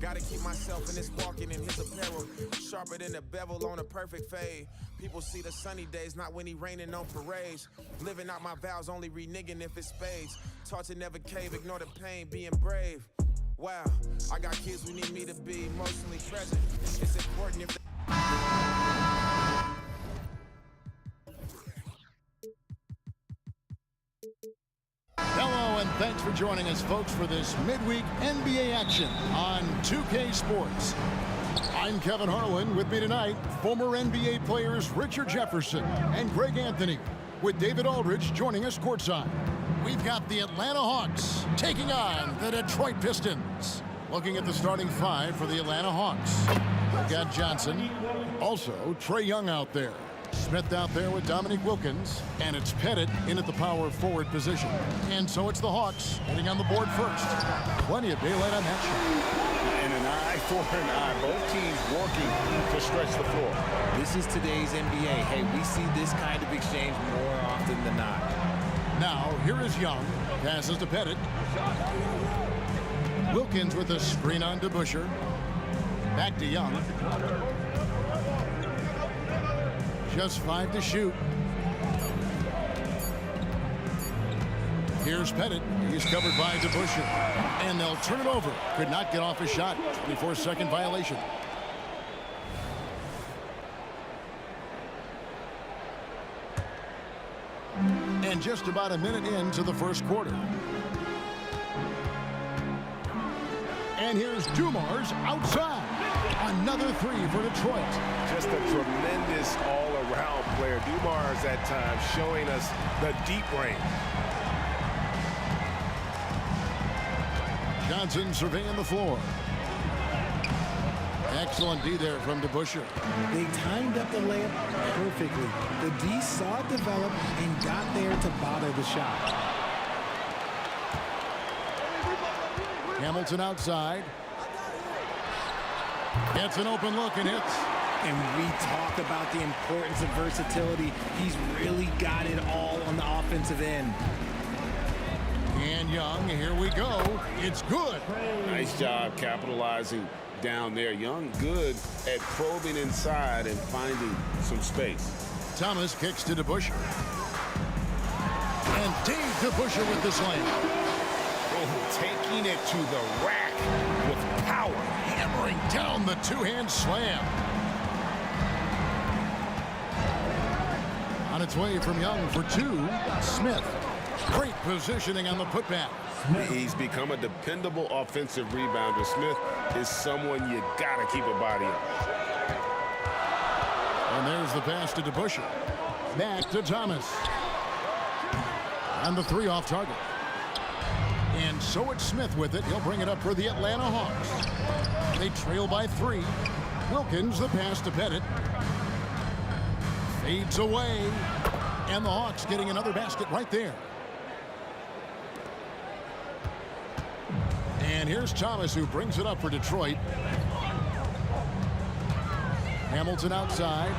Gotta keep myself in this walking in his apparel. Sharper than a bevel on a perfect fade. People see the sunny days, not when he raining on parades. Living out my vows, only reneging if it's spades. Taught to never cave, ignore the pain, being brave. Wow, I got kids who need me to be emotionally present. It's important if Hello, and thanks for joining us, folks, for this midweek NBA action on 2K Sports. I'm Kevin Harlan. With me tonight, former NBA players Richard Jefferson and Greg Anthony, with David Aldridge joining us courtside. We've got the Atlanta Hawks taking on the Detroit Pistons. Looking at the starting five for the Atlanta Hawks. We've got Johnson, also Trae Young out there. Smith out there with Dominique Wilkins, and it's Pettit in at the power forward position. And so it's the Hawks getting on the board first. Plenty of daylight on that shot. And an eye for an eye. Both teams working to stretch the floor. This is today's NBA. Hey, we see this kind of exchange more often than not. Now, here is Young. Passes to Pettit. Wilkins with a screen on to Busher. Back to Young. Just 5 to shoot. Here's Pettit. He's covered by DeBusschere. And they'll turn it over. Could not get off a shot. 24-second violation. And just about a minute into the first quarter. And here's Dumars outside. Another three for Detroit. Just a tremendous all-around player. Dumars at times showing us the deep range. Johnson surveying the floor. Excellent D there from DeBusschere. They timed up the layup perfectly. The D saw it develop and got there to bother the shot. Hamilton outside. Gets an open look and hits. And we talk about the importance of versatility. He's really got it all on the offensive end. And Young, here we go. It's good. Nice job capitalizing down there. Young good at probing inside and finding some space. Thomas kicks to DeBusschere. And Dave DeBusschere with the slam. Taking it to the rack with power. Hammering down the two-hand slam. On its way from Young for two, Smith. Great positioning on the putback. He's become a dependable offensive rebounder. Smith is someone you gotta keep a body on. And there's the pass to DeBusschere. Back to Thomas. And the three off target. And so it's Smith with it. He'll bring it up for the Atlanta Hawks. They trail by 3. Wilkins, the pass to Pettit. Fades away. And the Hawks getting another basket right there. And here's Thomas, who brings it up for Detroit. Hamilton outside.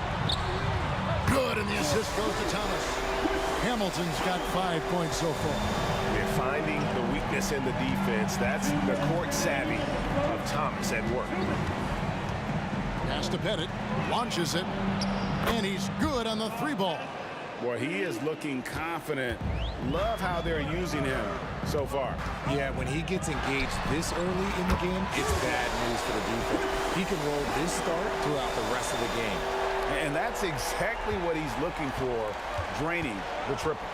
Good, and the assist goes to Thomas. Hamilton's got 5 points so far. They're finding the weakness in the defense. That's the court savvy of Thomas at work. Pass to Pettit. Launches it. And he's good on the 3-ball. Boy, he is looking confident. Love how they're using him so far. Yeah, when he gets engaged this early in the game, it's bad news for the defense. He can roll this start throughout the rest of the game. And that's exactly what he's looking for, draining the triple.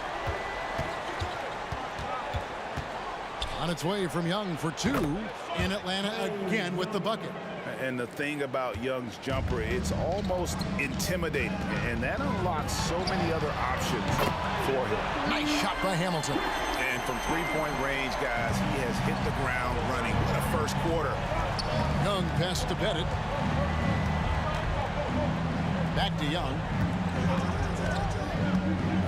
On its way from Young for 2. In Atlanta again with the bucket. And the thing about Young's jumper, it's almost intimidating. And that unlocks so many other options for him. Nice shot by Hamilton. And from three-point range, guys, he has hit the ground running. What a first quarter. Young pass to Pettit. Back to Young.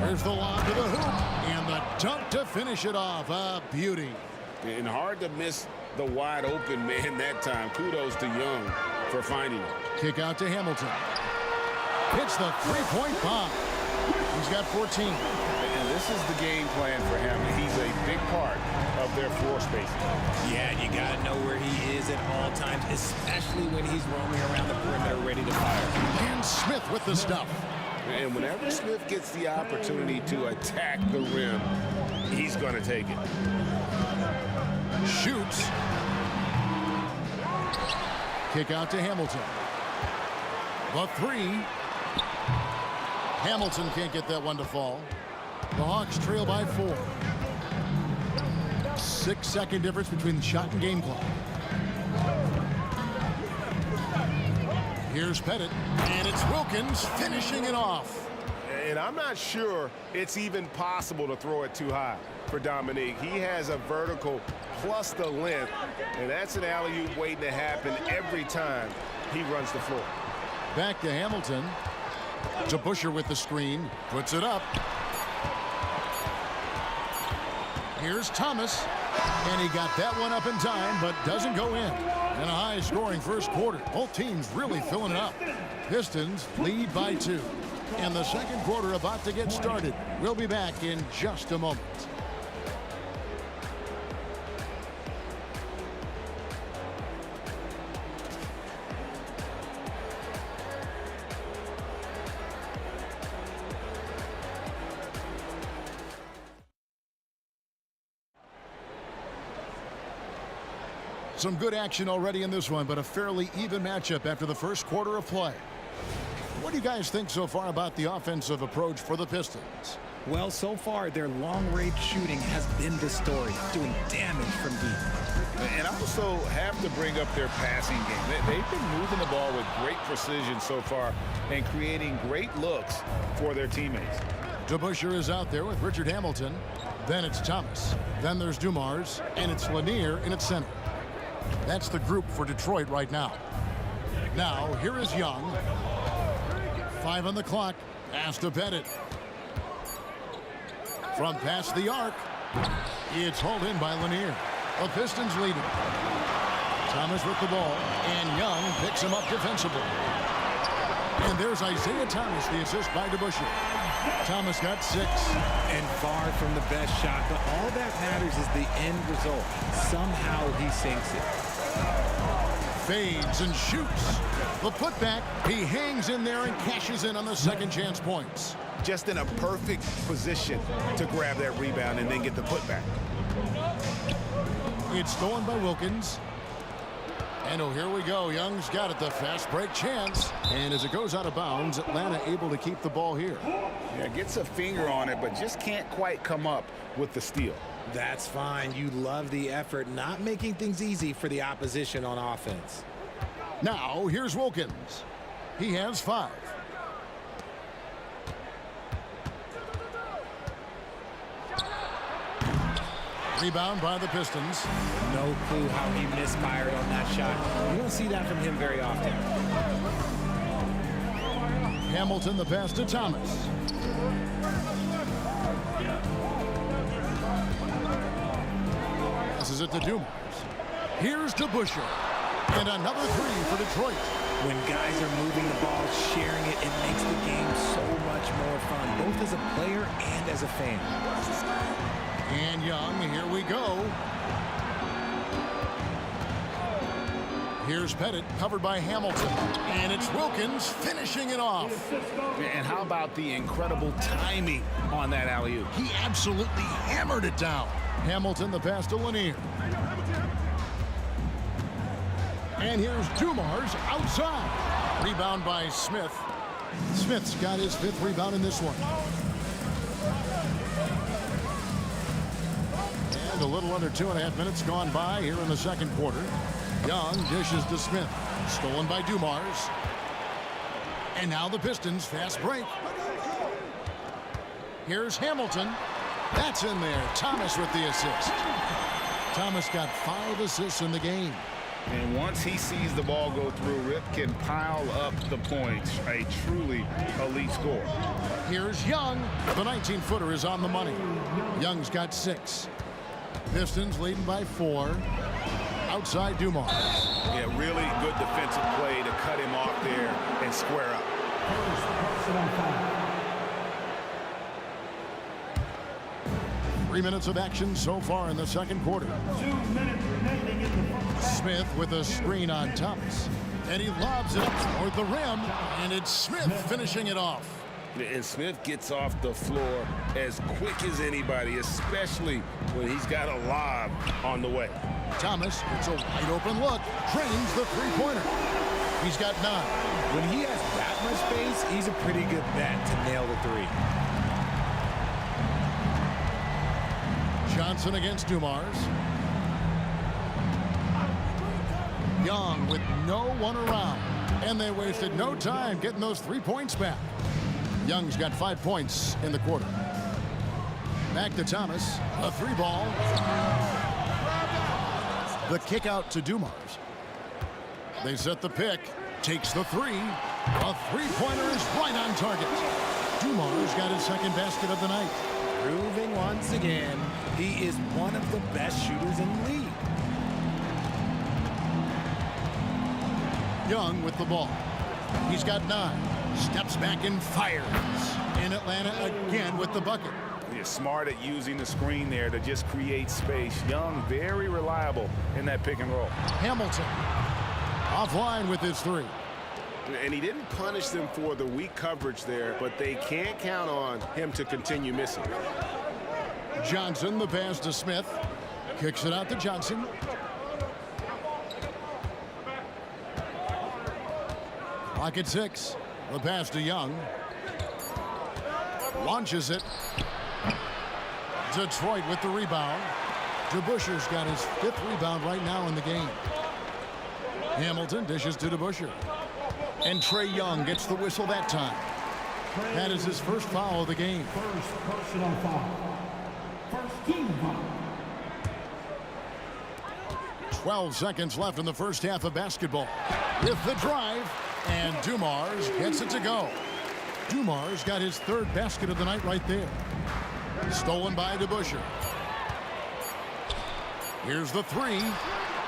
There's the lob to the hoop. And the dunk to finish it off. A beauty. And hard to miss the wide open man that time. Kudos to Young for finding it. Kick out to Hamilton. Hits the three-point bomb. He's got 14. And this is the game plan for him. He's a big part of their floor spacing. Yeah, you got to know where he is at all times, especially when he's roaming around the perimeter ready to fire. And Smith with the stuff. And whenever Smith gets the opportunity to attack the rim, he's going to take it. Shoots. Kick out to Hamilton. The three. Hamilton can't get that one to fall. The Hawks trail by 4. 6-second difference between the shot and game clock. Here's Pettit, and it's Wilkins finishing it off. And I'm not sure it's even possible to throw it too high for Dominique. He has a vertical plus the length, and that's an alley-oop waiting to happen every time he runs the floor. Back to Hamilton. To Busher with the screen. Puts it up. Here's Thomas. And he got that one up in time, but doesn't go in. In a high-scoring first quarter. Both teams really filling it up. Pistons lead by 2. And the second quarter about to get started. We'll be back in just a moment. Some good action already in this one, but a fairly even matchup after the first quarter of play. What do you guys think so far about the offensive approach for the Pistons? Well, so far, their long-range shooting has been the story, doing damage from deep. And also have to bring up their passing game. They've been moving the ball with great precision so far and creating great looks for their teammates. DeBusschere is out there with Richard Hamilton. Then it's Thomas. Then there's Dumars, and it's Lanier in its center. That's the group for Detroit right now. Now, here is Young. 5 on the clock. Pass to Pettit. From past the arc. It's hauled in by Lanier. The Pistons leading. Thomas with the ball. And Young picks him up defensively. And there's Isaiah Thomas, the assist by DeBusschere. Thomas got 6. And far from the best shot, but all that matters is the end result. Somehow he sinks it. Fades and shoots. The putback, he hangs in there and cashes in on the second chance points. Just in a perfect position to grab that rebound and then get the putback. It's stolen by Wilkins. And oh, here we go. Young's got it, the fast break chance. And as it goes out of bounds, Atlanta able to keep the ball here. Yeah, gets a finger on it, but just can't quite come up with the steal. That's fine. You love the effort, not making things easy for the opposition on offense. Now, here's Wilkins. He has 5. Rebound by the Pistons. No clue how he misfired on that shot. You don't see that from him very often. Hamilton, the pass to Thomas. Passes it to Dumars. Here's DeBusschere. And another 3 for Detroit. When guys are moving the ball, sharing it, it makes the game so much more fun, both as a player and as a fan. And Young, here we go. Here's Pettit, covered by Hamilton. And it's Wilkins finishing it off. And how about the incredible timing on that alley-oop? He absolutely hammered it down. Hamilton, the pass to Lanier. And here's Dumars outside. Rebound by Smith. Smith's got his 5th rebound in this one. And a little under 2.5 minutes gone by here in the second quarter. Young dishes to Smith. Stolen by Dumars. And now the Pistons fast break. Here's Hamilton. That's in there. Thomas with the assist. Thomas got 5 assists in the game. And once he sees the ball go through, Rip can pile up the points. A truly elite score. Here's Young. The 19-footer is on the money. Young's got 6. Pistons leading by 4. Outside Dumars. Yeah, really good defensive play to cut him off there and square up. 3 minutes of action so far in the second quarter. 2 minutes remaining in the first. Smith with a screen on Thomas. And he lobs it toward the rim. And it's Smith finishing it off. And Smith gets off the floor as quick as anybody, especially when he's got a lob on the way. Thomas gets a wide open look. Drains the three-pointer. He's got 9. When he has that much space, he's a pretty good bet to nail the 3. Johnson against Dumars. Young with no one around. And they wasted no time getting those 3 points back. Young's got 5 points in the quarter. Back to Thomas. A 3-ball. The kick out to Dumars. They set the pick. Takes the 3. A 3-pointer is right on target. Dumars got his second basket of the night. Proving once again, he is one of the best shooters in the league. Young with the ball. He's got 9. Steps back and fires. And Atlanta again with the bucket. He's smart at using the screen there to just create space. Young, very reliable in that pick and roll. Hamilton offline with his 3. And he didn't punish them for the weak coverage there, but they can't count on him to continue missing. Johnson, the pass to Smith. Kicks it out to Johnson. Clock at 6. The pass to Young. Launches it. Detroit with the rebound. DeBuscher's got his 5th rebound right now in the game. Hamilton dishes to DeBuscher. And Trae Young gets the whistle that time. That is his first foul of the game. First personal foul. First team foul. 12 seconds left in the first half of basketball. With the drive, and Dumars gets it to go. Dumars got his 3rd basket of the night right there. Stolen by DeBuscher. Here's the 3.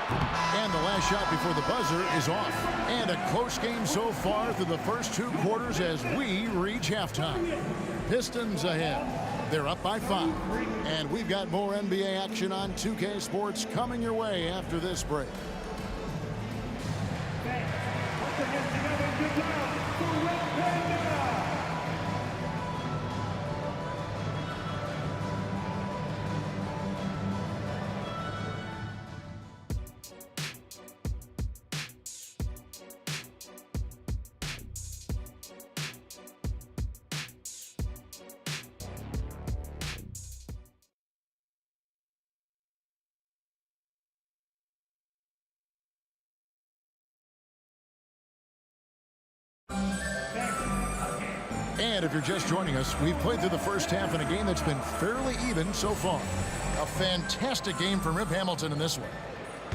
And the last shot before the buzzer is off. And a close game so far through the first 2 quarters as we reach halftime. Pistons ahead. They're up by 5. And we've got more NBA action on 2K Sports coming your way after this break. And if you're just joining us, we've played through the first half in a game that's been fairly even so far. A fantastic game from Rip Hamilton in this one.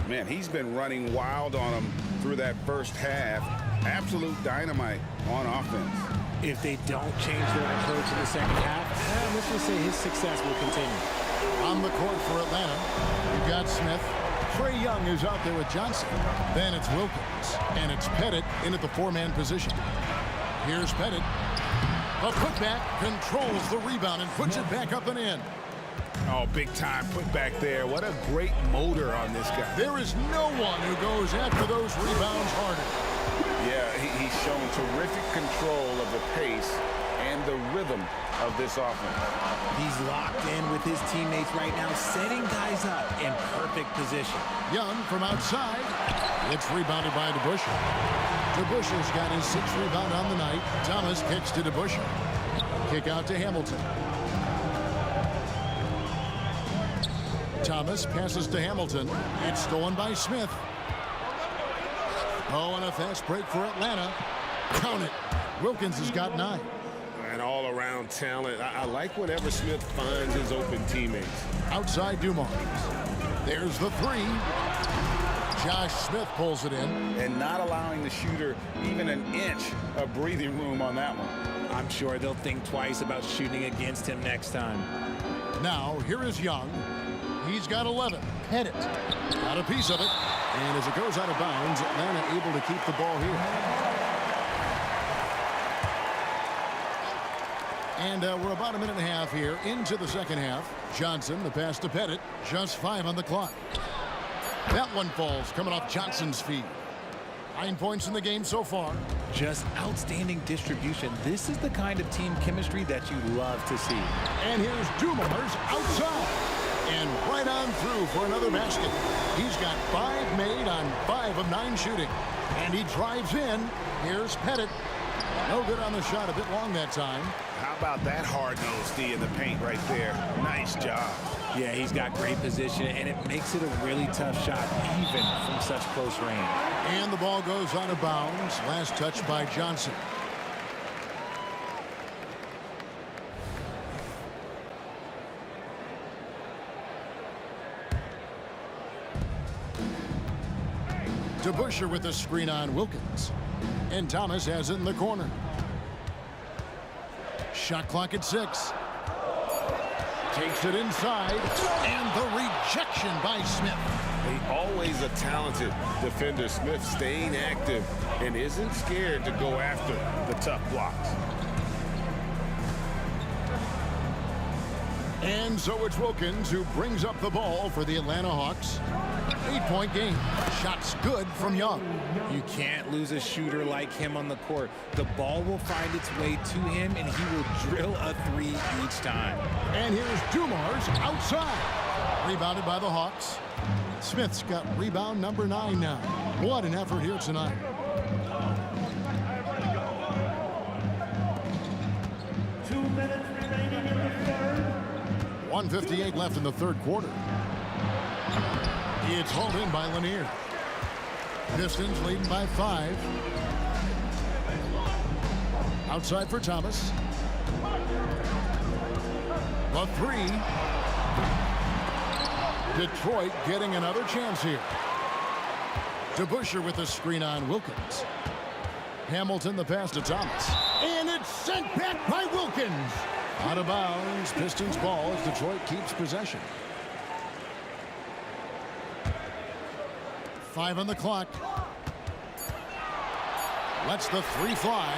Man, he's been running wild on him through that first half. Absolute dynamite on offense. If they don't change their approach in the second half, let's just say his success will continue. On the court for Atlanta, you've got Smith. Trae Young is out there with Johnson. Then it's Wilkins. And it's Pettit in at the 4-man position. Here's Pettit. A putback controls the rebound and puts it back up and in. Oh, big time put back there. What a great motor on this guy. There is no one who goes after those rebounds harder. Yeah, he's shown terrific control of the pace and the rhythm of this offense. He's locked in with his teammates right now, setting guys up in perfect position. Young from outside. It's rebounded by DeBuscher. DeBuscher's got his 6th rebound on the night. Thomas kicks to DeBuscher. Kick out to Hamilton. Thomas passes to Hamilton. It's stolen by Smith. Oh, and a fast break for Atlanta. Count it. Wilkins has got 9. And all-around talent. I like whenever Smith finds his open teammates. Outside Dumars. There's the 3. Josh Smith pulls it in. And not allowing the shooter even an inch of breathing room on that one. I'm sure they'll think twice about shooting against him next time. Now, here is Young. He's got 11. Pettit got a piece of it. And as it goes out of bounds, Atlanta able to keep the ball here. And we're about a minute and a half here into the second half. Johnson, the pass to Pettit, just 5 on the clock. That one falls coming off Johnson's feet. 9 points in the game so far. Just outstanding distribution. This is the kind of team chemistry that you love to see. And here's Dumars outside. And right on through for another basket. He's got 5 made on 5 of 9 shooting. And he drives in. Here's Pettit. No good on the shot, a bit long that time. How about that hard-nosed D in the paint right there? Nice job. Yeah, he's got great position, and it makes it a really tough shot, even from such close range. And the ball goes out of bounds. Last touch by Johnson. DeBusschere with a screen on Wilkins. And Thomas has it in the corner. Shot clock at 6. Takes it inside. And the rejection by Smith. Always a talented defender. Smith staying active and isn't scared to go after the tough blocks. And so it's Wilkins who brings up the ball for the Atlanta Hawks. 8-point game. Shots good from Young. You can't lose a shooter like him on the court. The ball will find its way to him, and he will drill a 3 each time. And here's Dumars outside. Rebounded by the Hawks. Smith's got rebound number 9 now. What an effort here tonight. Minutes remaining in the third. 1:58 left in the third quarter. It's hauled in by Lanier. Pistons leading by 5. Outside for Thomas. The 3. Detroit getting another chance here. DeBusschere with a screen on Wilkins. Hamilton the pass to Thomas. And it's sent back by Wilkins. Out of bounds. Pistons ball as Detroit keeps possession. 5 on the clock. Lets the 3 fly.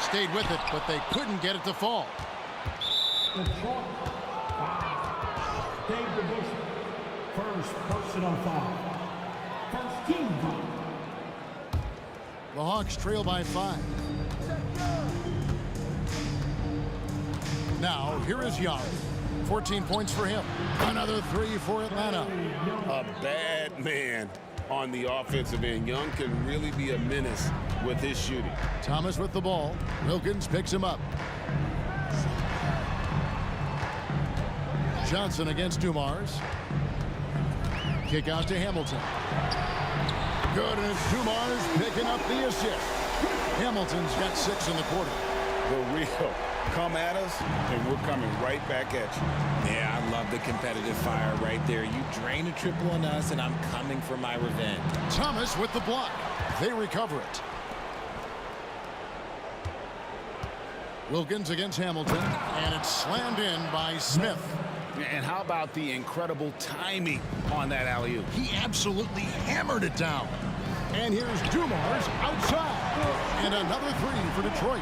Stayed with it, but they couldn't get it to fall. Detroit, 5. Dave DeBusschere. First personal foul. First team foul. The Hawks trail by 5. Now, here is Young. 14 points for him. Another 3 for Atlanta. A bad man on the offensive end. Young can really be a menace with his shooting. Thomas with the ball. Wilkins picks him up. Johnson against Dumars. Kick out to Hamilton. Good, and it's Dumars picking up the assist. Hamilton's got 6 in the quarter. The real come at us, and we're coming right back at you. Yeah, I love the competitive fire right there. You drain a triple on us, and I'm coming for my revenge. Thomas with the block. They recover it. Wilkins against Hamilton, and it's slammed in by Smith. And how about the incredible timing on that alley-oop? He absolutely hammered it down. And here's Dumars outside. And another 3 for Detroit.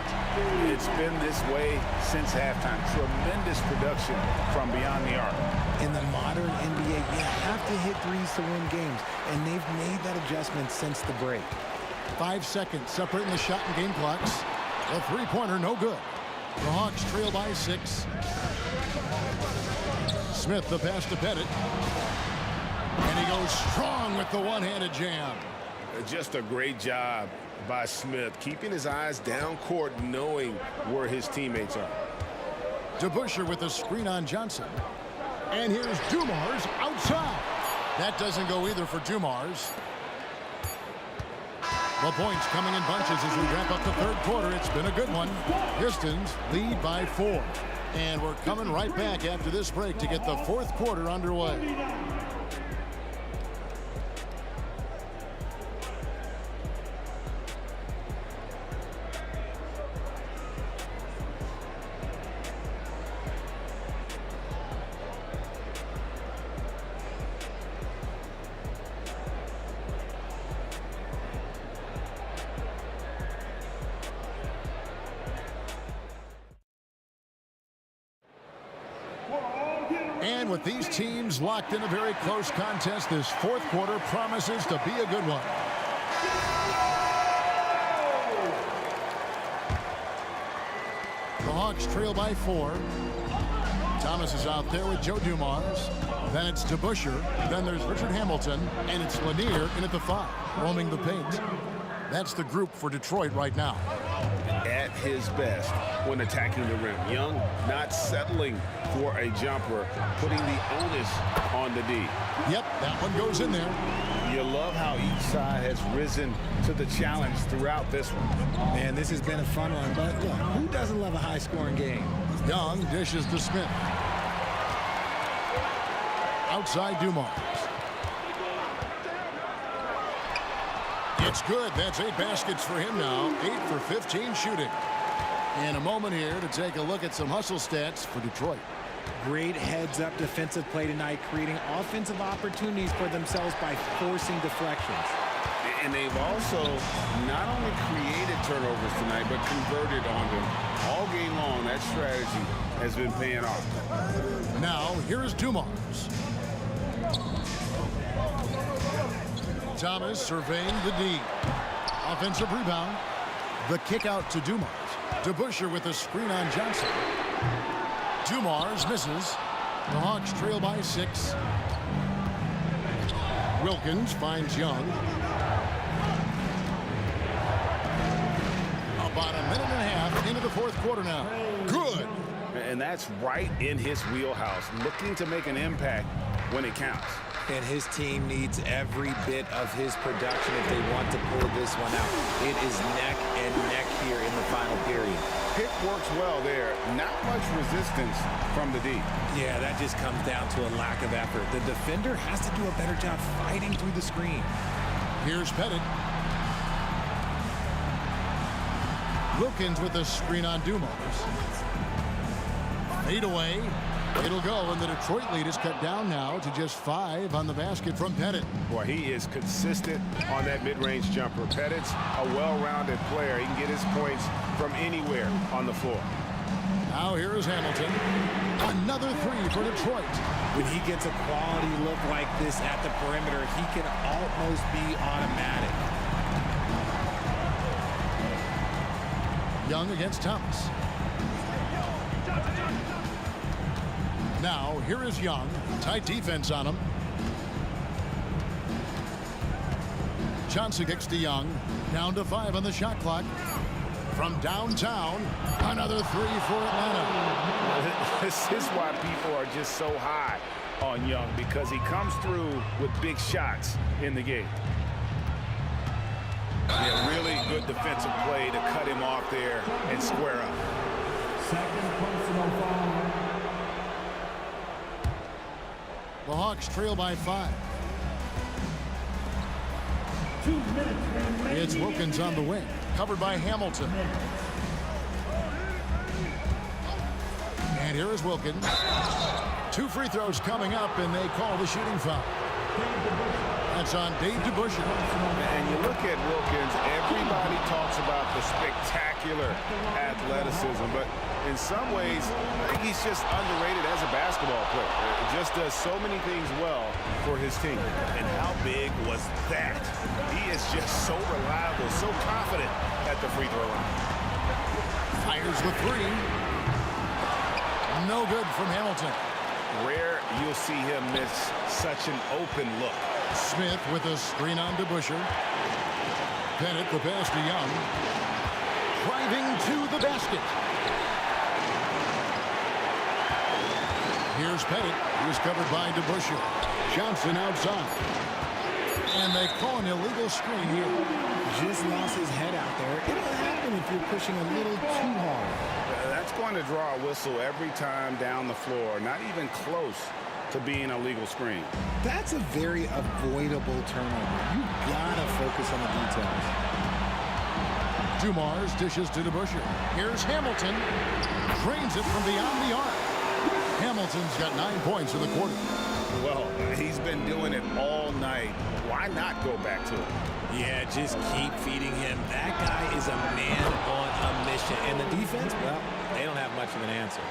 It's been this way since halftime. Tremendous production from beyond the arc. In the modern NBA, you have to hit threes to win games, and they've made that adjustment since the break. 5 seconds separating the shot and game clocks. The 3-pointer no good. The Hawks trail by 6. Smith the pass to Pettit. And he goes strong with the one-handed jam. Just a great job by Smith, keeping his eyes down court, knowing where his teammates are. DeBusschere with a screen on Johnson. And here's Dumars outside. That doesn't go either for Dumars. The points coming in bunches as we wrap up the third quarter. It's been a good one. Pistons lead by 4. And we're coming right back after this break to get the fourth quarter underway. And with these teams locked in a very close contest, this fourth quarter promises to be a good one. The Hawks trail by 4. Thomas is out there with Joe Dumars. Then it's DeBusschere. Then there's Richard Hamilton. And it's Lanier in at the 5, roaming the paint. That's the group for Detroit right now. At his best when attacking the rim. Young not settling for a jumper, putting the onus on the D. Yep, that one goes in there. You love how each side has risen to the challenge throughout this one. Man, this has been a fun one, but look, who doesn't love a high-scoring game? Young dishes to Smith. Outside Dumars. It's good. That's 8 baskets for him now. 8 for 15 shooting. In a moment here to take a look at some hustle stats for Detroit. Great heads-up defensive play tonight, creating offensive opportunities for themselves by forcing deflections. And they've also not only created turnovers tonight, but converted on them. All game long, that strategy has been paying off. Now, here is Dumars. Thomas surveying the D. Offensive rebound. The kick out to Dumars. DeBusschere with a screen on Johnson. Dumars misses. The Hawks trail by 6. Wilkins finds Young. About a minute and a half into the fourth quarter now. Good. And that's right in his wheelhouse, looking to make an impact when it counts. And his team needs every bit of his production if they want to pull this one out. It is neck and neck here in the final period. Pick works well there. Not much resistance from the D. Yeah, that just comes down to a lack of effort. The defender has to do a better job fighting through the screen. Here's Pettit. Wilkins with a screen on Dumars. Fade away. It'll go, and the Detroit lead is cut down now to just 5 on the basket from Pettit. Boy, he is consistent on that mid-range jumper. Pettit's a well-rounded player. He can get his points from anywhere on the floor. Now here is Hamilton. Another 3 for Detroit. When he gets a quality look like this at the perimeter, he can almost be automatic. Young against Thomas. Now, here is Young. Tight defense on him. Johnson kicks to Young. Down to 5 on the shot clock. From downtown, another 3 for Atlanta. This is why people are just so high on Young, because he comes through with big shots in the game. Yeah, really good defensive play to cut him off there and square up. Second personal foul. The Hawks trail by 5. 2 minutes remaining. It's Wilkins on the wing, covered by Hamilton. And here is Wilkins. 2 free throws coming up, and they call the shooting foul. That's on Dave DeBusschere. And you look at Wilkins, everybody talks about the spectacular athleticism, but in some ways, I think he's just underrated as a basketball player. He just does so many things well for his team. And how big was that? He is just so reliable, so confident at the free throw line. Fires the 3. No good from Hamilton. Rare you'll see him miss such an open look. Smith with a screen on DeBusschere. Pettit the pass to Young. Driving to the basket. Here's Pettit. He's covered by DeBusschere. Johnson outside. And they call an illegal screen here. Just lost his head out there. It'll happen if you're pushing a little too hard. That's going to draw a whistle every time down the floor. Not even close to being a legal screen. That's a very avoidable turnover. You gotta focus on the details. Dumars dishes to DeBusschere. Here's Hamilton. Drains it from beyond the arc. Hamilton's got 9 points in the quarter. Well, he's been doing it all night. Why not go back to it? Yeah, just keep feeding him. That guy is a man on a mission. And the defense, well, they don't have much of an answer.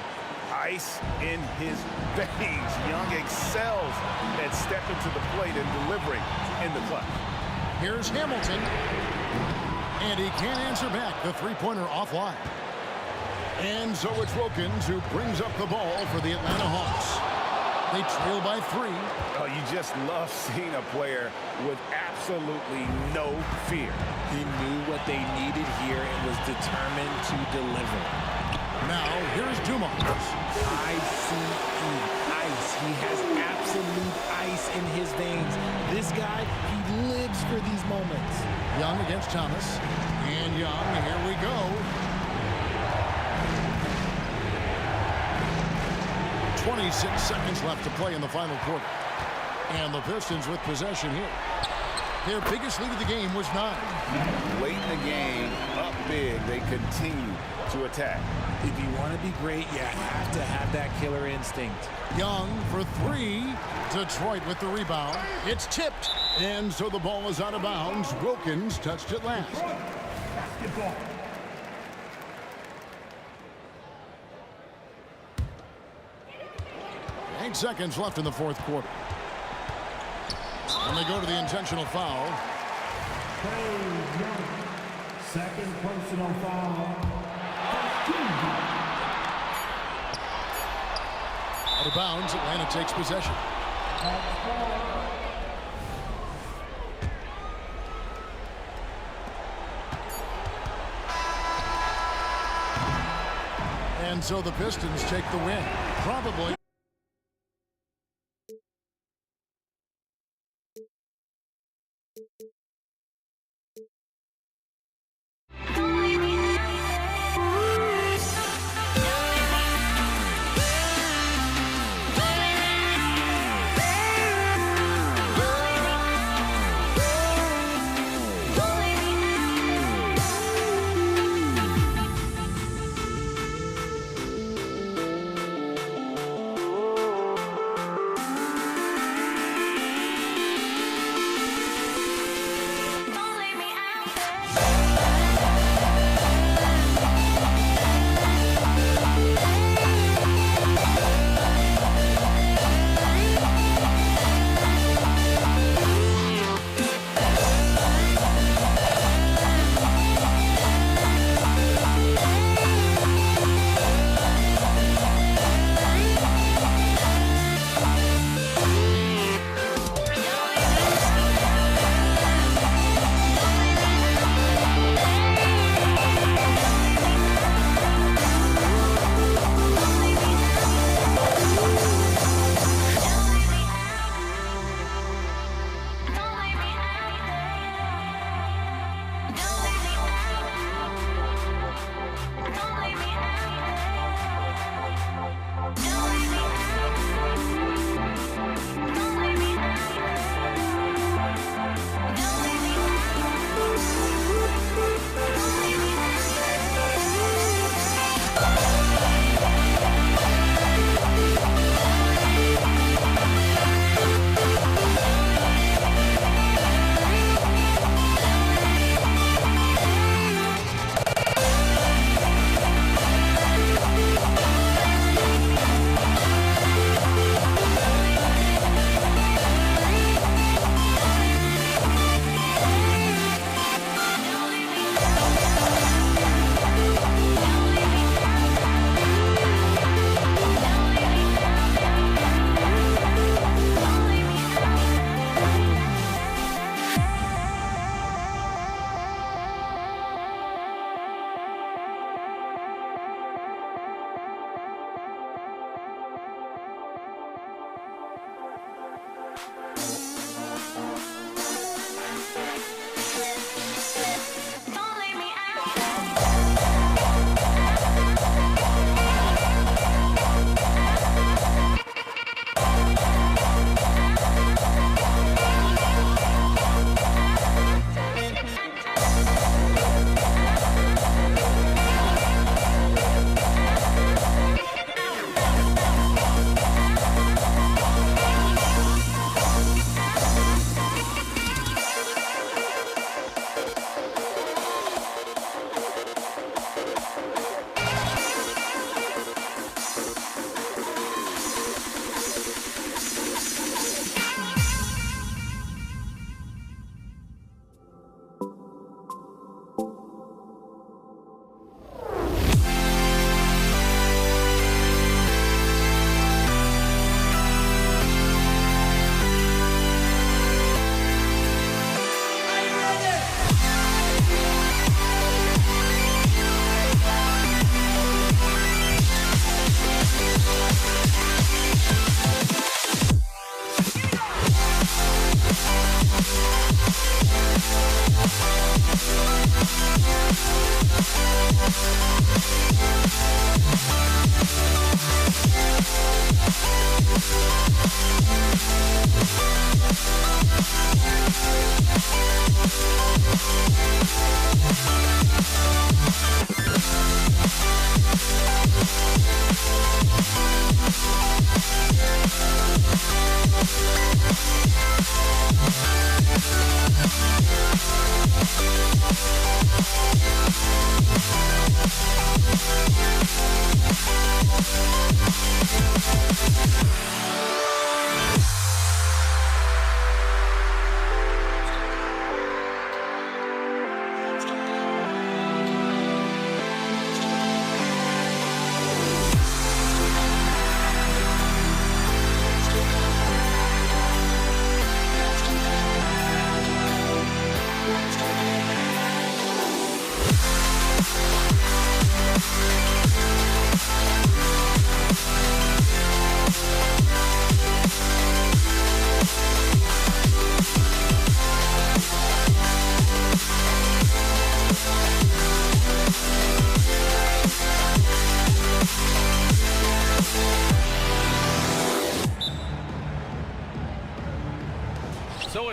Ice in his veins. Young excels at stepping to the plate and delivering in the clutch. Here's Hamilton. And he can't answer back. The three-pointer offline. And so it's Wilkins who brings up the ball for the Atlanta Hawks. They trail by 3. Oh, you just love seeing a player with absolutely no fear. He knew what they needed here and was determined to deliver. Now, here's Dumars. ICE. He has absolute ice in his veins. This guy, he lives for these moments. Young against Thomas. And Young, here we go. 26 seconds left to play in the final quarter. And the Pistons with possession here. Their biggest lead of the game was 9. Late in the game, up big, they continue to attack. If you want to be great, you have to have that killer instinct. Young for 3. Detroit with the rebound. It's tipped. And so the ball is out of bounds. Wilkins touched it last. Basketball. Eight seconds left in the fourth quarter. And they go to the intentional foul. Second personal foul. Out of bounds, Atlanta takes possession. And so the Pistons take the win. Probably.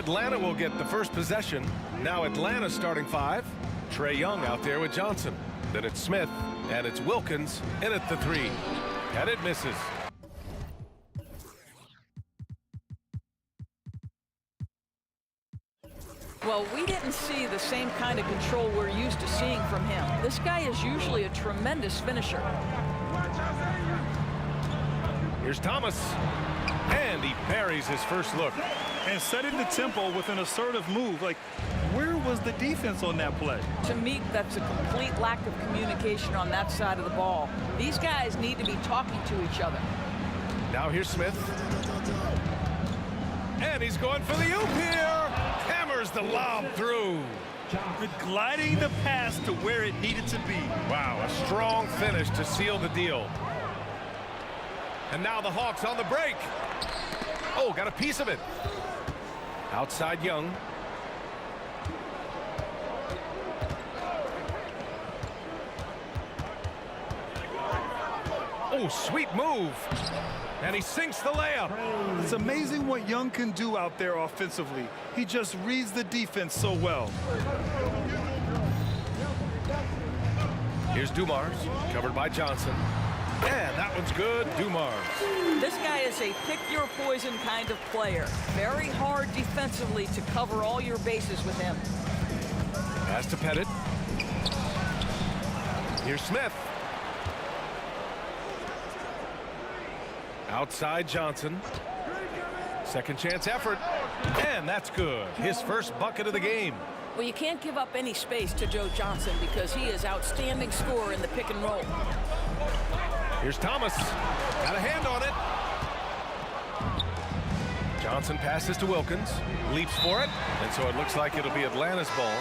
Atlanta will get the first possession. Now Atlanta starting 5. Trae Young out there with Johnson. Then it's Smith, and it's Wilkins in at the 3. And it misses. Well, we didn't see the same kind of control we're used to seeing from him. This guy is usually a tremendous finisher. Here's Thomas, and he buries his first look. And setting the tempo with an assertive move. Like, where was the defense on that play? To me, that's a complete lack of communication on that side of the ball. These guys need to be talking to each other. Now here's Smith. And he's going for the oop here. Hammers the lob through. Gliding the pass to where it needed to be. Wow, a strong finish to seal the deal. And now the Hawks on the break. Oh, got a piece of it. Outside Young. Oh, sweet move. And he sinks the layup. It's amazing what Young can do out there offensively. He just reads the defense so well. Here's Dumars, covered by Johnson. And that one's good, Dumars. This guy is a pick-your-poison kind of player. Very hard defensively to cover all your bases with him. Pass to Pettit. Here's Smith. Outside Johnson. Second chance effort. And that's good. His first bucket of the game. Well, you can't give up any space to Joe Johnson because he is outstanding scorer in the pick and roll. Here's Thomas. Got a hand on it. Johnson passes to Wilkins. Leaps for it. And so it looks like it'll be Atlanta's ball.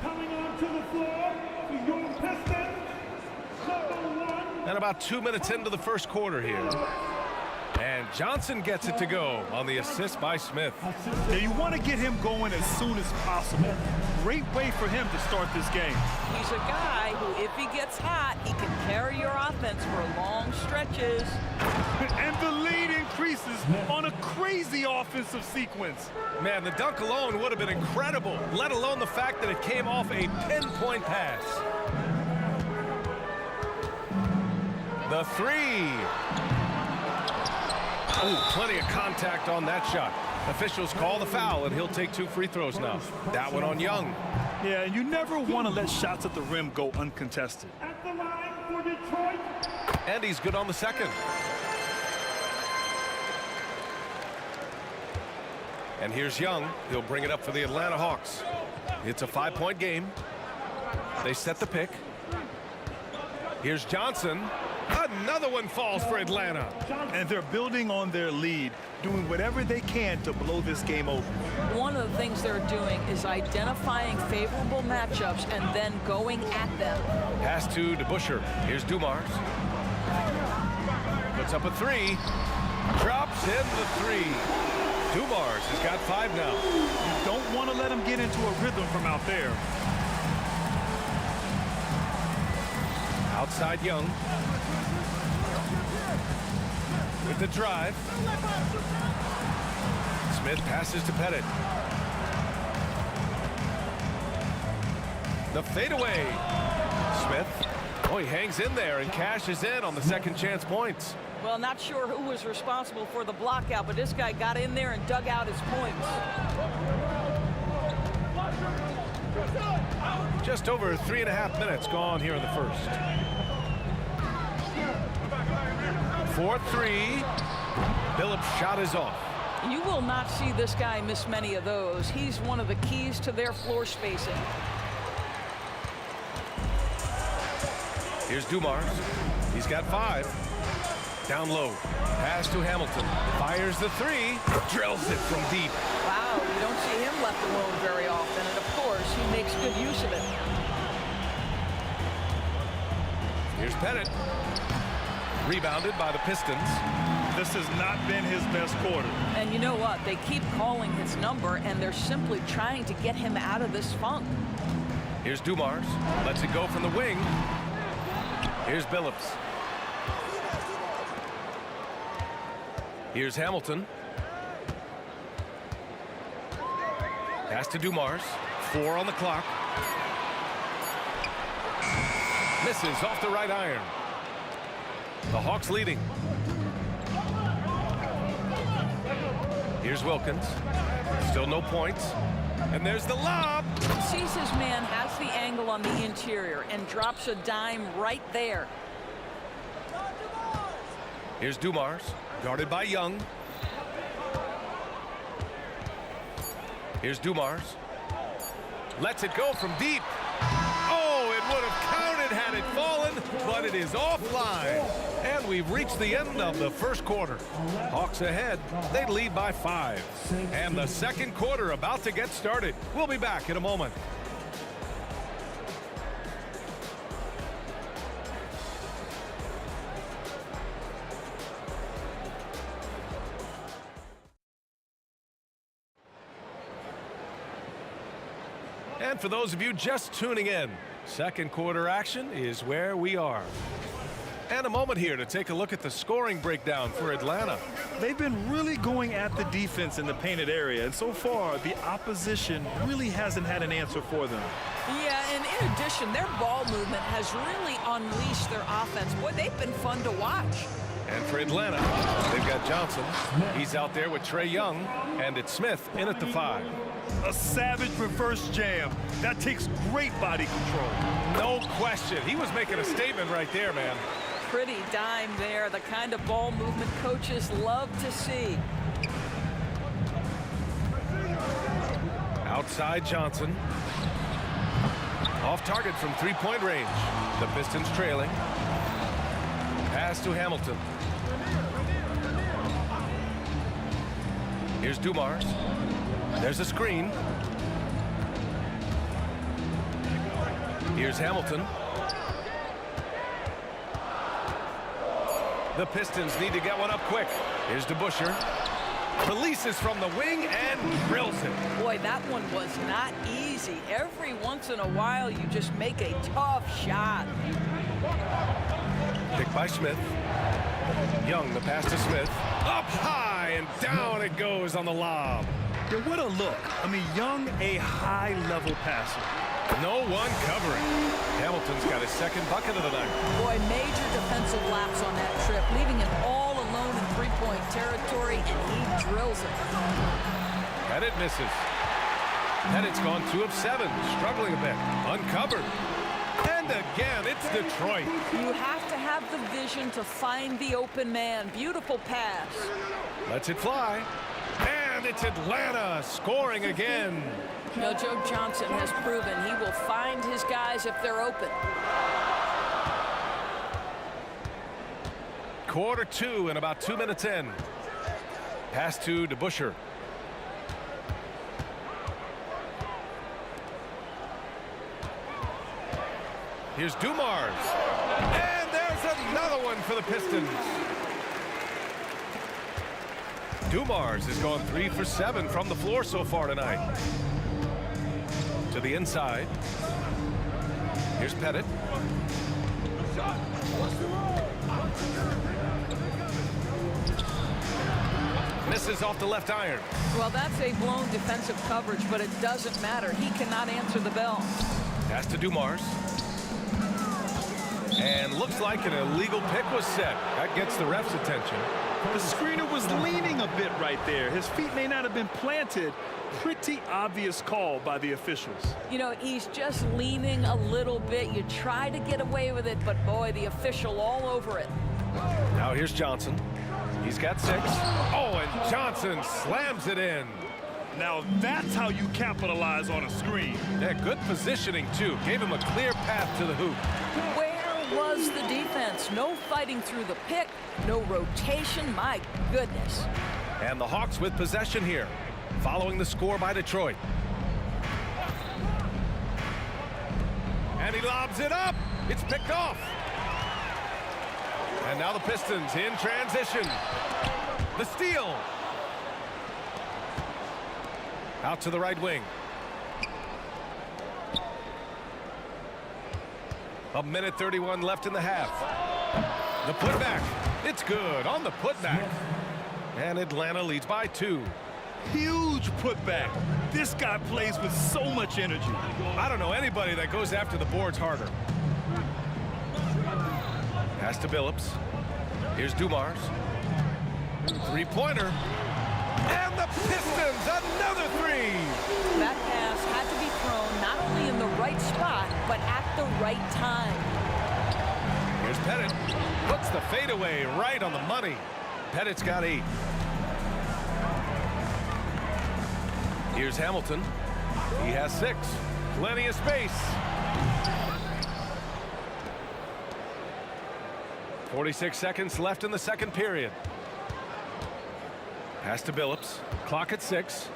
Coming onto the floor for your Pistons, number 1. And about 2 minutes into the first quarter here. And Johnson gets it to go on the assist by Smith. Now you want to get him going as soon as possible. Great way for him to start this game. He's a guy who, if he gets hot, he can carry your offense for long stretches. And the lead increases on a crazy offensive sequence. Man, the dunk alone would have been incredible, let alone the fact that it came off a pinpoint pass. The 3. Oh, plenty of contact on that shot. Officials call the foul, and he'll take 2 free throws now. That one on Young. Yeah, you never want to let shots at the rim go uncontested. At the line for Detroit. And he's good on the second. And here's Young. He'll bring it up for the Atlanta Hawks. It's a 5-point game. They set the pick. Here's Johnson. Another one falls for Atlanta. And they're building on their lead, doing whatever they can to blow this game open. One of the things they're doing is identifying favorable matchups and then going at them. Pass to DeBusschere. Here's Dumars. Puts up a 3. Drops in the 3. Dumars has got 5 now. You don't want to let him get into a rhythm from out there. Outside Young. With the drive. Smith passes to Pettit. The fadeaway. Smith. Oh, he hangs in there and cashes in on the second chance points. Well, not sure who was responsible for the block out, but this guy got in there and dug out his points. Just over 3.5 minutes gone here in the first. 4-3. Billups' shot is off. You will not see this guy miss many of those. He's one of the keys to their floor spacing. Here's Dumars. He's got 5. Down low. Pass to Hamilton. Fires the 3. Drills it from deep. Wow, you don't see him left alone very often. And of course, he makes good use of it. Here's Pettit. Rebounded by the Pistons. This has not been his best quarter. And you know what? They keep calling his number, and they're simply trying to get him out of this funk. Here's Dumars. Lets it go from the wing. Here's Billups. Here's Hamilton. Pass to Dumars. 4 on the clock. Misses off the right iron. The Hawks leading. Here's Wilkins. Still no points. And there's the lob. Sees his man, has the angle on the interior, and drops a dime right there. Here's Dumars, guarded by Young. Here's Dumars. Lets it go from deep. Oh, it would have counted had it fallen, but it is offline. And we've reached the end of the first quarter. Hawks ahead. They lead by 5. And the second quarter about to get started. We'll be back in a moment. And for those of you just tuning in, second quarter action is where we are. And a moment here to take a look at the scoring breakdown for Atlanta. They've been really going at the defense in the painted area, and so far the opposition really hasn't had an answer for them. Yeah, and in addition, their ball movement has really unleashed their offense. Boy, they've been fun to watch. And for Atlanta, they've got Johnson. He's out there with Trae Young, and it's Smith in at the 5. A savage reverse jam. That takes great body control. No question. He was making a statement right there, man. Pretty dime there, the kind of ball movement coaches love to see. Outside Johnson. Off target from 3-point range. The Pistons trailing. Pass to Hamilton. Here's Dumars. There's a screen. Here's Hamilton. The Pistons need to get one up quick. Here's DeBusschere. Releases from the wing and drills it. Boy, that one was not easy. Every once in a while, you just make a tough shot. Picked by Smith. Young, the pass to Smith. Up high and down it goes on the lob. Yeah, what a look. I mean, Young, a high-level passer. No one covering. Hamilton's got his second bucket of the night. Boy, major defensive lapse on that trip, leaving him all alone in three-point territory, and he drills it. And it misses. And it's gone 2 of 7, struggling a bit. Uncovered. And again, it's Detroit. You have to have the vision to find the open man. Beautiful pass. Lets it fly. And it's Atlanta scoring again. You know, Joe Johnson has proven he will find his guys if they're open. Quarter 2 and about 2 minutes in. Pass to DeBusschere. Here's Dumars. And there's another one for the Pistons. Dumars has gone 3 for 7 from the floor so far tonight. To the inside. Here's Pettit. Misses off the left iron. Well, that's a blown defensive coverage, but it doesn't matter. He cannot answer the bell. Pass to Dumars. And looks like an illegal pick was set. That gets the ref's attention. The screener was leaning a bit right there. His feet may not have been planted. Pretty obvious call by the officials. You know, he's just leaning a little bit. You try to get away with it, but boy, the official all over it. Now here's Johnson. He's got 6. Oh, and Johnson slams it in. Now that's how you capitalize on a screen. Yeah, good positioning, too. Gave him a clear path to the hoop. Where was the defense? No fighting through the pick, no rotation. My goodness. And the Hawks with possession here, following the score by Detroit. And he lobs it up. It's picked off. And now the Pistons in transition. The steal. Out to the right wing. A minute 31 left in the half. The putback. It's good on the putback. And Atlanta leads by 2. Huge putback. This guy plays with so much energy. I don't know anybody that goes after the boards harder. Pass to Billups. Here's Dumars. 3-pointer. And the Pistons, another 3. That pass had to be thrown not only in the right spot, but at the right time. Here's Pettit. Puts the fadeaway right on the money. Pettit's got 8. Here's Hamilton. He has 6. Plenty of space. 46 seconds left in the second period. Pass to Billups. Clock at 6.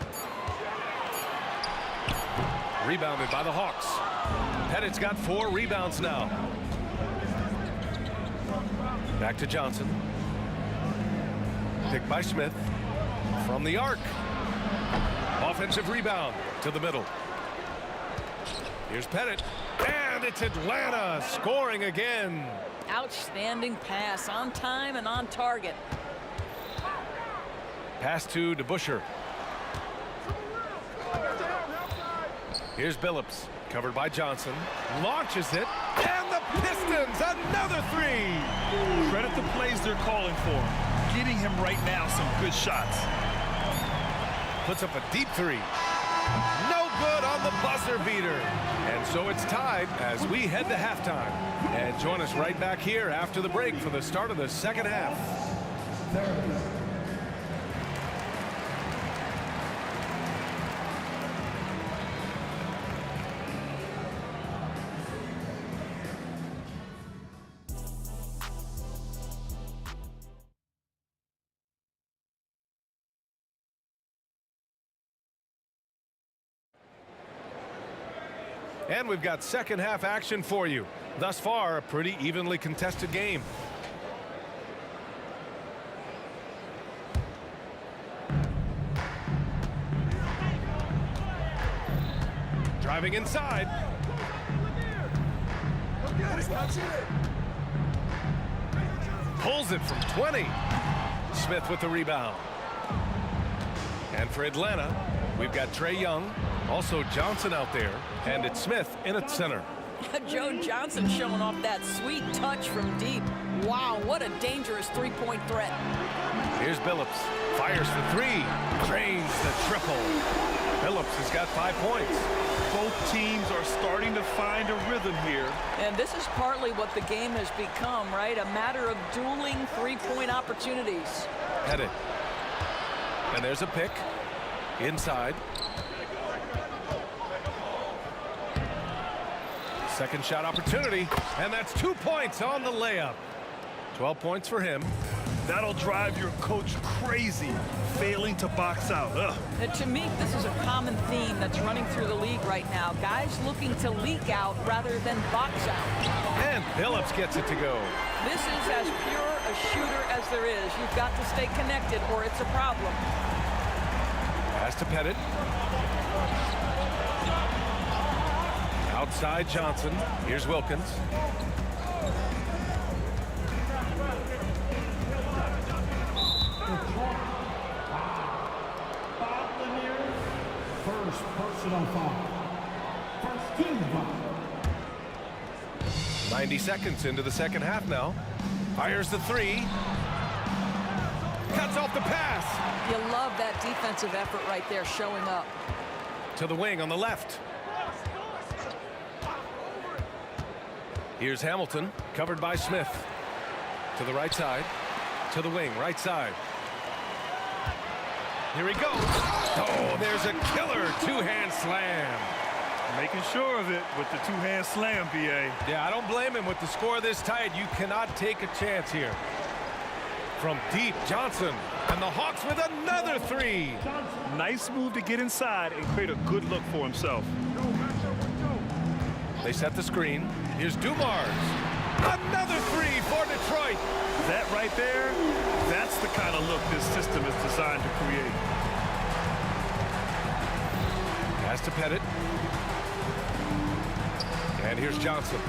Rebounded by the Hawks. Pettit's got 4 rebounds now. Back to Johnson. Picked by Smith. From the arc. Offensive rebound to the middle. Here's Pettit. And it's Atlanta scoring again. Outstanding pass, on time and on target. Pass to DeBusschere. Here's Billups. Covered by Johnson. Launches it. And the Pistons, another 3. Credit the plays they're calling for him. Getting him right now some good shots. Puts up a deep 3. No good on the buzzer beater. And so it's tied as we head to halftime. And join us right back here after the break for the start of the second half. And we've got second half action for you. Thus far, a pretty evenly contested game. Driving inside. Pulls it from 20. Smith with the rebound. And for Atlanta, we've got Trae Young, also Johnson out there, and it's Smith in at center. Joe Johnson showing off that sweet touch from deep. Wow, what a dangerous three-point threat. Here's Billups. Fires for 3. Drains the triple. Billups has got 5 points. Both teams are starting to find a rhythm here. And this is partly what the game has become, right? A matter of dueling three-point opportunities. Pettit. And there's a pick. Inside. Second shot opportunity, and that's 2 points on the layup. 12 points for him. That'll drive your coach crazy, failing to box out. And to me, this is a common theme that's running through the league right now. Guys looking to leak out rather than box out. And Billups gets it to go. This is as pure a shooter as there is. You've got to stay connected or it's a problem. Pass to Pettit. Outside Johnson. Here's Wilkins. First personal foul. First team foul. 90 seconds into the second half now. Fires the 3. Cuts off the pass. You love that defensive effort right there showing up. To the wing on the left. Here's Hamilton, covered by Smith. To the right side. To the wing, right side. Here he goes. Oh, there's a killer two-hand slam. Making sure of it with the two-hand slam, B.A. Yeah, I don't blame him. With the score this tight, you cannot take a chance here. From deep, Johnson. And the Hawks with another 3. Nice move to get inside and create a good look for himself. They set the screen. Here's Dumars. Another 3 for Detroit. That right there, that's the kind of look this system is designed to create. Pass to Pettit. And here's Johnson.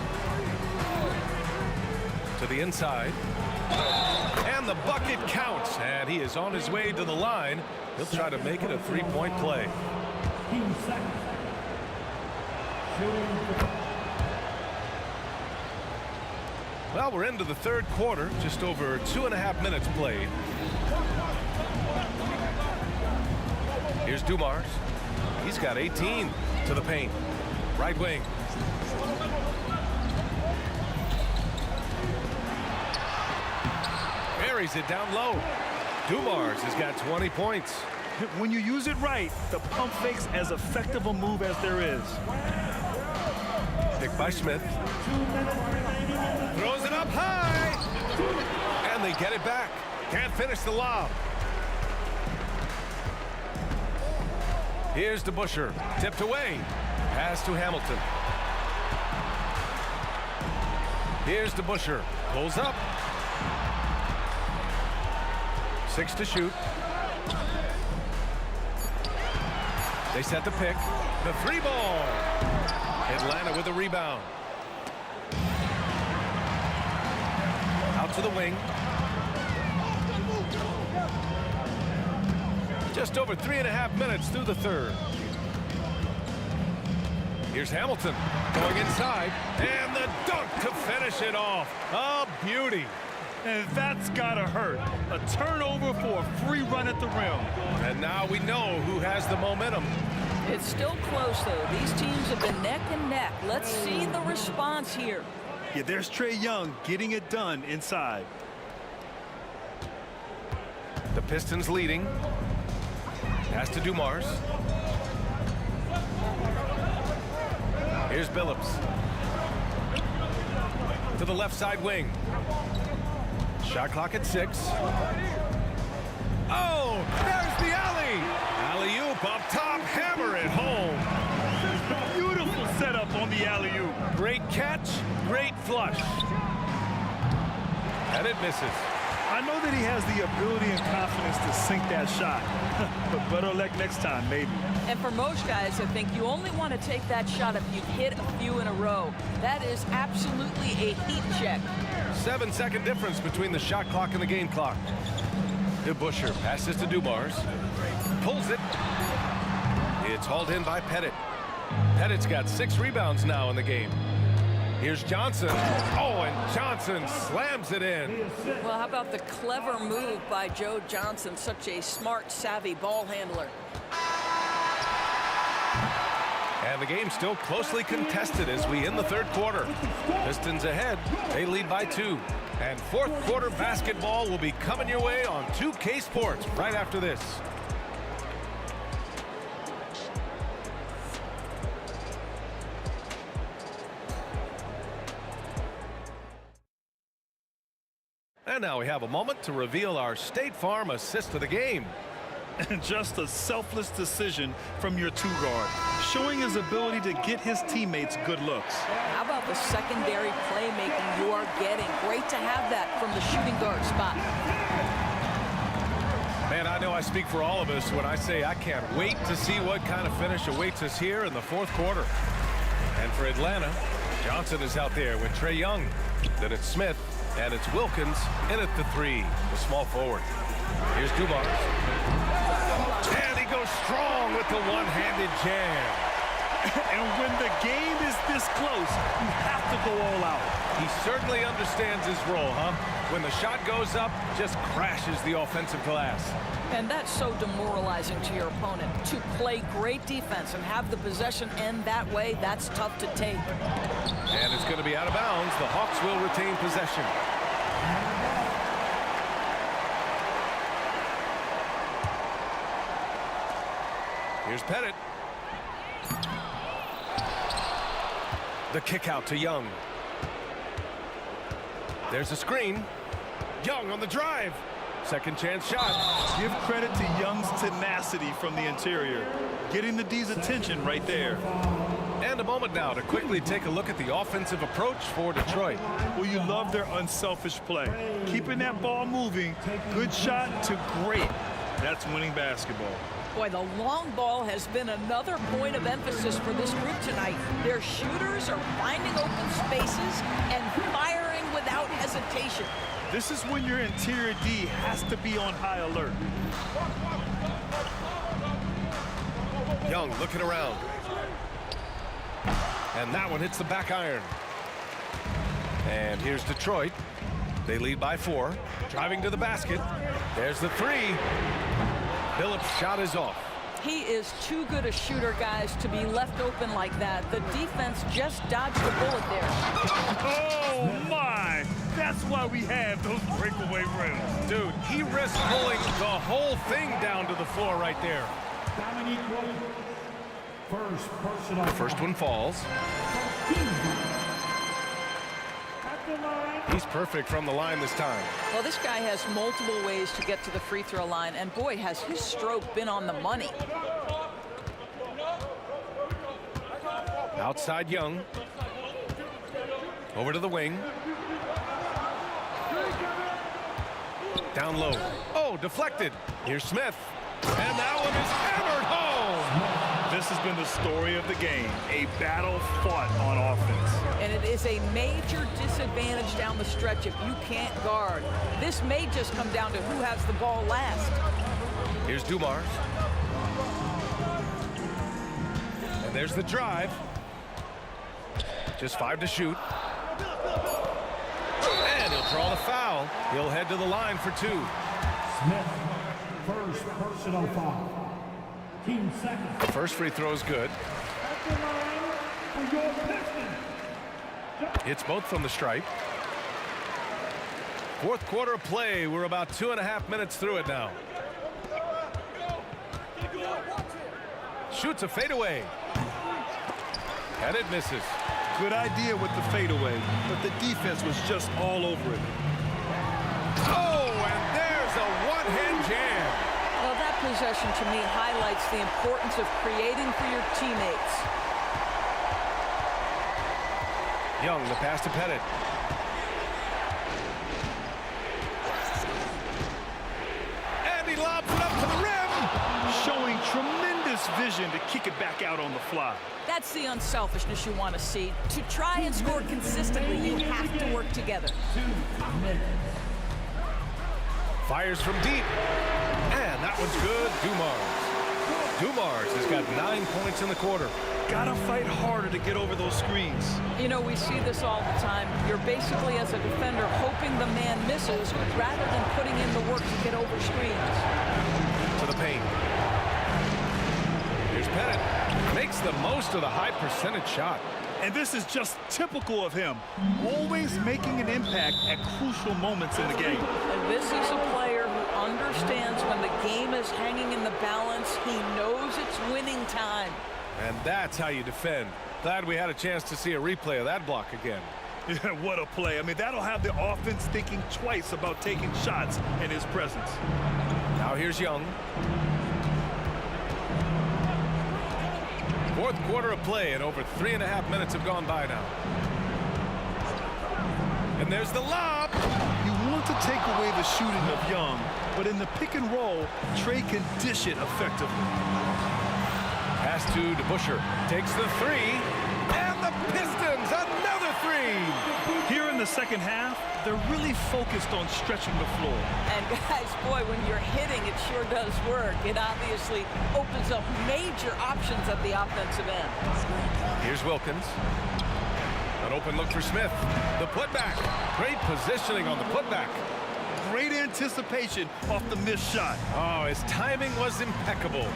To the inside. And And the bucket counts, and he is on his way to the line. He'll try to make it a three-point play. Well, we're into the third quarter, just over 2.5 minutes played. Here's Dumars. He's got 18 to the paint. Right wing. Buries it down low. Dumars has got 20 points. When you use it right, the pump fake's as effective a move as there is. Picked by Smith. Throws it up high. And they get it back. Can't finish the lob. Here's DeBusschere. Tipped away. Pass to Hamilton. Here's DeBusschere. Pulls up. 6 to shoot. They set the pick. The 3-ball. Atlanta with a rebound. Out to the wing. Just over 3.5 minutes through the third. Here's Hamilton going inside. And the dunk to finish it off. A beauty. And that's gotta hurt. A turnover for a free run at the rim. And now we know who has the momentum. It's still close, though. These teams have been neck and neck. Let's see the response here. Yeah, there's Trae Young getting it done inside. The Pistons leading. Pass to Dumars. Here's Billups. To the left side wing. Shot clock at 6. Oh, there's the alley. Alley-oop up top, hammer it home. Beautiful setup on the alley-oop. Great catch, great flush. And it misses. I know that he has the ability and confidence to sink that shot. But better luck next time, maybe. And for most guys, I think you only want to take that shot if you've hit a few in a row. That is absolutely a heat check. 7-second difference between the shot clock and the game clock. DeBusschere passes to Dumars. Pulls it. It's hauled in by Pettit. Pettit's got 6 rebounds now in the game. Here's Johnson. Oh, and Johnson slams it in. Well, how about the clever move by Joe Johnson? Such a smart, savvy ball handler. And the game's still closely contested as we end the third quarter. Pistons ahead. They lead by 2. And fourth quarter basketball will be coming your way on 2K Sports right after this. And now we have a moment to reveal our State Farm assist of the game. And just a selfless decision from your 2-guard, showing his ability to get his teammates good looks. How about the secondary playmaking you are getting? Great to have that from the shooting guard spot. Man, I know I speak for all of us when I say I can't wait to see what kind of finish awaits us here in the fourth quarter. And for Atlanta, Johnson is out there with Trae Young. Then it's Smith, and it's Wilkins in at the 3, the small forward. Here's Dumars. And he goes strong with the one-handed jam. And when the game is this close, you have to go all out. He certainly understands his role, huh? When the shot goes up, just crashes the offensive glass. And that's so demoralizing to your opponent. To play great defense and have the possession end that way, that's tough to take. And it's going to be out of bounds. The Hawks will retain possession. Here's Pettit. The kick out to Young. There's a screen. Young on the drive. Second chance shot. Give credit to Young's tenacity from the interior. Getting the D's attention right there. And a moment now to quickly take a look at the offensive approach for Detroit. Well, you love their unselfish play. Keeping that ball moving. Good shot to great. That's winning basketball. Boy, the long ball has been another point of emphasis for this group tonight. Their shooters are finding open spaces and firing without without hesitation. This is when your interior D has to be on high alert. Young looking around. And that one hits the back iron. And here's Detroit. They lead by 4. Driving to the basket. There's the 3. Phillips' shot is off. He is too good a shooter, guys, to be left open like that. The defense just dodged the bullet there. Oh, my! That's why we have those breakaway rims. Dude, he risked pulling the whole thing down to the floor right there. The first one falls. He's perfect from the line this time. Well, this guy has multiple ways to get to the free throw line, and boy, has his stroke been on the money. Outside Young. Over to the wing. Down low. Oh, deflected. Here's Smith. And that one is hammered home. This has been the story of the game, a battle fought on offense. And it is a major disadvantage down the stretch if you can't guard. This may just come down to who has the ball last. Here's Dumars. And there's the drive. Just 5 to shoot. And he'll draw the foul. He'll head to the line for 2. Smith, first personal foul. Team second. The first free throw is good. Hits both from the stripe. Fourth quarter of play. We're about 2.5 minutes through it now. Shoots a fadeaway. And it misses. Good idea with the fadeaway, but the defense was just all over it. Oh, and there's a one-hand jam. Well, that possession to me highlights the importance of creating for your teammates. Young, the pass to Pettit. And he lobs it up to the rim. Showing tremendous vision to kick it back out on the fly. That's the unselfishness you want to see. To try and score consistently, you have to work together. Fires from deep. And that one's good. Dumars has got 9 points in the quarter. Gotta fight harder to get over those screens. You know, we see this all the time. You're basically, as a defender, hoping the man misses rather than putting in the work to get over screens. To the paint. Here's Pettit. Makes the most of the high percentage shot. And this is just typical of him. Always making an impact at crucial moments in the game. And this is a player who understands when the game is hanging in the balance. He knows it's winning time. And that's how you defend. Glad we had a chance to see a replay of that block again. Yeah, what a play. I mean, that'll have the offense thinking twice about taking shots in his presence. Now here's Young. Fourth quarter of play, and over 3.5 minutes have gone by now. And there's the lob. You want to take away the shooting of Young, but in the pick and roll, Trey can dish it effectively. Pass to DeBusschere. Takes the 3. And the Pistons, another 3. Here in the second half, they're really focused on stretching the floor. And guys, boy, when you're hitting, it sure does work. It obviously opens up major options at the offensive end. Here's Wilkins. An open look for Smith. The putback. Great positioning on the putback. Great anticipation off the missed shot. Oh, his timing was impeccable.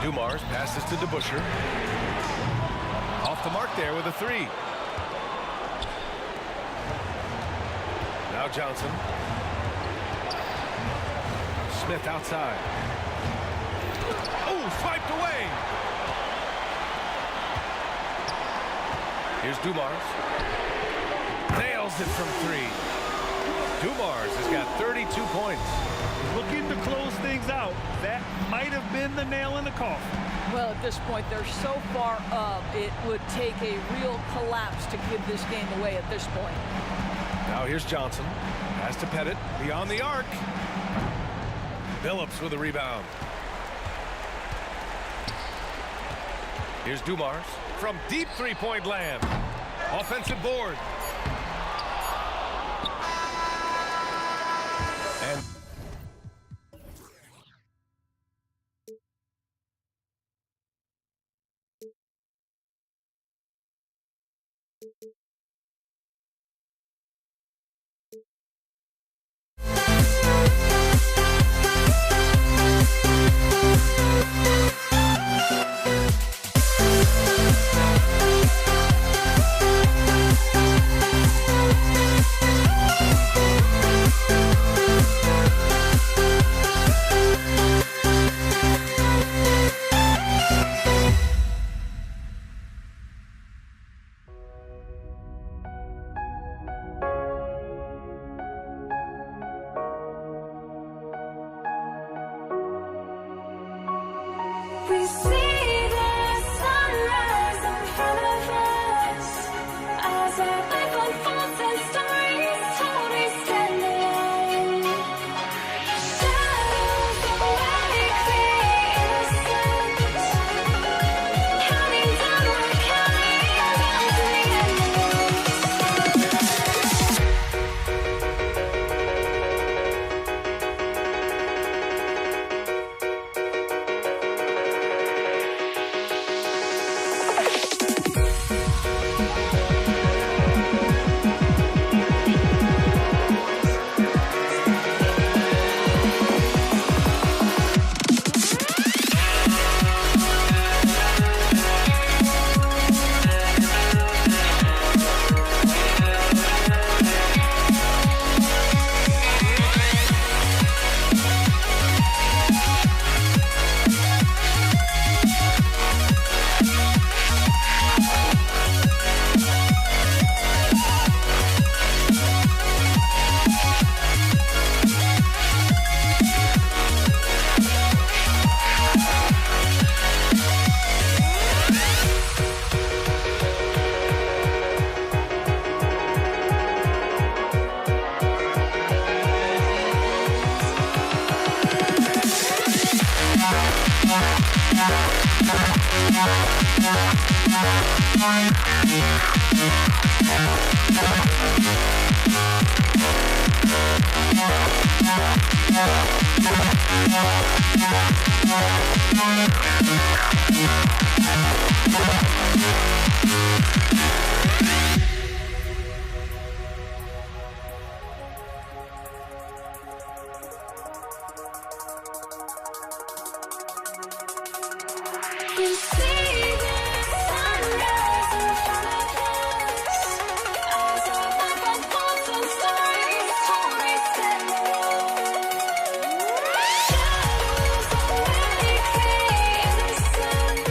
Dumars passes to DeBusschere. Off the mark there with a 3. Now Johnson. Smith outside. Oh, swiped away. Here's Dumars. Nails it from 3. Dumars has got 32 points. Looking to close things out. That might have been the nail in the coffin. Well, at this point, they're so far up, it would take a real collapse to give this game away at this point. Now here's Johnson. Pass to Pettit. Beyond the arc. Phillips with a rebound. Here's Dumars from deep three-point land. Offensive board. And We see the sunrise in front of us as our life unfolds and stories told. We stand alone. Shadows awake the innocent, counting down, we're counting down to the end. We see the sunrise in front of us as our life unfolds and stories told. We stand alone. Shadows awake the innocent,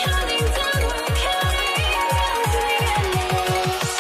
counting down, we're counting down to the endless.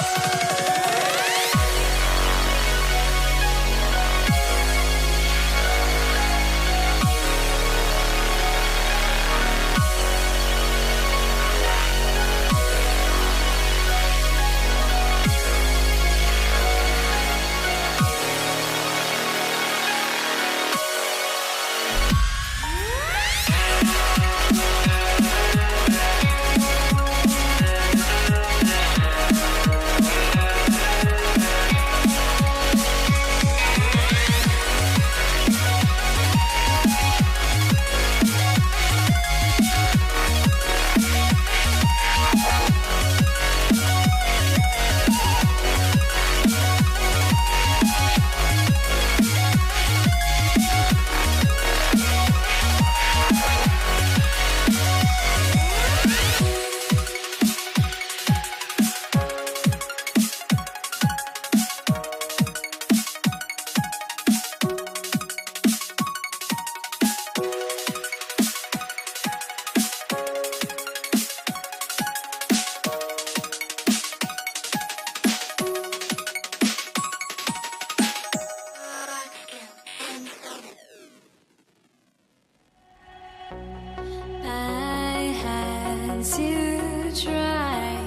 I had to try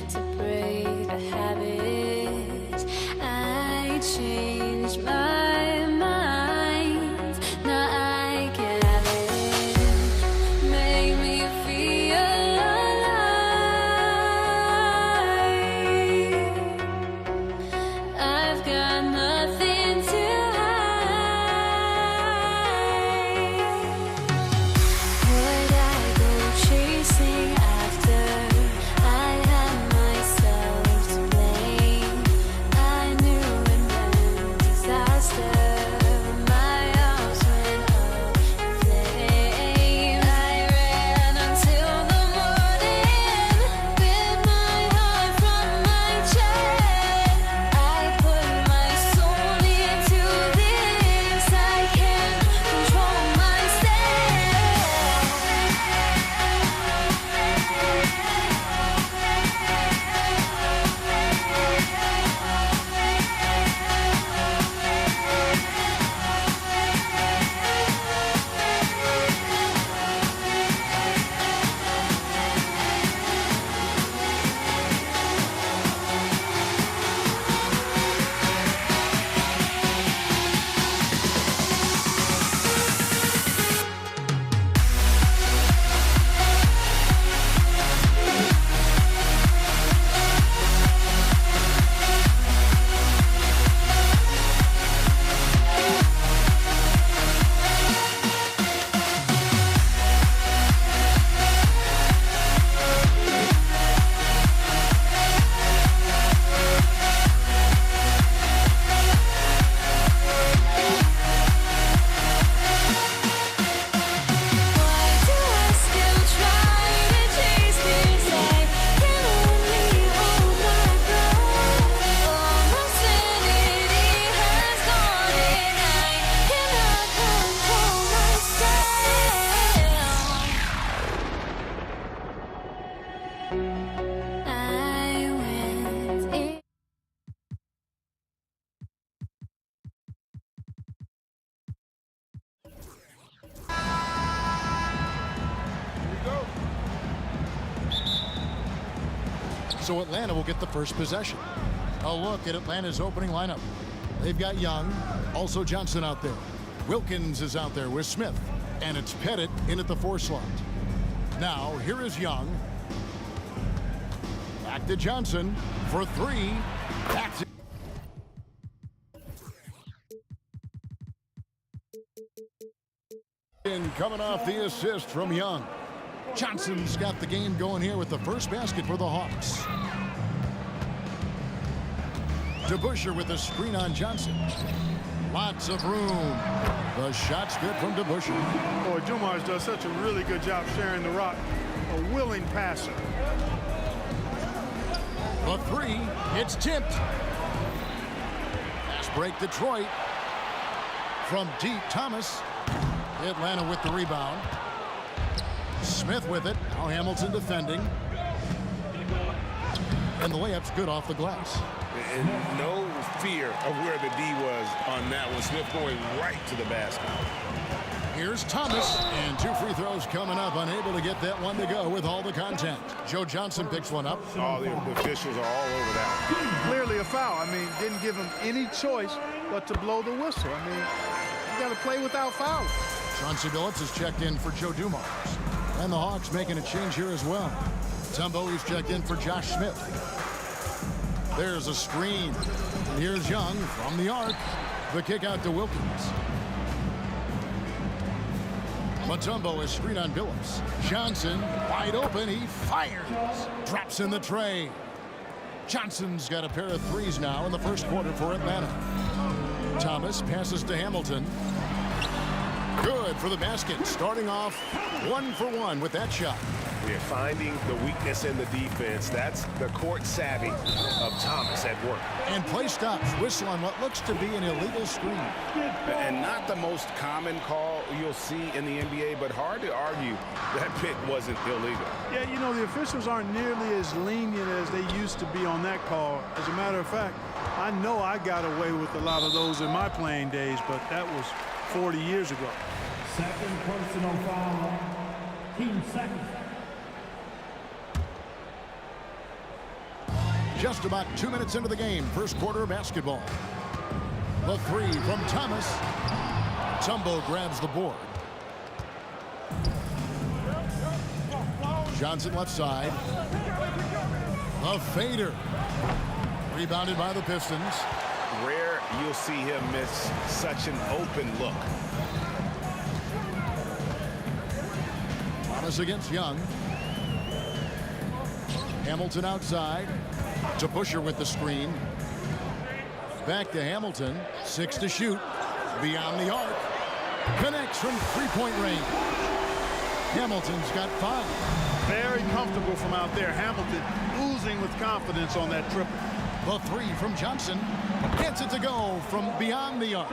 to break the habit. I changed my mind. Now I can have it. Make me feel alive. So Atlanta will get the first possession. A look at Atlanta's opening lineup. They've got Young, also Johnson out there. Wilkins is out there with Smith, and it's Pettit in at the 4 slot. Now, here is Young. Back to Johnson for 3. That's it. Coming off the assist from Young. Johnson's got the game going here with the first basket for the Hawks. DeBusschere with a screen on Johnson. Lots of room. The shot's good from DeBusschere. Boy, Dumars does such a really good job sharing the rock. A willing passer. The 3, it's tipped. Pass break Detroit. From deep, Thomas. Atlanta with the rebound. Smith with it. Now Hamilton defending. And the layup's good off the glass. And no fear of where the D was on that one. Smith going right to the basket. Here's Thomas, and 2 free throws coming up. Unable to get that one to go with all the contact. Joe Johnson picks one up. All the officials are all over that. Clearly a foul. I mean, didn't give him any choice but to blow the whistle. I mean, you got to play without fouling. Chauncey Billups has checked in for Joe Dumars. And the Hawks making a change here as well. Tumbo is checked in for Josh Smith. There's a screen. And here's Young from the arc. The kick out to Wilkins. Mutombo is screen on Billups. Johnson wide open. He fires. Drops in the tray. Johnson's got a pair of 3s now in the first quarter for Atlanta. Thomas passes to Hamilton. Good for the basket. Starting off 1 for 1 with that shot. We're finding the weakness in the defense. That's the court savvy of Thomas at work. And play stops. Whistle on what looks to be an illegal screen. And not the most common call you'll see in the NBA, but hard to argue that pick wasn't illegal. Yeah, you know, the officials aren't nearly as lenient as they used to be on that call. As a matter of fact, I know I got away with a lot of those in my playing days, but that was 40 years ago. Second personal foul. Team second. Just about 2 minutes into the game. First quarter of basketball. The 3 from Thomas. Tumbo grabs the board. Johnson left side. A fader. Rebounded by the Pistons. Rare you'll see him miss such an open look. Thomas against Young. Hamilton outside. DeBusschere with the screen. Back to Hamilton. 6 to shoot. Beyond the arc. Connects from 3-point range. Hamilton's got 5. Very comfortable from out there. Hamilton oozing with confidence on that triple. The 3 from Johnson. Gets it to go from beyond the arc.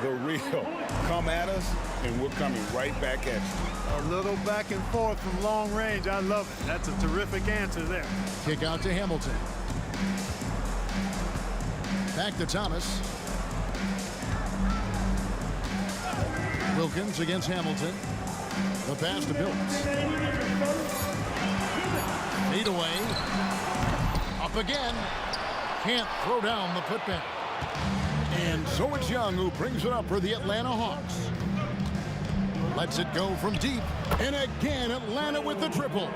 The real. Come at us, and we're coming right back at you. A little back and forth from long range. I love it. That's a terrific answer there. Kick out to Hamilton. Back to Thomas. Wilkins against Hamilton. The pass to Billups. Fade away. Up again. Can't throw down the putback. And so it's Young who brings it up for the Atlanta Hawks. Lets it go from deep. And again, Atlanta with the triple.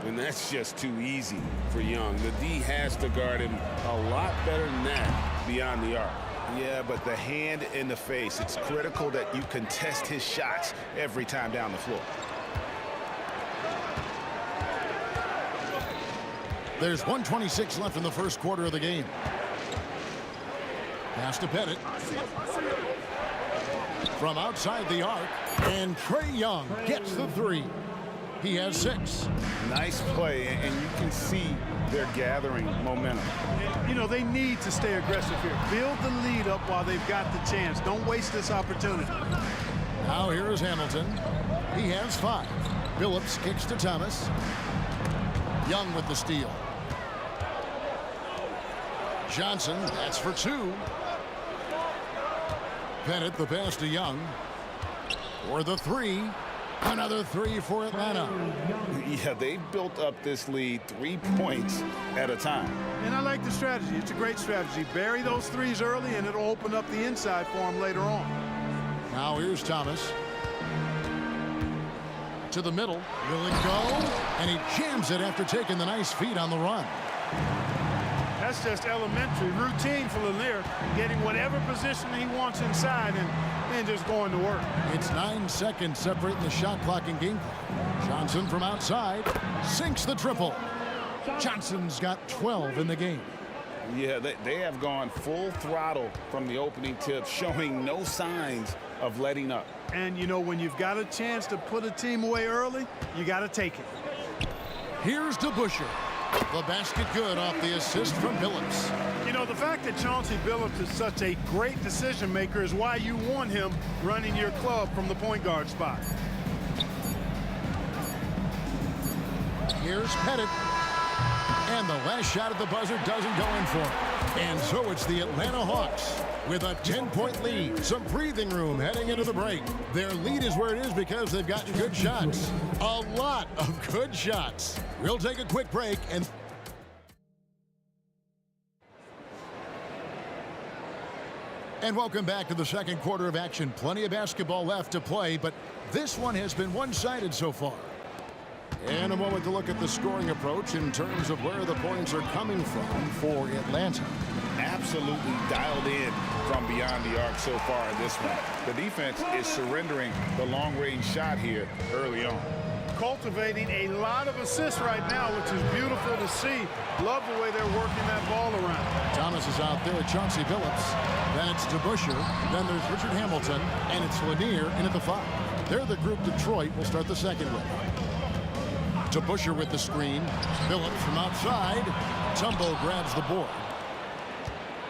And that's just too easy for Young. The D has to guard him a lot better than that beyond the arc. Yeah, but the hand in the face, it's critical that you contest his shots every time down the floor. There's 1:26 left in the first quarter of the game. Pass to Pettit. From outside the arc, and Trae Young gets the 3. He has 6. Nice play, and you can see they're gathering momentum. You know, they need to stay aggressive here. Build the lead up while they've got the chance. Don't waste this opportunity. Now here is Hamilton. He has 5. Billups kicks to Thomas. Young with the steal. Johnson, that's for 2. Pettit, the pass to Young. For the 3. Another three for Atlanta. Yeah, they built up this lead 3 points at a time. And I like the strategy. It's a great strategy. Bury those threes early, and it'll open up the inside for him later on. Now here's Thomas. To the middle. Will it go? And he jams it after taking the nice feed on the run. That's just elementary routine for Lanier, getting whatever position he wants inside and just going to work. It's 9 seconds separating the shot clock and game clock. Johnson from outside sinks the triple. Johnson's got 12 in the game. Yeah, they have gone full throttle from the opening tip, showing no signs of letting up. And, you know, when you've got a chance to put a team away early, you got to take it. Here's DeBusschere. The basket good off the assist from Billups. You know, the fact that Chauncey Billups is such a great decision maker is why you want him running your club from the point guard spot. Here's Pettit. And the last shot at the buzzer doesn't go in for him. And so it's the Atlanta Hawks with a 10-point lead. Some breathing room heading into the break. Their lead is where it is because they've gotten good shots. A lot of good shots. We'll take a quick break and... And welcome back to the second quarter of action. Plenty of basketball left to play, but this one has been one-sided so far. And a moment to look at the scoring approach in terms of where the points are coming from for Atlanta. Absolutely dialed in from beyond the arc so far in this one. The defense is surrendering the long-range shot here early on. Cultivating a lot of assists right now, which is beautiful to see. Love the way they're working that ball around. Thomas is out there, Chauncey Billups. Then it's DeBusschere. Then there's Richard Hamilton. And it's Lanier in at the 5. They're the group Detroit will start the second with. DeBusschere with the screen. Billups from outside. Tumbo grabs the board.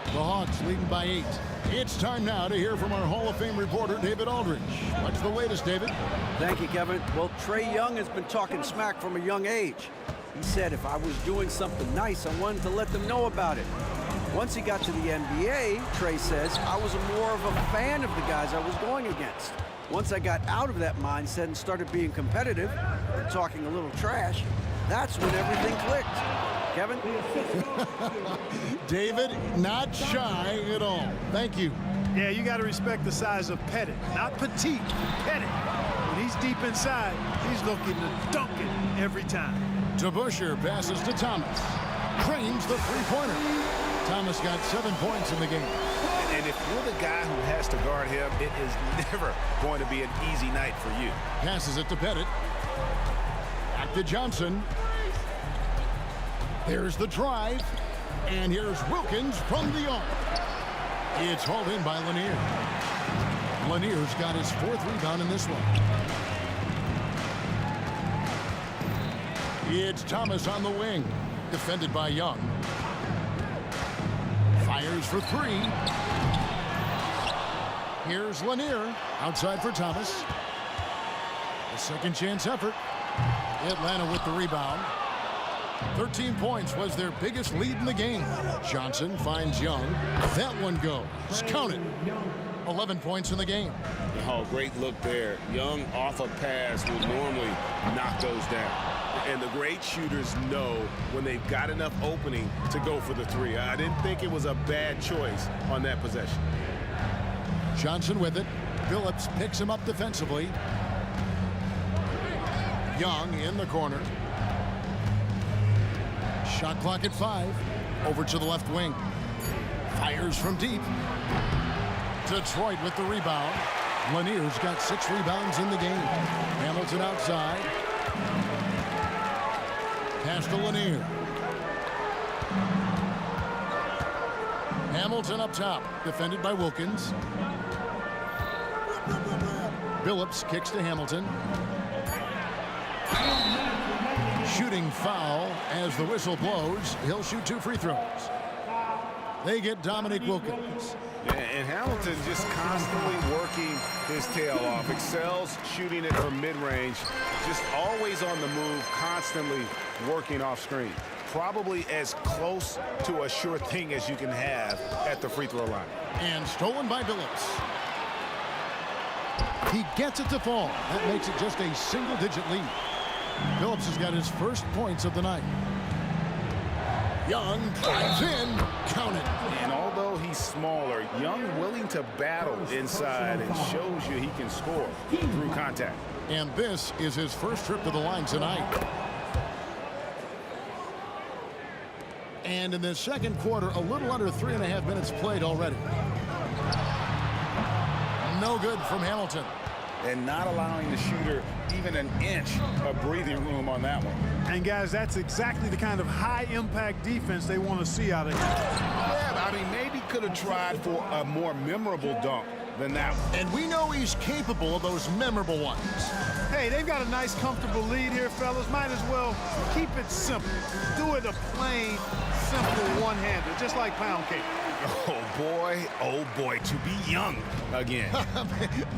The Hawks leading by 8. It's time now to hear from our Hall of Fame reporter, David Aldridge. What's the latest, David? Thank you, Kevin. Well, Trae Young has been talking smack from a young age. He said if I was doing something nice, I wanted to let them know about it. Once he got to the NBA, Trae says, I was more of a fan of the guys I was going against. Once I got out of that mindset and started being competitive and talking a little trash, that's when everything clicked. Kevin? David, not shy at all. Thank you. Yeah, you got to respect the size of Pettit. Not petite, Pettit. When he's deep inside, he's looking to dunk it every time. DeBusschere passes to Thomas. Cranes the three-pointer. Thomas got 7 points in the game. And if you're the guy who has to guard him, it is never going to be an easy night for you. Passes it to Pettit. Back to Johnson. Here's the drive. And here's Wilkins from the arc. It's hauled in by Lanier. Lanier's got his 4th rebound in this one. It's Thomas on the wing. Defended by Young. Fires for 3. Here's Lanier. Outside for Thomas. A second chance effort. Atlanta with the rebound. 13 points was their biggest lead in the game. Johnson finds Young. That one goes. Count it. 11 points in the game. Oh, great look there. Young off a pass would normally knock those down. And the great shooters know when they've got enough opening to go for the 3. I didn't think it was a bad choice on that possession. Johnson with it. Billups picks him up defensively. Young in the corner. Shot clock at 5. Over to the left wing. Fires from deep. Detroit with the rebound. Lanier's got 6 rebounds in the game. Hamilton outside. Pass to Lanier. Hamilton up top. Defended by Wilkins. Billups kicks to Hamilton. Shooting foul as the whistle blows. He'll shoot 2 free throws. They get Dominique Wilkins. And Hamilton just constantly working his tail off. Excels shooting it from mid-range. Just always on the move, constantly working off screen. Probably as close to a sure thing as you can have at the free throw line. And stolen by Billups. He gets it to fall. That makes it just a single-digit lead. Phillips has got his first points of the night. Young drives in, count it. And although he's smaller, Young willing to battle inside and shows you he can score through contact. And this is his first trip to the line tonight. And in the second quarter, a little under 3.5 minutes played already. No good from Hamilton. And not allowing the shooter even an inch of breathing room on that one. And guys, that's exactly the kind of high-impact defense they want to see out of him. Yeah, but I mean, maybe could have tried for a more memorable dunk than that one. And we know he's capable of those memorable ones. Hey, they've got a nice, comfortable lead here, fellas. Might as well keep it simple. Do it a plain, simple one-hander, just like pound cake. Oh boy, to be Young again.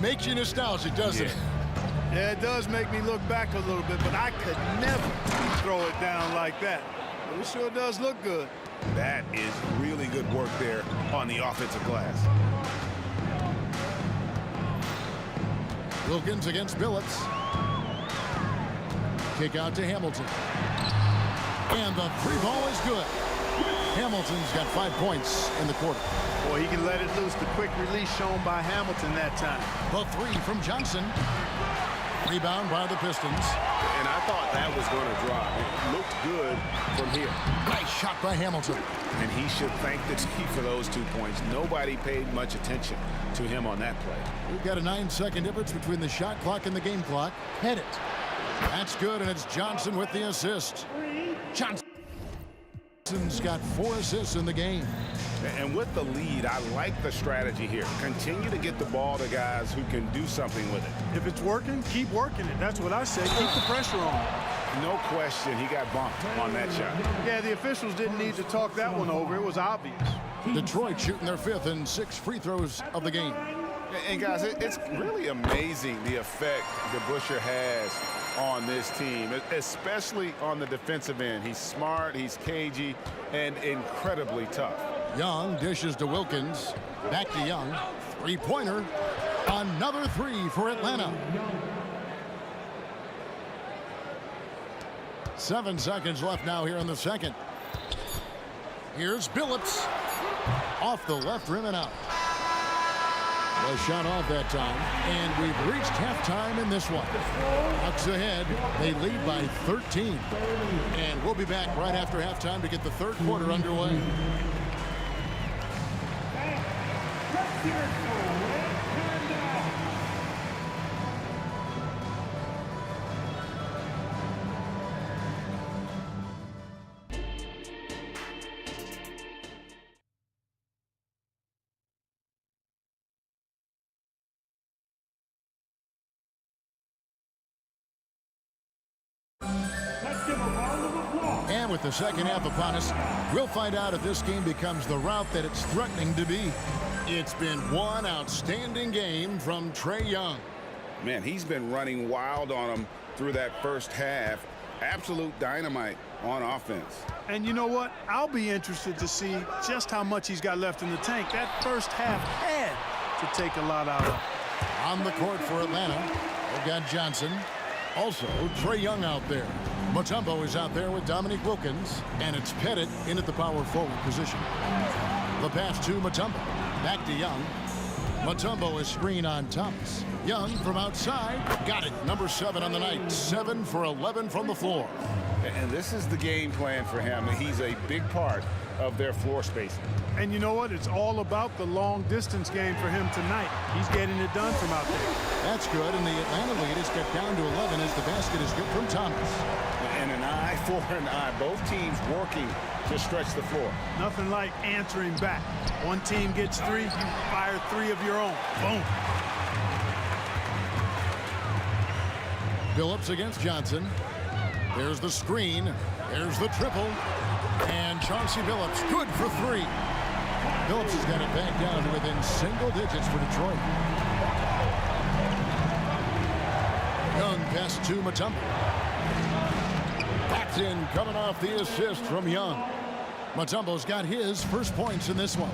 Makes you nostalgic, doesn't it? Yeah, it does make me look back a little bit, but I could never throw it down like that. But it sure does look good. That is really good work there on the offensive glass. Wilkins against Billups. Kick out to Hamilton. And the three ball is good. Hamilton's got 5 points in the quarter. Boy, he can let it loose. The quick release shown by Hamilton that time. The three from Johnson. Rebound by the Pistons. And I thought that was going to drop. It looked good from here. Nice shot by Hamilton. And he should thank the team for those 2 points. Nobody paid much attention to him on that play. We've got a 9-second difference between the shot clock and the game clock. Head it. That's good, and it's Johnson with the assist. Johnson's got 4 assists in the game. And with the lead, I like the strategy here. Continue to get the ball to guys who can do something with it. If it's working, keep working it. That's what I say. Keep the pressure on. No question, he got bumped on that shot. Yeah, the officials didn't need to talk that one over. It was obvious. Detroit shooting their 5th and 6 free throws of the game. And guys, it's really amazing the effect DeBusschere has on this team, especially on the defensive end. He's smart, he's cagey, and incredibly tough. Young dishes to Wilkins. Back to Young. Three-pointer. Another 3 for Atlanta. 7 seconds left now here in the second. Here's Billups. Off the left rim and out. The shot off that time. And we've reached halftime in this one. Bucks ahead. They lead by 13. And we'll be back right after halftime to get the third quarter underway. And with the second half upon us, we'll find out if this game becomes the route that it's threatening to be. It's been one outstanding game from Trae Young. Man, he's been running wild on him through that first half. Absolute dynamite on offense. And you know what? I'll be interested to see just how much he's got left in the tank. That first half had to take a lot out of. On the court for Atlanta, they've got Johnson. Also, Trae Young out there. Mutombo is out there with Dominique Wilkins, and it's Pettit in at the power forward position. The pass to Mutombo. Back to Young. Mutombo is screen on Thomas. Young from outside. Got it. Number 7 on the night. 7 for 11 from the floor. And this is the game plan for him. He's a big part of their floor spacing. And you know what? It's all about the long distance game for him tonight. He's getting it done from out there. That's good. And the Atlanta lead is cut down to 11 as the basket is good from Thomas. And an eye for an eye. Both teams working to stretch the floor. Nothing like answering back. One team gets 3, you fire 3 of your own. Boom. Billups against Johnson. There's the screen. There's the triple. And Chauncey Billups, good for 3. Billups has got it back down to within single digits for Detroit. Young pass to Mutombo. Backed in, coming off the assist from Young. Mutombo's got his first points in this one.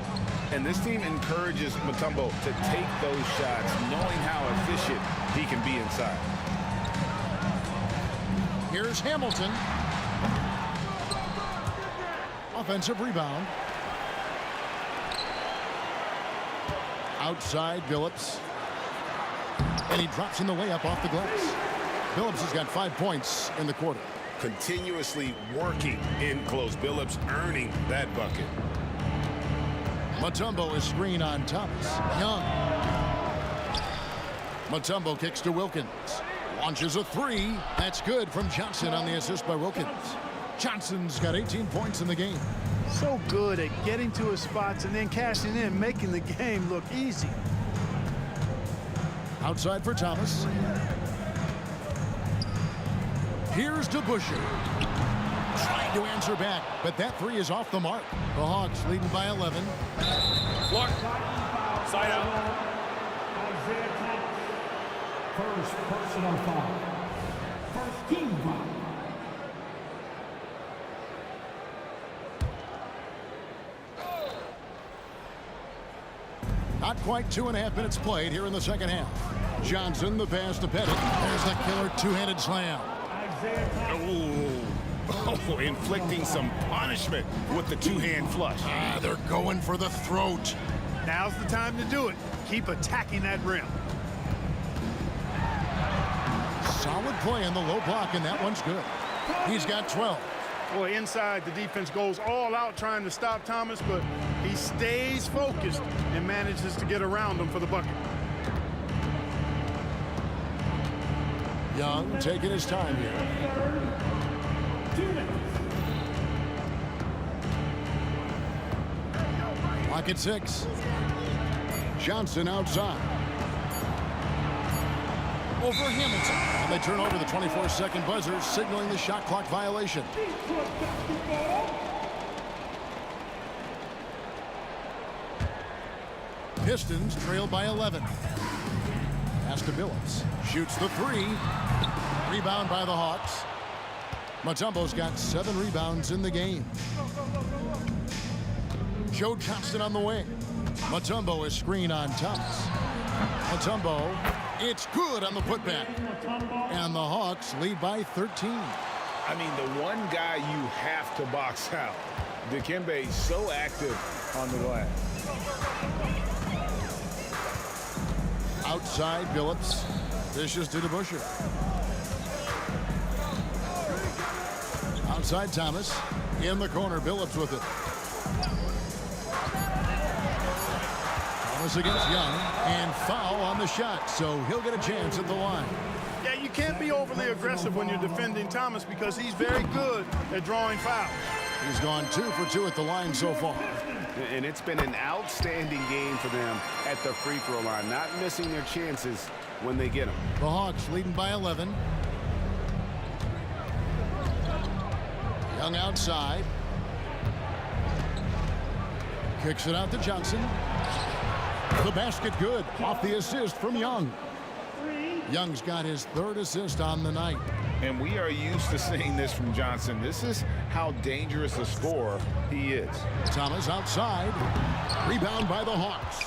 And this team encourages Mutombo to take those shots, knowing how efficient he can be inside. Here's Hamilton. Offensive rebound. Outside Billups. And he drops in the layup off the glass. Billups has got 5 points in the quarter. Continuously working in close. Billups earning that bucket. Mutombo is screen on Thomas. Young. Mutombo kicks to Wilkins. Launches a three. That's good from Johnson on the assist by Wilkins. Johnson's got 18 points in the game. So good at getting to his spots and then cashing in, making the game look easy. Outside for Thomas. Here's DeBusschere. Trying to answer back, but that three is off the mark. The Hawks leading by 11. Look. Side out. First personal foul. First team foul. Not quite 2.5 minutes played here in the second half. Johnson, the pass to Pettit. There's the killer two-handed slam. Oh, inflicting some punishment with the two-hand flush. They're going for the throat. Now's the time to do it. Keep attacking that rim. Solid play in the low block, and that one's good. He's got 12. Boy, inside, the defense goes all out trying to stop Thomas, but he stays focused and manages to get around him for the bucket. Young taking his time here. 2 minutes. Clock at 6. Johnson outside. Over Hamilton. And they turn over the 24-second buzzer, signaling the shot clock violation. Pistons trail by 11. Pass to Billups. Shoots the three. Rebound by the Hawks. Mutombo's got 7 rebounds in the game. Joe Johnston on the wing. Mutombo is screen on Thomas. Mutombo, it's good on the putback. And the Hawks lead by 13. I mean, the one guy you have to box out. Dikembe so active on the glass. Outside Billups. Dishes to DeBusschere. Outside Thomas. In the corner, Billups with it. Thomas against Young. And foul on the shot, so he'll get a chance at the line. Yeah, you can't be overly aggressive when you're defending Thomas because he's very good at drawing fouls. He's gone 2 for 2 at the line so far. And it's been an outstanding game for them at the free throw line, not missing their chances when they get them. The Hawks leading by 11. Young outside. Kicks it out to Johnson. The basket good off the assist from Young. Young's got his 3rd assist on the night. And we are used to seeing this from Johnson. This is how dangerous a scorer he is. Thomas outside. Rebound by the Hawks.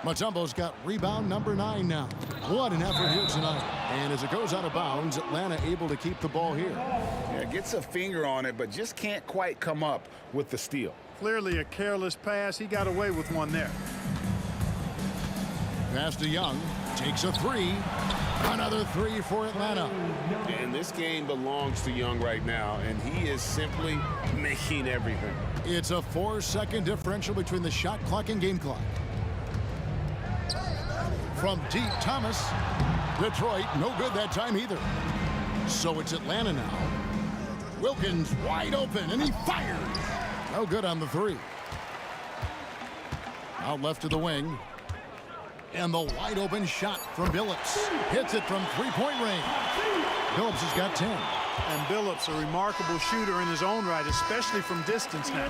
Mutombo's got rebound number 9 now. What an effort here tonight. And as it goes out of bounds, Atlanta able to keep the ball here. Yeah, gets a finger on it, but just can't quite come up with the steal. Clearly a careless pass. He got away with one there. Pass to Young. Takes a three. Another three for Atlanta. And this game belongs to Young right now, and he is simply making everything. It's a 4-second differential between the shot clock and game clock. From deep, Thomas. Detroit, no good that time either. So it's Atlanta now. Wilkins wide open, and he fires. No good on the three. Out left to the wing. And the wide open shot from Billups. Hits it from three-point range. Billups has got 10. And Billups, a remarkable shooter in his own right, especially from distance now.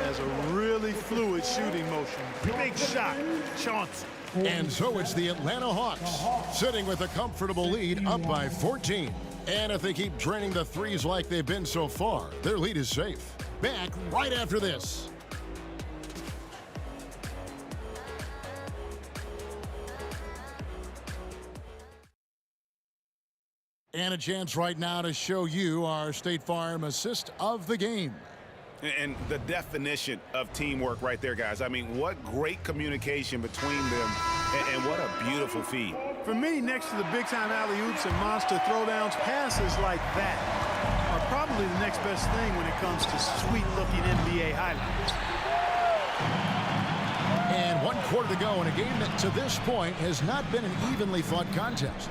Has a really fluid shooting motion. Big shot, Chauncey. And so it's the Atlanta Hawks sitting with a comfortable lead up by 14. And if they keep draining the threes like they've been so far, their lead is safe. Back right after this. And a chance right now to show you our State Farm assist of the game. And the definition of teamwork right there, guys. I mean, what great communication between them, and what a beautiful feed. For me, next to the big-time alley-oops and monster throwdowns, passes like that are probably the next best thing when it comes to sweet-looking NBA highlights. And 1 quarter to go in a game that to this point has not been an evenly fought contest.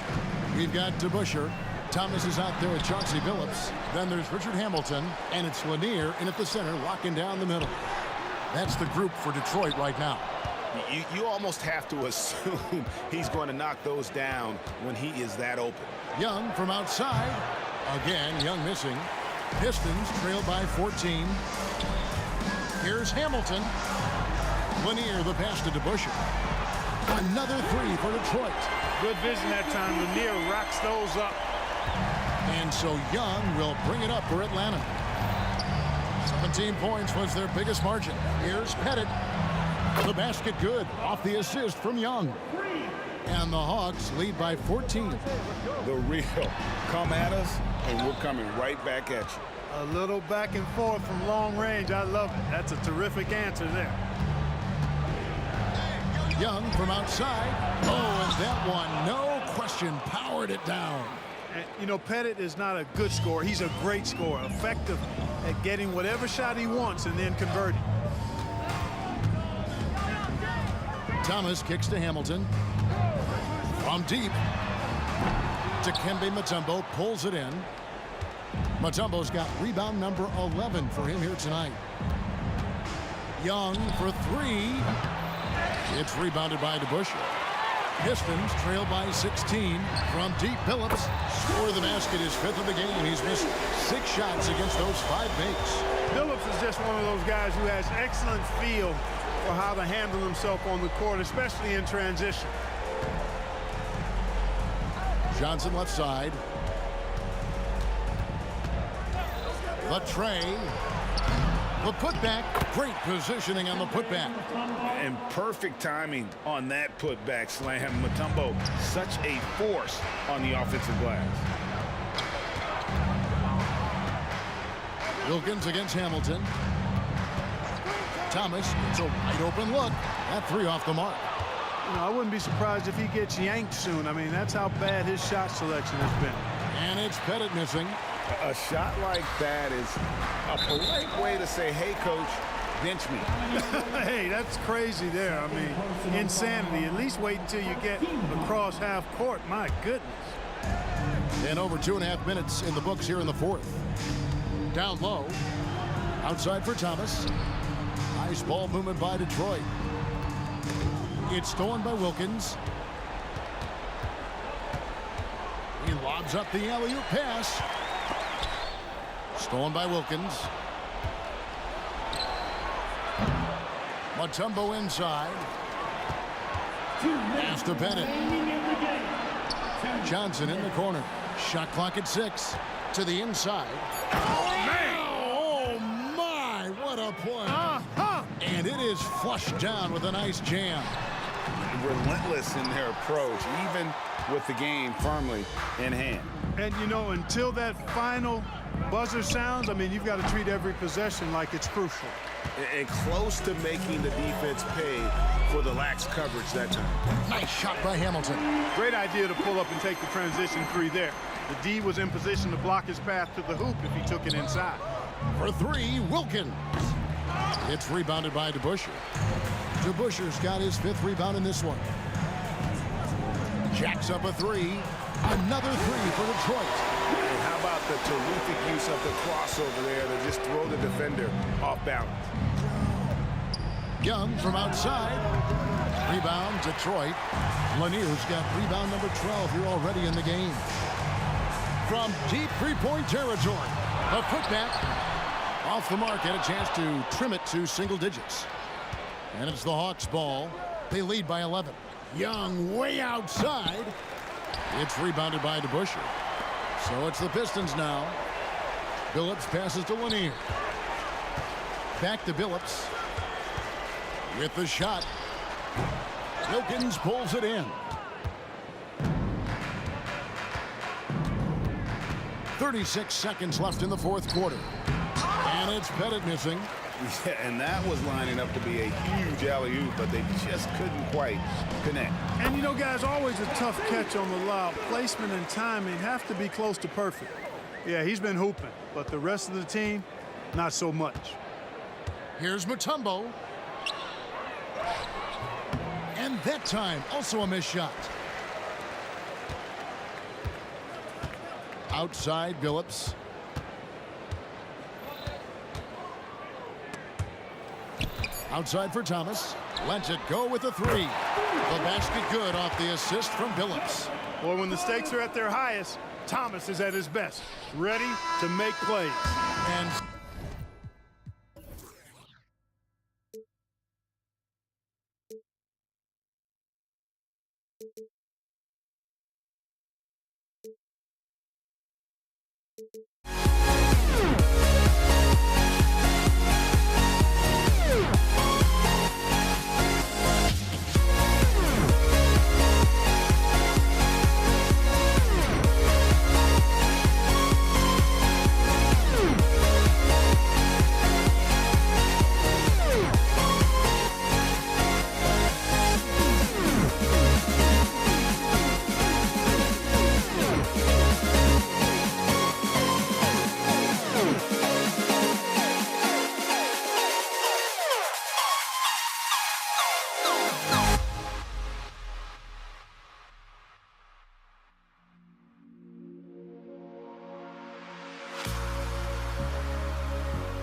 We've got DeBusschere. Thomas is out there with Chauncey Billups. Then there's Richard Hamilton, and it's Lanier in at the center, locking down the middle. That's the group for Detroit right now. You almost have to assume he's going to knock those down when he is that open. Young from outside. Again, Young missing. Pistons trail by 14. Here's Hamilton. Lanier, the pass to DeBusschere. Another three for Detroit. Good vision that time. Lanier racks those up. And so Young will bring it up for Atlanta. 17 points was their biggest margin. Here's Pettit. The basket good off the assist from Young. And the Hawks lead by 14. The real come at us, and we're coming right back at you. A little back and forth from long range. I love it. That's a terrific answer there. Young from outside. Oh, and that one, no question, powered it down. And, you know, Pettit is not a good scorer. He's a great scorer, effective at getting whatever shot he wants and then converting. Thomas kicks to Hamilton. From deep. Dikembe Mutombo pulls it in. Mutombo's got rebound number 11 for him here tonight. Young for three. It's rebounded by DeBusschere. Pistons trail by 16. From deep, Billups score the basket, his 5th of the game. He's missed 6 shots against those 5 makes. Billups is just one of those guys who has excellent feel for how to handle himself on the court, especially in transition. Johnson left side. The tray. The putback. Great positioning on the putback. And perfect timing on that putback slam. Mutombo, such a force on the offensive glass. Wilkins against Hamilton. Thomas gets a wide open look. That three off the mark. You know, I wouldn't be surprised if he gets yanked soon. I mean, that's how bad his shot selection has been. And it's Pettit missing. A shot like that is a polite way to say, hey, coach, bench me. Hey, that's crazy there. I mean, insanity. At least wait until you get across half court. My goodness. And over 2.5 minutes in the books here in the 4th. Down low. Outside for Thomas. Nice ball movement by Detroit. It's stolen by Wilkins. He lobs up the alley-oop pass. Stolen by Wilkins. Mutombo inside. Pass to Pettit. Johnson in the corner. Shot clock at 6. To the inside. Oh, man! Oh, my! What a play. And it is flushed down with a nice jam. Relentless in their approach, even with the game firmly in hand. And, you know, until that final buzzer sounds, I mean, you've got to treat every possession like it's crucial. And close to making the defense pay for the lax coverage that time. Nice shot by Hamilton. Great idea to pull up and take the transition three there. The D was in position to block his path to the hoop if he took it inside. For three, Wilkins. It's rebounded by DeBusschere. DeBusschere's got his 5th rebound in this one. Jacks up a three. Another three for Detroit. And how about the terrific use of the crossover there to just throw the defender off balance. Young from outside. Rebound, Detroit. Lanier's got rebound number 12 here already in the game. From deep three-point territory. A putback. Off the mark, had a chance to trim it to single digits. And it's the Hawks' ball. They lead by 11. Young way outside. It's rebounded by DeBusschere. So it's the Pistons now. Billups passes to Lanier. Back to Billups. With the shot. Wilkins pulls it in. 36 seconds left in the fourth quarter. And it's Pettit missing. Yeah, and that was lining up to be a huge alley-oop, but they just couldn't quite connect. And, you know, guys, always a tough catch on the lob. Placement and timing have to be close to perfect. Yeah, he's been hooping, but the rest of the team, not so much. Here's Mutombo. And that time, also a missed shot. Outside, Billups. Outside for Thomas. Lets it go with a three. The basket good off the assist from Billups. Boy, when the stakes are at their highest, Thomas is at his best, ready to make plays. And